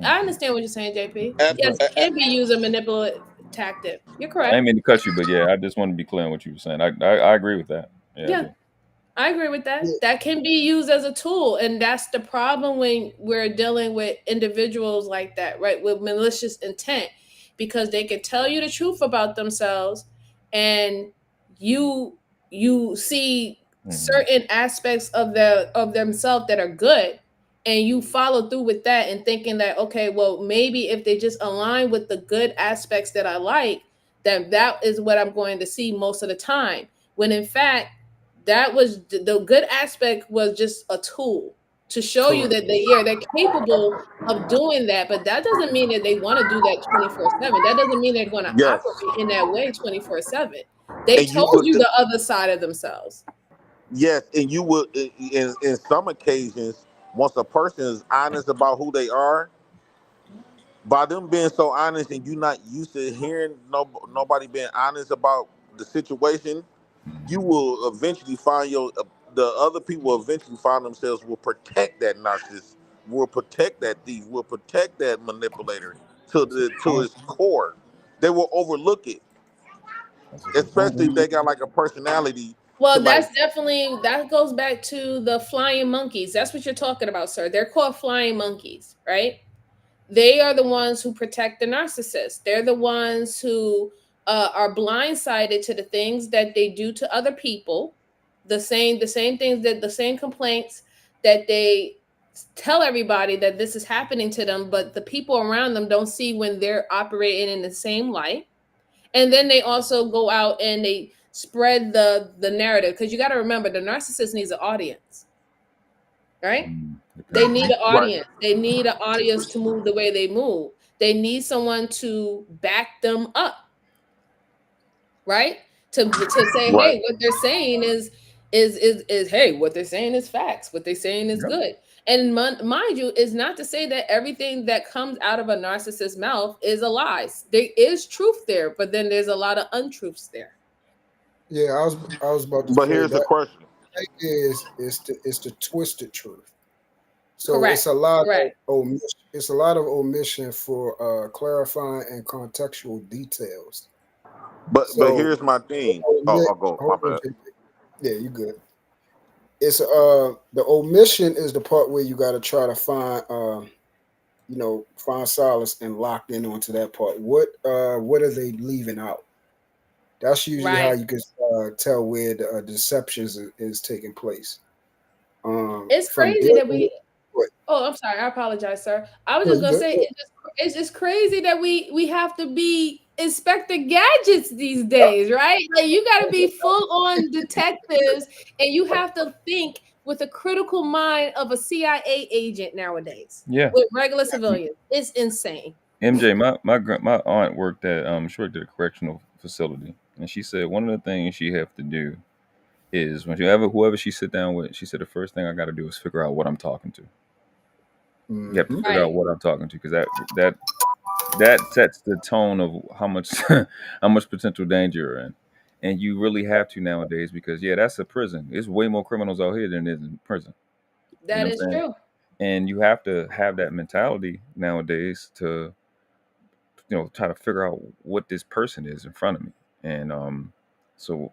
I Hmm. understand what you're saying, JP. Ab- Yes, Right. it can be used as manipulative. tactic. You're I correct. didn't mean to cut you, but yeah, I just want to be clear on what you were saying. I agree with that. Yeah. I agree with that. Yeah. That can be used as a tool. And that's the problem when we're dealing with individuals like that, right? With malicious intent, because they can tell you the truth about themselves and you see certain aspects of themselves that are good, and you follow through with that and thinking that, okay, well, maybe if they just align with the good aspects that I like, then that is what I'm going to see most of the time. When in fact, that was the good aspect was just a tool to show you that they're capable of doing that, but that doesn't mean that they want to do that 24/7. That doesn't mean they're going to Yes, operate in that way 24/7. They and you told would. you the other side of themselves. Yes, and you would. In some occasions, once a person is honest about who they are, by them being so honest, and you not used to hearing nobody being honest about the situation, you will eventually find the other people will eventually find themselves will protect that narcissist, will protect that thief, will protect that manipulator to its core. They will overlook it, especially if they got like a personality to Well, like. that goes back to the flying monkeys. That's what you're talking about, sir. They're called flying monkeys, right? They are the ones who protect the narcissist. They're the ones who are blindsided to the things that they do to other people, the same things, that the same complaints that they tell everybody that this is happening to them, but the people around them don't see when they're operating in the same light. And then they also go out and they spread the narrative, because you got to remember, the narcissist needs an audience, right? They need an audience. They need an audience to move the way they move. They need someone to back them up, right? To say, Right. hey, what they're saying is hey, what they're saying is facts. What they're saying is good. And mind you, is not to say that everything that comes out of a narcissist's mouth is a lie. There is truth there, but then there's a lot of untruths there. Yeah, I was about to But say here's the that question. is the twisted truth. So Correct. it's a lot Correct. of omission. It's a lot of omission for clarifying and contextual details. But So here's my thing. I'll go. My hold on, bad. yeah, you good. It's the omission is the part where you got to try to find find solace and lock in onto that part. What are they leaving out? That's usually how Right. you can tell where the deceptions is taking place. It's From crazy there, that we. what? Oh, I'm sorry. I apologize, sir. I was No, just you gonna good? say it's just crazy that we have to be Inspector Gadgets these days, right? Like, you got to be full on detectives, and you have to think with a critical mind of a CIA agent nowadays. Yeah. With regular civilians, it's insane. MJ, my aunt worked at she worked at a correctional facility, and she said one of the things she have to do is whoever she sit down with, she said the first thing I got to do is figure out what I'm talking to. You have to figure Right. out what I'm talking to, because that sets the tone of how much how much potential danger you're in, and you really have to nowadays, because that's a prison. There's way more criminals out here than there is in prison. You know That what is I'm saying? true. And you have to have that mentality nowadays to try to figure out what this person is in front of me. And so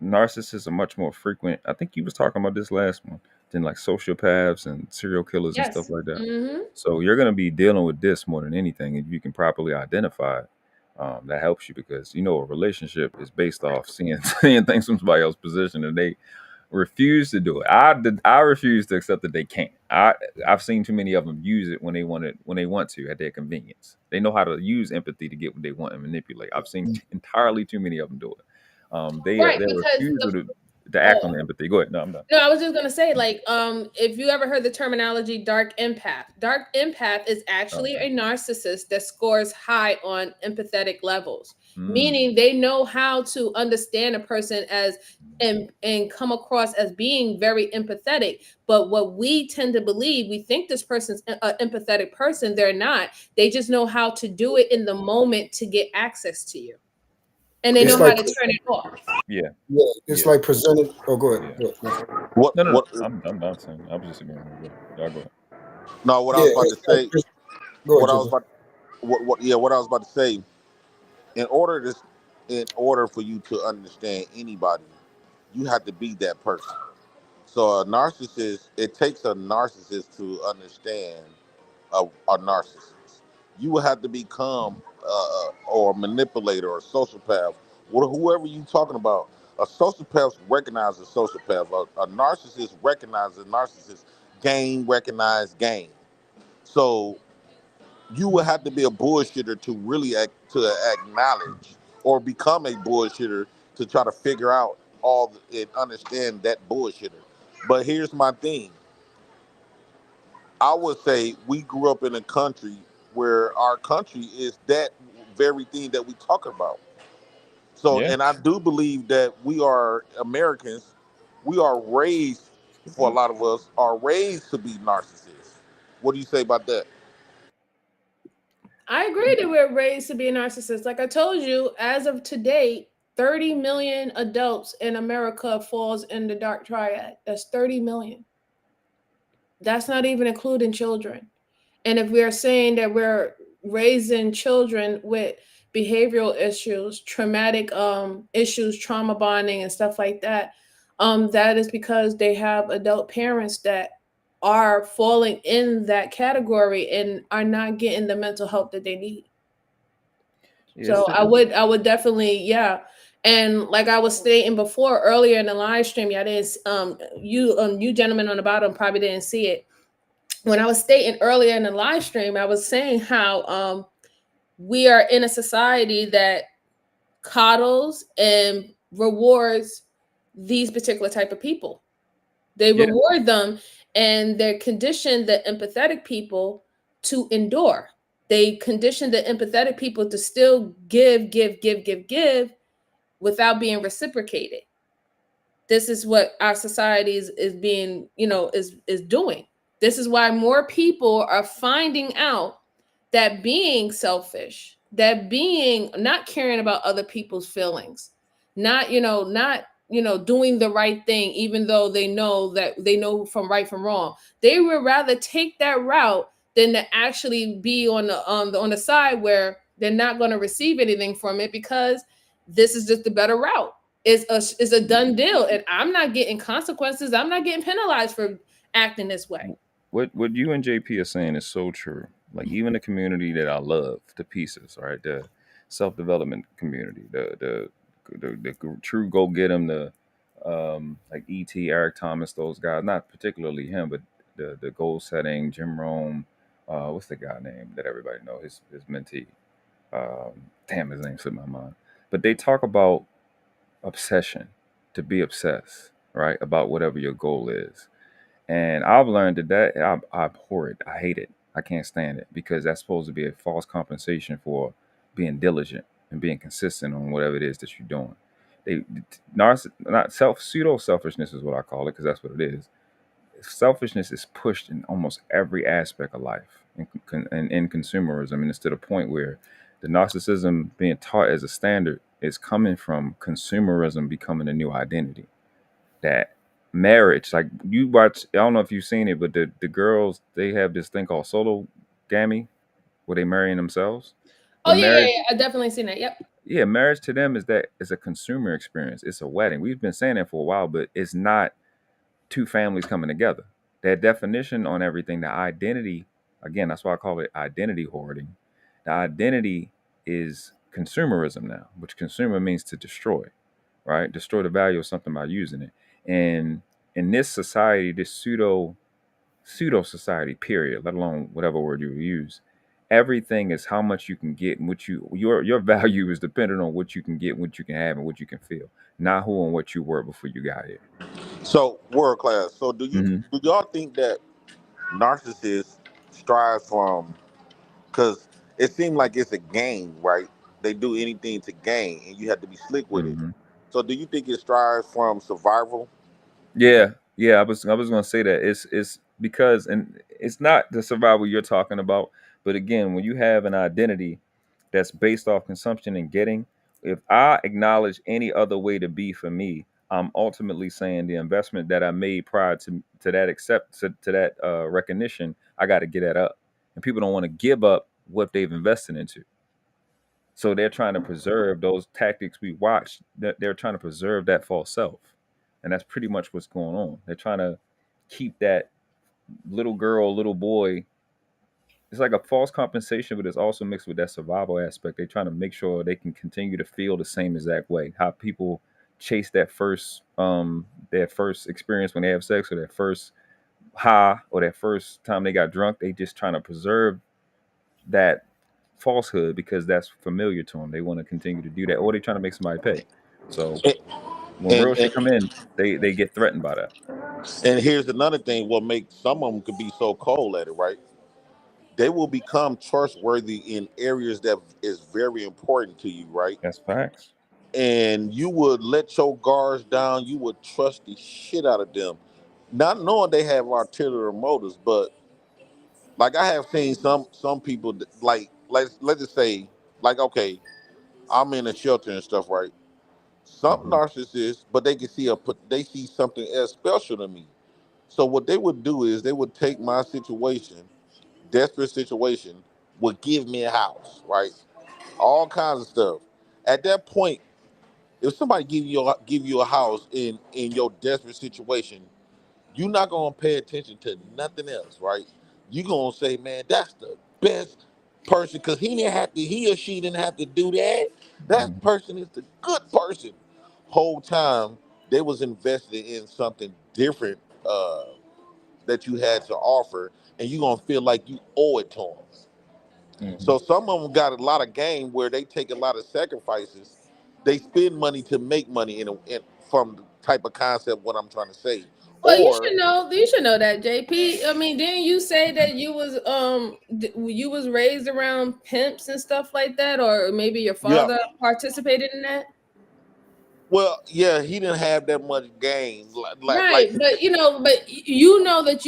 narcissists are much more frequent. I think you was talking about this last one, than like sociopaths and serial killers and stuff Yes. like that. Mm-hmm. So you're going to be dealing with this more than anything. If you can properly identify it, that helps you, because a relationship is based off seeing things from somebody else's position, and they refuse to do it. I refuse to accept that they can't. I've seen too many of them use it when they want to, at their convenience. They know how to use empathy to get what they want and manipulate. I've seen entirely too many of them do it. They Right, because refuse to act on empathy. Go ahead. No, I'm done. no, I was just gonna say, like, if you ever heard the terminology dark empath is actually a narcissist that scores high on empathetic levels, meaning they know how to understand a person and come across as being very empathetic. But what we tend to believe, we think this person's an empathetic person. They're not. They just know how to do it in the moment to get access to you, and they It's know how like to turn it off. Yeah. It's like presented. Oh, go ahead. Yeah. Go ahead. No. I'm not saying. I was just agreeing. Y'all go ahead. No, what I was about to say. Go What I ahead, was about. What I was about to say in order to, in order for you to understand anybody, you have to be that person. So a narcissist, it takes a narcissist to understand a narcissist. You will have to become or a manipulator or a sociopath, whoever you talking about. A sociopath recognizes a sociopath. A narcissist recognizes a narcissist. Game recognize game. So you would have to be a bullshitter to really to acknowledge or become a bullshitter to try to figure out and understand that bullshitter. But here's my thing. I would say we grew up in a country where our country is that very thing that we talk about. So, Yeah. and I do believe that we are Americans. We are raised, for a lot of us, are raised to be narcissists. What do you say about that? I agree that we're raised to be a narcissist. Like I told you, as of today, 30 million adults in America falls in the dark triad. That's 30 million. That's not even including children. And if we are saying that we're raising children with behavioral issues, traumatic issues, trauma bonding and stuff like that, that is because they have adult parents that are falling in that category and are not getting the mental help that they need. Yes, So I would definitely, yeah. And like I was stating before earlier in the live stream, y'all didn't you gentlemen on the bottom probably didn't see it. When I was stating earlier in the live stream, I was saying how we are in a society that coddles and rewards these particular type of people. They yeah, reward them, and they're conditioned the empathetic people to endure. They condition the empathetic people to still give without being reciprocated. This is what our society is being, is doing. This is why more people are finding out that being selfish, that being not caring about other people's feelings, not doing the right thing, even though they know from right from wrong. They would rather take that route than to actually be on the side where they're not going to receive anything from it, because this is just the better route. Is a done deal, and I'm not getting consequences. I'm not getting penalized for acting this way. what you and JP are saying is so true. Like even the community that I love to pieces, right? The self development community, the true go get 'em, the like ET, Eric Thomas, those guys. Not particularly him, but the goal setting, Jim Rome. What's the guy name that everybody know? His mentee. Damn, his name slipped my mind. But they talk about obsession, to be obsessed, right? About whatever your goal is. And I've learned I abhor it. I hate it. I can't stand it because that's supposed to be a false compensation for being diligent and being consistent on whatever it is that you're doing. They not pseudo selfishness is what I call it, because that's what it is. Selfishness is pushed in almost every aspect of life and in consumerism, and it's to the point where the narcissism being taught as a standard is coming from consumerism becoming a new identity. That marriage, like you watch, I don't know if you've seen it, but the girls, they have this thing called sologamy, where they marrying themselves. Oh But yeah, yeah, marriage, yeah. I definitely seen that. Yep. yeah, marriage to them is a consumer experience. It's a wedding. We've been saying that for a while, but it's not two families coming together. That definition on everything, the identity, again, that's why I call it identity hoarding. The identity is consumerism now, which consumer means to destroy, right? Destroy the value of something by using it. And in this society, this pseudo society, period, let alone whatever word you use, everything is how much you can get, and your value is dependent on what you can get, what you can have, and what you can feel, not who and what you were before you got here. So world class. So Hmm. do y'all think that narcissists strive from, because it seems like it's a game, right? They do anything to gain, and you have to be slick with it. Hmm. So do you think it strives from survival? Yeah, yeah. I was gonna say that it's because, and it's not the survival you're talking about, but again, when you have an identity that's based off consumption and getting, if I acknowledge any other way to be for me, I'm ultimately saying the investment that I made prior to that to that recognition, I got to get that up, and people don't want to give up what they've invested into. So they're trying to preserve those tactics we watch. That they're trying to preserve that false self, and that's pretty much what's going on. They're trying to keep that little girl, little boy. It's like a false compensation, but it's also mixed with that survival aspect. They're trying to make sure they can continue to feel the same exact way. How people chase their first experience when they have sex, or their first high, or their first time they got drunk. They just trying to preserve that falsehood because that's familiar to them. They want to continue to do that, or they're trying to make somebody pay. So when real And shit come in, they get threatened by that. and here's another thing: what makes some of them could be so cold at it, right? They will become trustworthy in areas that is very important to you, right? That's facts. And you would let your guards down. You would trust the shit out of them, not knowing they have ulterior motives. But like I have seen some people like let's just say like okay, I'm in a shelter and stuff, right? Some Hmm. narcissists, but they see something as special to me. So what they would do is they would take my situation, desperate situation, would give me a house, right? All kinds of stuff. At that point, if somebody give you a house in your desperate situation, you're not gonna pay attention to nothing else, right? You're gonna say, man, that's the best person because he or she didn't have to do that. That Hmm. person is the good person. Whole time they was invested in something different that you had to offer, and you're gonna feel like you owe it to them. Hmm. So some of them got a lot of game where they take a lot of sacrifices. They spend money to make money from the type of concept what I'm trying to say. Well, you Or should know. You should know that, JP. I mean, didn't you say that you was raised around pimps and stuff like that, or maybe your yeah, father participated in that? well, yeah, he didn't have that much game. Right, but you know that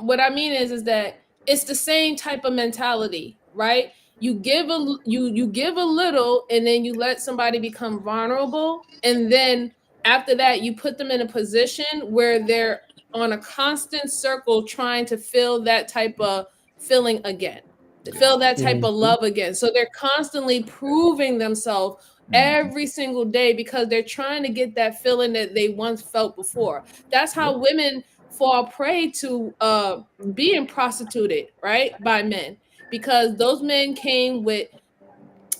what I mean is that it's the same type of mentality, right? You give a little and then you let somebody become vulnerable, and then after that you put them in a position where they're on a constant circle trying to feel that type of feeling again. To feel that type of Mhm. love again. So they're constantly proving themselves Hmm. every single day because they're trying to get that feeling that they once felt before. That's Yep. how women fall prey to being prostituted, right, by men, because those men came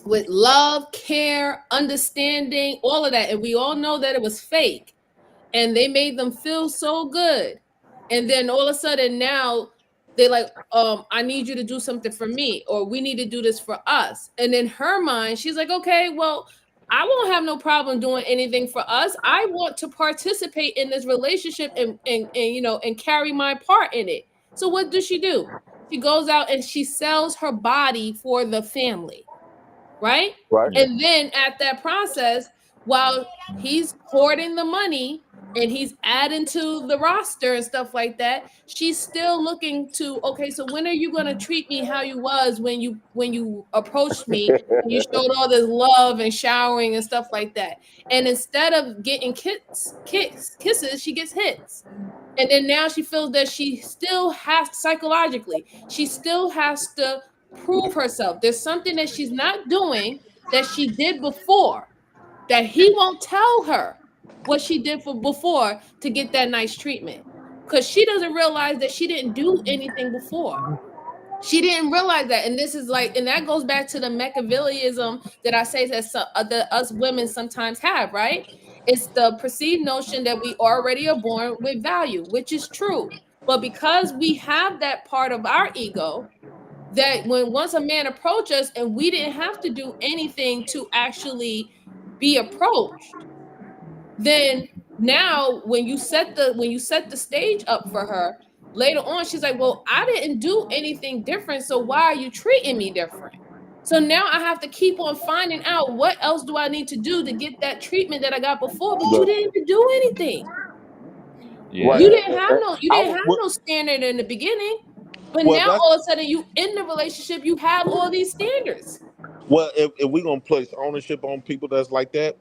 with love, care, understanding, all of that, and we all know that it was fake, and they made them feel so good, and then all of a sudden now they're like, I need you to do something for me, or we need to do this for us. And in her mind she's like, okay, well, I won't have no problem doing anything for us. I want to participate in this relationship and and carry my part in it. So what does she do? She goes out and she sells her body for the family, right? right. Yeah. And then at that process, while he's hoarding the money and he's adding to the roster and stuff like that, she's still looking to, okay, so when are you going to treat me how you was when you approached me and you showed all this love and showering and stuff like that? And instead of getting kisses, she gets hits. And then now she feels that she still has, psychologically, she still has to prove herself. There's something that she's not doing that she did before, that he won't tell her what she did for before to get that nice treatment. Because she doesn't realize that she didn't do anything before. She didn't realize that. And this is like, and that goes back to the Machiavellianism that I say that us women sometimes have, right? It's the perceived notion that we already are born with value, which is true. But because we have that part of our ego, that when once a man approached us and we didn't have to do anything to actually be approached, then now when you set the stage up for her later on, she's like, well, I didn't do anything different, so why are you treating me different? So now I have to keep on finding out what else do I need to do to get that treatment that I got before, but you But, didn't even do anything. right. You Yeah. didn't have no you I didn't was have no standard in the beginning, but well. now That's all of a sudden you in the relationship, you have all these standards. well. If we're gonna place ownership on people that's like that,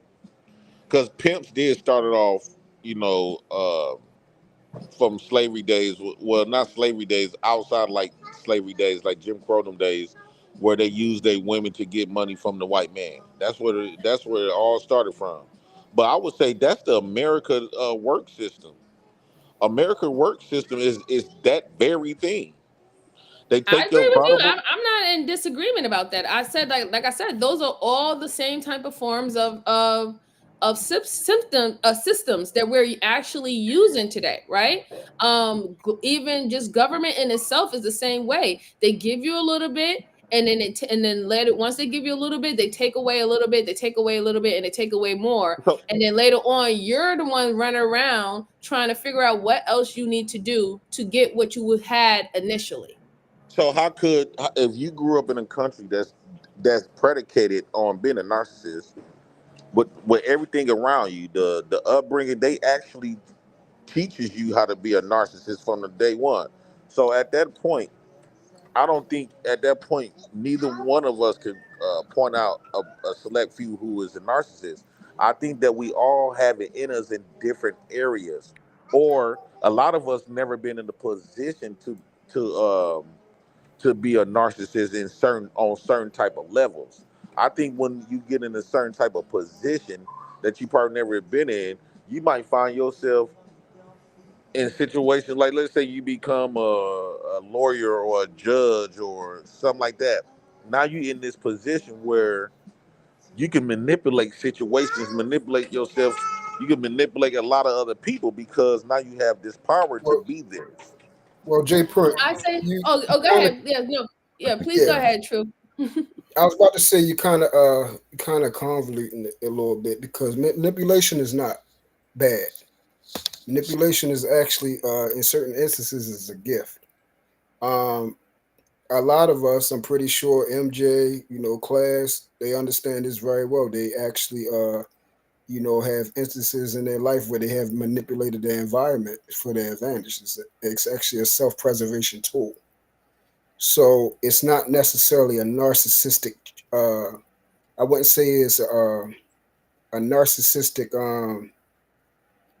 because pimps did start it off, you know, from slavery days. Well, not slavery days, outside like slavery days, like Jim Crow them days. where they use their women to get money from the white man. That's where it all started from. But I would say that's the America work system. American work system is that very thing. They I take your agree with you. vulnerable. I'm not in disagreement about that. I said like I said, those are all the same type of forms of systems that we're actually using today, right? Even just government in itself is the same way. They give you a little bit, and then and then later, once they give you a little bit, they take away a little bit, they take away a little bit, and they take away more. So, And then later on, you're the one running around trying to figure out what else you need to do to get what you had initially. so how could if you grew up in a country that's predicated on being a narcissist, with everything around you, the upbringing, they actually teaches you how to be a narcissist from the day one. So at that point, I don't think at that point neither one of us could point out a select few who is a narcissist. I think that we all have it in us in different areas, or a lot of us never been in the position to um, to be a narcissist in certain on certain type of levels. I think when you get in a certain type of position that you probably never been in, you might find yourself in situations like, let's say you become a lawyer or a judge or something like that. Now you in this position where you can manipulate situations, manipulate yourself. You can manipulate a lot of other people because now you have this power to Well, be there. well, Jay Prince, I say, you oh, go kind of ahead. Yeah, no, yeah, please go yeah. ahead, True. I was about to say you kind of convoluting it a little bit because manipulation is not bad. Manipulation is actually in certain instances is a gift. Um, a lot of us, I'm pretty sure MJ, class, they understand this very well. They actually have instances in their life where they have manipulated their environment for their advantage. It's actually a self-preservation tool. So it's not necessarily a narcissistic. I wouldn't say it's a narcissistic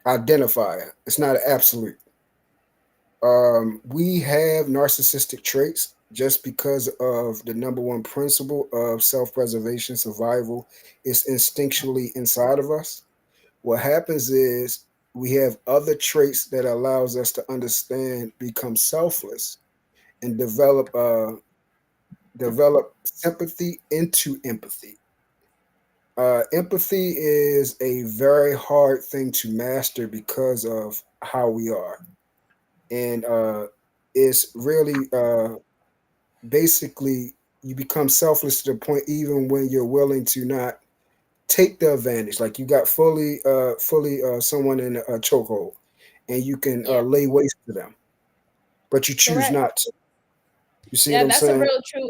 identifier. It's not an absolute. We have narcissistic traits just because of the number one principle of self-preservation, survival is instinctually inside of us. What happens is we have other traits that allows us to understand, become selfless, and develop sympathy into empathy. Empathy is a very hard thing to master because of how we are, and it's really basically you become selfless to the point even when you're willing to not take the advantage. Like you got fully someone in a chokehold, and you can Yeah, lay waste to them, but you choose correct. not to. You see what Yeah, I'm that's a saying? real true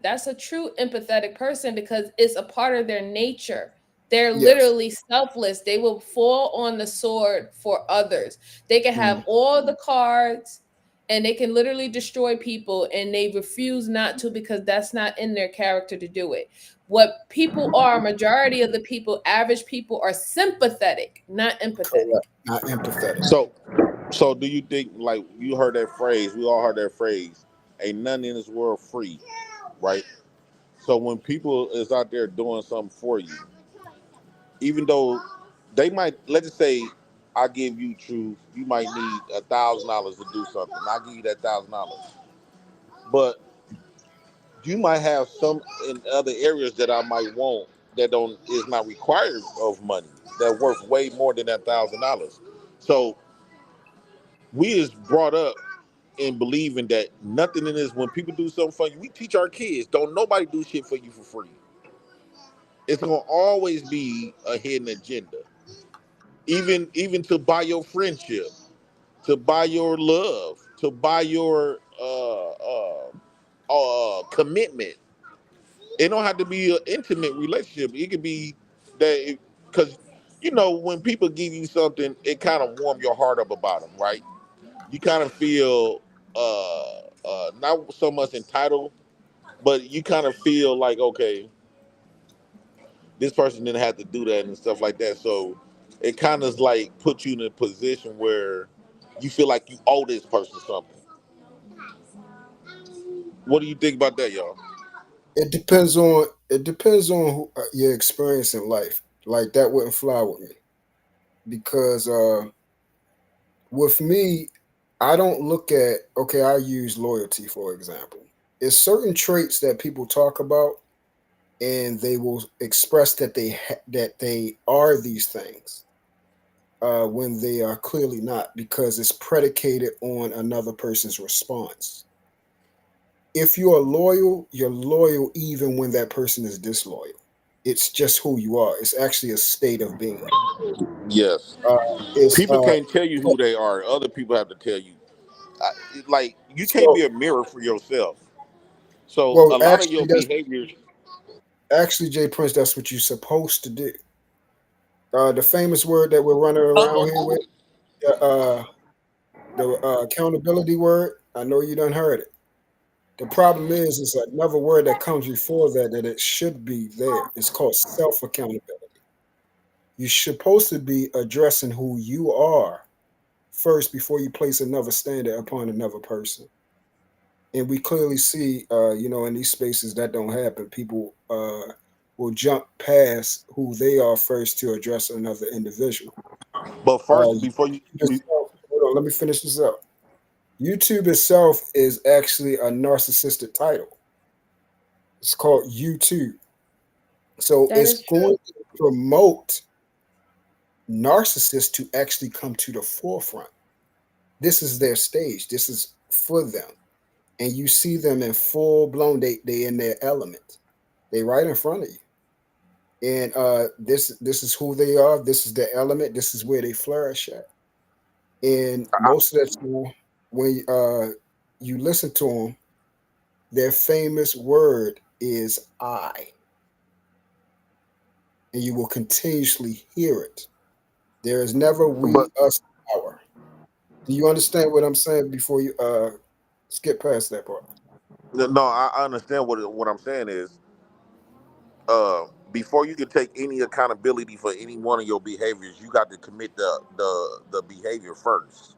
that's a true empathetic person because it's a part of their nature. They're Yes. literally selfless. They will fall on the sword for others. They can have Mm. all the cards and they can literally destroy people and they refuse not to because that's not in their character to do it. What people are, majority of the people, average people are sympathetic, not empathetic. Correct. Not empathetic. So do you think, like, you heard that phrase? We all heard that phrase. Ain't nothing in this world free, right? So when people is out there doing something for you, even though they might, let's just say, I give you truth, you might need $1,000 to do something. I give you that $1,000, but you might have some in other areas that I might want that don't is not required of money that worth way more than that $1,000. So we is brought up in believing that nothing in this. When people do something for you, we teach our kids, don't nobody do shit for you for free. It's gonna always be a hidden agenda. Even to buy your friendship, to buy your love, to buy your commitment. It don't have to be an intimate relationship. It could be that because when people give you something, it kind of warm your heart up about them, right? You kind of feel not so much entitled, but you kind of feel like, okay, this person didn't have to do that and stuff like that. So it kind of like put you in a position where you feel like you owe this person something. What do you think about that, y'all? It depends on your experience in life. Like that wouldn't fly with me because with me, I don't look at okay. I use loyalty for example. It's certain traits that people talk about, and they will express that that they are these things when they are clearly not, because it's predicated on another person's response. If you are loyal, you're loyal even when that person is disloyal. It's just who you are. It's actually a state of being. Yes. Uh, it's People can't tell you who they are. Other people have to tell you. Like you can't so be a mirror for yourself. So well. a lot of your Actually, that's behaviors. actually Jay Prince. That's what you're supposed to do. The famous word that we're running around here with, uh, the accountability word. I know you done heard it. The problem is, it's another word that comes before that that it should be there. It's called self accountability. You're supposed to be addressing who you are first before you place another standard upon another person. And we clearly see, in these spaces that don't happen. People will jump past who they are first to address another individual. But first, before you, YouTube itself, hold on, let me finish this up. YouTube itself is actually a narcissistic title. It's called YouTube. So That it's is going true. to promote narcissists to actually come to the forefront. This is their stage. This is for them. And you see them in full blown, they in their element. They right in front of you. And this is who they are. This is their element. This is where they flourish at. And most of the time, when you listen to them, their famous word is I, and you will continuously hear it. There is never but we, us, our. Do you understand what I'm saying before you skip past that part? no, I understand what I'm saying is, before you can take any accountability for any one of your behaviors, you got to commit the behavior first.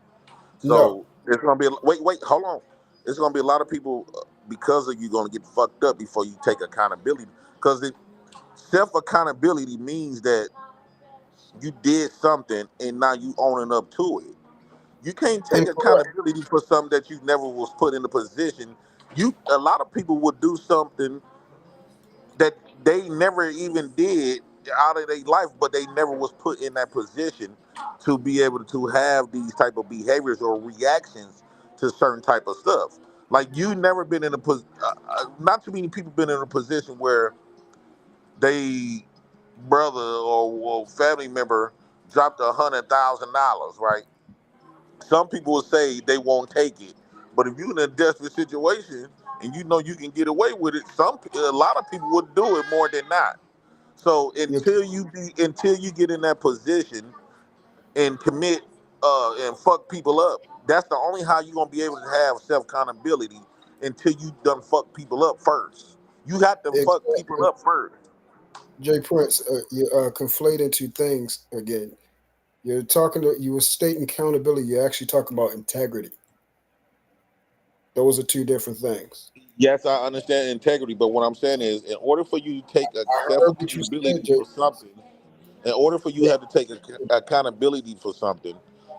No. So it's gonna be wait, hold on. It's gonna be a lot of people because of you gonna get fucked up before you take accountability. Because self accountability means that you did something and now you owning up to it. You can't take Incorrect. accountability for something that you never was put in a position. A lot of people would do something that they never even did out of their life, but they never was put in that position to be able to have these type of behaviors or reactions to certain type of stuff. Like you never been in a not too many people been in a position where they brother or family member dropped $100,000, right? Some people will say they won't take it, but if you're in a desperate situation and you know you can get away with it, a lot of people would do it more than not. So You're, until you get in that position and commit and fuck people up, that's the only how you're gonna be able to have self accountability until you done fuck people up first. You have to fuck people exactly. up first. Jay Prince, you're conflating two things again. You were stating accountability. You're actually talking about integrity. Those are two different things. Yes, I understand integrity, but what I'm saying is, in order for you to take a I self heard what you said, accountability Jay for Prince. something, in order for you to Yeah. have to take accountability for something,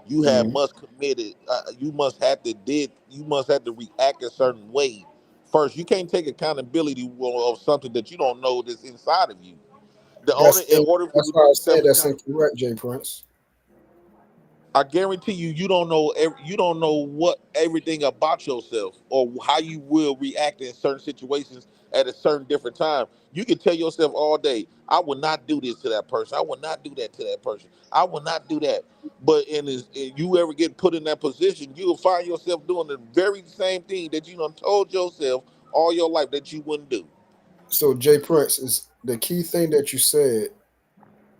you have Mhm. must commit it. You must have to react a certain way first. You can't take accountability of something that you don't know that's inside of you. In order for That's you to why I take said self that's accountability, incorrect, Jay Prince. I guarantee you, you don't know what everything about yourself or how you will react in certain situations at a certain different time. You can tell yourself all day, "I will not do this to that person. I will not do that to that person. I will not do that." But if you ever get put in that position, you will find yourself doing the very same thing that you done told yourself all your life that you wouldn't do. So Jay Prince is the key thing that you said.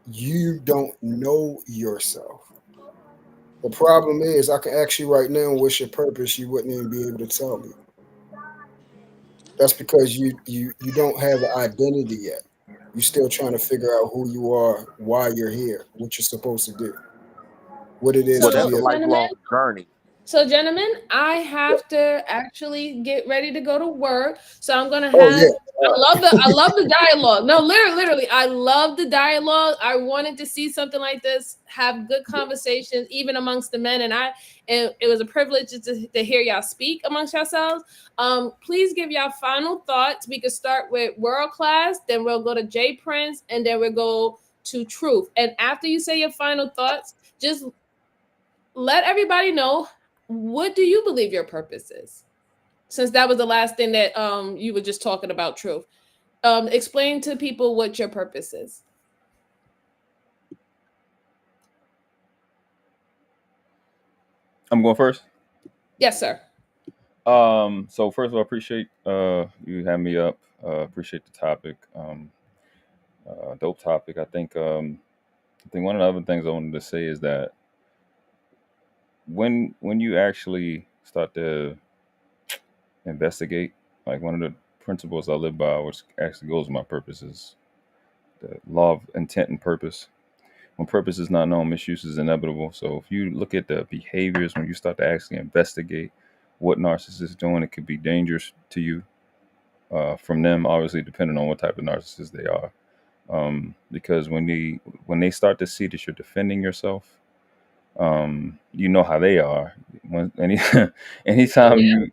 You don't know yourself. The problem is, I can ask you right now, what's your purpose? You wouldn't even be able to tell me. That's because you don't have an identity yet. You're still trying to figure out who you are, why you're here, what you're supposed to do, what it is Well, to So, that's be a a. Cinnamon, lifelong journey. So, gentlemen, I have to actually get ready to go to work. So I'm gonna Oh have. yeah. I love the dialogue. No, literally, I love the dialogue. I wanted to see something like this, have good conversations, even amongst the men, and it was a privilege to hear y'all speak amongst yourselves. Please give y'all final thoughts. We could start with World Class, then we'll go to Jay Prince, and then we'll go to Truth. And after you say your final thoughts, just let everybody know, what do you believe your purpose is? Since that was the last thing that you were just talking about, Truth. Explain to people what your purpose is. I'm going first. Yes, sir. So first of all, appreciate you having me up. Appreciate the topic. Dope topic. I think one of the other things I wanted to say is that when you actually start to investigate, like one of the principles I live by, which actually goes with my purpose, is the law of intent and purpose. When purpose is not known, misuse is inevitable. So if you look at the behaviors, when you start to actually investigate what narcissists is doing, it could be dangerous to you from them, obviously, depending on what type of narcissist they are. Because when they start to see that you're defending yourself, you know how they are. Oh Anytime yeah. you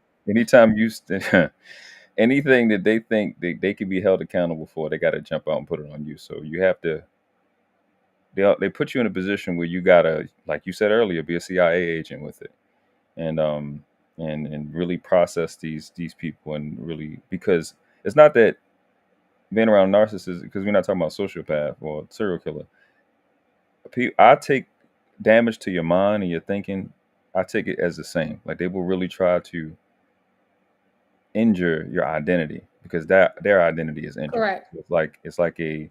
anything that they think they can be held accountable for, they got to jump out and put it on you. So you have to. They put you in a position where you gotta, like you said earlier, be a CIA agent with it, and really process these people, and really, because it's not that being around narcissists, because we're not talking about sociopath or serial killer. I take damage to your mind and your thinking. I take it as the same. Like they will really try to injure your identity, because their identity is injured. Correct. It's like a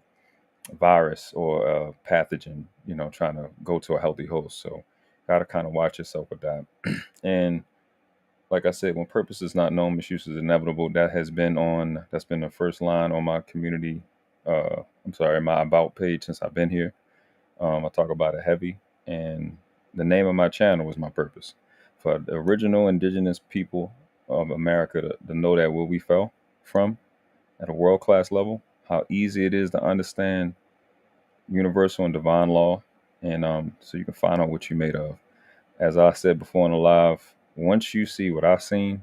virus or a pathogen, trying to go to a healthy host. So, gotta kind of watch yourself with that. And like I said, when purpose is not known, misuse is inevitable. That's been the first line on my community. I'm sorry, my about page since I've been here. I talk about it heavy, and the name of my channel is my purpose for the original indigenous people of America to know that where we fell from at a world class level, how easy it is to understand universal and divine law, and so you can find out what you're made of. As I said before in the live, once you see what I've seen,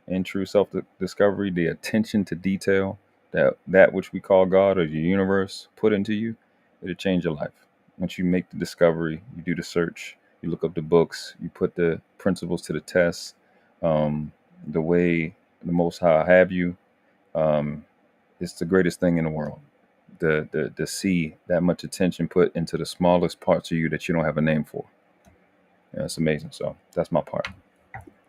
in true self discovery, the attention to detail that which we call God or the universe put into you, it'll change your life. Once you make the discovery, you do the search, you look up the books, you put the principles to the test, the way the Most High have you, um, it's the greatest thing in the world. To see that much attention put into the smallest parts of you that you don't have a name for. Yeah, it's amazing. So that's my part.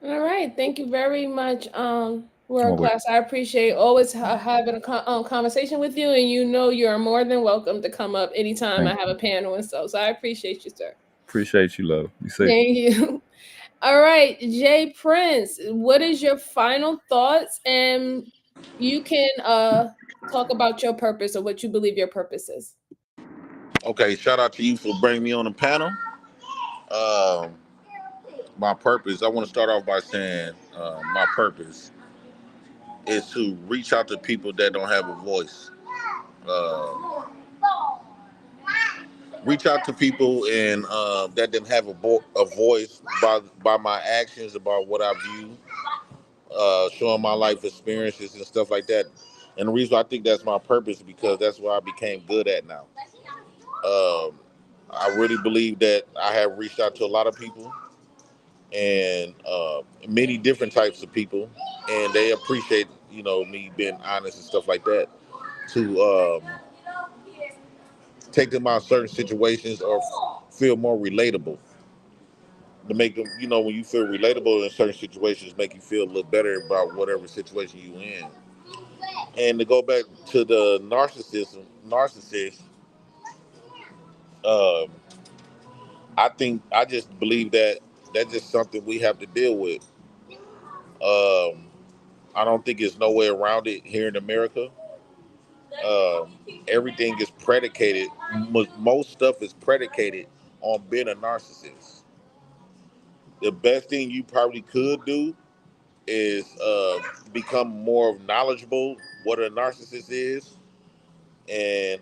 All right. Thank you very much, Oh World wait, Class. I appreciate always having a conversation with you, and you are more than welcome to come up anytime I thank have you. a panel and so. So I appreciate you, sir. Appreciate you, love. Be safe. Thank you. All right, Jay Prince, what is your final thoughts? And you can talk about your purpose or what you believe your purpose is. Okay, shout out to you for bringing me on the panel. Um, my purpose, I want to start off by saying my purpose is to reach out to people that don't have a voice. Uh, Reach out to people and that didn't have a voice by my actions, about what I view, showing my life experiences and stuff like that. And the reason I think that's my purpose is because that's what I became good at now. Um, I really believe that I have reached out to a lot of people, and many different types of people, and they appreciate me being honest and stuff like that, to take them out of certain situations or feel more relatable, to make them, when you feel relatable in certain situations, make you feel a little better about whatever situation you in. And to go back to the narcissist, um, I just believe that that's just something we have to deal with. Um, I don't think there's no way around it here in America. Everything is predicated. Most stuff is predicated on being a narcissist. the best thing you probably could do is become more knowledgeable what a narcissist is, and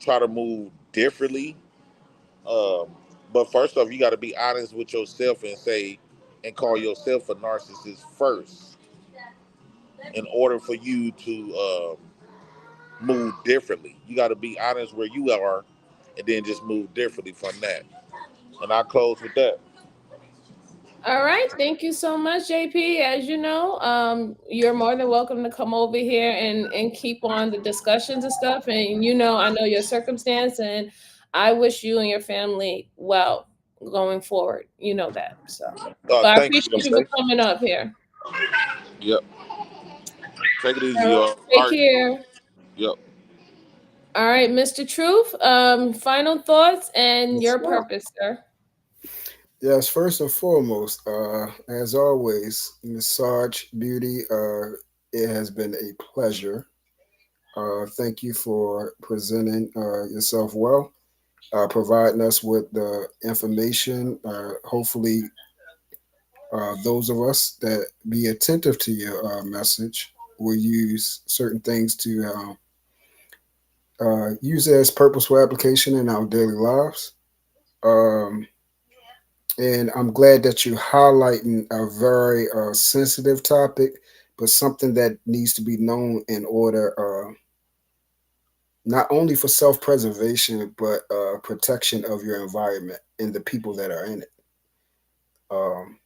try to move differently. Um, but first off, you got to be honest with yourself and say and call yourself a narcissist first, in order for you to move differently. You got to be honest where you are, and then just move differently from that. And I close with that. All right, thank you so much, JP. As you know, you're more than welcome to come over here and keep on the discussions and stuff. And I know your circumstance, and I wish you and your family well going forward. You know that. So, but I Thank you, appreciate you for MJ. coming up here. Yep. Take it All easy, right, y'all. All take right. care. Yep. All right, Mr. Truth. Final thoughts and Yes, your sir. purpose, sir. Yes, first and foremost, as always, Massage Beauty, it has been a pleasure. Thank you for presenting yourself well, providing us with the information. Hopefully, those of us that be attentive to your message will use certain things to use it as purposeful application in our daily lives. Um, and I'm glad that you're highlighting a very sensitive topic, but something that needs to be known in order not only for self-preservation but protection of your environment and the people that are in it. Um,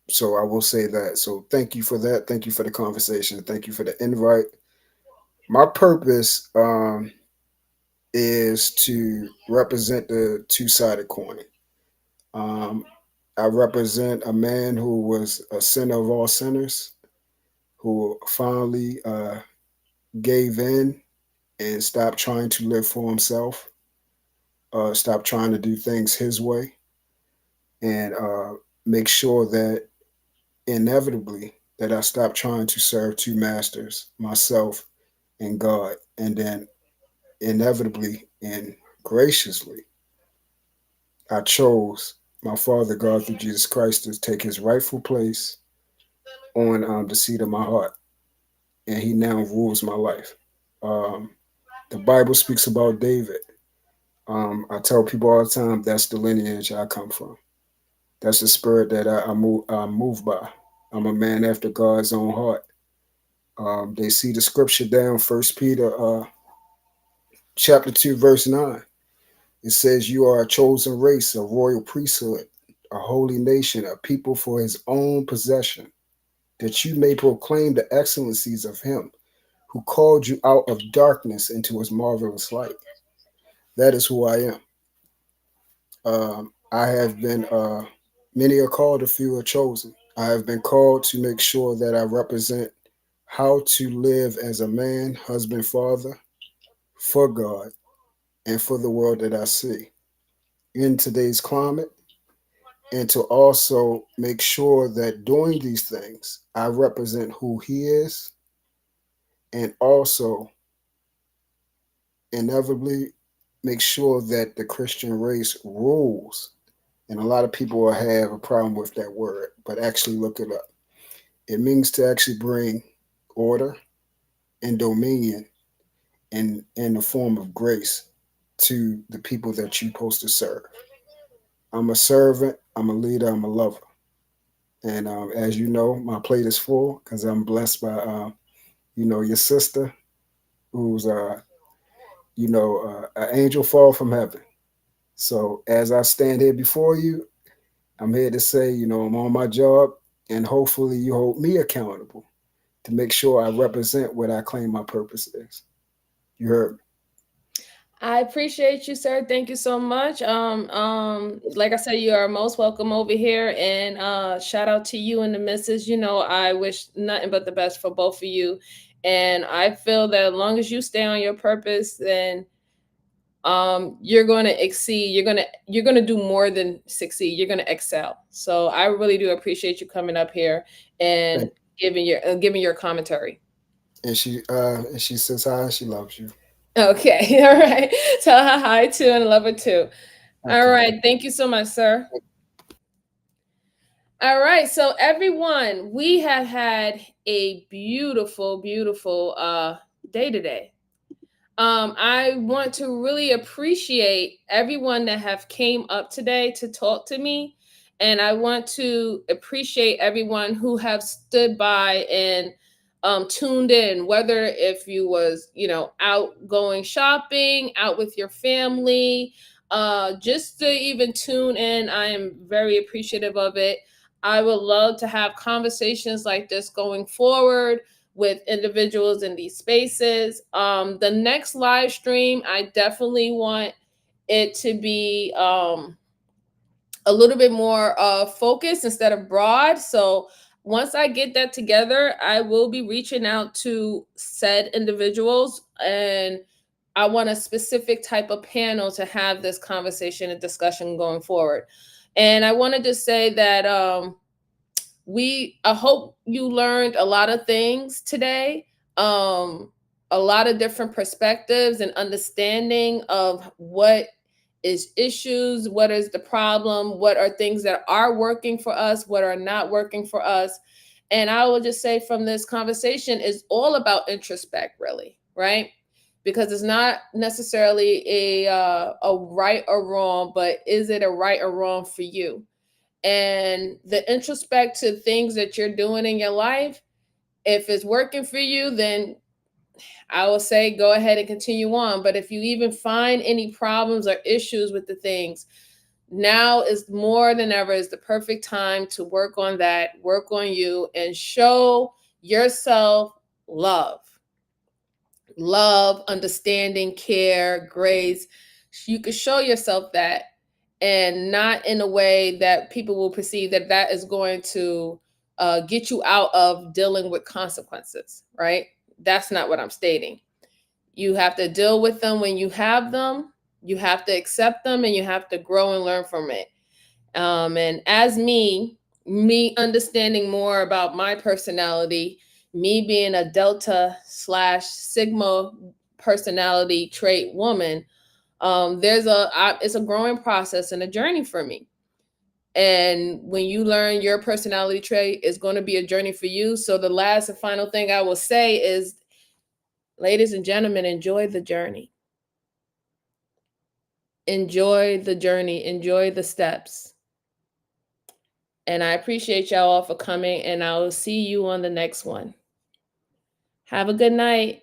so I will say that. So thank you for that. Thank you for the conversation. Thank you for the invite. My purpose is to represent the two-sided coin. Um, I represent a man who was a sinner of all sinners, who finally gave in and stopped trying to live for himself, stopped trying to do things his way, and make sure that inevitably that I stopped trying to serve two masters, myself and God, and then inevitably and graciously, I chose my Father God through Jesus Christ to take his rightful place on the seat of my heart, and he now rules my life. Um, the Bible speaks about David. I tell people all the time that's the lineage I come from. That's the spirit that I'm moved by. I'm a man after God's own heart. They see the scripture down, First Peter chapter 2, verse 9. It says, "You are a chosen race, a royal priesthood, a holy nation, a people for his own possession, that you may proclaim the excellencies of him who called you out of darkness into his marvelous light." That is who I am. I have been, many are called, a few are chosen. I have been called to make sure that I represent how to live as a man, husband, father, for God, and for the world that I see in today's climate, and to also make sure that doing these things, I represent who He is, and also inevitably make sure that the Christian race rules. And a lot of people will have a problem with that word, but actually look it up. It means to actually bring order and dominion in the form of grace to the people that you're supposed to serve. I'm a servant, I'm a leader, I'm a lover. And as you know, my plate is full because I'm blessed by, your sister, who's, an angel fall from heaven. So as I stand here before you, I'm here to say, I'm on my job, and hopefully you hold me accountable to make sure I represent what I claim my purpose is. You heard me. I appreciate you, sir. Thank you so much. Like I said, you are most welcome over here. And shout out to you and the missus. I wish nothing but the best for both of you. And I feel that as long as you stay on your purpose, then you're going to exceed. You're going to do more than succeed. You're going to excel. So I really do appreciate you coming up here and giving your commentary. And she says hi. She loves you. Okay. All right. Tell her hi too and love her too. All Okay. right. Thank you so much, sir. All right, so everyone, we have had a beautiful, beautiful day today. I want to really appreciate everyone that have came up today to talk to me, and I want to appreciate everyone who have stood by and tuned in, whether if you was, out going shopping, out with your family, just to even tune in. I am very appreciative of it. I would love to have conversations like this going forward with individuals in these spaces. The next live stream, I definitely want it to be a little bit more focused instead of broad. So once I get that together, I will be reaching out to said individuals, and I want a specific type of panel to have this conversation and discussion going forward. And I wanted to say that I hope you learned a lot of things today, a lot of different perspectives and understanding of what is issues, what is the problem, what are things that are working for us, what are not working for us. And I will just say from this conversation is all about introspect, really, right? Because it's not necessarily a right or wrong, but is it a right or wrong for you? And the introspective things that you're doing in your life, if it's working for you, then I will say go ahead and continue on. But if you even find any problems or issues with the things, now is more than ever is the perfect time to work on that, work on you, and show yourself love. Love, understanding, care, grace. You can show yourself that, and not in a way that people will perceive that that is going to get you out of dealing with consequences, right? That's not what I'm stating. You have to deal with them when you have them. You have to accept them, and you have to grow and learn from it. And as me understanding more about my personality, me being a Delta/Sigma personality trait woman, it's a growing process and a journey for me. And when you learn your personality trait, it's going to be a journey for you. So the last and final thing I will say is, ladies and gentlemen, enjoy the journey. Enjoy the journey. Enjoy the steps. And I appreciate y'all all for coming, and I will see you on the next one. Have a good night.